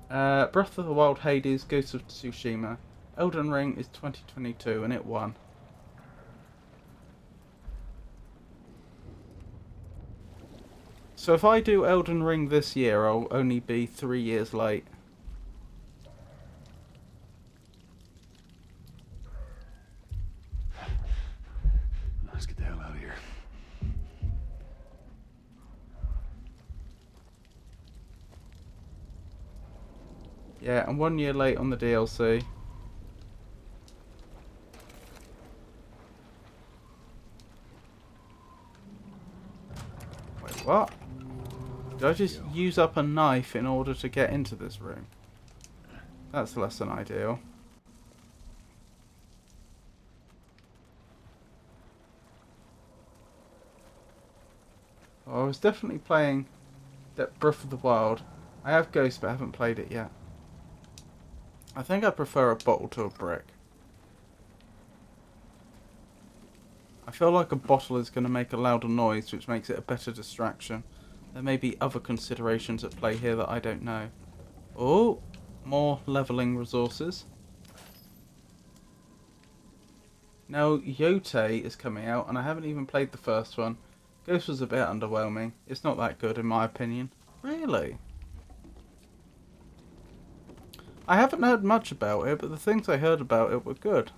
Breath of the Wild, Hades, Ghost of Tsushima. Elden Ring is 2022 and it won. So if I do Elden Ring this year, I'll only be 3 years late. Let's get the hell out of here. Yeah, I'm 1 year late on the DLC. Wait, what? Did I just use up a knife in order to get into this room? That's less than ideal. Well, I was definitely playing Breath of the Wild. I have Ghost, but I haven't played it yet. I think I prefer a bottle to a brick. I feel like a bottle is going to make a louder noise, which makes it a better distraction. There may be other considerations at play here that I don't know. Oh, more leveling resources. Now, Yote is coming out, and I haven't even played the first one. Ghost was a bit underwhelming. It's not that good, in my opinion. Really? I haven't heard much about it, but the things I heard about it were good.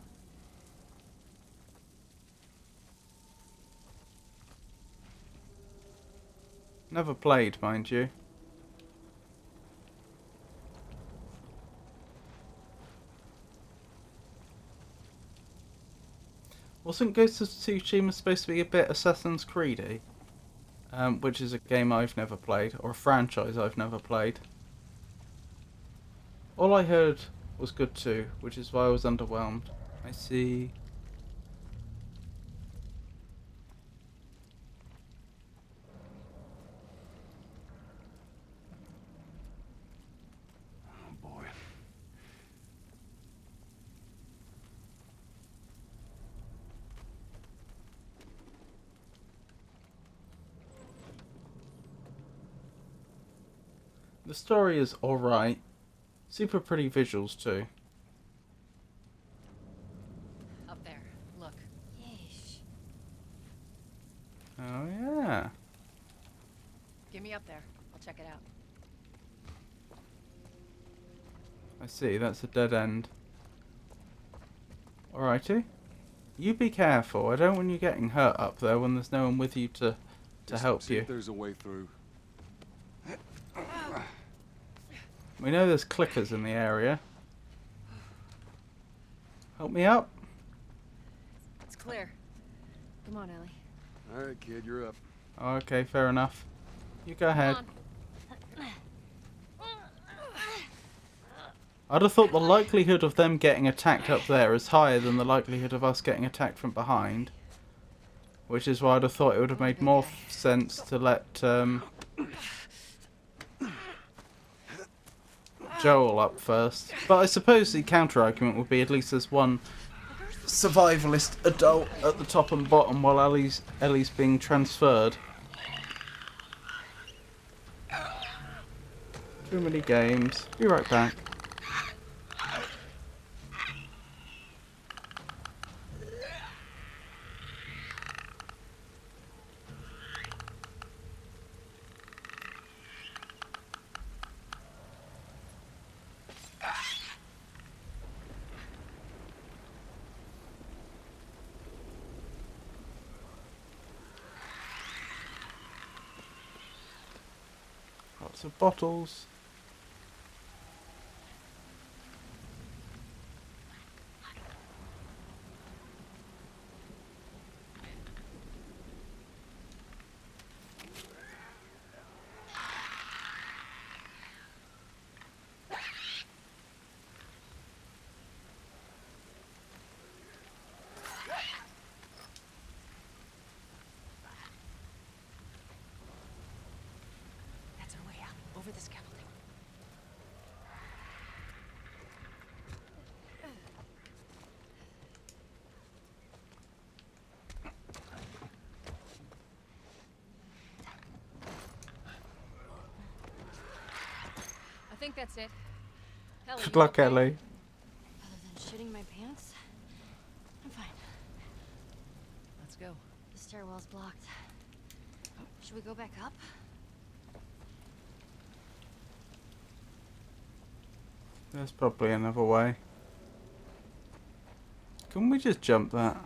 Never played, mind you. Wasn't Ghost of Tsushima supposed to be a bit Assassin's Creed-y? Which is a game I've never played, or a franchise I've never played. All I heard was good too, which is why I was underwhelmed. I see. Oh boy. The story is alright. Super pretty visuals too. Up there, look. Yeesh. Oh yeah. Get me up there. I'll check it out. I see, that's a dead end. Alrighty. You be careful. I don't want you getting hurt up there when there's no one with you to help See you. if there's a way through. We know there's clickers in the area. Help me up. It's clear. Come on, Ellie. All right, kid, you're up. Okay, fair enough. You go ahead. Come I'd have thought the likelihood of them getting attacked up there is higher than the likelihood of us getting attacked from behind. Which is why I'd have thought it would have made more sense to let Joel up first. But I suppose the counter-argument would be at least there's one survivalist adult at the top and bottom while Ellie's being transferred. Too many games. Be right back. Lots of bottles. That's our way out. Over the scaffolding. I think that's it. Ellie, Good you luck, okay? Ellie. Other than shitting my pants, I'm fine. Let's go. The stairwell's blocked. Should we go back up? There's probably another way. Can we just jump that?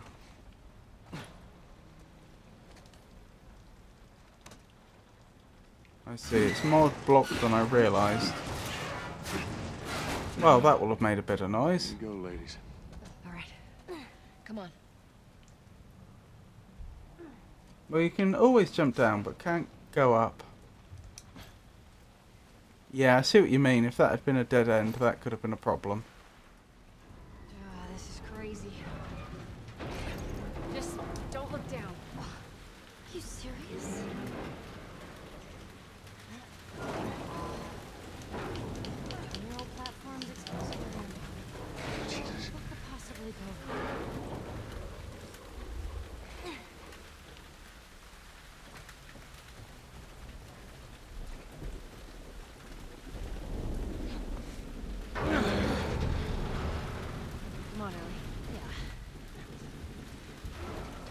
I see, it's more blocked than I realised. Well, that will have made a bit of noise. Here you go, ladies. All right. Come on. Well, you can always jump down, but can't go up. Yeah, I see what you mean. If that had been a dead end, that could have been a problem. This is crazy. Just don't look down. Are you serious? Neural platforms explosive again. Jesus. What could possibly go wrong? Come on, Ellie. Yeah.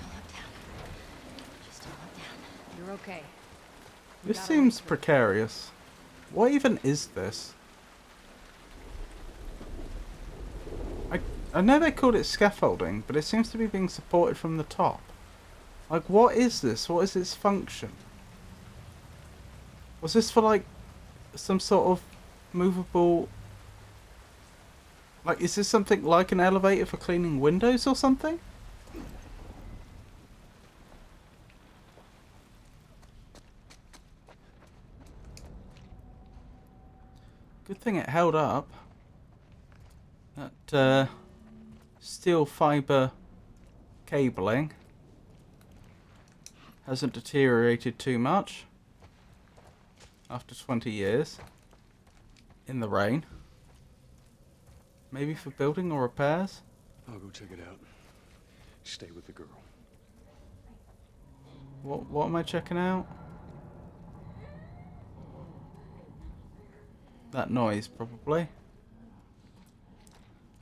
Don't look down. Just don't look down. You're okay. This seems precarious. What even is this? I know they called it scaffolding, but it seems to be being supported from the top. Like, what is this? What is its function? Was this for, like, some sort of movable... Like, is this something like an elevator for cleaning windows or something? Good thing it held up. That steel fibre cabling hasn't deteriorated too much after 20 years in the rain. Maybe for building or repairs? I'll go check it out. Stay with the girl. What am I checking out? That noise, probably.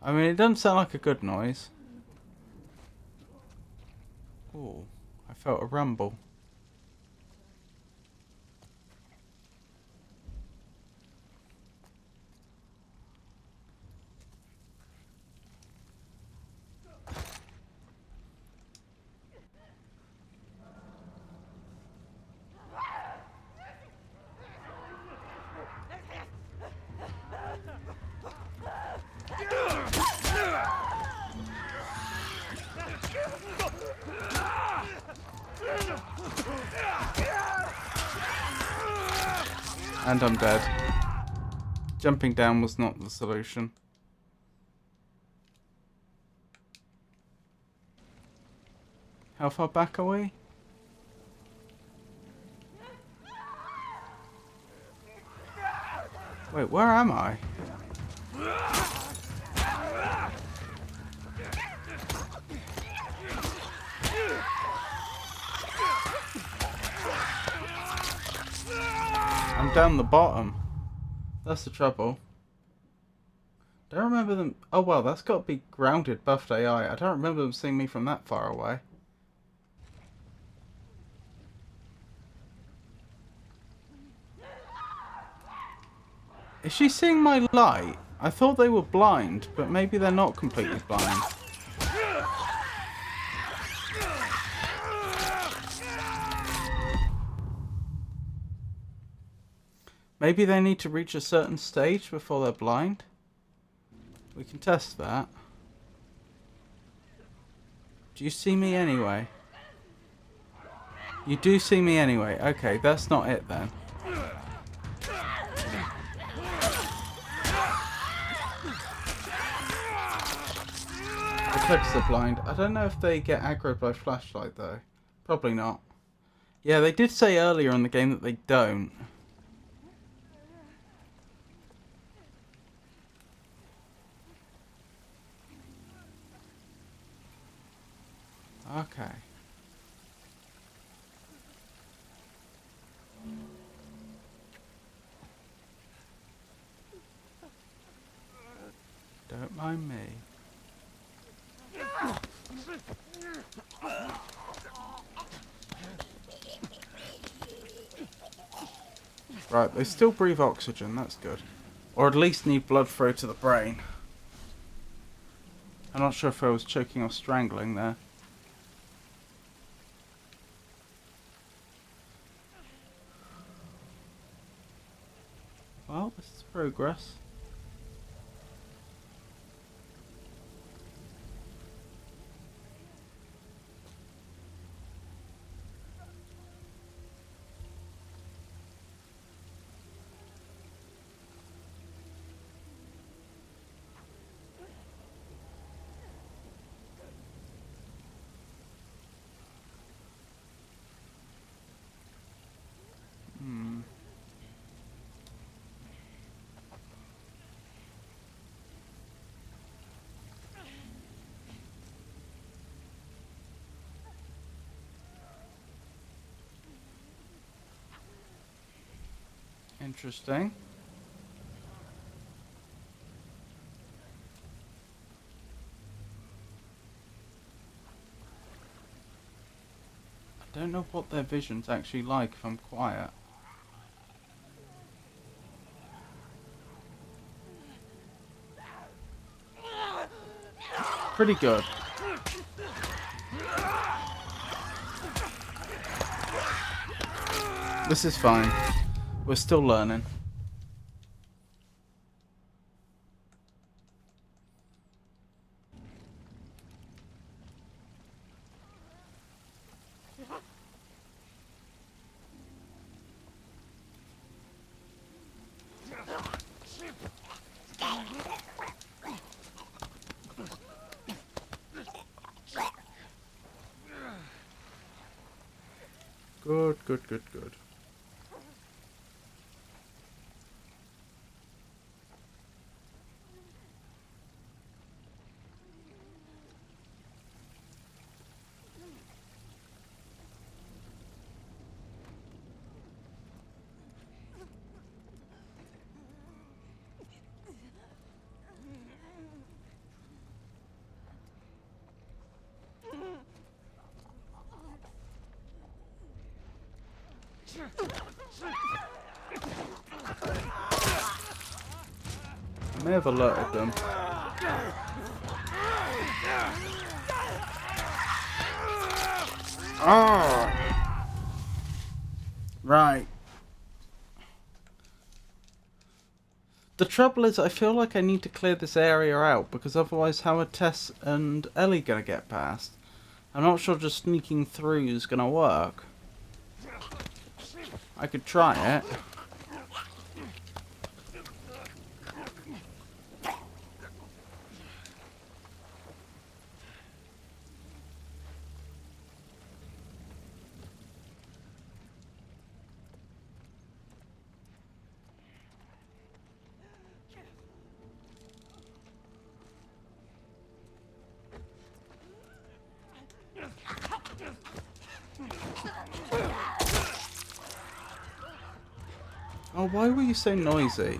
I mean, it doesn't sound like a good noise. Ooh, I felt a rumble. And I'm dead. Jumping down was not the solution. How far back are we? Wait, where am I? I'm down the bottom. That's the trouble. Don't remember them. Oh well, that's got to be grounded buffed AI. I don't remember them seeing me from that far away. Is she seeing my light? I thought they were blind, but maybe they're not completely blind. Maybe they need to reach a certain stage before they're blind. We can test that. Do you see me anyway? You do see me anyway. Okay, that's not it then. The clips are blind. I don't know if they get aggroed by flashlight though. Probably not. Yeah, they did say earlier in the game that they don't. Okay. Don't mind me. Right, they still breathe oxygen, that's good. Or at least need blood flow to the brain. I'm not sure if I was choking or strangling there. Well, this is progress. Interesting. I don't know what their vision's actually like if I'm quiet. Pretty good. This is fine. We're still learning. Good, good, good, good. I may have alerted them. Oh! Right. The trouble is, I feel like I need to clear this area out, because otherwise how are Tess and Ellie gonna get past? I'm not sure just sneaking through is gonna work. I could try it. Oh, why were you so noisy?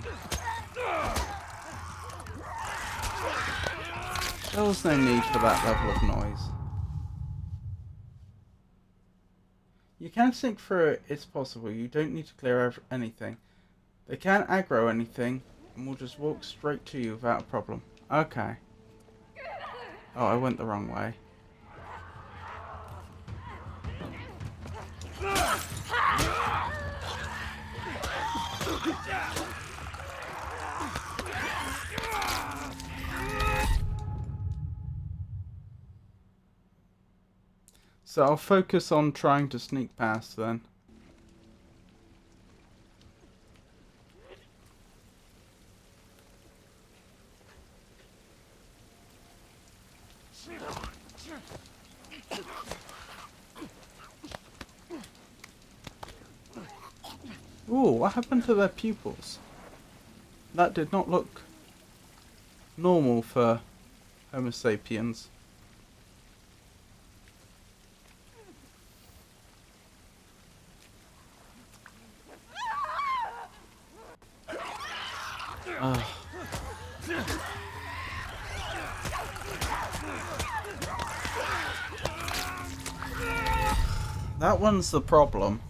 There was no need for that level of noise. You can sneak through it, it's possible. You don't need to clear anything. They can't aggro anything, and we'll just walk straight to you without a problem. Okay. Oh, I went the wrong way. So I'll focus on trying to sneak past then. Ooh, what happened to their pupils? That did not look normal for Homo sapiens. Ugh. That one's the problem.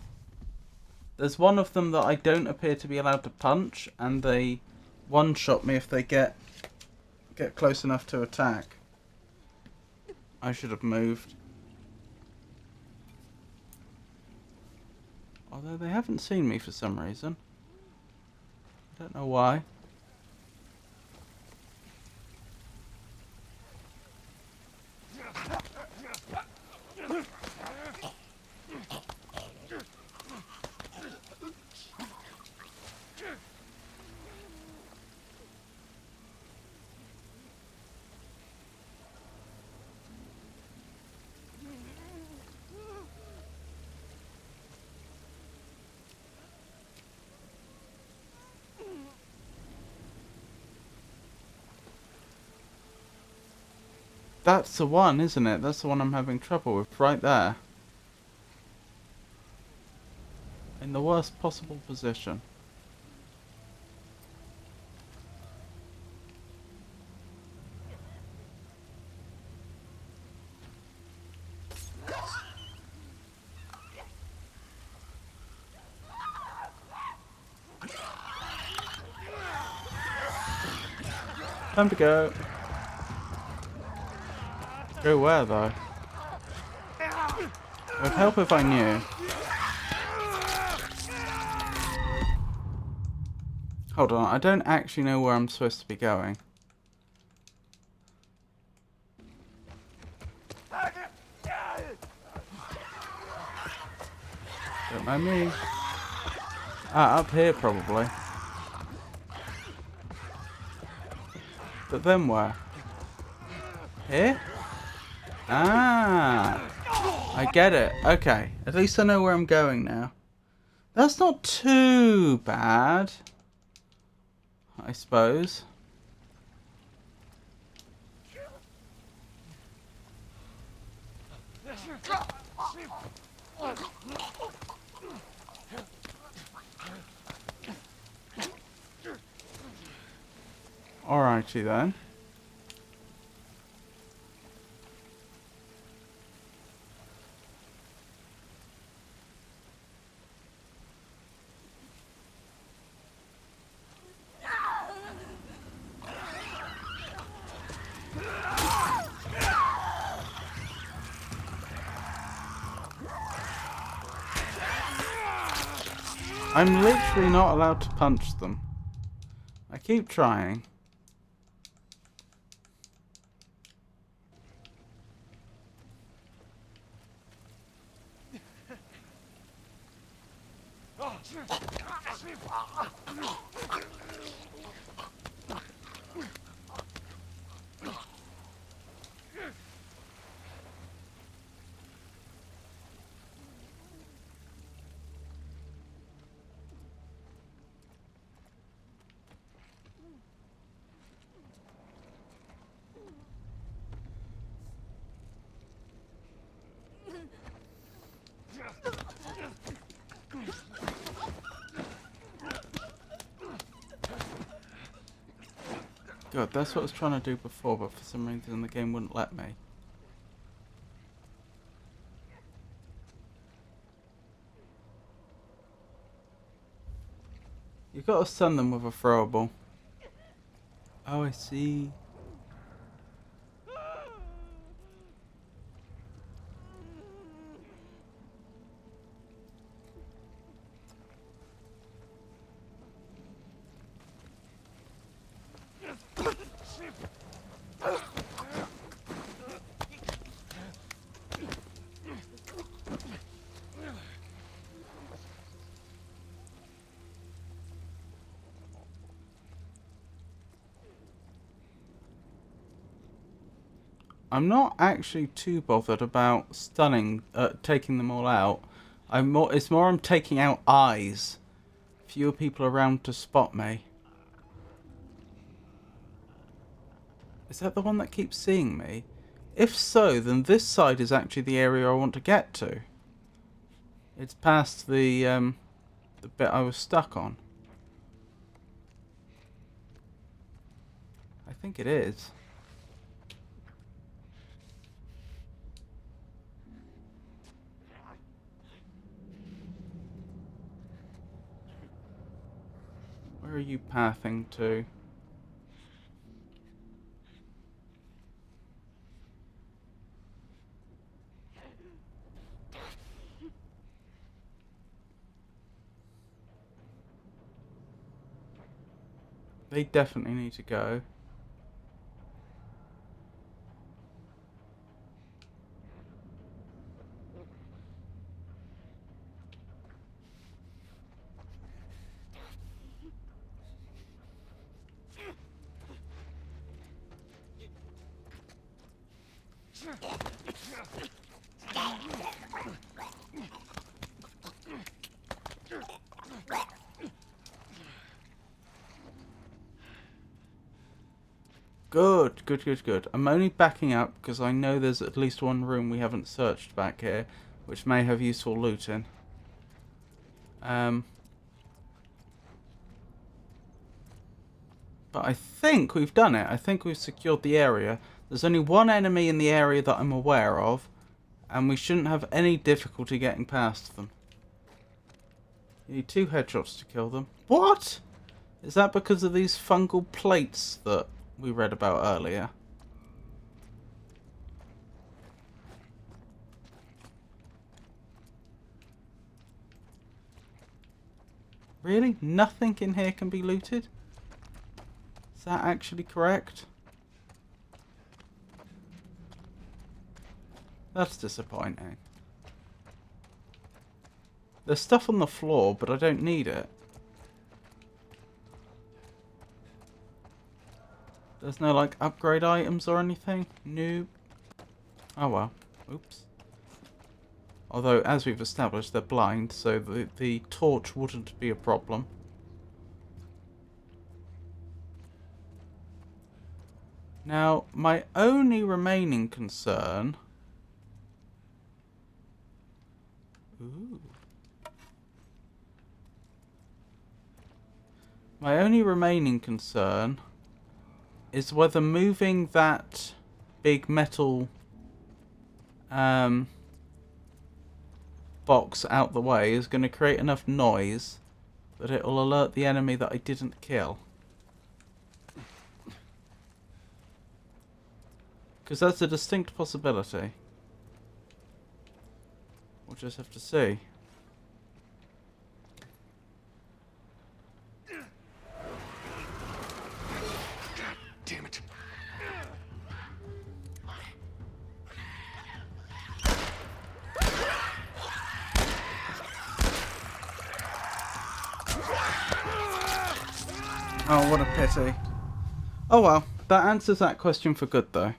There's one of them that I don't appear to be allowed to punch, and they one-shot me if they get close enough to attack. I should have moved. Although they haven't seen me for some reason. I don't know why. That's the one, isn't it? That's the one I'm having trouble with, right there. In the worst possible position. Time to go. Go where, though? It would help if I knew. Hold on, I don't actually know where I'm supposed to be going. Don't mind me. Ah, up here probably. But then where? Here? Ah! I get it. Okay. At least I know where I'm going now. That's not too bad, I suppose. Alrighty then. I'm literally not allowed to punch them. I keep trying. God, that's what I was trying to do before, but for some reason the game wouldn't let me. You've got to stun them with a throwable. Oh, I see. I'm not actually too bothered about stunning, taking them all out. It's more I'm taking out eyes. Fewer people around to spot me. Is that the one that keeps seeing me? If so, then this side is actually the area I want to get to. It's past the bit I was stuck on. I think it is. Where are you pathing to? They definitely need to go. Good, good, good, good. I'm only backing up because I know there's at least one room we haven't searched back here, which may have useful loot in. But I think we've done it. I think we've secured the area. There's only one enemy in the area that I'm aware of, and we shouldn't have any difficulty getting past them. You need 2 headshots to kill them. What? Is that because of these fungal plates that we read about earlier? Really? Nothing in here can be looted? Is that actually correct? That's disappointing. There's stuff on the floor, but I don't need it. There's no, like, upgrade items or anything? Nope. Oh well. Oops. Although, as we've established, they're blind, so the torch wouldn't be a problem. Now, my only remaining concern... Ooh. My only remaining concern is whether moving that big metal box out the way is going to create enough noise that it will alert the enemy that I didn't kill. Because that's a distinct possibility. We'll just have to see. Damn it. Oh, what a pity. Oh well, that answers that question for good though.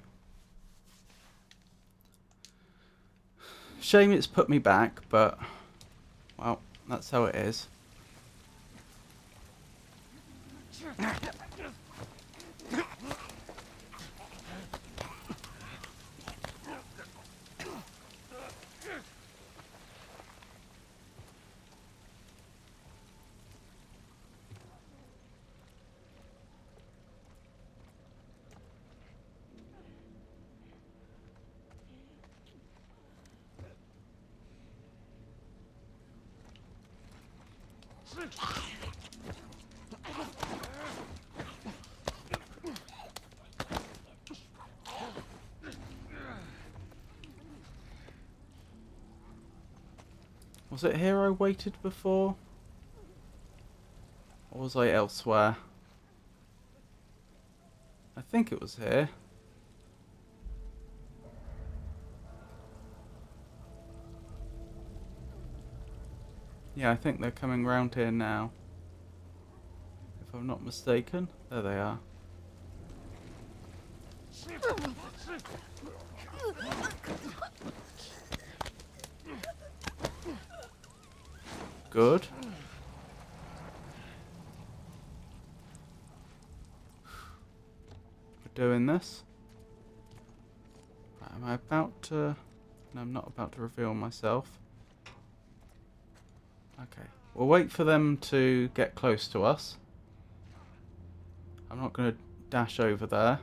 Shame it's put me back, but well, that's how it is. Was it here I waited before? Or was I elsewhere? I think it was here. Yeah, I think they're coming round here now. If I'm not mistaken. There they are. Good. We're doing this. Right, am I about to... No, I'm not about to reveal myself. Okay. We'll wait for them to get close to us. I'm not going to dash over there.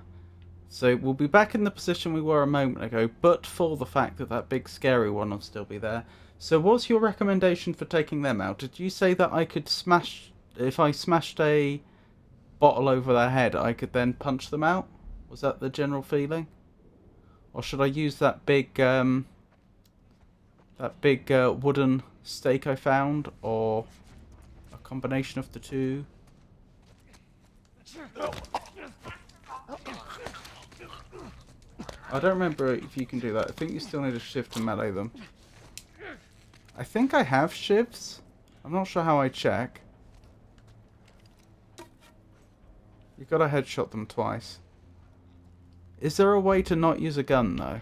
So we'll be back in the position we were a moment ago, but for the fact that that big scary one will still be there. So what's your recommendation for taking them out? Did you say that I could smash... If I smashed a bottle over their head, I could then punch them out? Was that the general feeling? Or should I use that big wooden stake I found? Or a combination of the two? I don't remember if you can do that. I think you still need a shiv to melee them. I think I have shivs. I'm not sure how I check. You've got to headshot them twice. Is there a way to not use a gun though?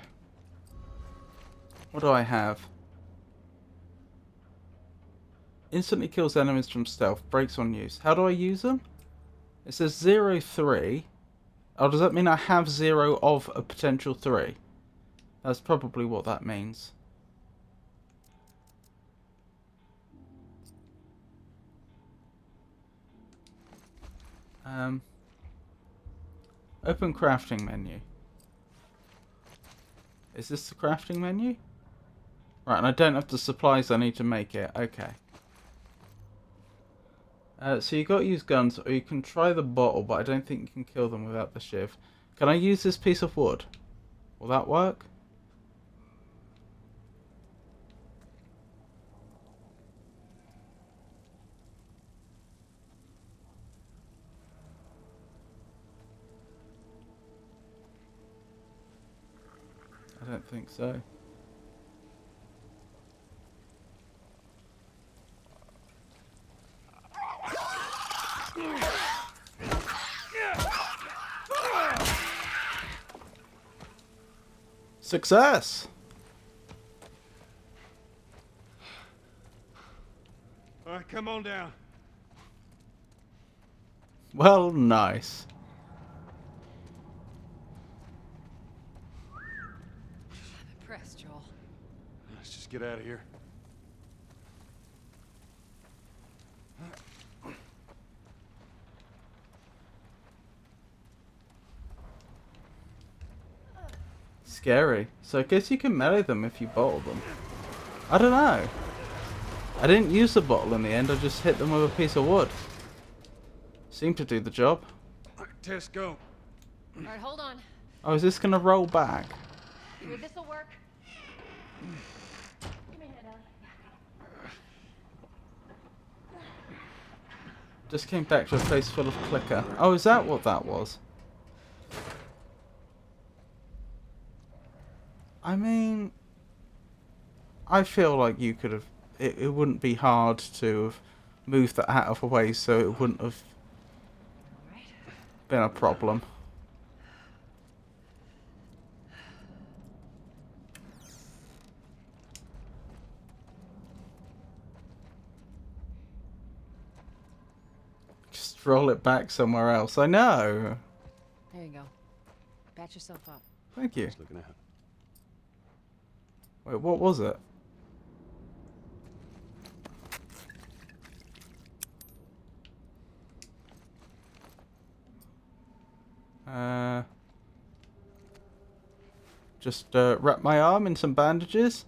What do I have? Instantly kills enemies from stealth. Breaks on use. How do I use them? It says 0-3. Oh, does that mean I have 0 of a potential 3? That's probably what that means. Open crafting menu. Is this the crafting menu? Right, and I don't have the supplies I need to make it. Okay. So you got to use guns, or you can try the bottle, but I don't think you can kill them without the shiv. Can I use this piece of wood? Will that work? I don't think so. Success! All right, come on down. Well, nice. I'm impressed, Joel. Let's just get out of here. Scary. So I guess you can melee them if you bottle them. I don't know. I didn't use the bottle in the end, I just hit them with a piece of wood. Seemed to do the job. Tess, go. Alright, hold on. Oh, is this gonna roll back? Here, this'll work. Just came back to a face full of clicker. Oh, is that what that was? I mean, I feel like you could have... It wouldn't be hard to have moved that out of the way so it wouldn't have been a problem. Just roll it back somewhere else. I know. There you go. Patch yourself up. Thank you. Just looking at. Wait, what was it? Just wrap my arm in some bandages.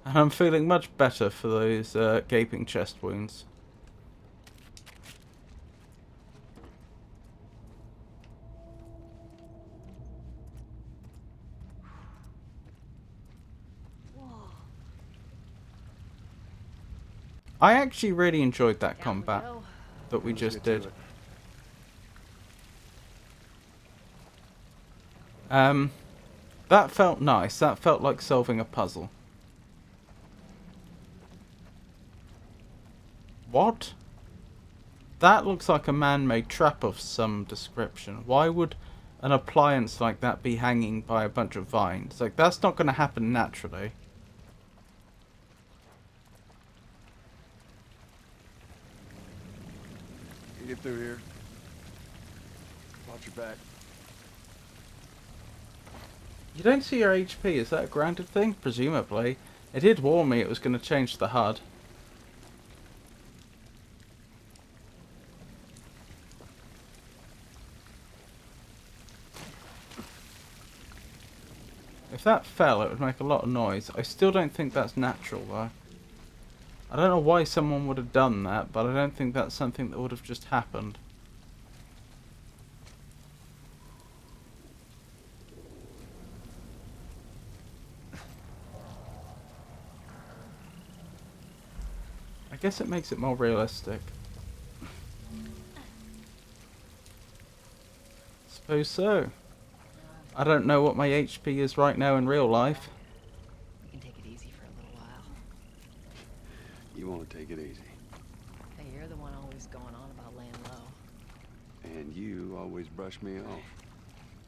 And I'm feeling much better for those gaping chest wounds. I actually really enjoyed that Down we combat go. that we just did. That felt nice. That felt like solving a puzzle. What? That looks like a man-made trap of some description. Why would an appliance like that be hanging by a bunch of vines? Like, that's not going to happen naturally. You get through here. Watch your back. You don't see your HP. Is that a granted thing? Presumably. It did warn me it was going to change the HUD. If that fell, it would make a lot of noise. I still don't think that's natural, though. I don't know why someone would have done that, but I don't think that's something that would have just happened. I guess it makes it more realistic. Suppose so. I don't know what my HP is right now in real life. We can take it easy for a little while. You want to take it easy. Hey, you're the one always going on about laying low. And you always brush me off.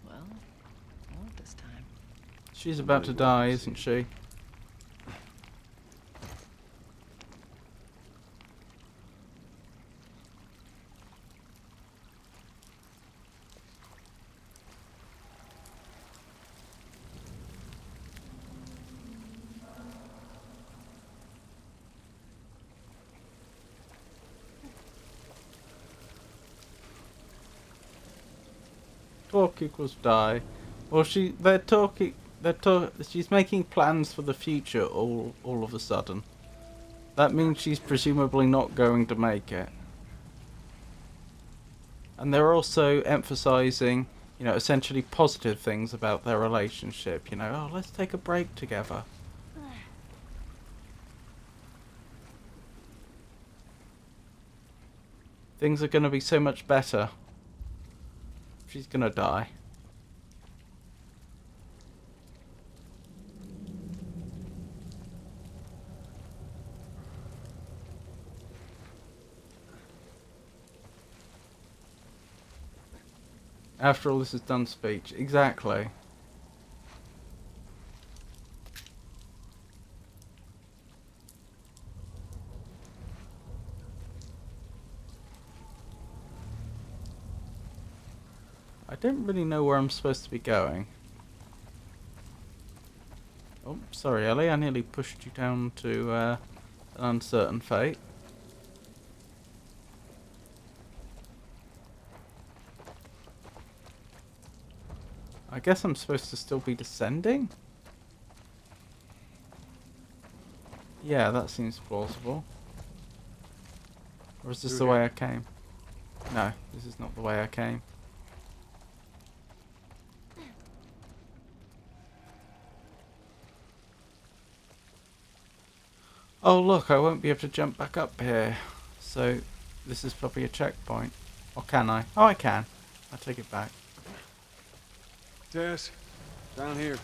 Well, I won't this time. She's about to die, isn't she? Talk equals die. Well, she's making plans for the future all of a sudden. That means she's presumably not going to make it. And they're also emphasizing, you know, essentially positive things about their relationship. You know, oh, let's take a break together. Things are going to be so much better. She's going to die. After all this is done speech. Exactly. I don't really know where I'm supposed to be going. Oh, sorry Ellie, I nearly pushed you down to an uncertain fate. I guess I'm supposed to still be descending? Yeah, that seems plausible. Or is this the way I came? No, this is not the way I came. Oh look, I won't be able to jump back up here. So, this is probably a checkpoint. Or can I? Oh, I can. I take it back. Tess, down here.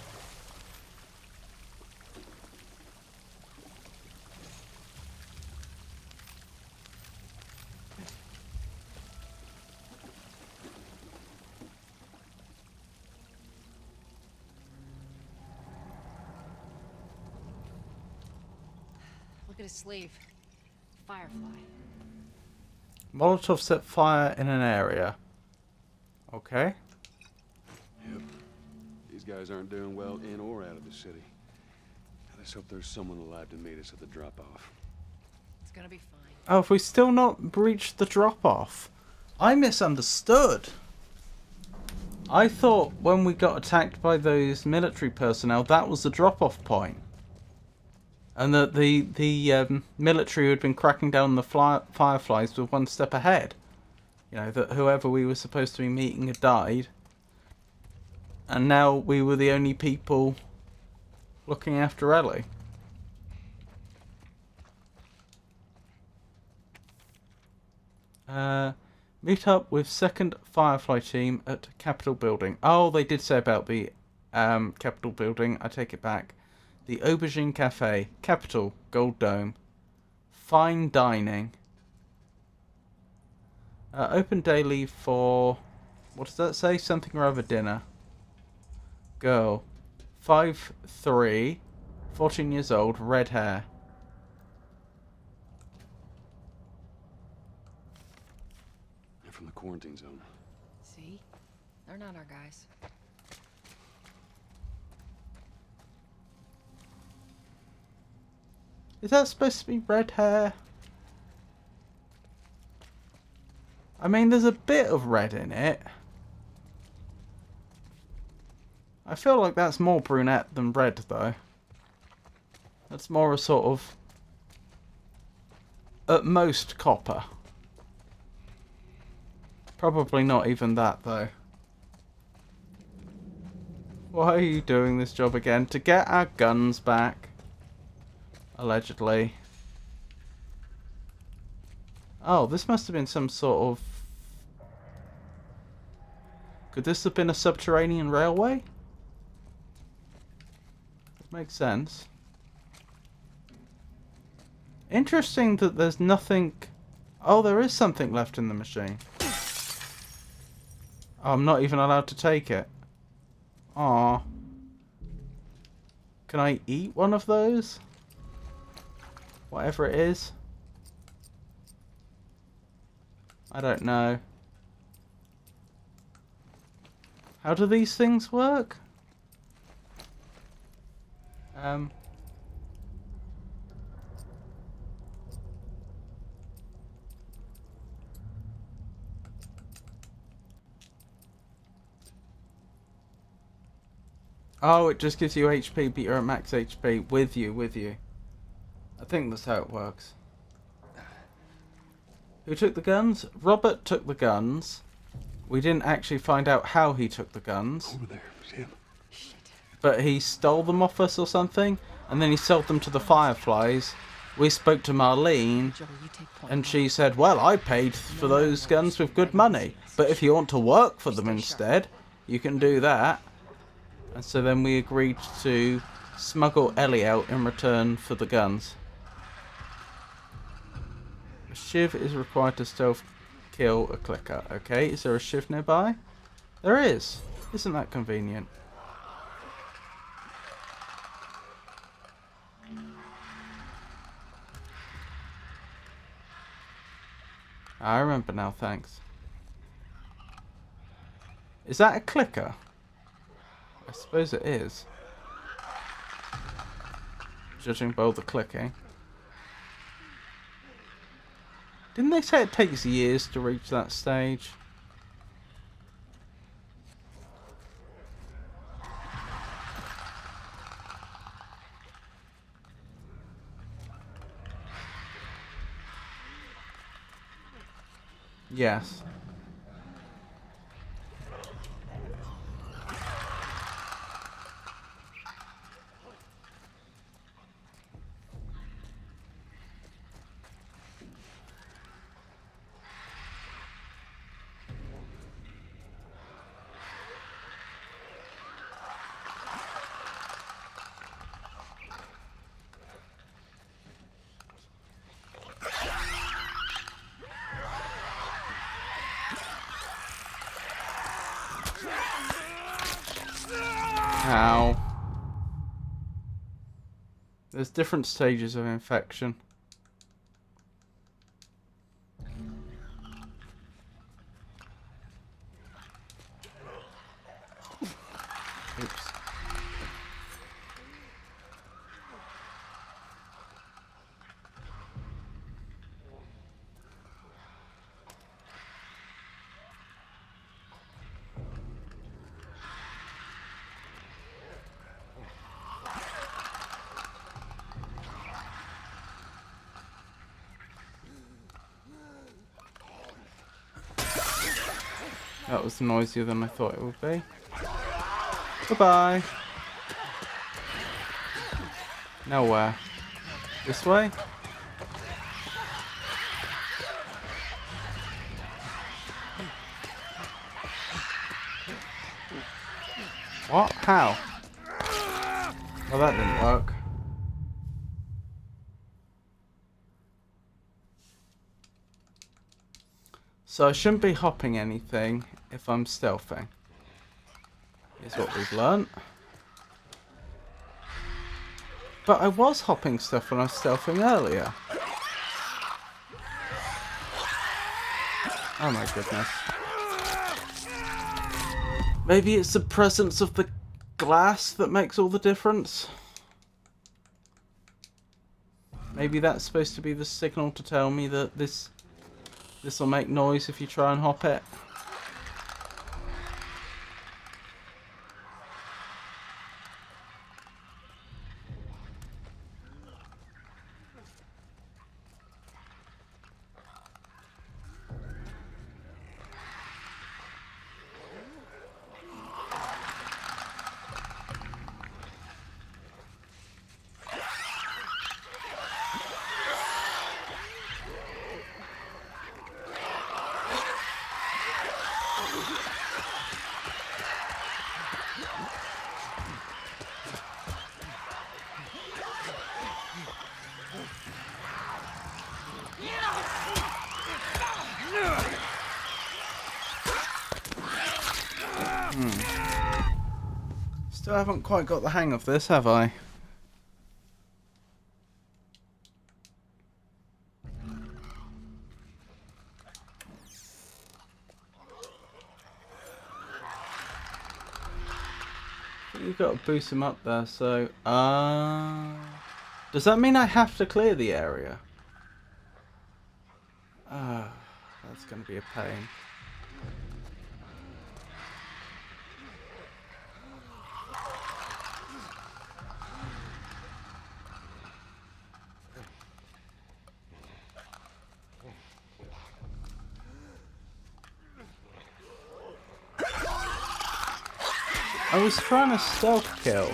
Look at his sleeve. Firefly. Molotov set fire in an area. Okay. Yep. These guys aren't doing well in or out of the city. Let's hope there's someone alive to meet us at the drop-off. It's gonna be fine. Oh, have we still not reached the drop-off? I misunderstood. I thought when we got attacked by those military personnel, that was the drop-off point. And that the military had been cracking down on the fireflies were one step ahead. You know, that whoever we were supposed to be meeting had died. And now we were the only people looking after Ellie. Meet up with 2nd Firefly team at Capitol Building. Oh, they did say about the Capitol Building. I take it back. The Aubergine Cafe. Capitol. Gold Dome. Fine dining. Open daily for... What does that say? Something or other dinner. Girl. 5'3", 14 years old, red hair. They're from the quarantine zone. See? They're not our guys. Is that supposed to be red hair? I mean, there's a bit of red in it. I feel like that's more brunette than red, though. That's more a sort of, at most, copper. Probably not even that, though. Why are you doing this job again? To get our guns back. Allegedly. Oh, this must have been some sort of... Could this have been a subterranean railway? Makes sense. Interesting that there's nothing... Oh, there is something left in the machine. Oh, I'm not even allowed to take it. Aww. Can I eat one of those? Whatever it is. I don't know. How do these things work? Oh, it just gives you HP, but you're at max HP. With you. I think that's how it works. Who took the guns? Robert took the guns. We didn't actually find out how he took the guns. Over there, it's him. But he stole them off us or something, and then he sold them to the Fireflies. We spoke to Marlene, and she said, well, I paid for those guns with good money, but if you want to work for them instead, you can do that. And so then we agreed to smuggle Ellie out in return for the guns. A shiv is required to stealth kill a clicker. Okay, is there a shiv nearby? There is. Isn't that convenient? I remember now, thanks. Is that a clicker? I suppose it is. Judging by all the clicking. Didn't they say it takes years to reach that stage? Yes. Ow. There's different stages of infection. Oops. That was noisier than I thought it would be. Goodbye. Now where? This way? What? How? Well, that didn't work. So I shouldn't be hopping anything if I'm stealthing. Is what we've learnt. But I was hopping stuff when I was stealthing earlier. Oh my goodness. Maybe it's the presence of the glass that makes all the difference. Maybe that's supposed to be the signal to tell me that this will make noise if you try and hop it. Still haven't quite got the hang of this, have I? You've got to boost him up there, so... does that mean I have to clear the area? That's going to be a pain. I was trying to stealth kill.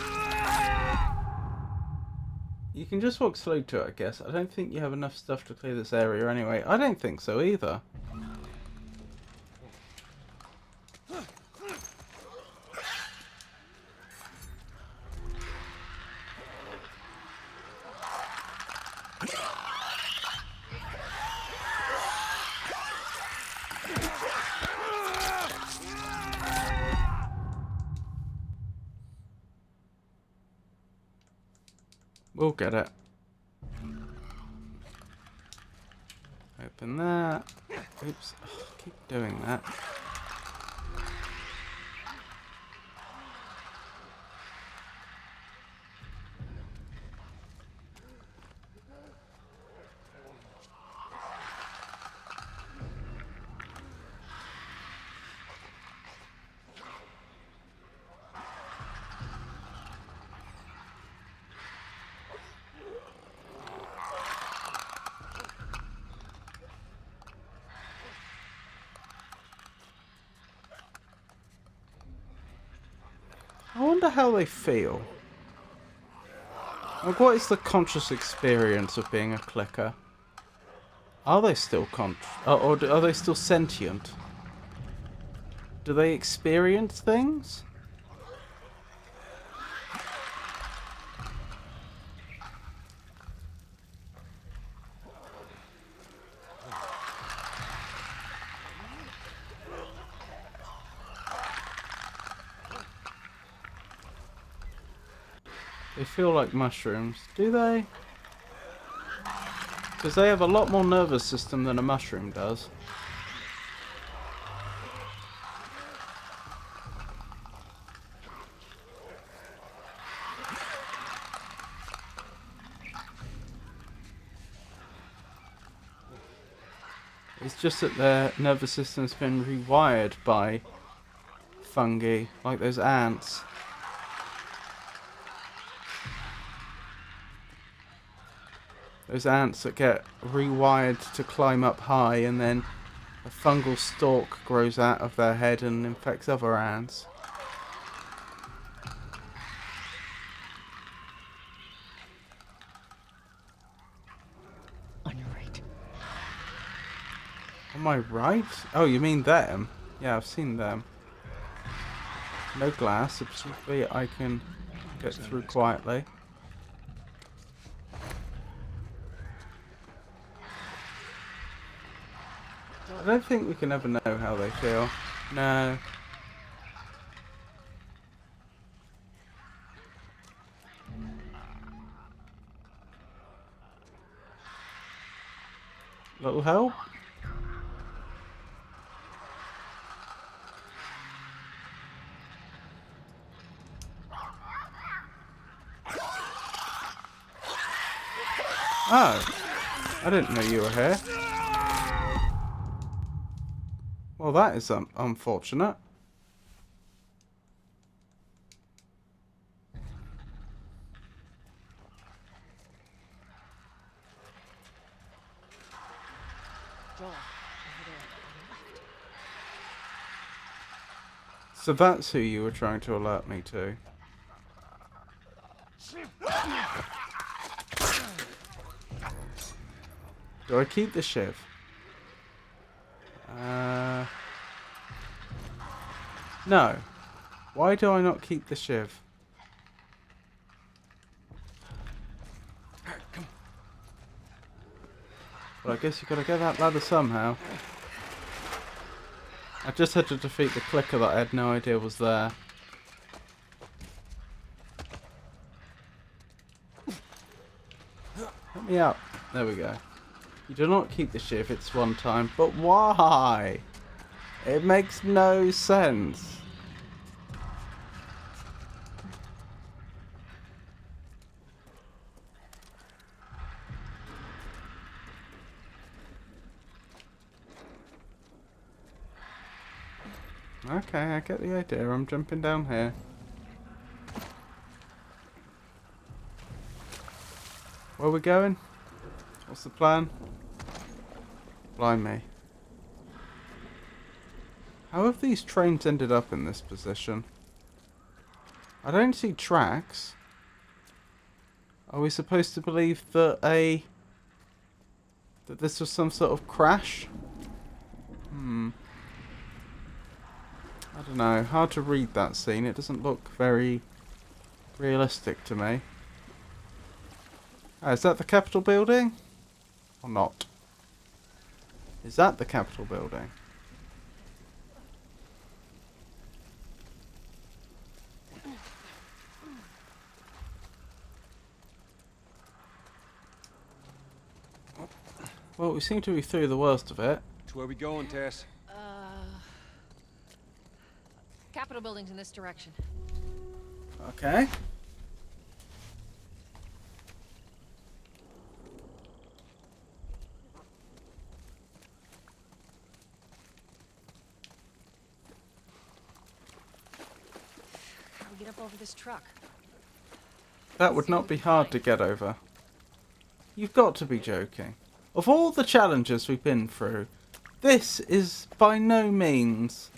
You can just walk slow to it, I guess. I don't think you have enough stuff to clear this area anyway. I don't think so either. We'll get it. Open that. Oops. Ugh, keep doing that. I wonder how they feel. Like, what is the conscious experience of being a clicker? Are they still or are they still sentient? Do they experience things? They feel like mushrooms, do they? Because they have a lot more nervous system than a mushroom does. It's just that their nervous system's been rewired by fungi, like those ants. Those ants that get rewired to climb up high, and then a fungal stalk grows out of their head and infects other ants. On your right. Am I right? Oh, you mean them? Yeah, I've seen them. No glass, so presumably I can get through quietly. I don't think we can ever know how they feel. No. Little help? Oh, I didn't know you were here. Well, that is unfortunate. Joel, over So that's who you were trying to alert me to. Do I keep the shiv? No. Why do I not keep the shiv? Well, I guess you've got to get that ladder somehow. I just had to defeat the clicker that I had no idea was there. Let me out. There we go. You do not keep the shiv, it's one time. But why? It makes no sense. Okay, I get the idea. I'm jumping down here. Where are we going? What's the plan? Blimey. How have these trains ended up in this position? I don't see tracks. Are we supposed to believe that that this was some sort of crash? I don't know. Hard to read that scene. It doesn't look very realistic to me. Oh, is that the Capitol building? Or not? Is that the Capitol building? Well, we seem to be through the worst of it. Where we going, Tess? Capitol building's in this direction. Okay. How do we get up over this truck? That would not be hard to get over. You've got to be joking. Of all the challenges we've been through, this is by no means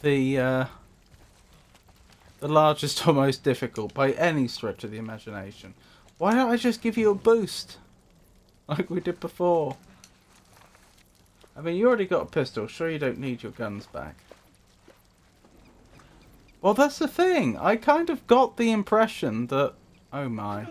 the largest or most difficult by any stretch of the imagination. Why don't I just give you a boost like we did before? I mean, you already got a pistol. Sure, you don't need your guns back. Well, that's the thing. I kind of got the impression that... Oh my.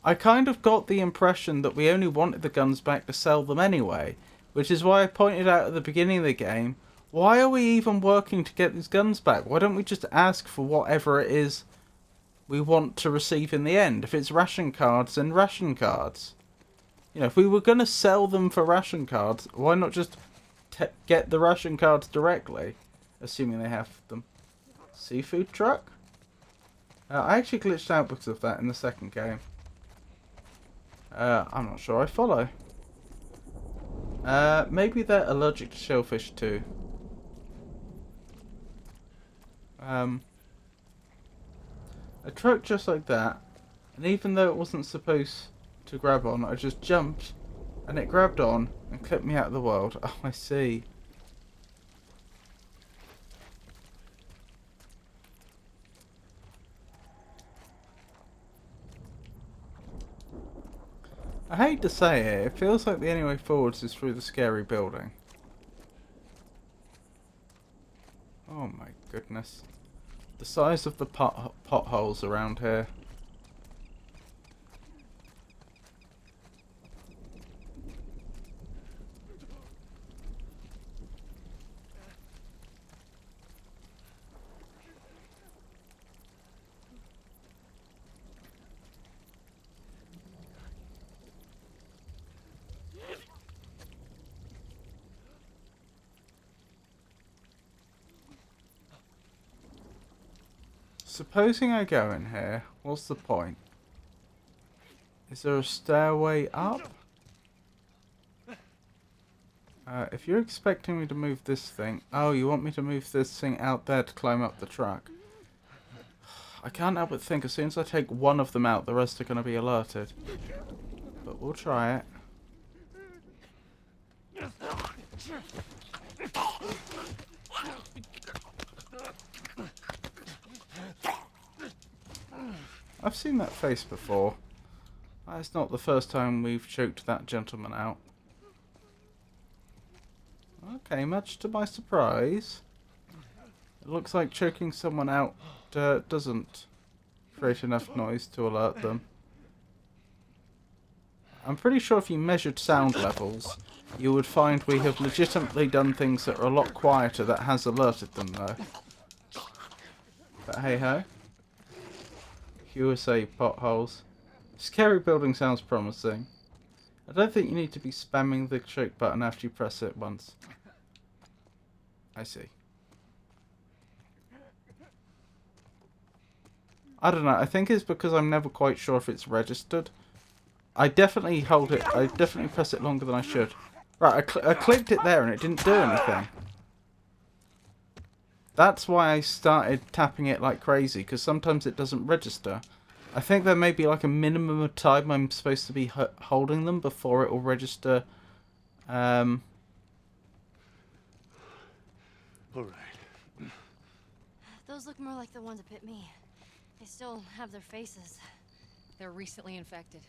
I kind of got the impression that we only wanted the guns back to sell them anyway. Which is why I pointed out at the beginning of the game, why are we even working to get these guns back? Why don't we just ask for whatever it is we want to receive in the end? If it's ration cards, then ration cards. You know, if we were going to sell them for ration cards, why not just get the ration cards directly? Assuming they have them. Seafood truck? I actually glitched out because of that in the second game. I'm not sure I follow. Maybe they're allergic to shellfish too. A truck just like that, and even though it wasn't supposed to grab on, I just jumped, and it grabbed on, and clipped me out of the world. Oh, I see. I hate to say it, it feels like the only way forwards is through the scary building. goodness. The size of the potholes around here. Supposing I go in here, what's the point? Is there a stairway up? If you're expecting me to move this thing... Oh, you want me to move this thing out there to climb up the truck? I can't help but think as soon as I take one of them out, the rest are going to be alerted. But we'll try it. I've seen that face before. It's not the first time we've choked that gentleman out. Okay, much to my surprise, it looks like choking someone out doesn't create enough noise to alert them. I'm pretty sure if you measured sound levels, you would find we have legitimately done things that are a lot quieter that has alerted them though. But hey ho. USA potholes. Scary building sounds promising. I don't think you need to be spamming the choke button after you press it once. I see. I don't know, I think it's because I'm never quite sure if it's registered. I definitely hold it, I definitely press it longer than I should. Right, I clicked it there and it didn't do anything. That's why I started tapping it like crazy, because sometimes it doesn't register. I think there may be like a minimum of time I'm supposed to be holding them before it will register. All right. Those look more like the ones that bit me. They still have their faces. They're recently infected.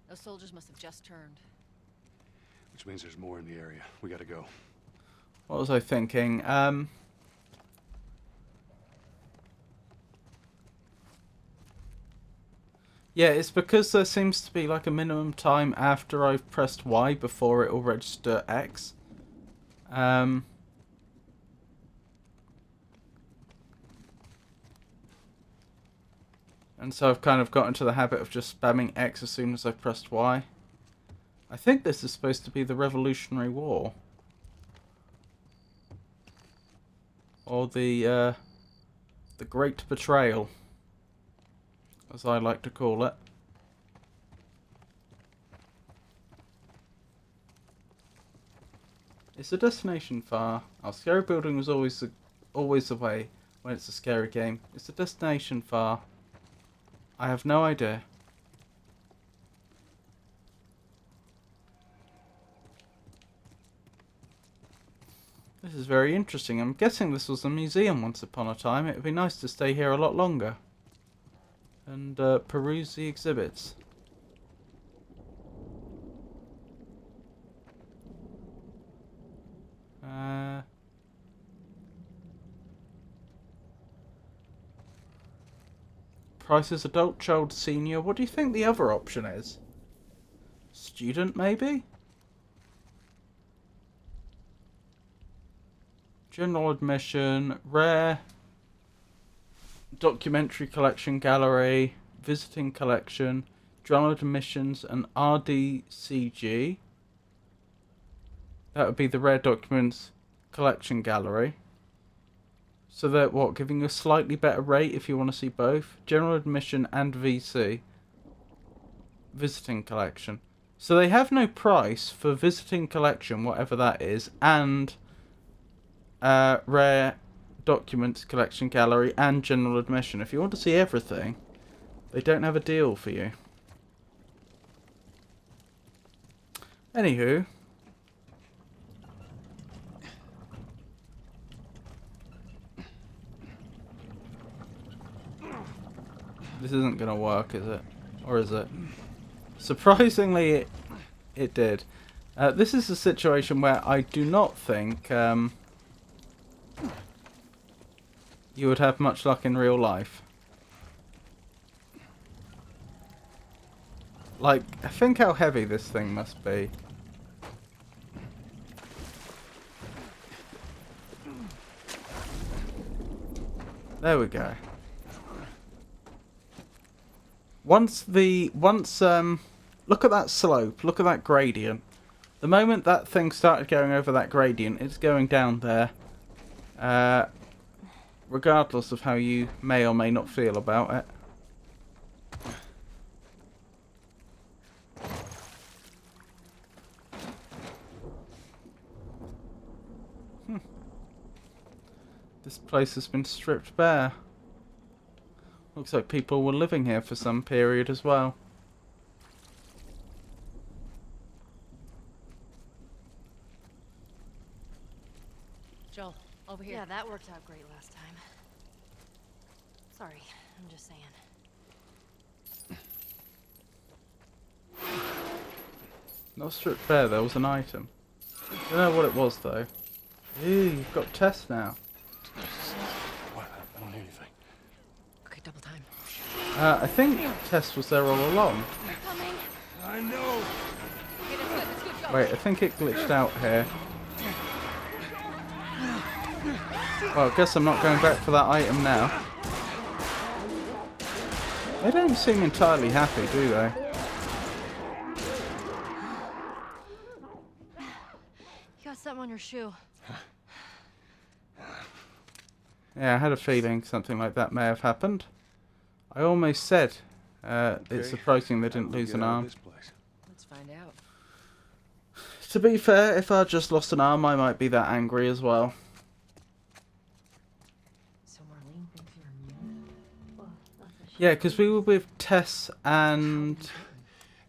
Those soldiers must have just turned. Which means there's more in the area. We gotta go. What was I thinking? Yeah, it's because there seems to be like a minimum time after I've pressed Y before it will register X. And so I've kind of got into the habit of just spamming X as soon as I've pressed Y. I think this is supposed to be the Revolutionary War. Or the Great Betrayal, as I like to call it. Is the destination far? Our scary building was always the way when it's a scary game. Is the destination far? I have no idea. This is very interesting. I'm guessing this was a museum once upon a time. It would be nice to stay here a lot longer and peruse the exhibits. Prices adult, child, senior. What do you think the other option is? Student, maybe? General admission, rare, documentary collection gallery, visiting collection, general admissions, and RDCG. That would be the rare documents collection gallery. So they're what, giving you a slightly better rate if you want to see both? General admission and VC. Visiting collection. So they have no price for visiting collection, whatever that is, and rare documents collection gallery and general admission. If you want to see everything, they don't have a deal for you. Anywho. This isn't going to work, is it? Or is it? Surprisingly, it did. This is a situation where I do not think... you would have much luck in real life. Like, think how heavy this thing must be. There we go. Look at that slope, look at that gradient. The moment that thing started going over that gradient, it's going down there. Regardless of how you may or may not feel about it. This place has been stripped bare. Looks like people were living here for some period as well. Joel, over here. Yeah, that worked out great last time. Sorry, I'm just saying. Not stripped bare, there was an item. Don't know what it was though. Ew, you've got Tess now. What? I don't hear anything. Okay, double time. I think Tess was there all along. Coming. I know. Okay, that's good. That's good. Go. Wait, I think it glitched out here. Well, I guess I'm not going back for that item now. They don't seem entirely happy, do they? You got something on your shoe. Yeah, I had a feeling something like that may have happened. I almost said it's surprising they didn't lose an arm. Let's find out. To be fair, if I just lost an arm, I might be that angry as well. So Marlene thinks you're immune? Yeah, because we were with Tess and...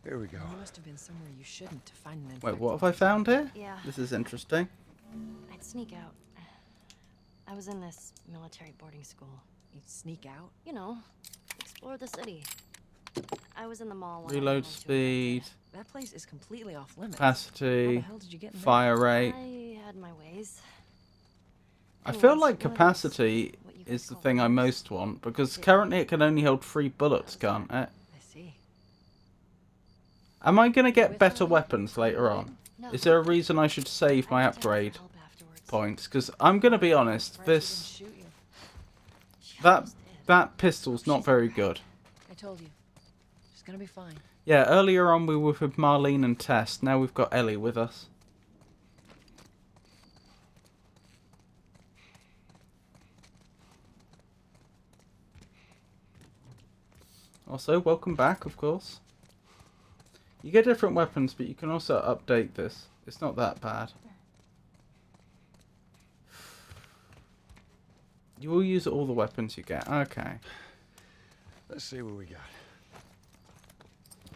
Here we go. You must have been somewhere you shouldn't to find an Wait, what have I found here? Yeah. This is interesting. I'd sneak out. I was in this military boarding school. You'd sneak out? You know, explore the city. I was in the mall. when I Reload went to speed, That place is completely off limits. capacity, How the hell did you get in there? fire rate. I had my ways. I feel like capacity is the thing I most want, because currently it can only hold 3 bullets, can't it? I see. Am I going to get better weapons later on? Is there a reason I should save my upgrade points? Because I'm going to be honest, that pistol's not very good. I told you. She's gonna be fine. Yeah, earlier on we were with Marlene and Tess. Now we've got Ellie with us. Also, welcome back, of course. You get different weapons, but you can also update this. It's not that bad. You will use all the weapons you get. Okay. Let's see what we got.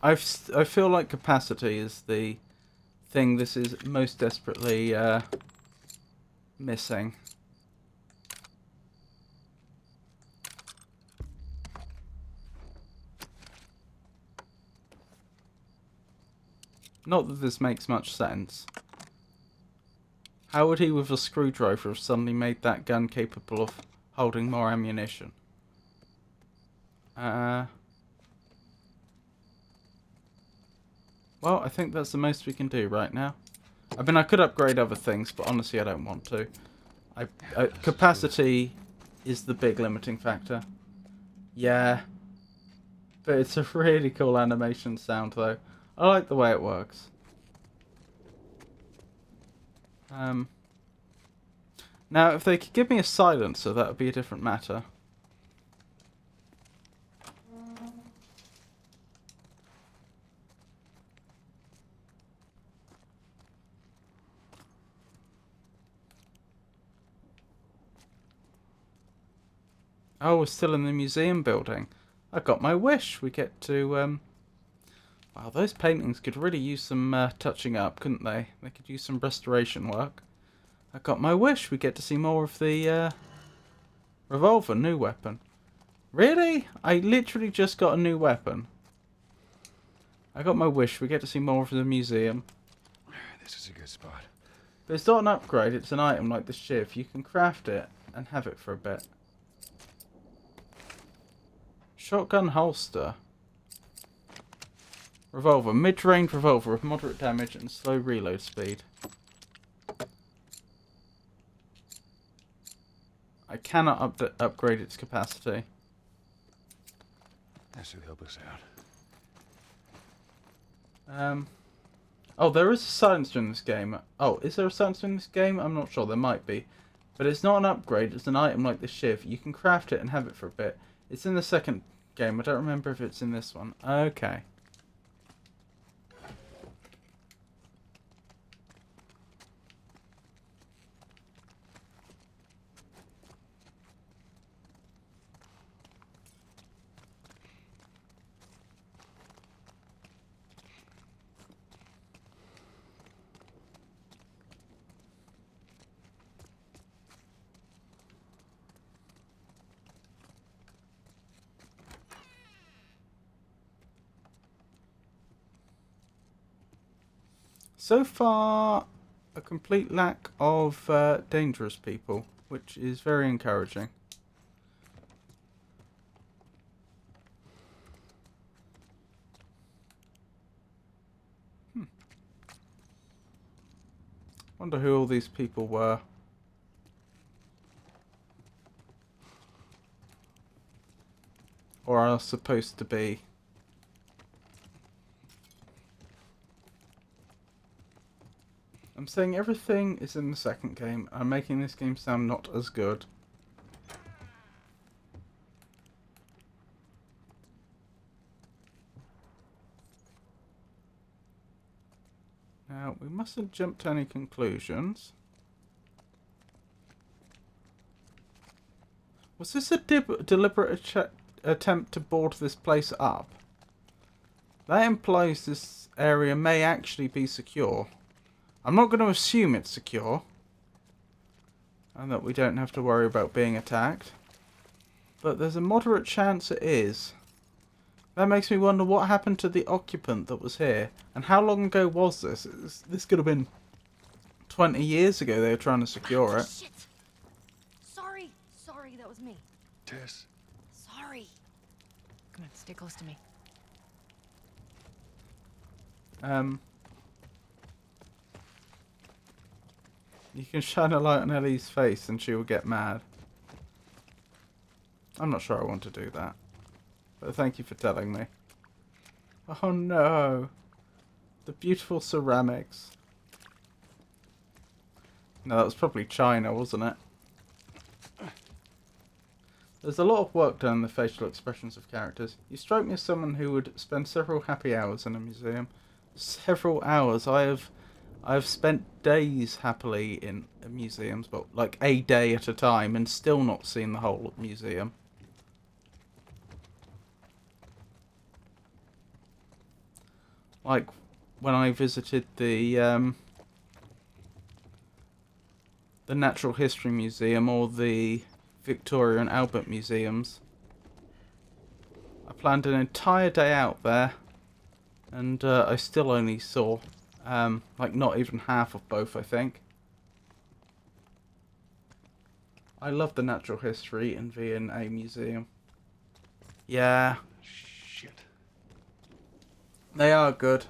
I feel like capacity is the thing this is most desperately missing. Not that this makes much sense. How would he with a screwdriver have suddenly made that gun capable of holding more ammunition? Well, I think that's the most we can do right now. I mean, I could upgrade other things, but honestly I don't want to. Capacity is the big limiting factor. Yeah. But it's a really cool animation sound though. I like the way it works. Now, if they could give me a silencer, that would be a different matter. Oh, we're still in the museum building. I got my wish. We get to, wow, those paintings could really use some touching up, couldn't they? They could use some restoration work. I got my wish. We get to see more of the revolver, new weapon. Really? I literally just got a new weapon. I got my wish. We get to see more of the museum. This is a good spot. But it's not an upgrade. It's an item like the shiv. You can craft it and have it for a bit. Shotgun holster. Revolver. Mid-range revolver with moderate damage and slow reload speed. I cannot upgrade its capacity. That should help us out. Oh, there is a silencer in this game. Oh, is there a silencer in this game? I'm not sure. There might be. But it's not an upgrade. It's an item like the shiv. You can craft it and have it for a bit. It's in the second game. I don't remember if it's in this one. Okay. So far, a complete lack of dangerous people, which is very encouraging. Wonder who all these people were. Or are supposed to be. I'm saying everything is in the second game. I'm making this game sound not as good. Now, we mustn't jump to any conclusions. Was this a deliberate attempt to board this place up? That implies this area may actually be secure. I'm not going to assume it's secure. And that we don't have to worry about being attacked. But there's a moderate chance it is. That makes me wonder what happened to the occupant that was here. And how long ago was this? This could have been 20 years ago they were trying to secure it. Shit! Sorry, that was me. Tess. Sorry. Come on, stay close to me. You can shine a light on Ellie's face and she will get mad. I'm not sure I want to do that. But thank you for telling me. Oh no. The beautiful ceramics. No, that was probably China, wasn't it? There's a lot of work done in the facial expressions of characters. You strike me as someone who would spend several happy hours in a museum. Several hours. I've spent days happily in museums, but like a day at a time, and still not seen the whole museum. Like when I visited the Natural History Museum or the Victoria and Albert Museums. I planned an entire day out there, and I still only saw like not even half of both, I think. I love the Natural History and V&A Museum. Yeah. Shit. They are good.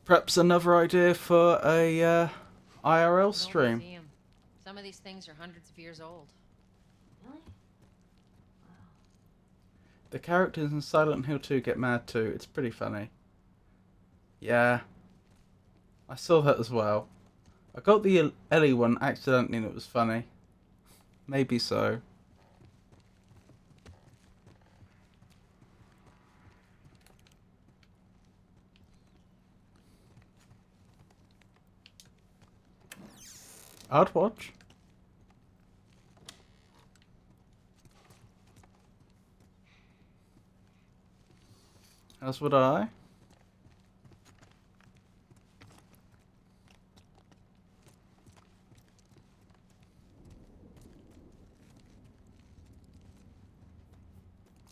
Perhaps another idea for a IRL stream. Museum. Some of these things are hundreds of years old. Really? The characters in Silent Hill 2 get mad too. It's pretty funny. Yeah. I saw that as well. I got the Ellie one accidentally and it was funny. Maybe so. I'd watch. As would I.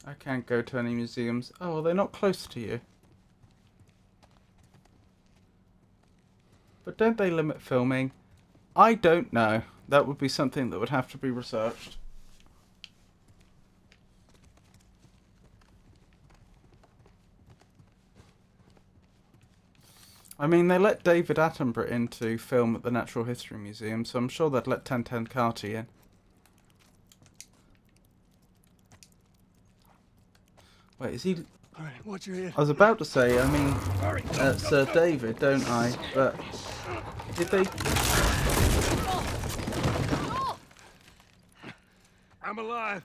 I can't go to any museums. Oh, well, they're not close to you. But don't they limit filming? I don't know. That would be something that would have to be researched. I mean, they let David Attenborough in to film at the Natural History Museum, so I'm sure they'd let 1010 Carty in. Wait, is he... Alright, watch your head. I was about to say, I mean, Sir David, don't I? But did they... I'm alive.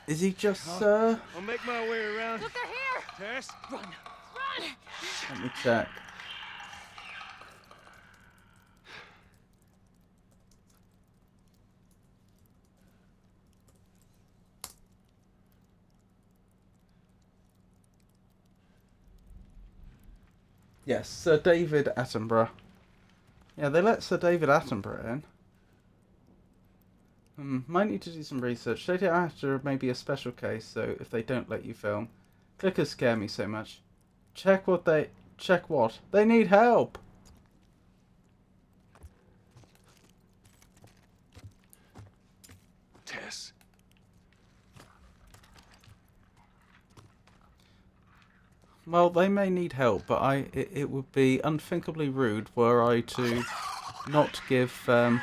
Is he just Sir? I'll make my way around. Look, they're here! Tess? Run! Run! Let me check. Yes, Sir David Attenborough. Yeah, they let Sir David Attenborough in. Might need to do some research. David Attenborough may be a special case, so if they don't let you film. Clickers scare me so much. Check what? They need help! Tess. Well, they may need help, but it would be unthinkably rude were I to not give Sir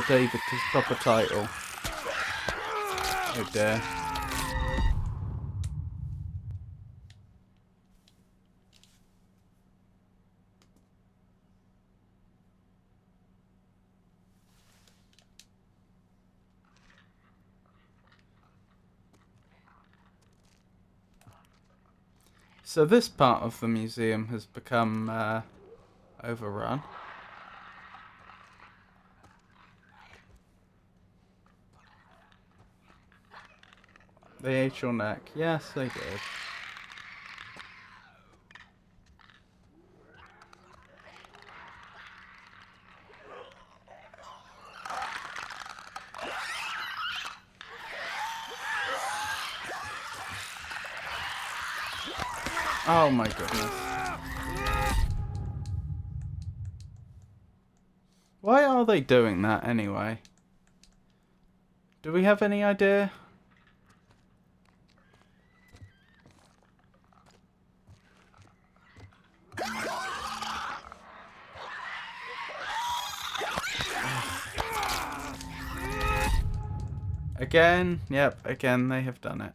David his proper title. Oh dear. So this part of the museum has become overrun. They ate your neck. Yes, they did. Oh my goodness. Why are they doing that anyway? Do we have any idea? Again? Yep, again they have done it.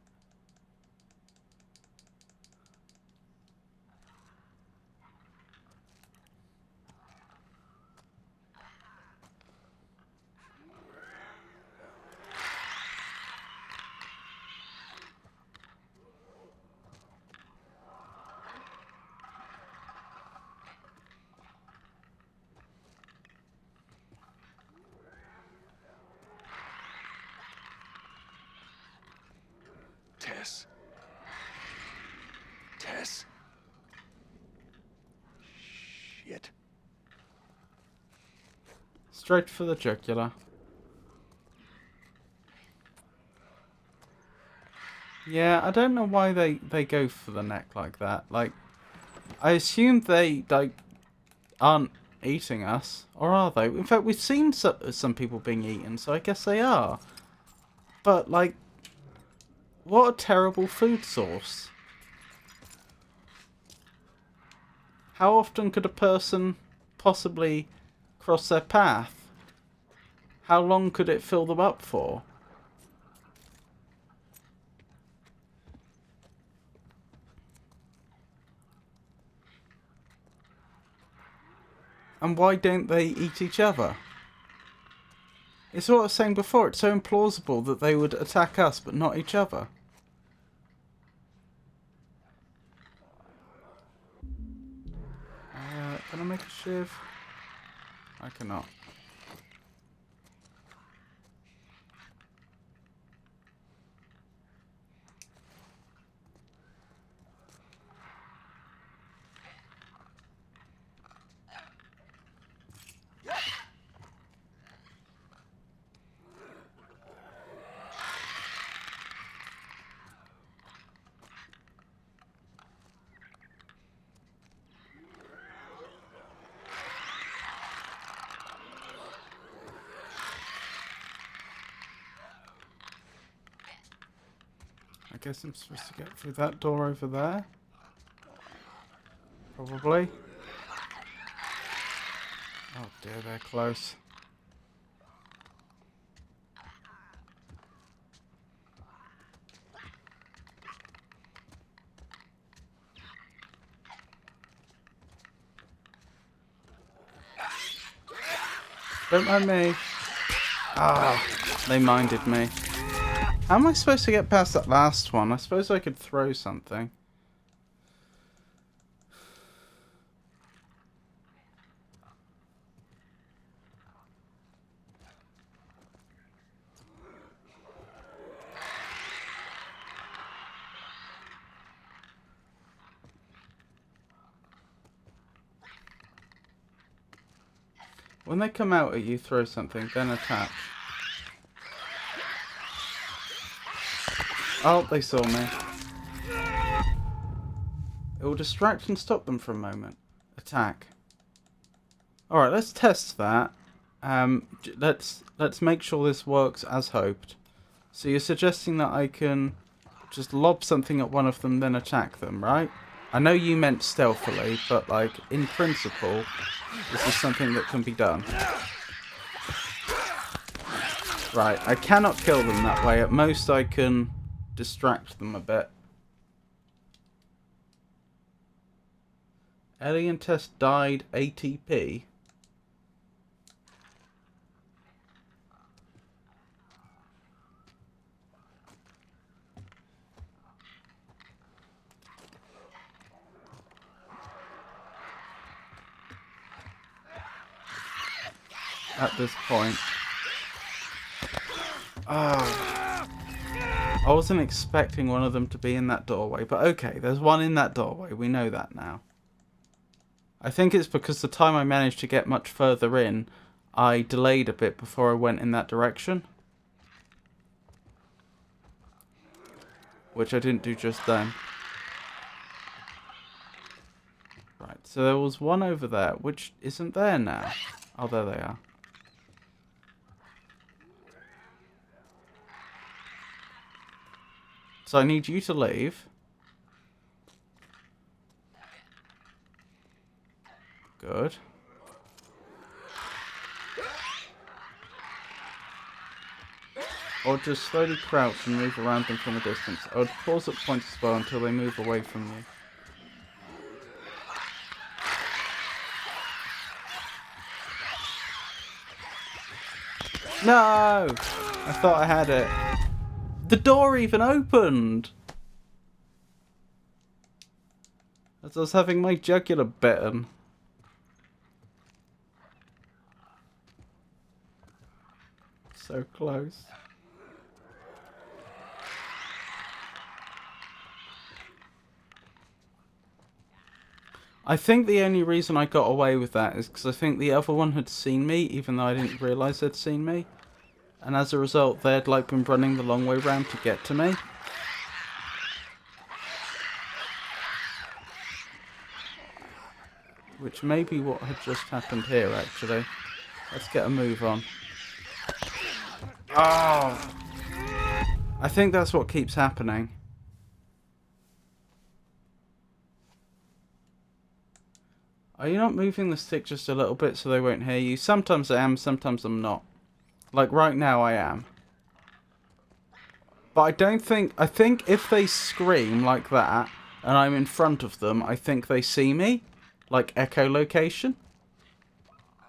Tess. Tess. Shit. Straight for the jugular. Yeah, I don't know why they go for the neck like that. Like, I assume they aren't eating us, or are they? In fact, we've seen some people being eaten, so I guess they are. But like, what a terrible food source. How often could a person possibly cross their path? How long could it fill them up for? And why don't they eat each other? It's what I was saying before, it's so implausible that they would attack us but not each other. Can I make a shiv? I cannot. I guess I'm supposed to get through that door over there. Probably. Oh dear, they're close. Don't mind me. Ah, they minded me. How am I supposed to get past that last one? I suppose I could throw something. When they come out at you, throw something, then attack. Oh, they saw me. It will distract and stop them for a moment. Attack. Alright, let's test that. Let's make sure this works as hoped. So you're suggesting that I can just lob something at one of them, then attack them, right? I know you meant stealthily, but like, in principle, this is something that can be done. Right, I cannot kill them that way. At most I can distract them a bit. Alien test died ATP. At this point. Oh. I wasn't expecting one of them to be in that doorway, but okay, there's one in that doorway. We know that now. I think it's because the time I managed to get much further in, I delayed a bit before I went in that direction. Which I didn't do just then. Right, so there was one over there, which isn't there now. Oh, there they are. So I need you to leave. Good. Or just slowly crouch and move around them from a distance. I would pause at points as well until they move away from you. No! I thought I had it. The door even opened! As I was having my jugular bitten. So close. I think the only reason I got away with that is because I think the other one had seen me, even though I didn't realise they'd seen me. And as a result, they'd like been running the long way round to get to me. Which may be what had just happened here, actually. Let's get a move on. Oh! I think that's what keeps happening. Are you not moving the stick just a little bit so they won't hear you? Sometimes I am, sometimes I'm not. Like right now I am. But I don't think... I think if they scream like that and I'm in front of them, I think they see me. Like echolocation.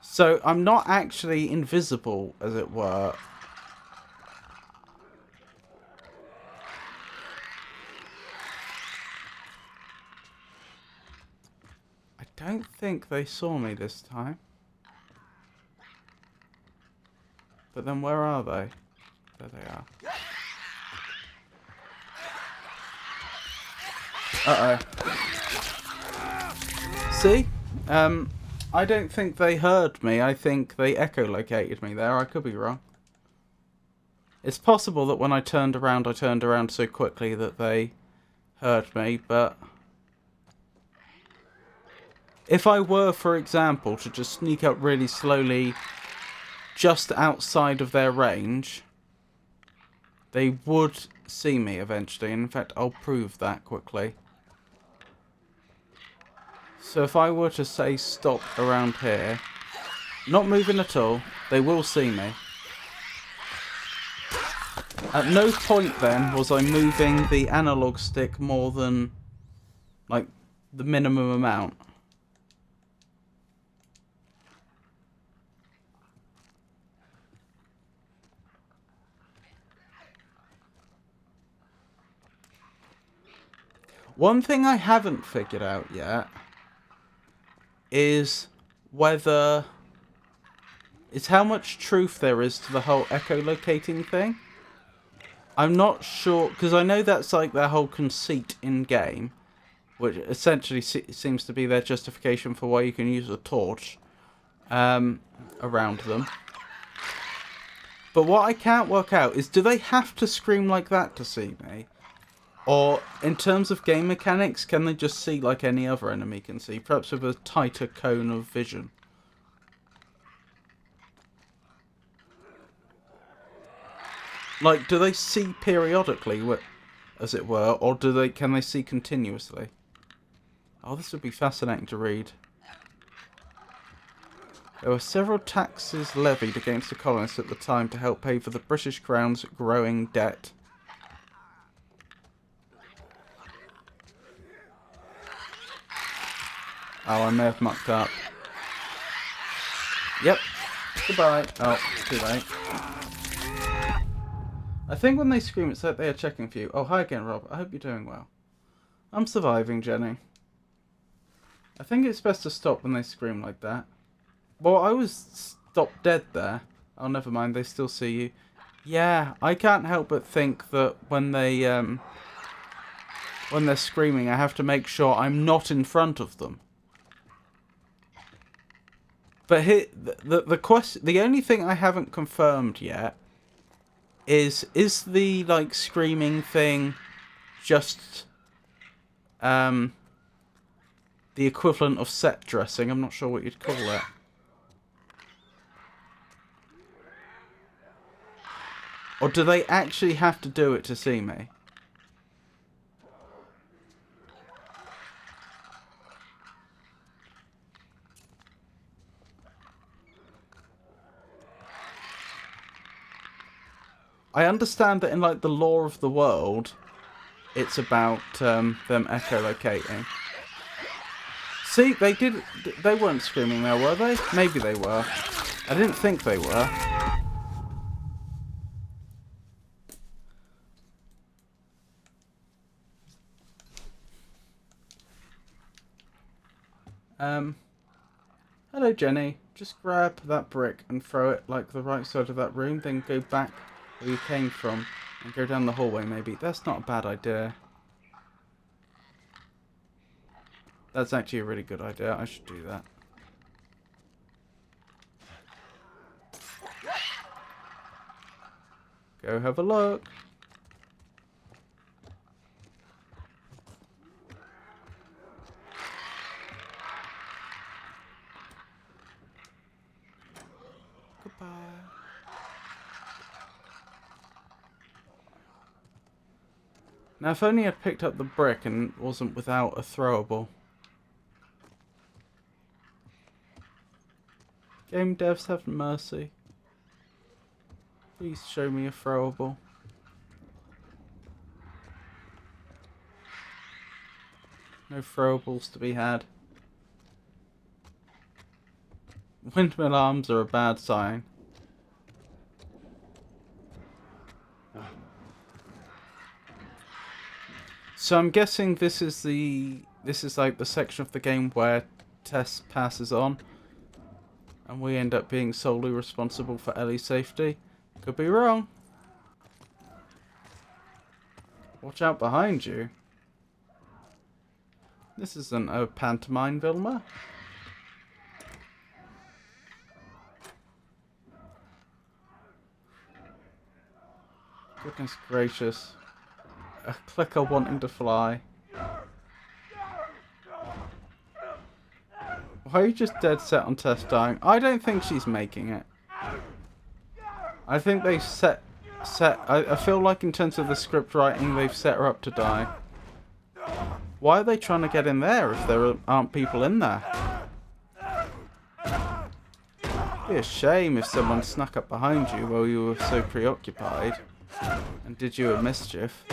So I'm not actually invisible, as it were. I don't think they saw me this time. But then where are they? There they are. Uh-oh. See? I don't think they heard me. I think they echolocated me there. I could be wrong. It's possible that when I turned around so quickly that they heard me, but... If I were, for example, to just sneak up really slowly just outside of their range, they would see me eventually. In fact, I'll prove that quickly. So if I were to say stop around here, Not moving at all. They will see me. At no point then was I moving the analog stick more than, like, the minimum amount. One thing I haven't figured out yet is whether... is how much truth there is to the whole echolocating thing. I'm not sure, because I know that's like their whole conceit in-game, which essentially seems to be their justification for why you can use a torch around them. But what I can't work out is, do they have to scream like that to see me? Or, in terms of game mechanics, can they just see like any other enemy can see, perhaps with a tighter cone of vision? Like, do they see periodically, as it were, or can they see continuously? Oh, this would be fascinating to read. There were several taxes levied against the colonists at the time to help pay for the British Crown's growing debt. Oh, I may have mucked up. Yep. Goodbye. Oh, too late. I think when they scream, it's like they are checking for you. Oh, hi again, Rob. I hope you're doing well. I'm surviving, Jenny. I think it's best to stop when they scream like that. Well, I was stopped dead there. Oh, never mind. They still see you. Yeah, I can't help but think that when they're screaming, I have to make sure I'm not in front of them. But here, the question, the only thing I haven't confirmed yet is the like screaming thing just the equivalent of set dressing? I'm not sure what you'd call it. Or do they actually have to do it to see me? I understand that in like the lore of the world, it's about them echolocating. See, they weren't screaming there, were they? Maybe they were. I didn't think they were. Hello, Jenny. Just grab that brick and throw it like the right side of that room, then go back where you came from and go down the hallway maybe. That's not a bad idea. That's actually a really good idea. I should do that. Go have a look. Goodbye. Now, if only I'd picked up the brick and wasn't without a throwable. Game devs, have mercy. Please show me a throwable. No throwables to be had. Windmill arms are a bad sign. So I'm guessing this is like the section of the game where Tess passes on, and we end up being solely responsible for Ellie's safety. Could be wrong. Watch out behind you. This isn't a pantomime, Vilma. Goodness gracious. A clicker wanting to fly. Why are you just dead set on Tess dying? I don't think she's making it. I think they I feel like in terms of the script writing, they've set her up to die. Why are they trying to get in there if there aren't people in there? Be a shame if someone snuck up behind you while you were so preoccupied and did you a mischief.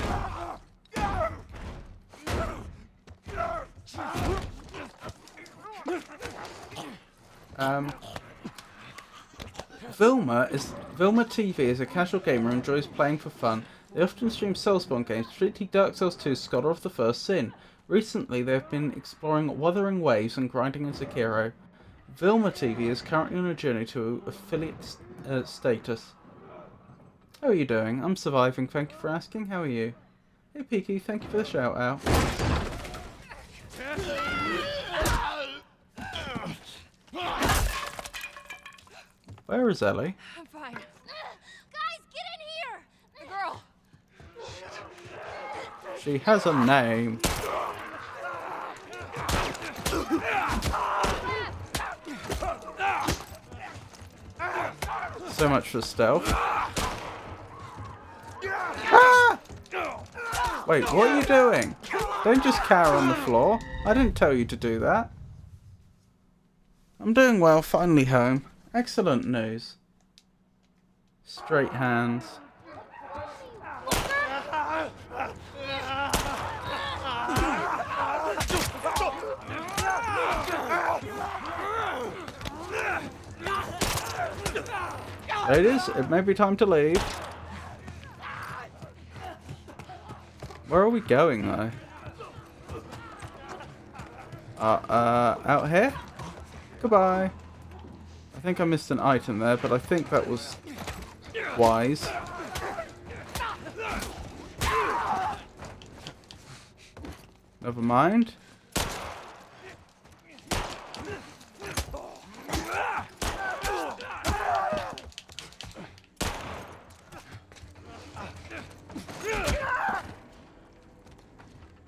Vilma TV is a casual gamer who enjoys playing for fun. They often stream Soulspawn games, particularly Dark Souls 2 Scholar of the First Sin. Recently, they have been exploring Wuthering Waves and grinding in Sekiro. Vilma TV is currently on a journey to affiliate status. How are you doing? I'm surviving, thank you for asking. How are you? Hey Peaky, thank you for the shout out. Where is Ellie? I'm fine. Guys, get in here! The girl! She has a name. So much for stealth. Ah! Wait, what are you doing? Don't just cower on the floor. I didn't tell you to do that. I'm doing well, finally home. Excellent news. Straight hands. Ladies, it may be time to leave. Where are we going though? Out here? Goodbye. I think I missed an item there, but I think that was wise. Never mind.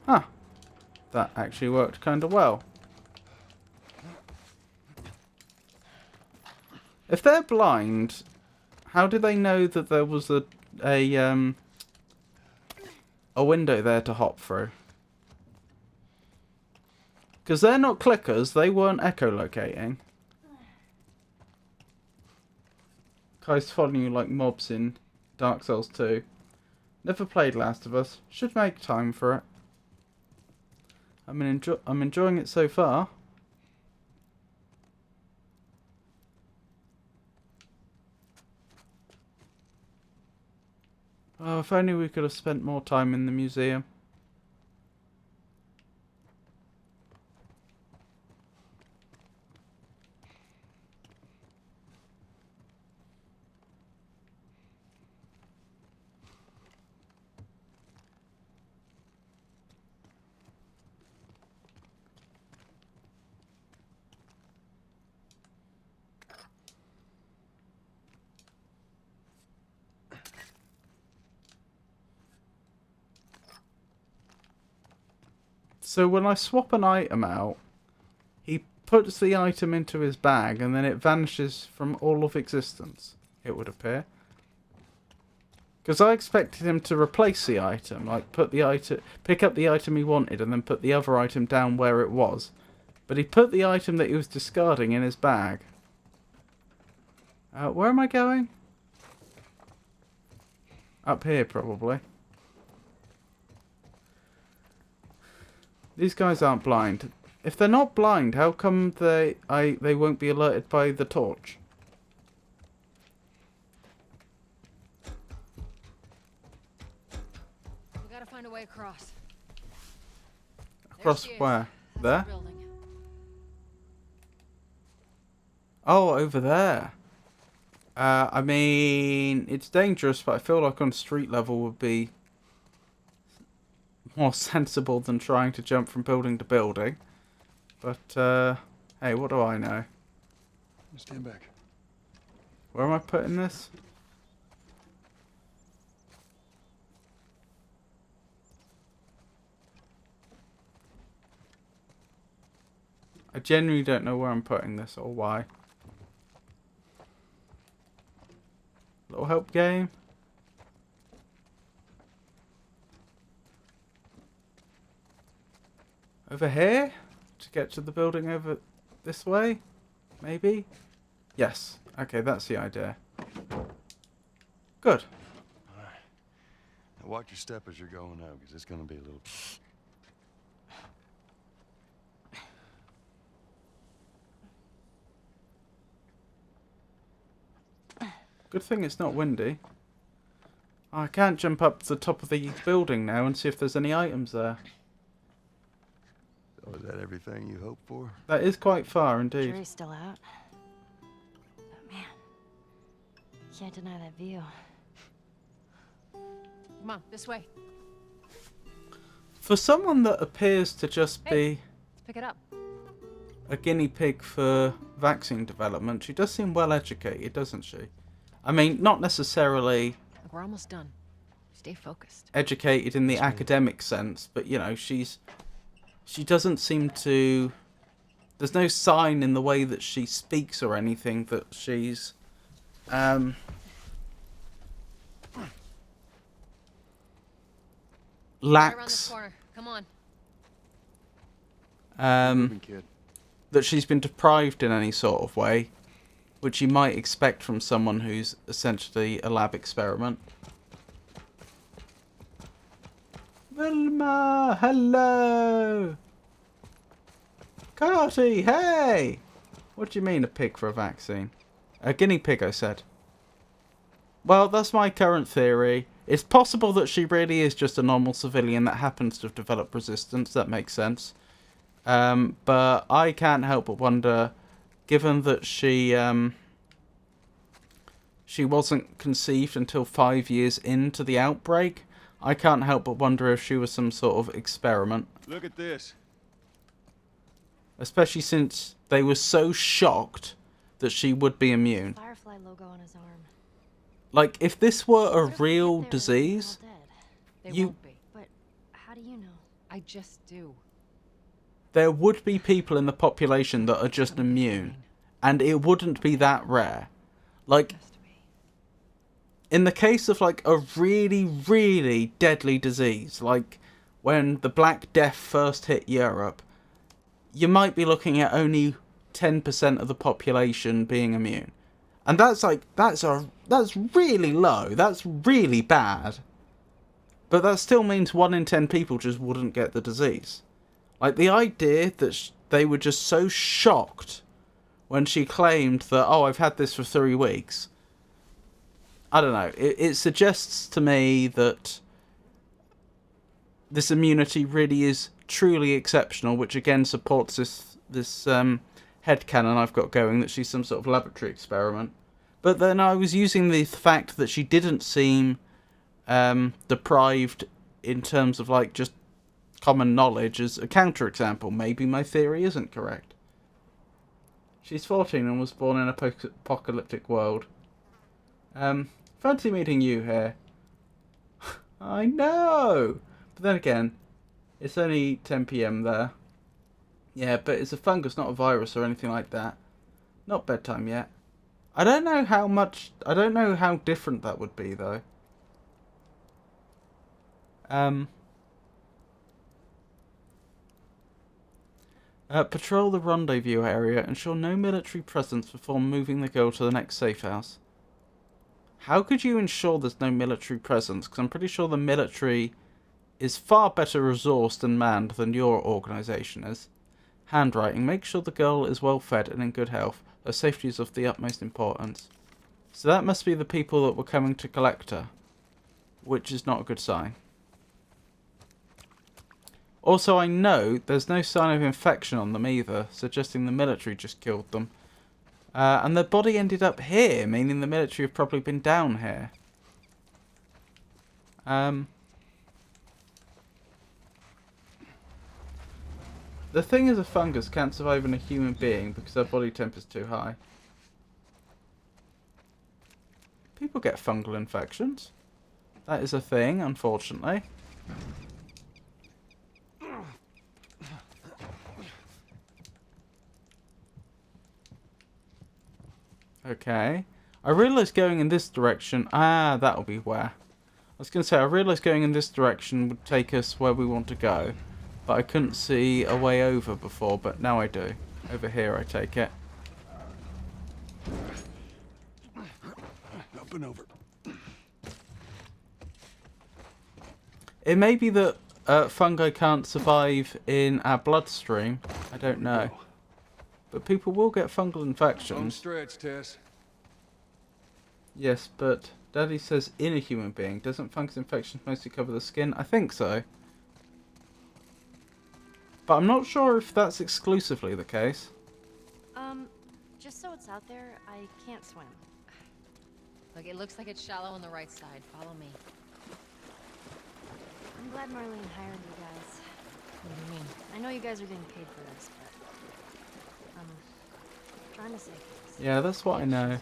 Huh. That actually worked kind of well. If they're blind, how do they know that there was a window there to hop through? Because they're not clickers, they weren't echolocating. Guys following you like mobs in Dark Souls 2. Never played Last of Us. Should make time for it. I'm enjoying it so far. Oh, if only we could have spent more time in the museum. So when I swap an item out, he puts the item into his bag and then it vanishes from all of existence, it would appear. Because I expected him to replace the item, like pick up the item he wanted and then put the other item down where it was. But he put the item that he was discarding in his bag. Where am I going? Up here, probably. These guys aren't blind. If they're not blind, how come they won't be alerted by the torch? We gotta find a way across. Across where? There? Oh, over there. I mean, it's dangerous, but I feel like on street level would be more sensible than trying to jump from building to building. But, hey, what do I know? Stand back. Where am I putting this? I genuinely don't know where I'm putting this or why. Little help game. Over here? To get to the building over this way? Maybe? Yes. Okay, that's the idea. Good. Alright. Now watch your step as you're going out, because it's gonna be a little... Good thing it's not windy. I can't jump up to the top of the building now and see if there's any items there. So is that everything you hoped for? That is quite far indeed. Jury's still out. But man, can't deny that view. Come on, this way. For someone that appears to just be Let's pick it up. a guinea pig for vaccine development, she does seem well educated, doesn't she? I mean, not necessarily Look, we're almost done. Stay focused. educated in the academic sense, but you know, she doesn't seem to... There's no sign in the way that she speaks or anything that she's Right around this lacks corner. Come on. that she's been deprived in any sort of way, which you might expect from someone who's essentially a lab experiment. Vilma, hello! Carty, hey! What do you mean a pig for a vaccine? A guinea pig, I said. Well, that's my current theory. It's possible that she really is just a normal civilian that happens to have developed resistance. That makes sense. But I can't help but wonder, given that she wasn't conceived until 5 years into the outbreak, I can't help but wonder if she was some sort of experiment. Look at this. Especially since they were so shocked that she would be immune. Firefly logo on his arm. Like, if this were a real disease, They you... won't be. But how do you know? I just do. there would be people in the population that are just immune. And it wouldn't be that rare. Like, in the case of, like, a really, really deadly disease, like when the Black Death first hit Europe, you might be looking at only 10% of the population being immune. And that's like, that's really low. That's really bad. But that still means 1 in 10 people just wouldn't get the disease. Like, the idea that they were just so shocked when she claimed that, oh, I've had this for 3 weeks. I don't know. It suggests to me that this immunity really is truly exceptional, which again supports this headcanon I've got going that she's some sort of laboratory experiment. But then I was using the fact that she didn't seem deprived in terms of, like, just common knowledge as a counterexample. Maybe my theory isn't correct. She's 14 and was born in a post-apocalyptic world. Fancy meeting you here. I know! But then again, it's only 10 PM there. Yeah, but it's a fungus, not a virus or anything like that. Not bedtime yet. I don't know how different that would be, though. Patrol the rendezvous area. Ensure no military presence before moving the girl to the next safe house. How could you ensure there's no military presence? Because I'm pretty sure the military is far better resourced and manned than your organisation is. Handwriting. Make sure the girl is well fed and in good health. Her safety is of the utmost importance. So that must be the people that were coming to collect her. Which is not a good sign. Also, I know there's no sign of infection on them either, suggesting the military just killed them. And their body ended up here, meaning the military have probably been down here. The thing is, a fungus can't survive in a human being because their body temp is too high. People get fungal infections. That is a thing, unfortunately. Okay. I realised going in this direction... Ah, that'll be where. I was going to say, I realised going in this direction would take us where we want to go. But I couldn't see a way over before, but now I do. Over here, I take it. jumping over. It may be that fungi can't survive in our bloodstream. I don't know. But people will get fungal Home infections. stretch, Tess. Yes, but Daddy says in a human being. Doesn't fungus infections mostly cover the skin? I think so. But I'm not sure if that's exclusively the case. Just so it's out there, I can't swim. Look, it looks like it's shallow on the right side. Follow me. I'm glad Marlene hired you guys. What do you mean? I know you guys are getting paid for this, but I'm trying to save things. Yeah, that's what I know.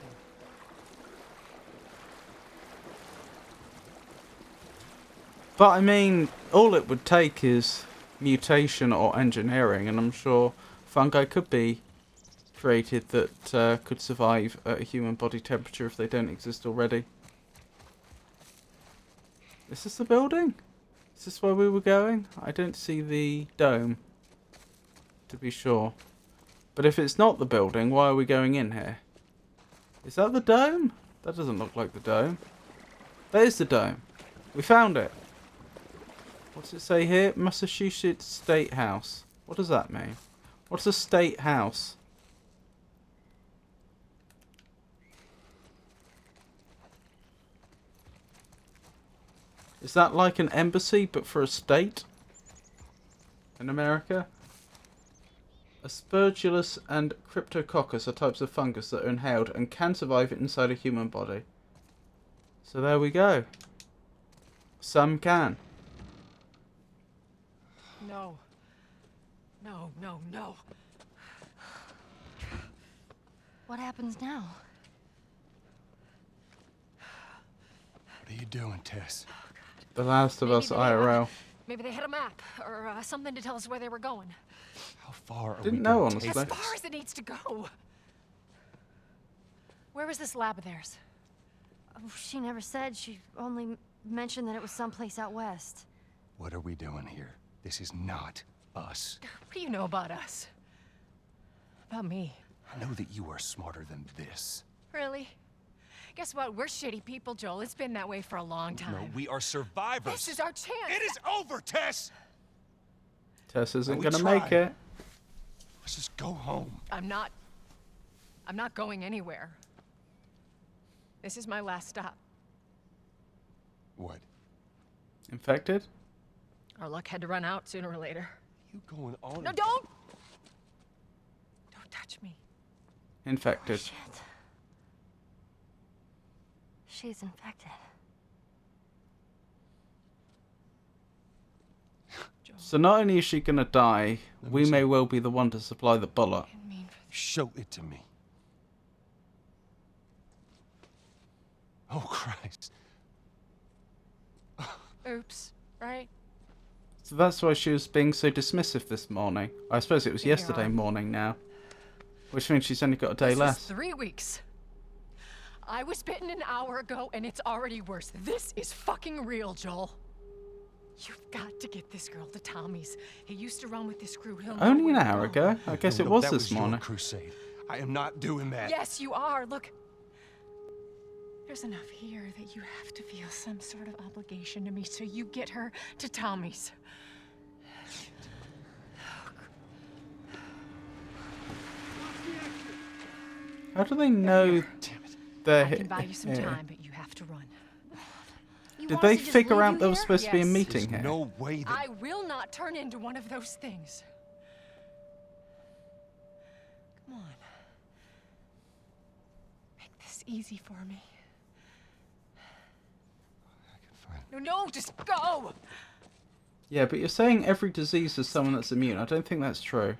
But I mean, all it would take is mutation or engineering, and I'm sure fungi could be created that could survive at a human body temperature if they don't exist already. Is this the building? Is this where we were going? I don't see the dome, to be sure. But if it's not the building, why are we going in here? Is that the dome? That doesn't look like the dome. That is the dome. We found it. What's it say here? Massachusetts State House. What does that mean? What's a state house? Is that like an embassy but for a state? In America? Aspergillus and Cryptococcus are types of fungus that are inhaled and can survive inside a human body. So there we go. Some can. No. No, no, no. What happens now? What are you doing, Tess? The Last of Us IRL. Maybe they had a map or something to tell us where they were going. How far are Didn't we know, gonna honestly. take As far as it needs to go. Where was this lab of theirs? Oh, she never said. She only mentioned that it was someplace out west. What are we doing here? This is not us. What do you know about us? About me? I know that you are smarter than this. Really? Guess what? We're shitty people, Joel. It's been that way for a long time. No, we are survivors. This is our chance. It is over, Tess! Tess isn't We gonna tried. make it. Let's just go home. I'm not going anywhere. This is my last stop. What? Infected? Our luck had to run out sooner or later. You going on? No, don't! Don't touch me. Infected. Shit. She's infected. So not only is she gonna die, we may well be the one to supply the bullet. Show it to me. Oh, Christ. Oops, right? So that's why she was being so dismissive this morning. I suppose it was Here you yesterday are. morning now. Which means she's only got a day This less. is 3 weeks. I was bitten an hour ago, and it's already worse. This is fucking real, Joel. You've got to get this girl to Tommy's. He used to run with this crew. He'll know Only where an to hour go. ago. I guess it No, was that this your morning. crusade. I am not doing that. Yes, you are. Look, there's enough here that you have to feel some sort of obligation to me, so you get her to Tommy's. How do they know they're I can buy you some here? time, but you have to run. Did they figure out there was supposed to be a Yes. meeting here? No way that... I will not turn into one of those things. Come on. Make this easy for me. No, just go! Yeah, but you're saying every disease is someone that's immune. I don't think that's true.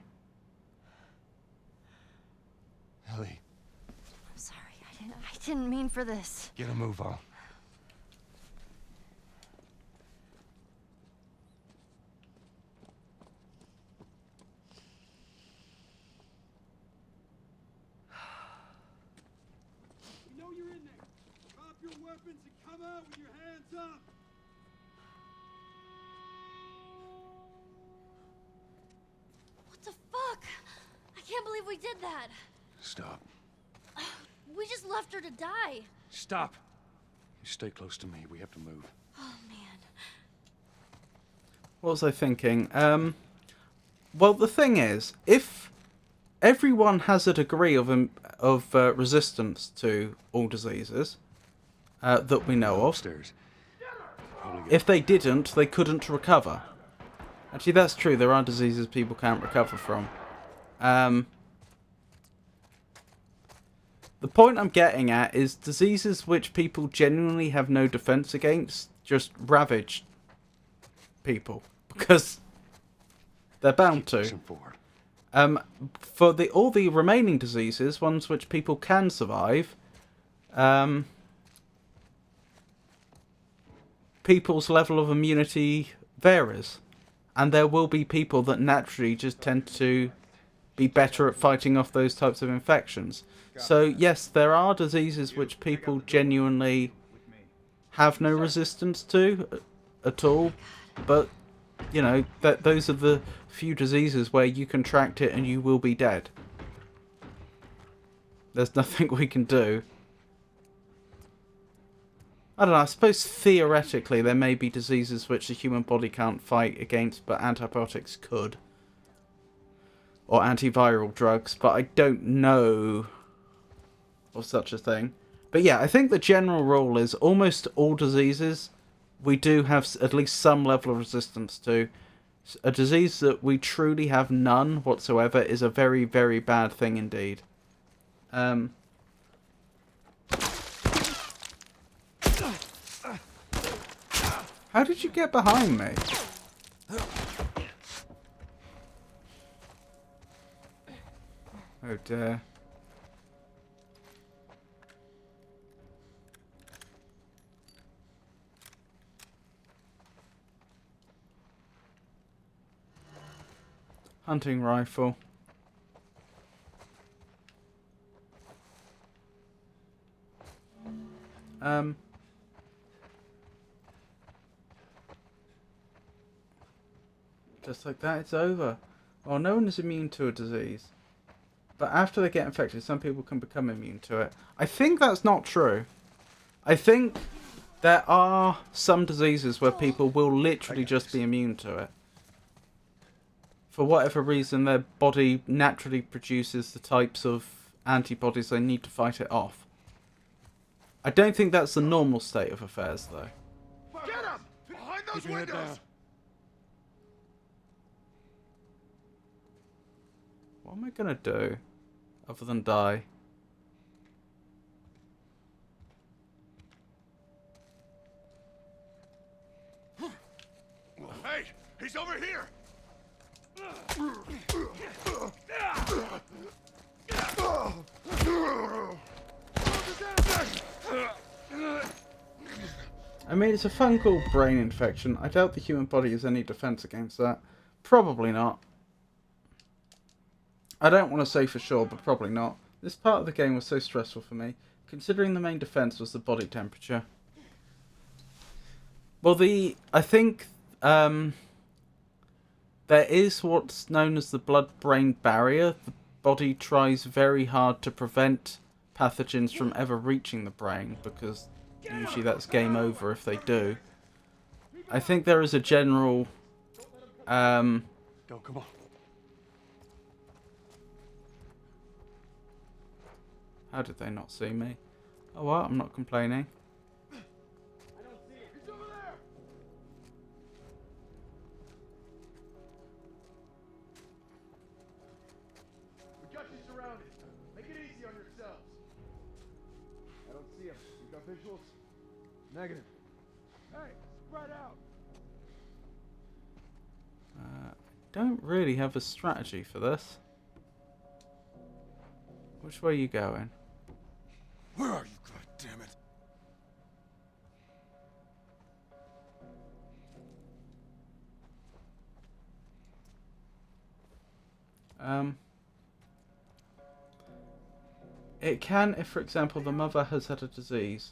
Ellie, I'm sorry. I didn't mean for this. get a move on. You know you're in there. Drop your weapons and come out with your hands up. What the fuck? I can't believe we did that. Stop. We just left her to die. Stop. You stay close to me. We have to move. Oh, man. What was I thinking? Well, the thing is, if everyone has a degree of resistance to all diseases that we know of, Upstairs. if they didn't, they couldn't recover. Actually, that's true. There are diseases people can't recover from. The point I'm getting at is diseases which people genuinely have no defense against just ravage people because they're bound to. For all the remaining diseases, ones which people can survive, people's level of immunity varies, and there will be people that naturally just tend to be better at fighting off those types of infections. So yes, there are diseases which people genuinely have no resistance to at all, but you know that those are the few diseases where you contract it and you will be dead. There's nothing we can do. I don't know, I suppose theoretically there may be diseases which the human body can't fight against, but antibiotics could. Or antiviral drugs, but I don't know of such a thing. But yeah, I think the general rule is almost all diseases we do have at least some level of resistance to. A disease that we truly have none whatsoever is a very, very bad thing indeed. How did you get behind me? Oh dear. Hunting rifle. Just like that, it's over. Well, no one is immune to a disease. But after they get infected, some people can become immune to it. I think that's not true. I think there are some diseases where people will literally just be immune to it. For whatever reason, their body naturally produces the types of antibodies they need to fight it off. I don't think that's the normal state of affairs, though. Get him! Behind those windows! What am I gonna do other than die? Hey! He's over here! I mean, it's a fungal brain infection. I doubt the human body has any defense against that. Probably not. I don't want to say for sure, but probably not. This part of the game was so stressful for me, considering the main defense was the body temperature. Well, I think there is what's known as the blood-brain barrier. The body tries very hard to prevent pathogens from ever reaching the brain, because usually that's game over if they do. I think there is a general... Go, come on. How did they not see me? Oh well, I'm not complaining. I don't see it. He's over there! We got you surrounded. Make it easy on yourselves. I don't see him. You got visuals? Negative. Hey, spread out. Don't really have a strategy for this. Which way are you going? Where are you, goddammit? It can if, for example, the mother has had a disease.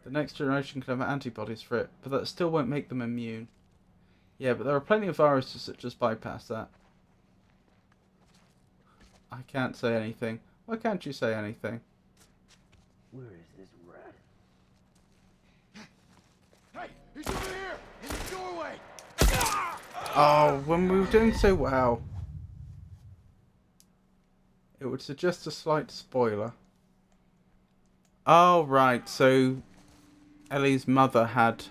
The next generation can have antibodies for it, but that still won't make them immune. Yeah, but there are plenty of viruses that just bypass that. I can't say anything. Why can't you say anything? Where is this rat? He's over here! In the doorway! Oh, when we were doing so well. It would suggest a slight spoiler. Oh, right. So Ellie's mother had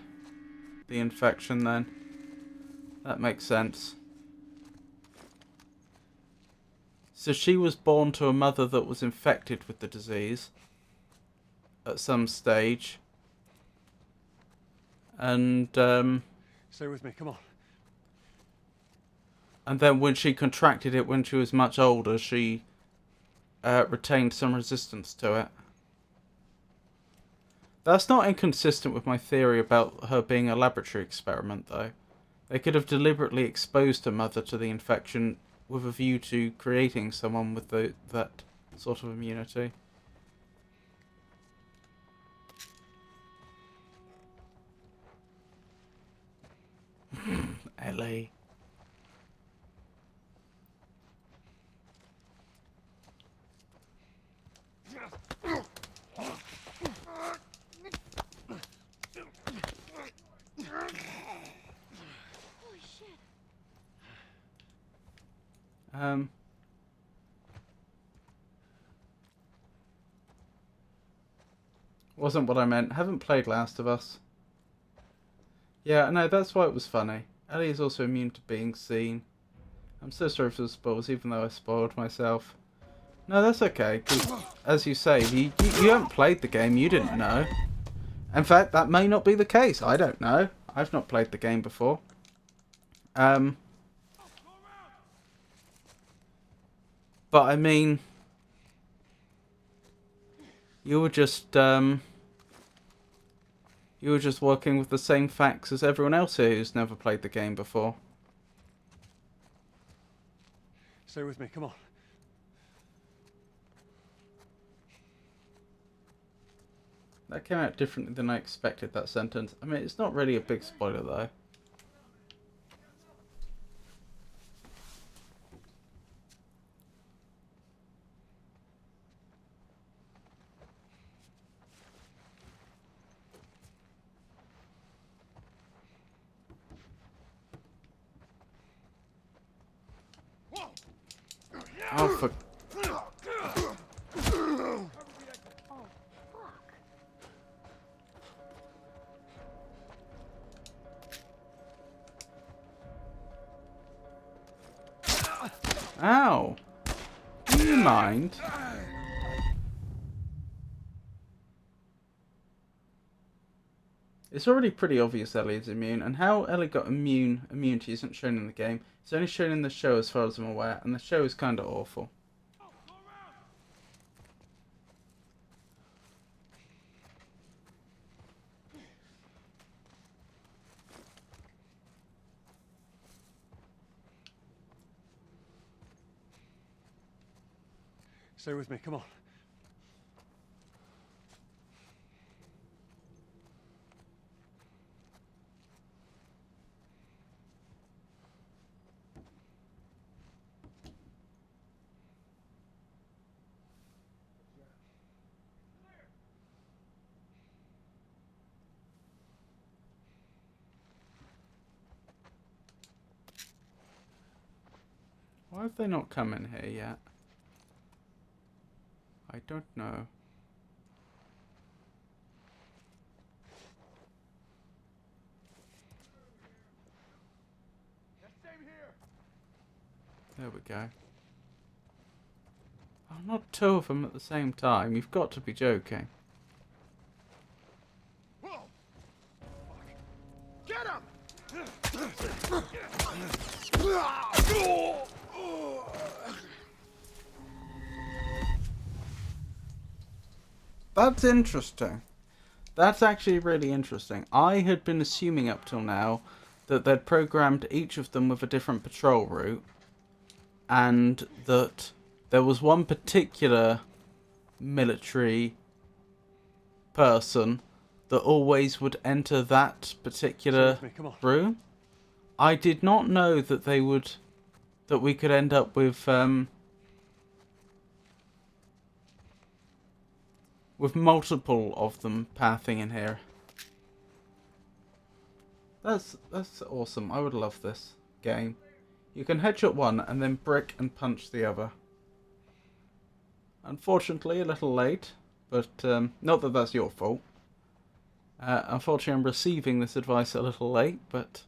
the infection then. That makes sense. So she was born to a mother that was infected with the disease at some stage. And Stay with me, come on. And then when she contracted it when she was much older, she retained some resistance to it. That's not inconsistent with my theory about her being a laboratory experiment, though. They could have deliberately exposed her mother to the infection with a view to creating someone with that sort of immunity. Ellie. Holy shit. Wasn't what I meant. Haven't played Last of Us. Yeah, no, that's why it was funny. Ellie is also immune to being seen. I'm so sorry for the spoils, even though I spoiled myself. No, that's okay, 'cause, as you say, you haven't played the game, you didn't know. In fact, that may not be the case, I don't know. I've not played the game before. But I mean, you were just working with the same facts as everyone else here who's never played the game before. Stay with me, come on. That came out differently than I expected, that sentence. I mean, it's not really a big spoiler, though. Oh, for... Ow! Do you mind? It's already pretty obvious Ellie is immune, and how Ellie got immunity isn't shown in the game. It's only shown in the show as far as I'm aware, and the show is kind of awful. Stay with me, come on. Why have they not come in here yet? I don't know. There we go. Oh, not two of them at the same time. You've got to be joking. Get him! That's interesting. That's actually really interesting. I had been assuming up till now that they'd programmed each of them with a different patrol route, and that there was one particular military person that always would enter that particular room. I did not know that we could end up with multiple of them pathing in here. That's awesome. I would love this game. You can headshot one and then brick and punch the other. Unfortunately, a little late, but not that that's your fault. Unfortunately, I'm receiving this advice a little late, but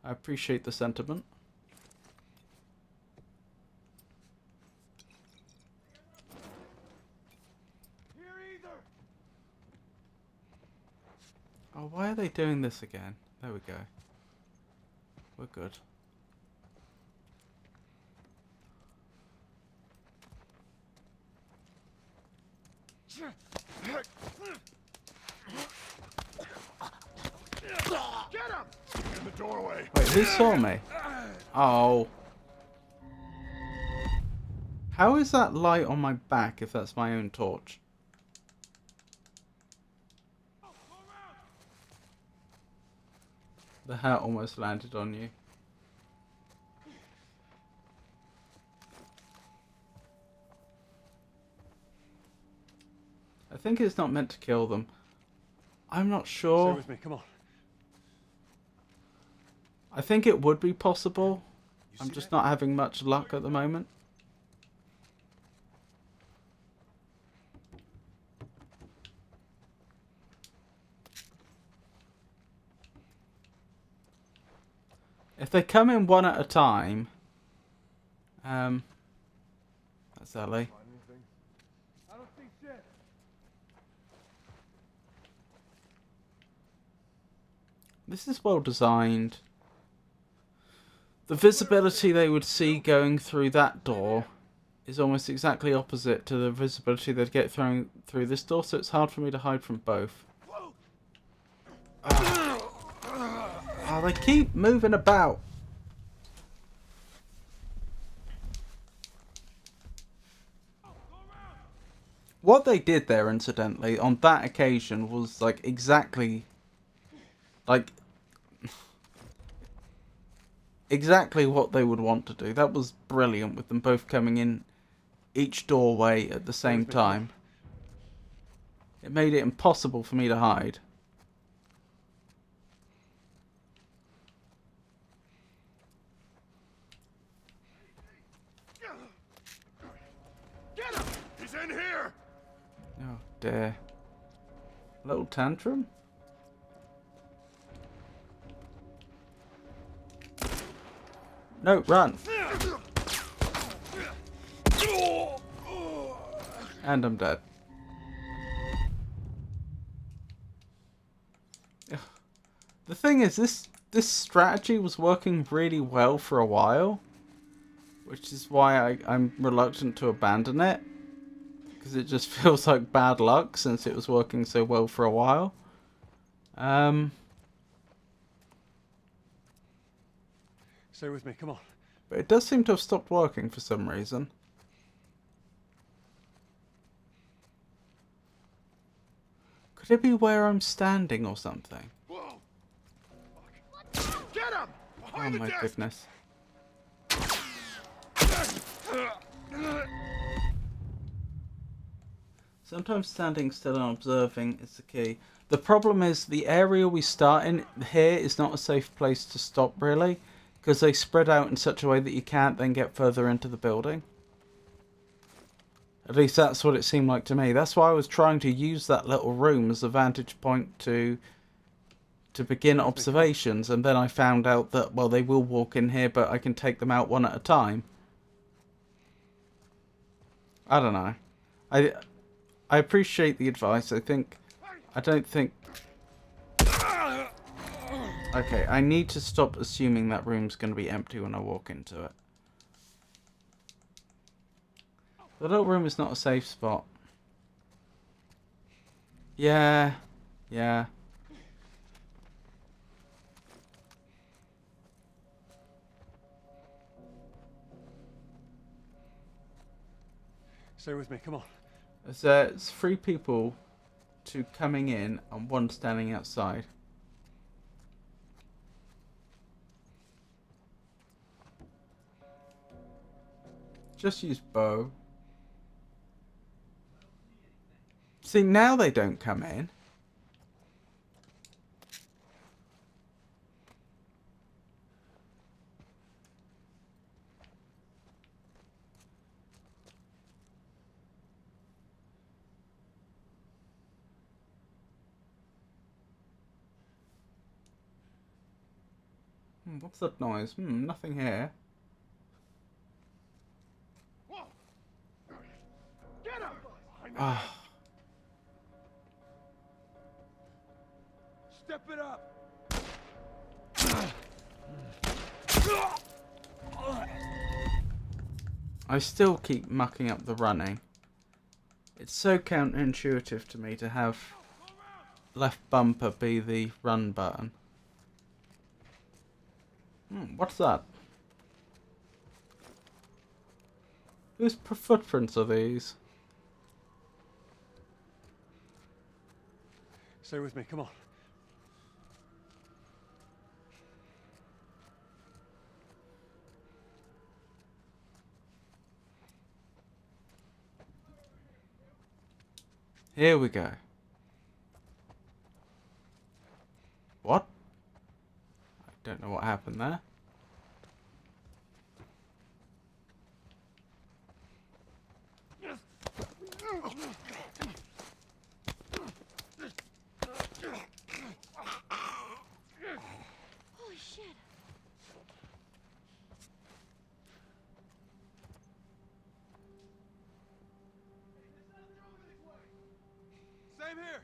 I appreciate the sentiment. Oh, why are they doing this again? There we go. We're good. Get him! In the doorway. Wait, who saw me? Oh. How is that light on my back if that's my own torch? The hat almost landed on you. I think it's not meant to kill them. I'm not sure. Stay with me, come on. I think it would be possible. I'm just not having much luck at the moment. If they come in one at a time, that's Ellie. I don't see shit. This is well designed. The visibility they would see going through that door is almost exactly opposite to the visibility they'd get through this door, so it's hard for me to hide from both. Oh, they keep moving about. What they did there, incidentally, on that occasion was like exactly what they would want to do. That was brilliant, with them both coming in each doorway at the same time. It made it impossible for me to hide. Get him! He's in here! Oh dear. Little tantrum? No, run! And I'm dead. The thing is, this strategy was working really well for a while, which is why I'm reluctant to abandon it, because it just feels like bad luck since it was working so well for a while. Stay with me, come on. But it does seem to have stopped working for some reason. Could it be where I'm standing or something? Whoa! Get him! Oh my goodness. Sometimes standing still and observing is the key. The problem is the area we start in here is not a safe place to stop, really, because they spread out in such a way that you can't then get further into the building. At least that's what it seemed like to me. That's why I was trying to use that little room as a vantage point to begin observations, and then I found out that, well, they will walk in here, but I can take them out one at a time. I don't know. I appreciate the advice. I don't think... Okay, I need to stop assuming that room's going to be empty when I walk into it. The little room is not a safe spot. Yeah. Stay with me, come on. There's 3 people, 2 coming in and 1 standing outside. Just use bow. See, now they don't come in. What's that noise? Nothing here. Get him! Ah. Step it up! I still keep mucking up the running. It's so counterintuitive to me to have left bumper be the run button. What's that? Whose footprints are these? Stay with me, come on. Here we go. What? I don't know what happened there. Holy shit. Same here.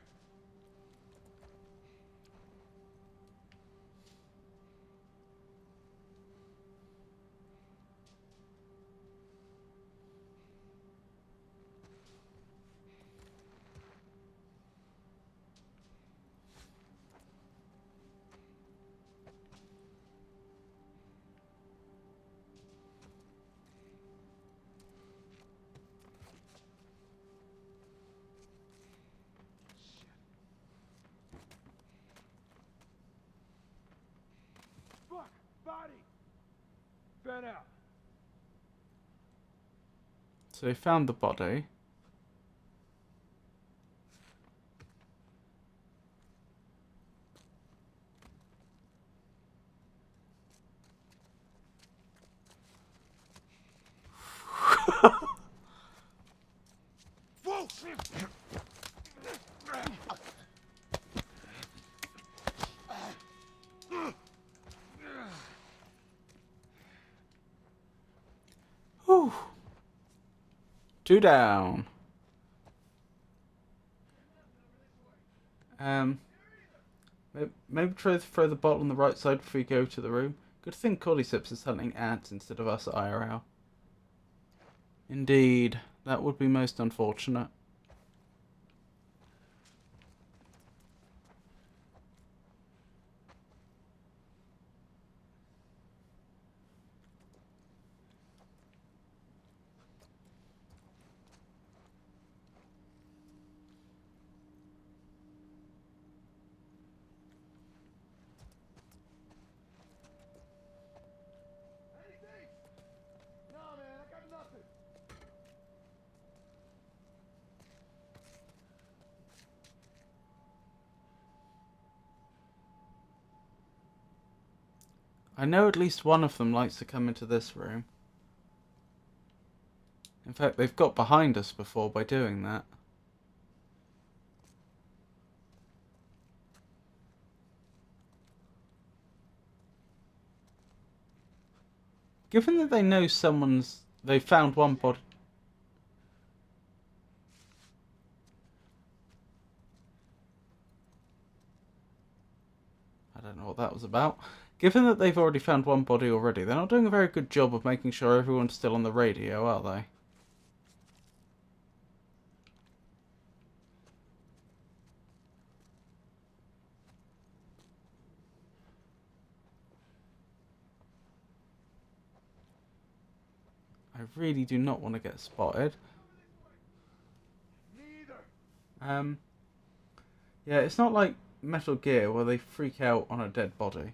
Fuck! Body! Fan out. So they found the body. Whoa! Whew. 2 down. Maybe try to throw the bottle on the right side before we go to the room. Good thing Cordyceps is hunting ants instead of us IRL. Indeed, that would be most unfortunate. No, man, I got nothing. I know at least one of them likes to come into this room. In fact, they've got behind us before by doing that. Given that they know they found one body. I don't know what that was about. Given that they've already found one body already, they're not doing a very good job of making sure everyone's still on the radio, are they? I really do not want to get spotted. Yeah, it's not like Metal Gear where they freak out on a dead body.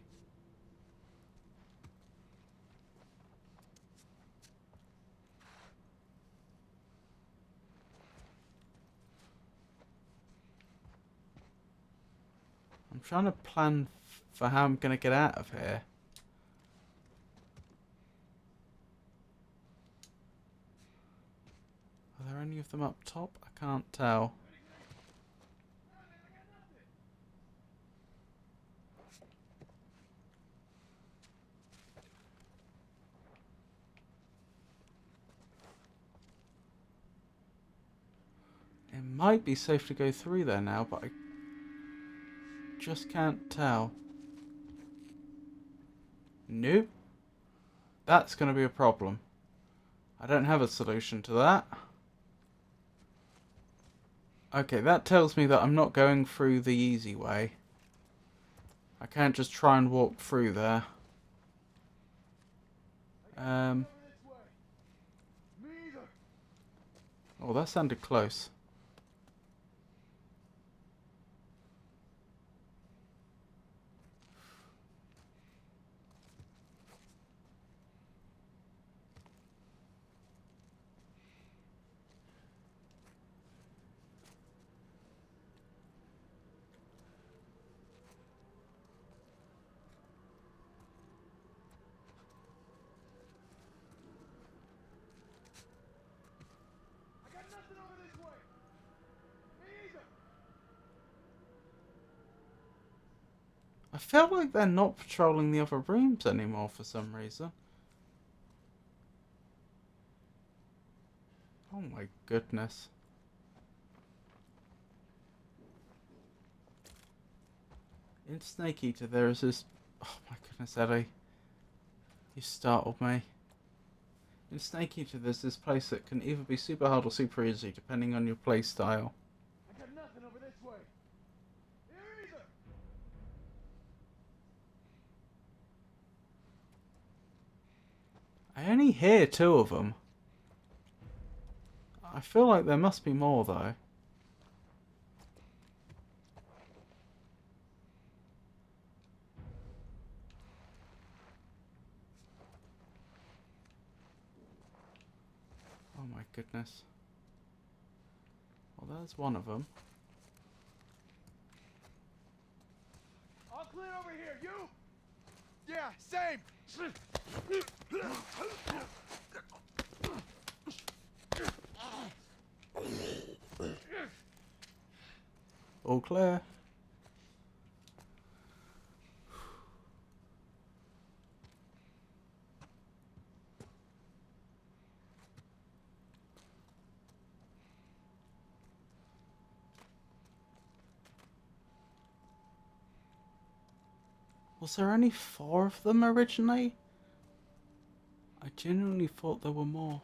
I'm trying to plan for how I'm going to get out of here. Are there any of them up top? I can't tell. might be safe to go through there now, but I just can't tell. Nope. That's going to be a problem. I don't have a solution to that. Okay, that tells me that I'm not going through the easy way. I can't just try and walk through there. Oh, that sounded close. I feel like they're not patrolling the other rooms anymore for some reason. Oh my goodness. In Snake Eater there is this... Oh my goodness, Ellie. You startled me. In Snake Eater there's this place that can either be super hard or super easy depending on your play style. I got nothing over this way. Here either. I only hear 2 of them. I feel like there must be more though. Oh my goodness. Well, there's one of them. All clear over here. You? Yeah, same. All clear. Was there only 4 of them originally? I genuinely thought there were more.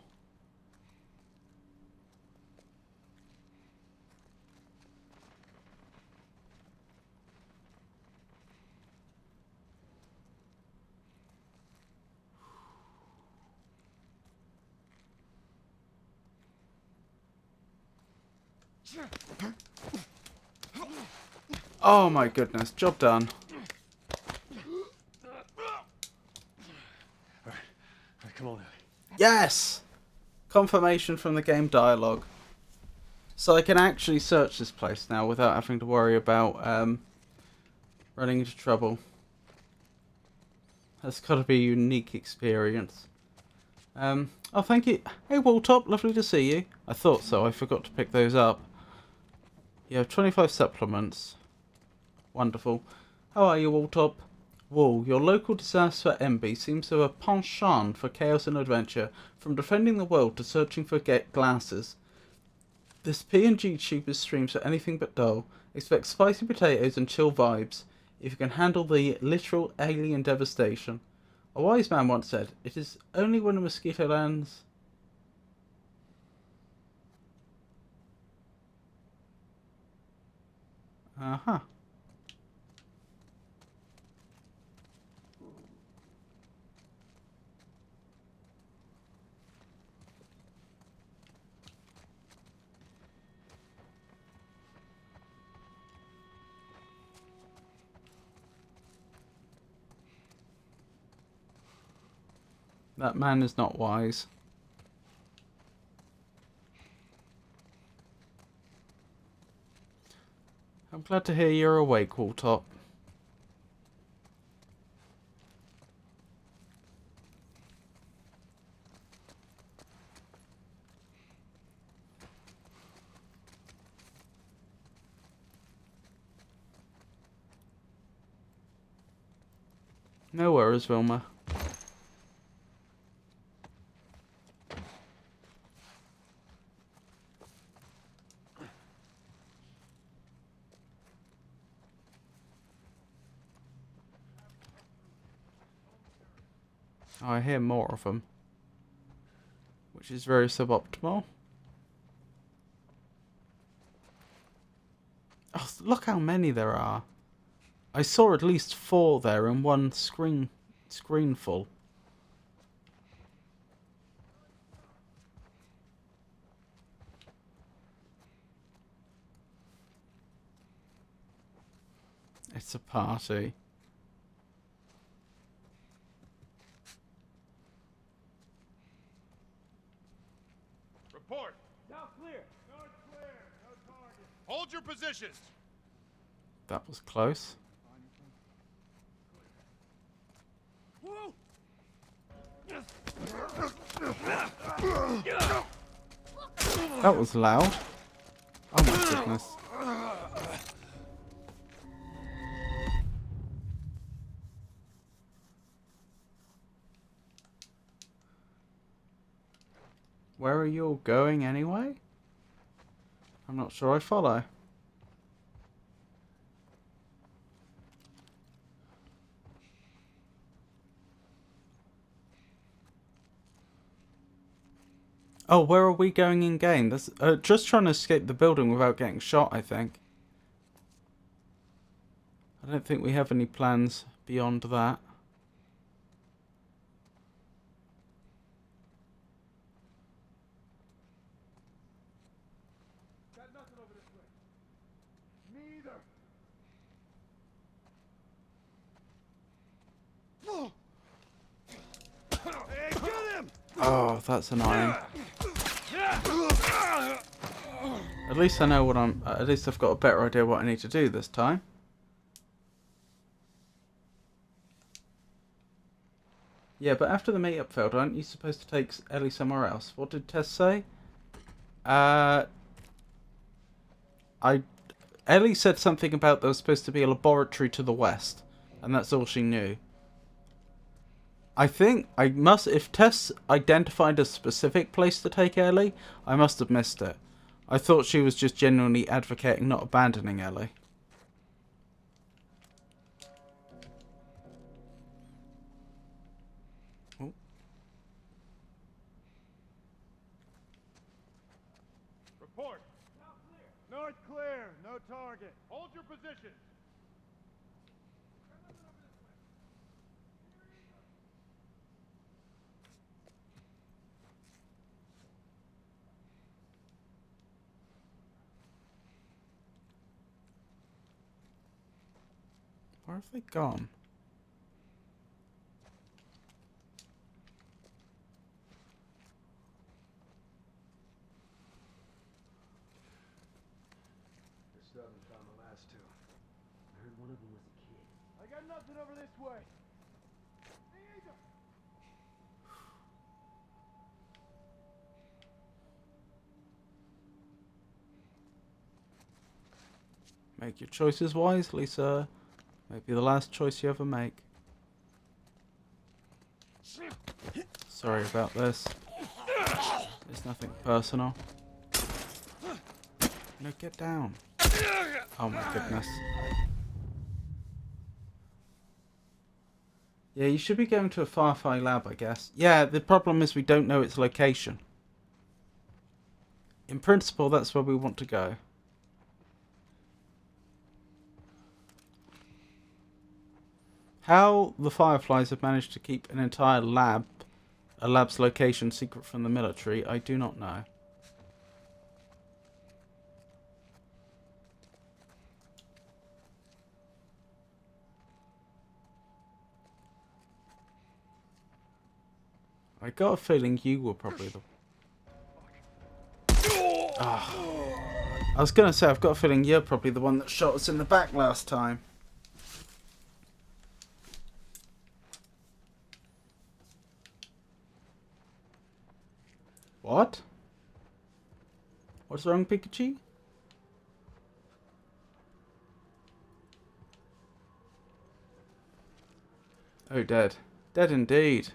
Oh my goodness, job done. Alright, come on, Ellie. Yes! Confirmation from the game dialogue. So I can actually search this place now without having to worry about running into trouble. That's got to be a unique experience. Oh, thank you. Hey, Walltop, lovely to see you. I thought so, I forgot to pick those up. You have 25 supplements. Wonderful. How are you, Walltop? Wall, your local disaster MB seems to have a penchant for chaos and adventure, from defending the world to searching for glasses. This PNG cheapest streams are anything but dull. Expect spicy potatoes and chill vibes, if you can handle the literal alien devastation. A wise man once said, it is only when a mosquito lands... Uh-huh. That man is not wise. I'm glad to hear you're awake, Walltop. No worries, Wilma. I hear more of them, which is very suboptimal. Oh, look how many there are. I saw at least 4 there in one screen full. It's a party. Report. Now clear. North clear. No target. Hold your positions. That was close. Whoa! That was loud. Oh my goodness. Where are you all going anyway? I'm not sure I follow. Oh, where are we going in game? That's just trying to escape the building without getting shot, I think. I don't think we have any plans beyond that. Got nothing over this way. Me either. Hey, get him! Oh, that's annoying. At least I know what at least I've got a better idea what I need to do this time. Yeah, but after the meetup failed, aren't you supposed to take Ellie somewhere else? What did Tess say? Ellie said something about there was supposed to be a laboratory to the west, and that's all she knew. I think if Tess identified a specific place to take Ellie, I must have missed it. I thought she was just genuinely advocating not abandoning Ellie. Oh. Report. North clear. No target. Hold your positions. Where have they gone? Still haven't found the last two. I heard one of them was a kid. I got nothing over this way. Me either. Make your choices wisely, sir. Maybe the last choice you ever make. Sorry about this. It's nothing personal. No, get down. Oh my goodness. Yeah, you should be going to a Firefly lab, I guess. Yeah, the problem is we don't know its location. In principle, that's where we want to go. How the Fireflies have managed to keep an entire lab's location secret from the military, I do not know. I got a feeling you were probably the... Oh. I was going to say, I've got a feeling you're probably the one that shot us in the back last time. What? What's wrong, Pikachu? Oh, dead. Dead indeed.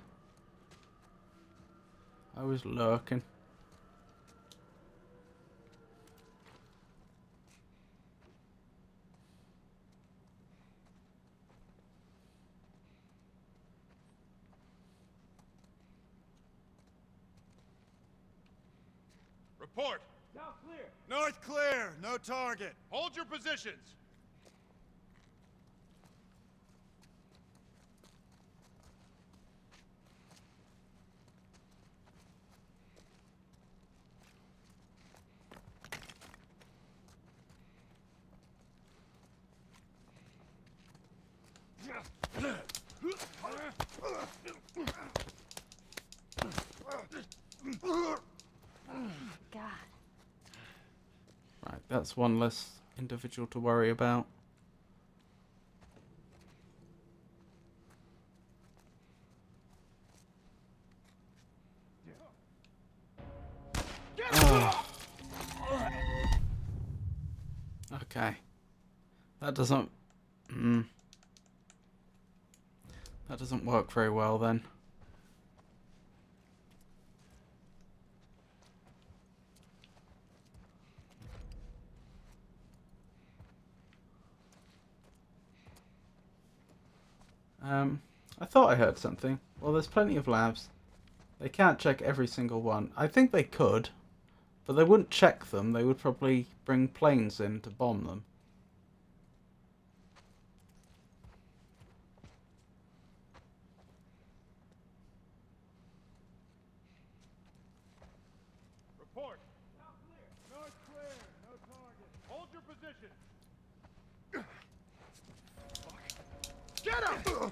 I was lurking. Report. South clear. North clear. No target. Hold your positions. God. Right, that's one less individual to worry about. Oh. Okay. That doesn't... that doesn't work very well then. I thought I heard something. Well, there's plenty of labs. They can't check every single one. I think they could, but they wouldn't check them. They would probably bring planes in to bomb them. Report. South clear. North clear. No target. Hold your position. Get him!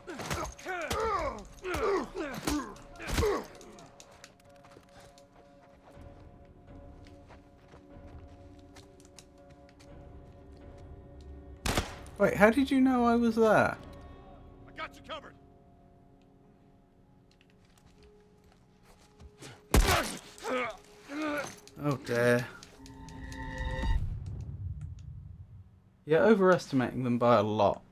Wait, how did you know I was there? I got you covered. Oh dear. You're overestimating them by a lot.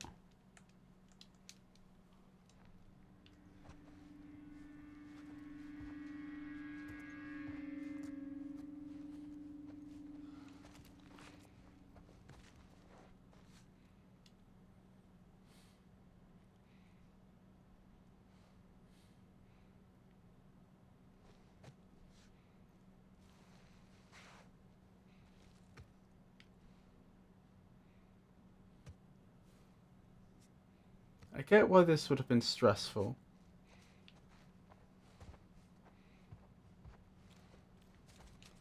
I get why this would have been stressful.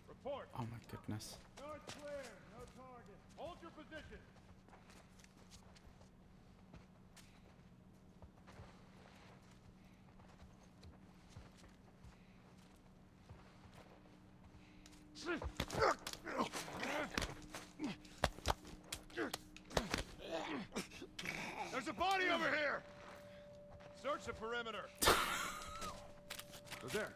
Report. Oh my goodness. North clear. No target. Hold your position. There's a body over here. Search the perimeter. Go there.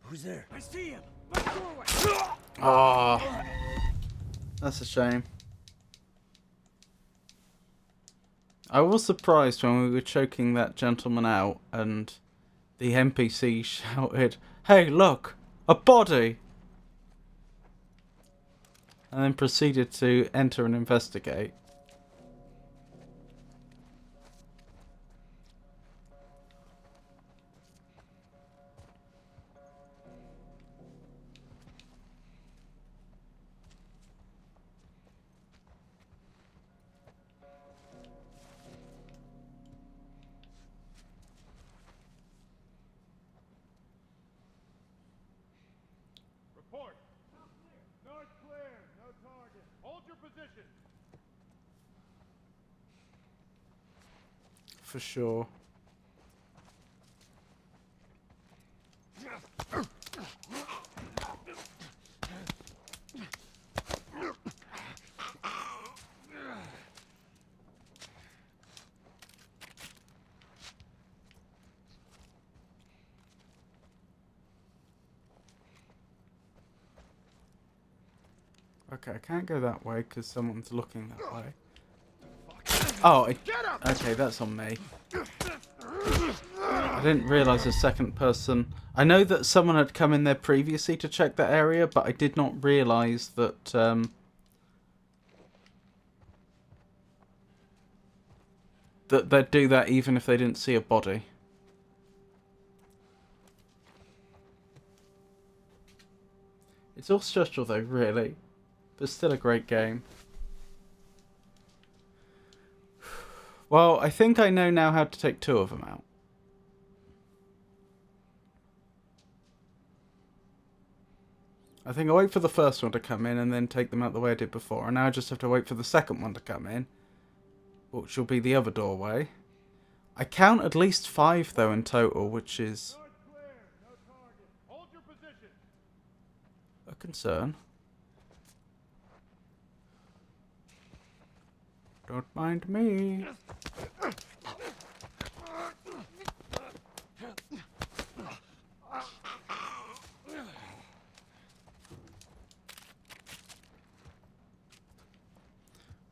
Who's there? I see him. By the doorway. Oh, that's a shame. I was surprised when we were choking that gentleman out and the NPC shouted, "Hey, look, a body!" And then proceeded to enter and investigate. for sure. Okay, I can't go that way because someone's looking that way. Oh, okay, that's on me. I didn't realise a second person... I know that someone had come in there previously to check that area, but I did not realise that... that they'd do that even if they didn't see a body. It's all stressful though, really. But still a great game. Well, I think I know now how to take 2 of them out. I think I wait for the first one to come in and then take them out the way I did before. And now I just have to wait for the second one to come in, which will be the other doorway. I count at least 5 though in total, which is a concern. Don't mind me.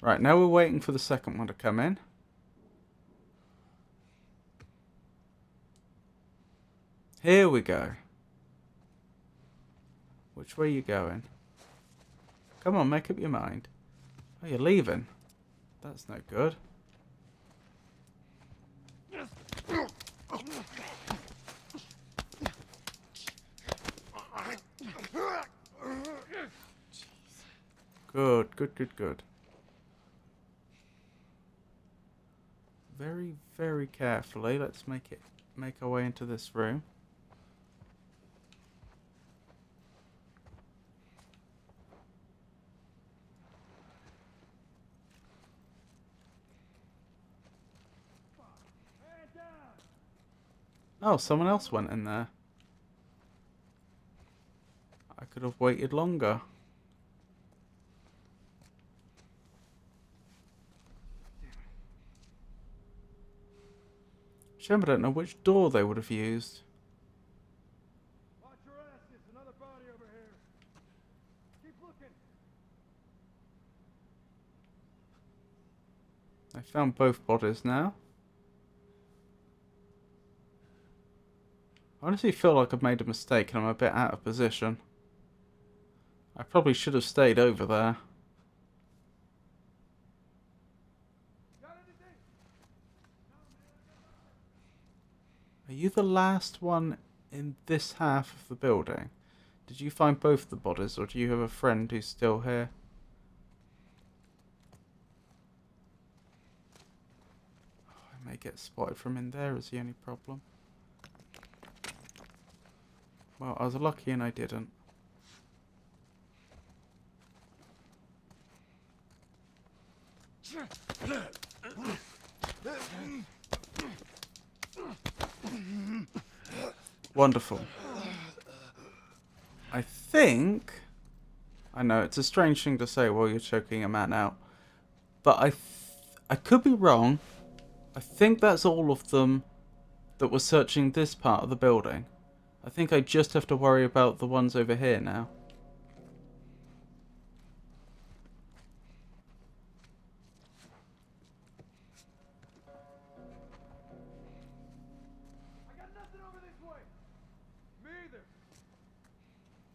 Right, now we're waiting for the second one to come in. Here we go. Which way are you going? Come on, make up your mind. Oh, you're leaving. That's no good. Good, good, good, good. Very, very carefully. Let's make our way into this room. Oh, someone else went in there. I could have waited longer. Shame I don't know which door they would have used. Watch your ass, there's another body over here. Keep looking. I found both bodies now. I honestly feel like I've made a mistake and I'm a bit out of position. I probably should have stayed over there. Are you the last one in this half of the building? Did you find both the bodies, or do you have a friend who's still here? Oh, I may get spotted from in there is the only problem. Well, I was lucky and I didn't. Wonderful. I think... I know, it's a strange thing to say while you're choking a man out. But I could be wrong. I think that's all of them that were searching this part of the building. I think I just have to worry about the ones over here now.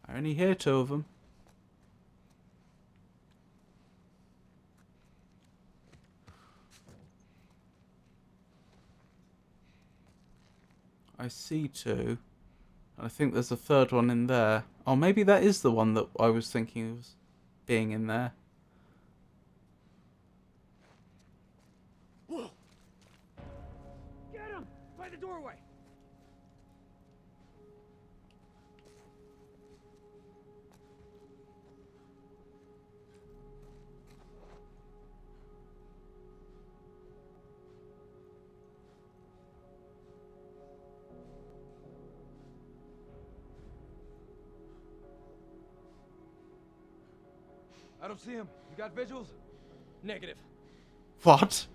I only hear 2 of them. I see 2. And I think there's a third one in there. Oh, maybe that is the one that I was thinking of being in there. Get him! By the doorway! I don't see him. You got visuals? Negative. What?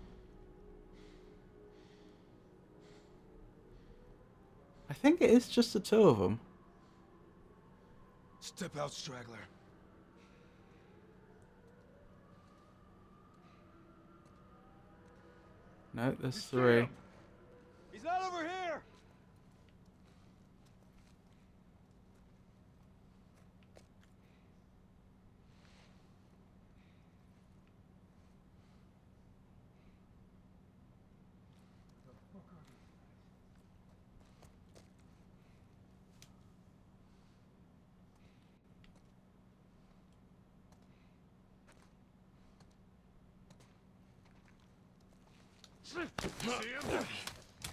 I think it is just the two of them. Step out, straggler. No, there's three. He's not over here! See him?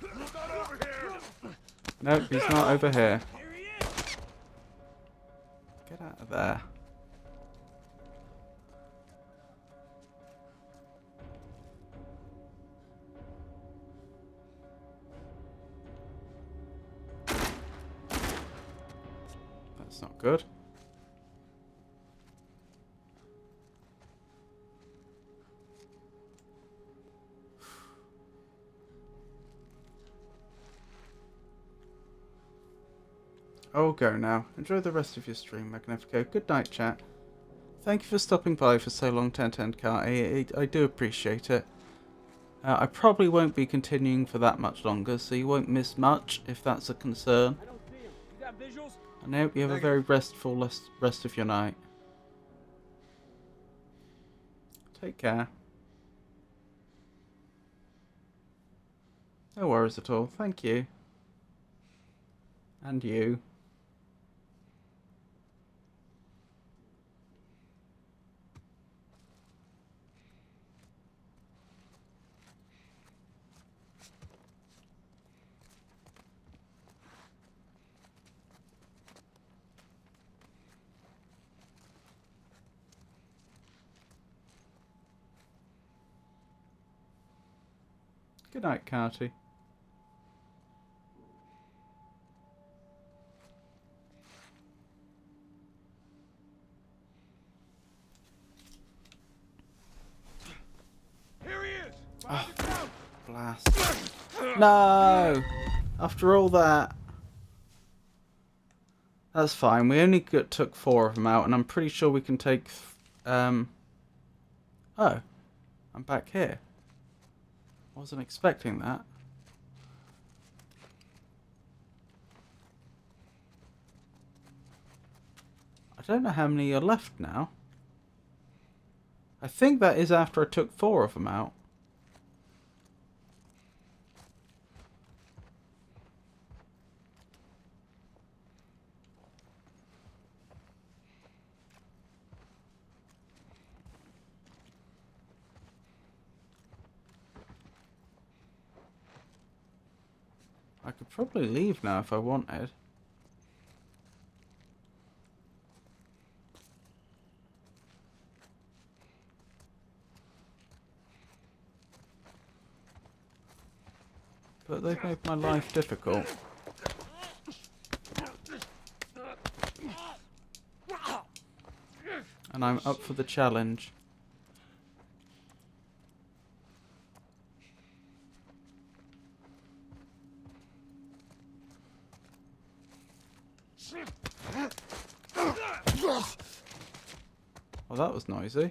He's not over here! Nope, he's not over here. Get out of there. That's not good. I'll go now. Enjoy the rest of your stream, Magnifico. Good night, chat. Thank you for stopping by for so long, 1010 Car. I do appreciate it. I probably won't be continuing for that much longer, so you won't miss much if that's a concern. I don't see him. You got visuals? And I hope you have a very restful rest of your night. Take care. No worries at all. Thank you. And you. Good night, Carty. Here he is! Oh, blast. No! After all that. That's fine. We only took 4 of them out, and I'm pretty sure we can take... Oh. I'm back here. Wasn't expecting that. I don't know how many are left now. I think that is after I took 4 of them out. I could probably leave now if I wanted. But they've made my life difficult. And I'm up for the challenge. Well, that was noisy.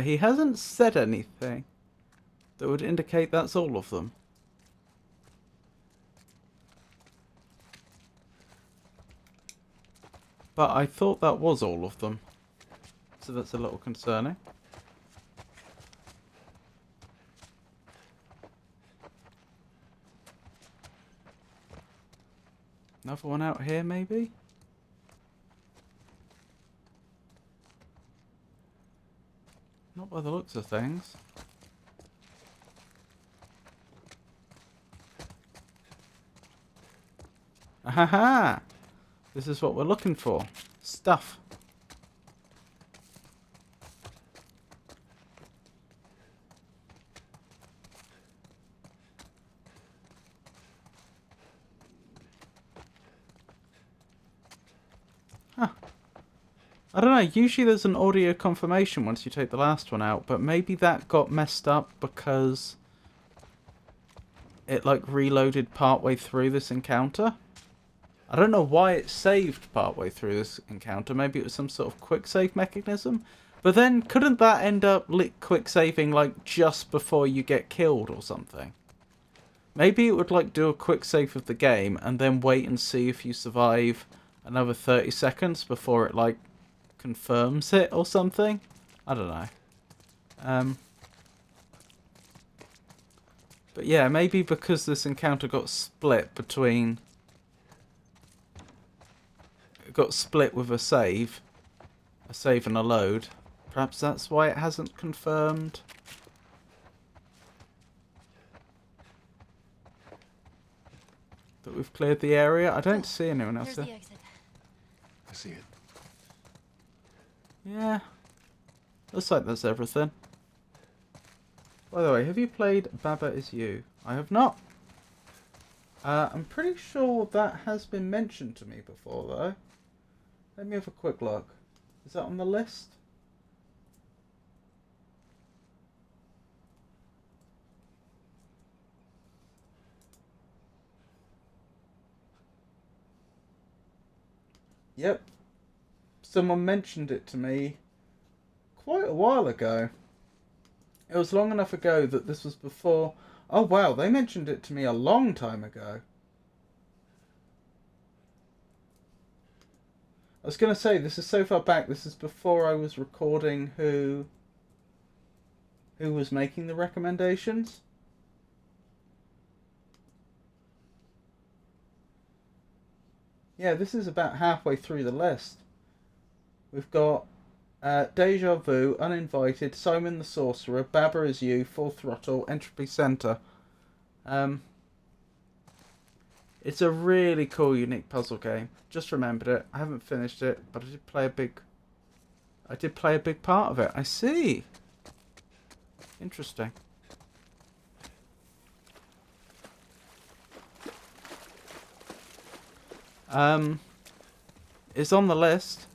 He hasn't said anything that would indicate that's all of them. But I thought that was all of them. So that's a little concerning. Another one out here, maybe? Not by the looks of things. Ahaha! This is what we're looking for. Stuff. I don't know, usually there's an audio confirmation once you take the last one out, but maybe that got messed up because it like reloaded partway through this encounter. I don't know why it saved partway through this encounter. Maybe it was some sort of quick save mechanism. But then couldn't that end up quick saving like just before you get killed or something? Maybe it would like do a quick save of the game and then wait and see if you survive another 30 seconds before it like confirms it or something. I don't know. But yeah, maybe because this encounter got split between... It got split with a save and a load. Perhaps that's why it hasn't confirmed. That we've cleared the area. I don't see anyone else there. I see it. Yeah. Looks like that's everything. By the way, have you played Baba Is You? I have not. I'm pretty sure that has been mentioned to me before, though. Let me have a quick look. Is that on the list? Yep. Someone mentioned it to me quite a while ago. It was long enough ago that this was before... Oh wow, they mentioned it to me a long time ago. I was going to say, this is so far back, this is before I was recording who was making the recommendations. Yeah, this is about halfway through the list. We've got Deja Vu, Uninvited, Simon the Sorcerer, Baba Is You, Full Throttle, Entropy Center. It's a really cool, unique puzzle game. Just remembered it. I haven't finished it, but I did play a big part of it. I see. Interesting. It's on the list.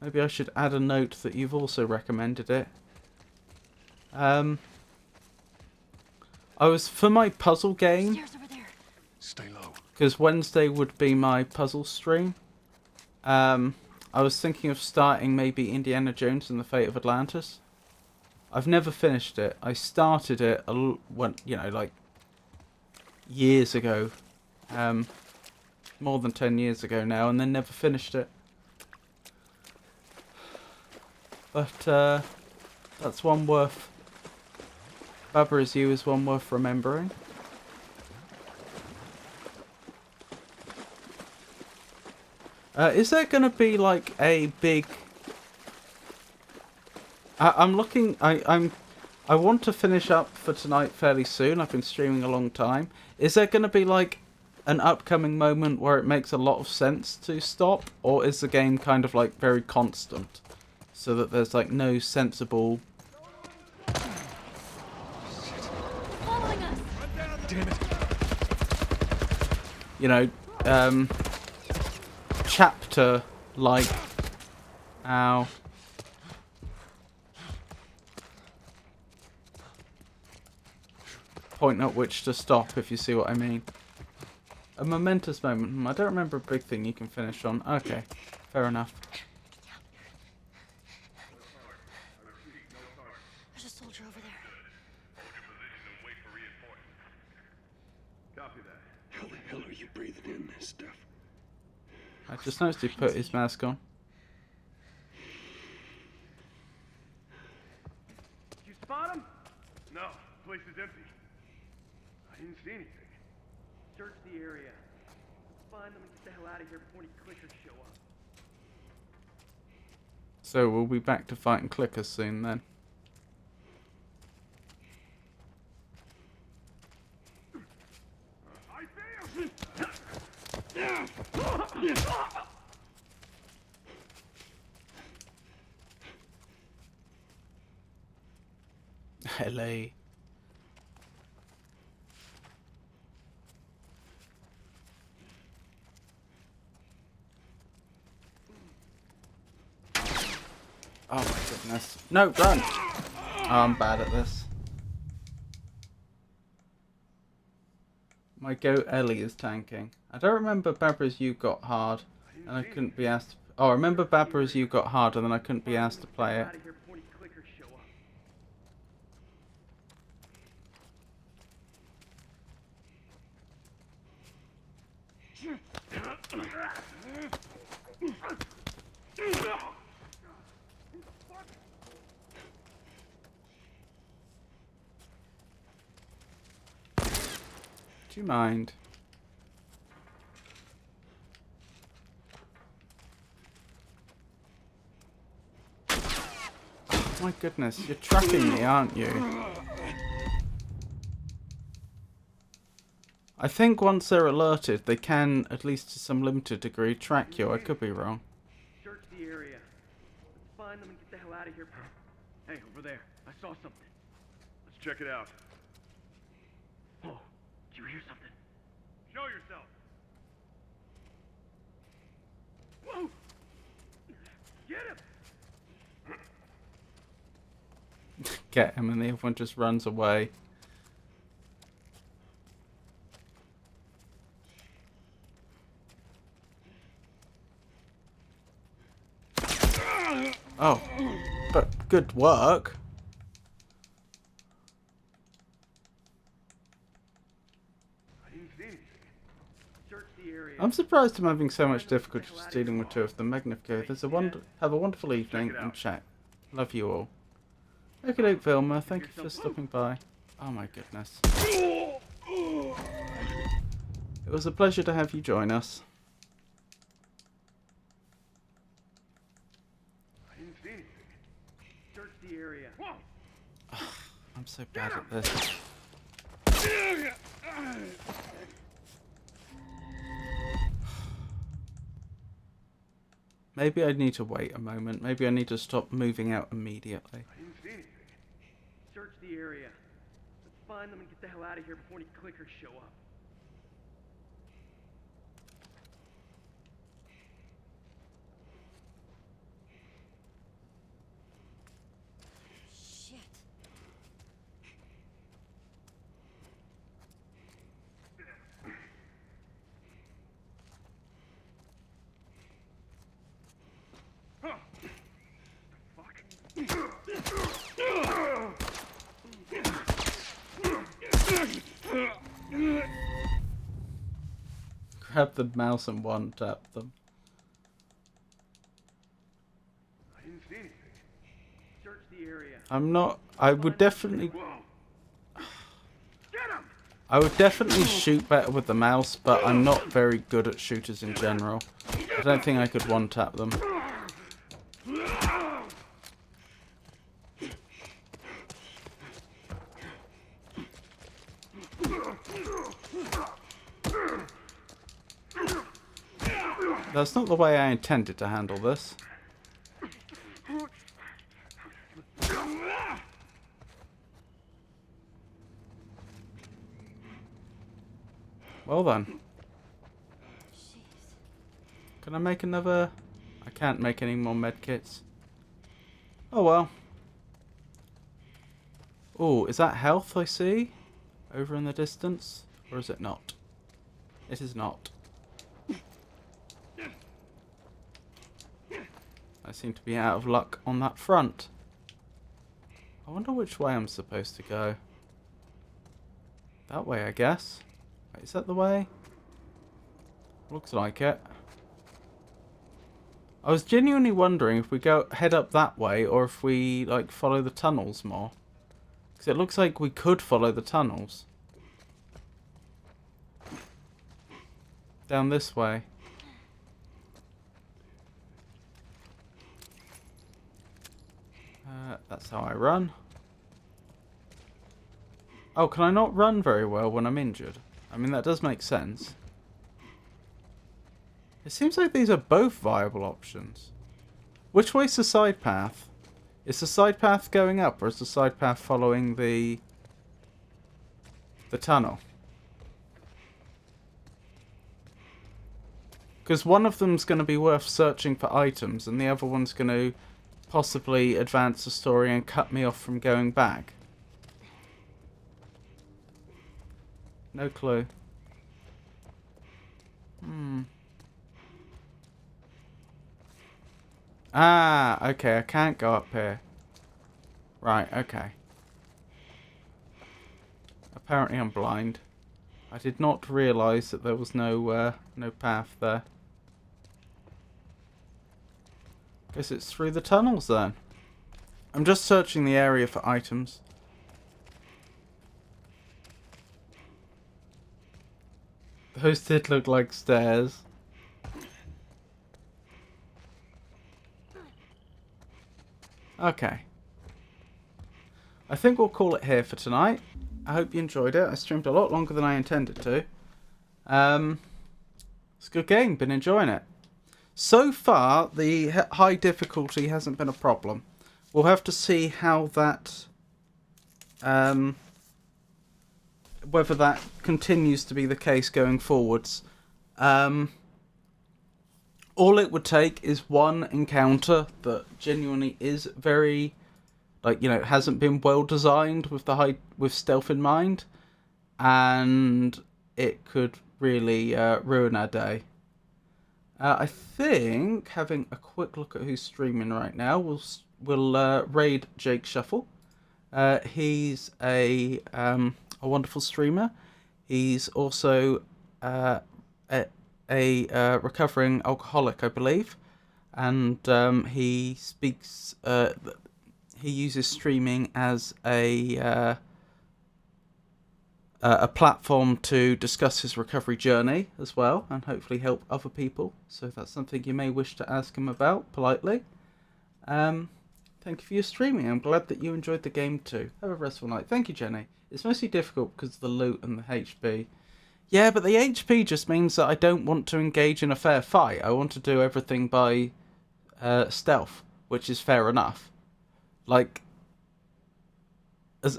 Maybe I should add a note that you've also recommended it. I was for my puzzle game. Stay low. Because Wednesday would be my puzzle stream. I was thinking of starting maybe Indiana Jones and the Fate of Atlantis. I've never finished it. I started it when, like years ago, more than 10 years ago now, and then never finished it. But that's one worth. Baba Is You is one worth remembering. Is there going to be like a big... I'm looking... I want to finish up for tonight fairly soon. I've been streaming a long time. Is there going to be like an upcoming moment where it makes a lot of sense to stop? Or is the game kind of like very constant? So that there's like no sensible... Following us. Damn it. You know, chapter like... Ow. Point at which to stop, if you see what I mean. A momentous moment. I don't remember a big thing you can finish on. Okay, fair enough. There's a soldier over there. Copy that. How the hell are you breathing in this stuff? I just noticed he put his mask on. Did you spot him? No, the place is empty. I didn't see anything. Search the area. Find them and get the hell out of here before any clickers show up. So we'll be back to fighting clickers soon then. LA. Oh my goodness. No, run! Oh, I'm bad at this. My goat Ellie is tanking. I don't remember Babra's You Got Hard, and I couldn't be asked... Oh, I remember Babra's You Got Hard, and then I couldn't be asked to play it. Do you mind? Oh my goodness, you're tracking me, aren't you? I think once they're alerted, they can, at least to some limited degree, track you. I could be wrong. Search the area. Let's find them and get the hell out of here. Hey, over there. I saw something. Let's check it out. Oh, did you hear something? Show yourself. Whoa! Get him! Get him, and the other one just runs away. Oh, but good work. I didn't see anything. Search the area. I'm surprised I'm having so much difficulty just dealing with two of them. Magnifico, have a wonderful evening and chat. Love you all. Okay, doke, Vilma. Thank you for stopping by. Oh my goodness. It was a pleasure to have you join us. I didn't see anything. Search the area. I'm so bad at this. Maybe I need to wait a moment. Maybe I need to stop moving out immediately. I didn't see anything. Search the area. Let's find them and get the hell out of here before any clickers show up. Shit. Grab the mouse and one tap them. I didn't see anything. Search the area. I'm not. I would definitely. I would definitely shoot better with the mouse, but I'm not very good at shooters in general. I don't think I could one tap them. That's not the way I intended to handle this. Well then. Can I make another? I can't make any more medkits. Oh well. Oh, is that health I see? Over in the distance? Or is it not? It is not. I seem to be out of luck on that front. I wonder which way I'm supposed to go. That way, I guess. Wait, is that the way? Looks like it. I was genuinely wondering if we head up that way or if we like follow the tunnels more. Because it looks like we could follow the tunnels. Down this way. That's how I run. Oh, can I not run very well when I'm injured? I mean, that does make sense. It seems like these are both viable options. Which way's the side path? Is the side path going up, or is the side path following the tunnel? Because one of them's going to be worth searching for items, and the other one's going to possibly advance the story and cut me off from going back? No clue. Ah, okay, I can't go up here. Right, okay. Apparently I'm blind. I did not realise that there was no path there. Guess it's through the tunnels then. I'm just searching the area for items. Those did look like stairs. Okay. I think we'll call it here for tonight. I hope you enjoyed it. I streamed a lot longer than I intended to. It's a good game. Been enjoying it. So far, the high difficulty hasn't been a problem. We'll have to see how that... whether that continues to be the case going forwards. All it would take is one encounter that genuinely is very... like, you know, hasn't been well designed with stealth in mind, and it could really ruin our day. I think, having a quick look at who's streaming right now, we'll raid Jake Shuffle. He's a wonderful streamer. He's also a recovering alcoholic, I believe, and he speaks. He uses streaming as a platform to discuss his recovery journey as well, and hopefully help other people. So if that's something you may wish to ask him about politely. Thank you for your streaming. I'm glad that you enjoyed the game too. Have a restful night. Thank you, Jenny. It's mostly difficult because of the loot and the HP. Yeah, but the HP just means that I don't want to engage in a fair fight. I want to do everything by stealth, which is fair enough. Like, as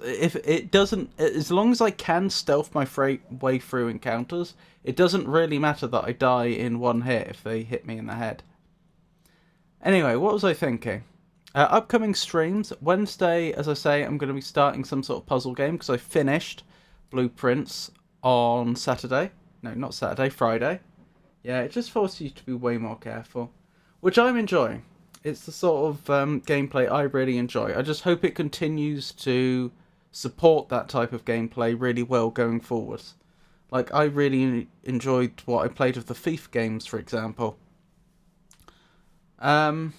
long as I can stealth my way through encounters, it doesn't really matter that I die in one hit if they hit me in the head. Anyway, what was I thinking? Upcoming streams. Wednesday, as I say, I'm going to be starting some sort of puzzle game because I finished Blueprints on Saturday. No, not Saturday, Friday. Yeah, it just forces you to be way more careful, which I'm enjoying. It's the sort of gameplay I really enjoy. I just hope it continues to support that type of gameplay really well going forwards. Like, I really enjoyed what I played of the Thief games, for example. What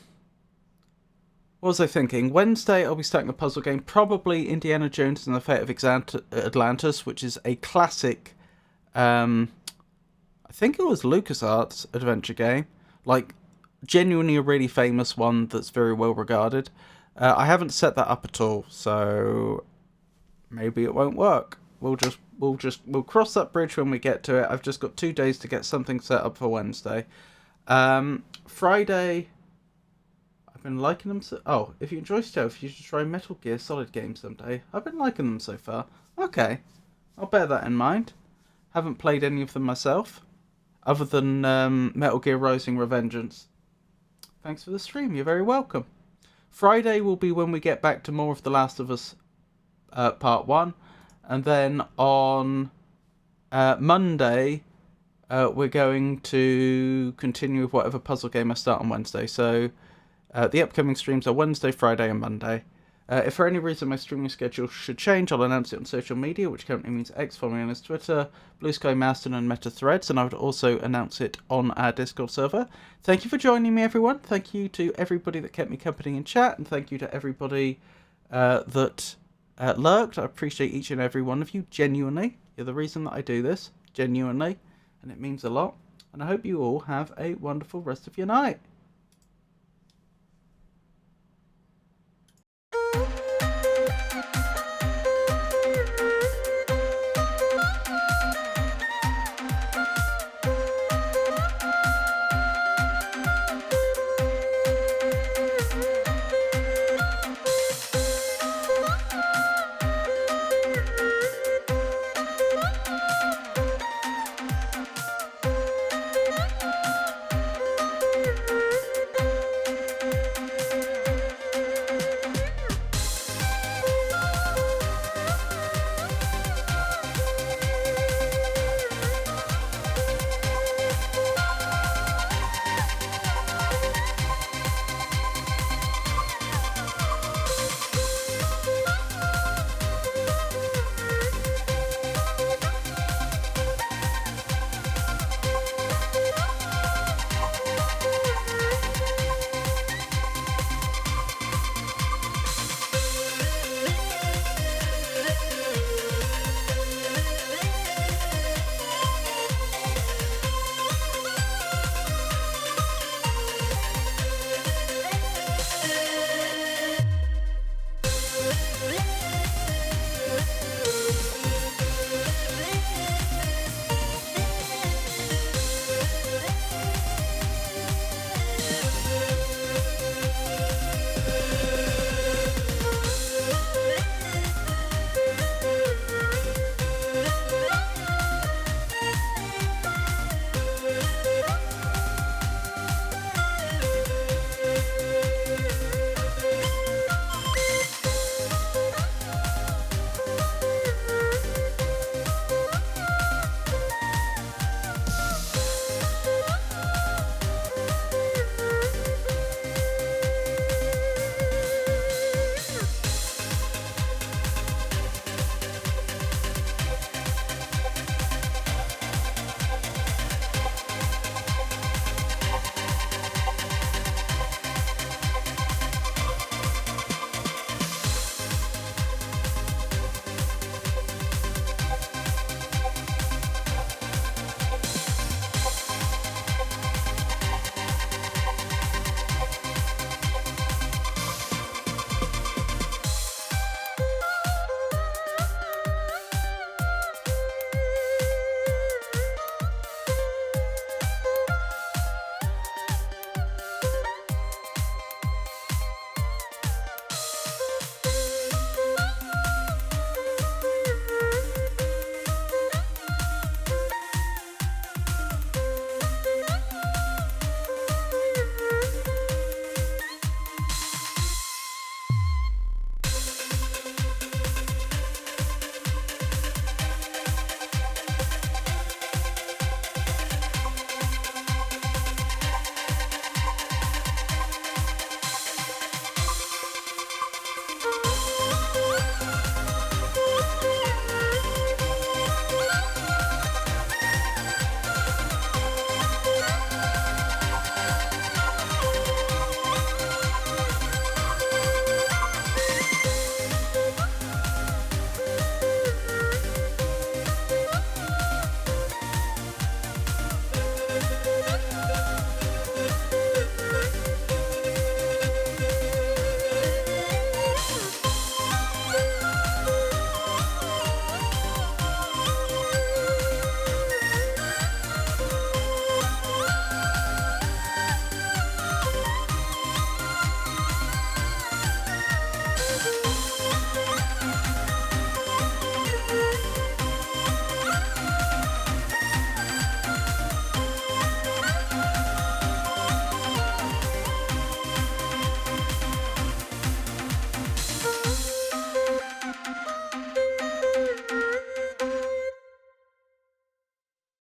was I thinking? Wednesday, I'll be starting a puzzle game. Probably Indiana Jones and the Fate of Atlantis, which is a classic... I think it was LucasArts adventure game. Like, genuinely a really famous one that's very well regarded. I haven't set that up at all, so maybe it won't work. We'll cross that bridge when we get to it. I've just got 2 days to get something set up for Wednesday. Friday, I've been liking them. Oh, if you enjoy stealth, you should try Metal Gear Solid games someday. I've been liking them so far. Okay, I'll bear that in mind. Haven't played any of them myself, other than Metal Gear Rising: Revengeance. Thanks for the stream. You're very welcome. Friday will be when we get back to more of The Last of Us Part 1. And then on Monday, we're going to continue with whatever puzzle game I start on Wednesday. So the upcoming streams are Wednesday, Friday, and Monday. If for any reason my streaming schedule should change, I'll announce it on social media, which currently means X, formerly known as Twitter, Blue Sky, Mastodon, and Meta Threads, and I would also announce it on our Discord server. Thank you for joining me, everyone. Thank you to everybody that kept me company in chat, and thank you to everybody that lurked. I appreciate each and every one of you, genuinely. You're the reason that I do this, genuinely, and it means a lot. And I hope you all have a wonderful rest of your night.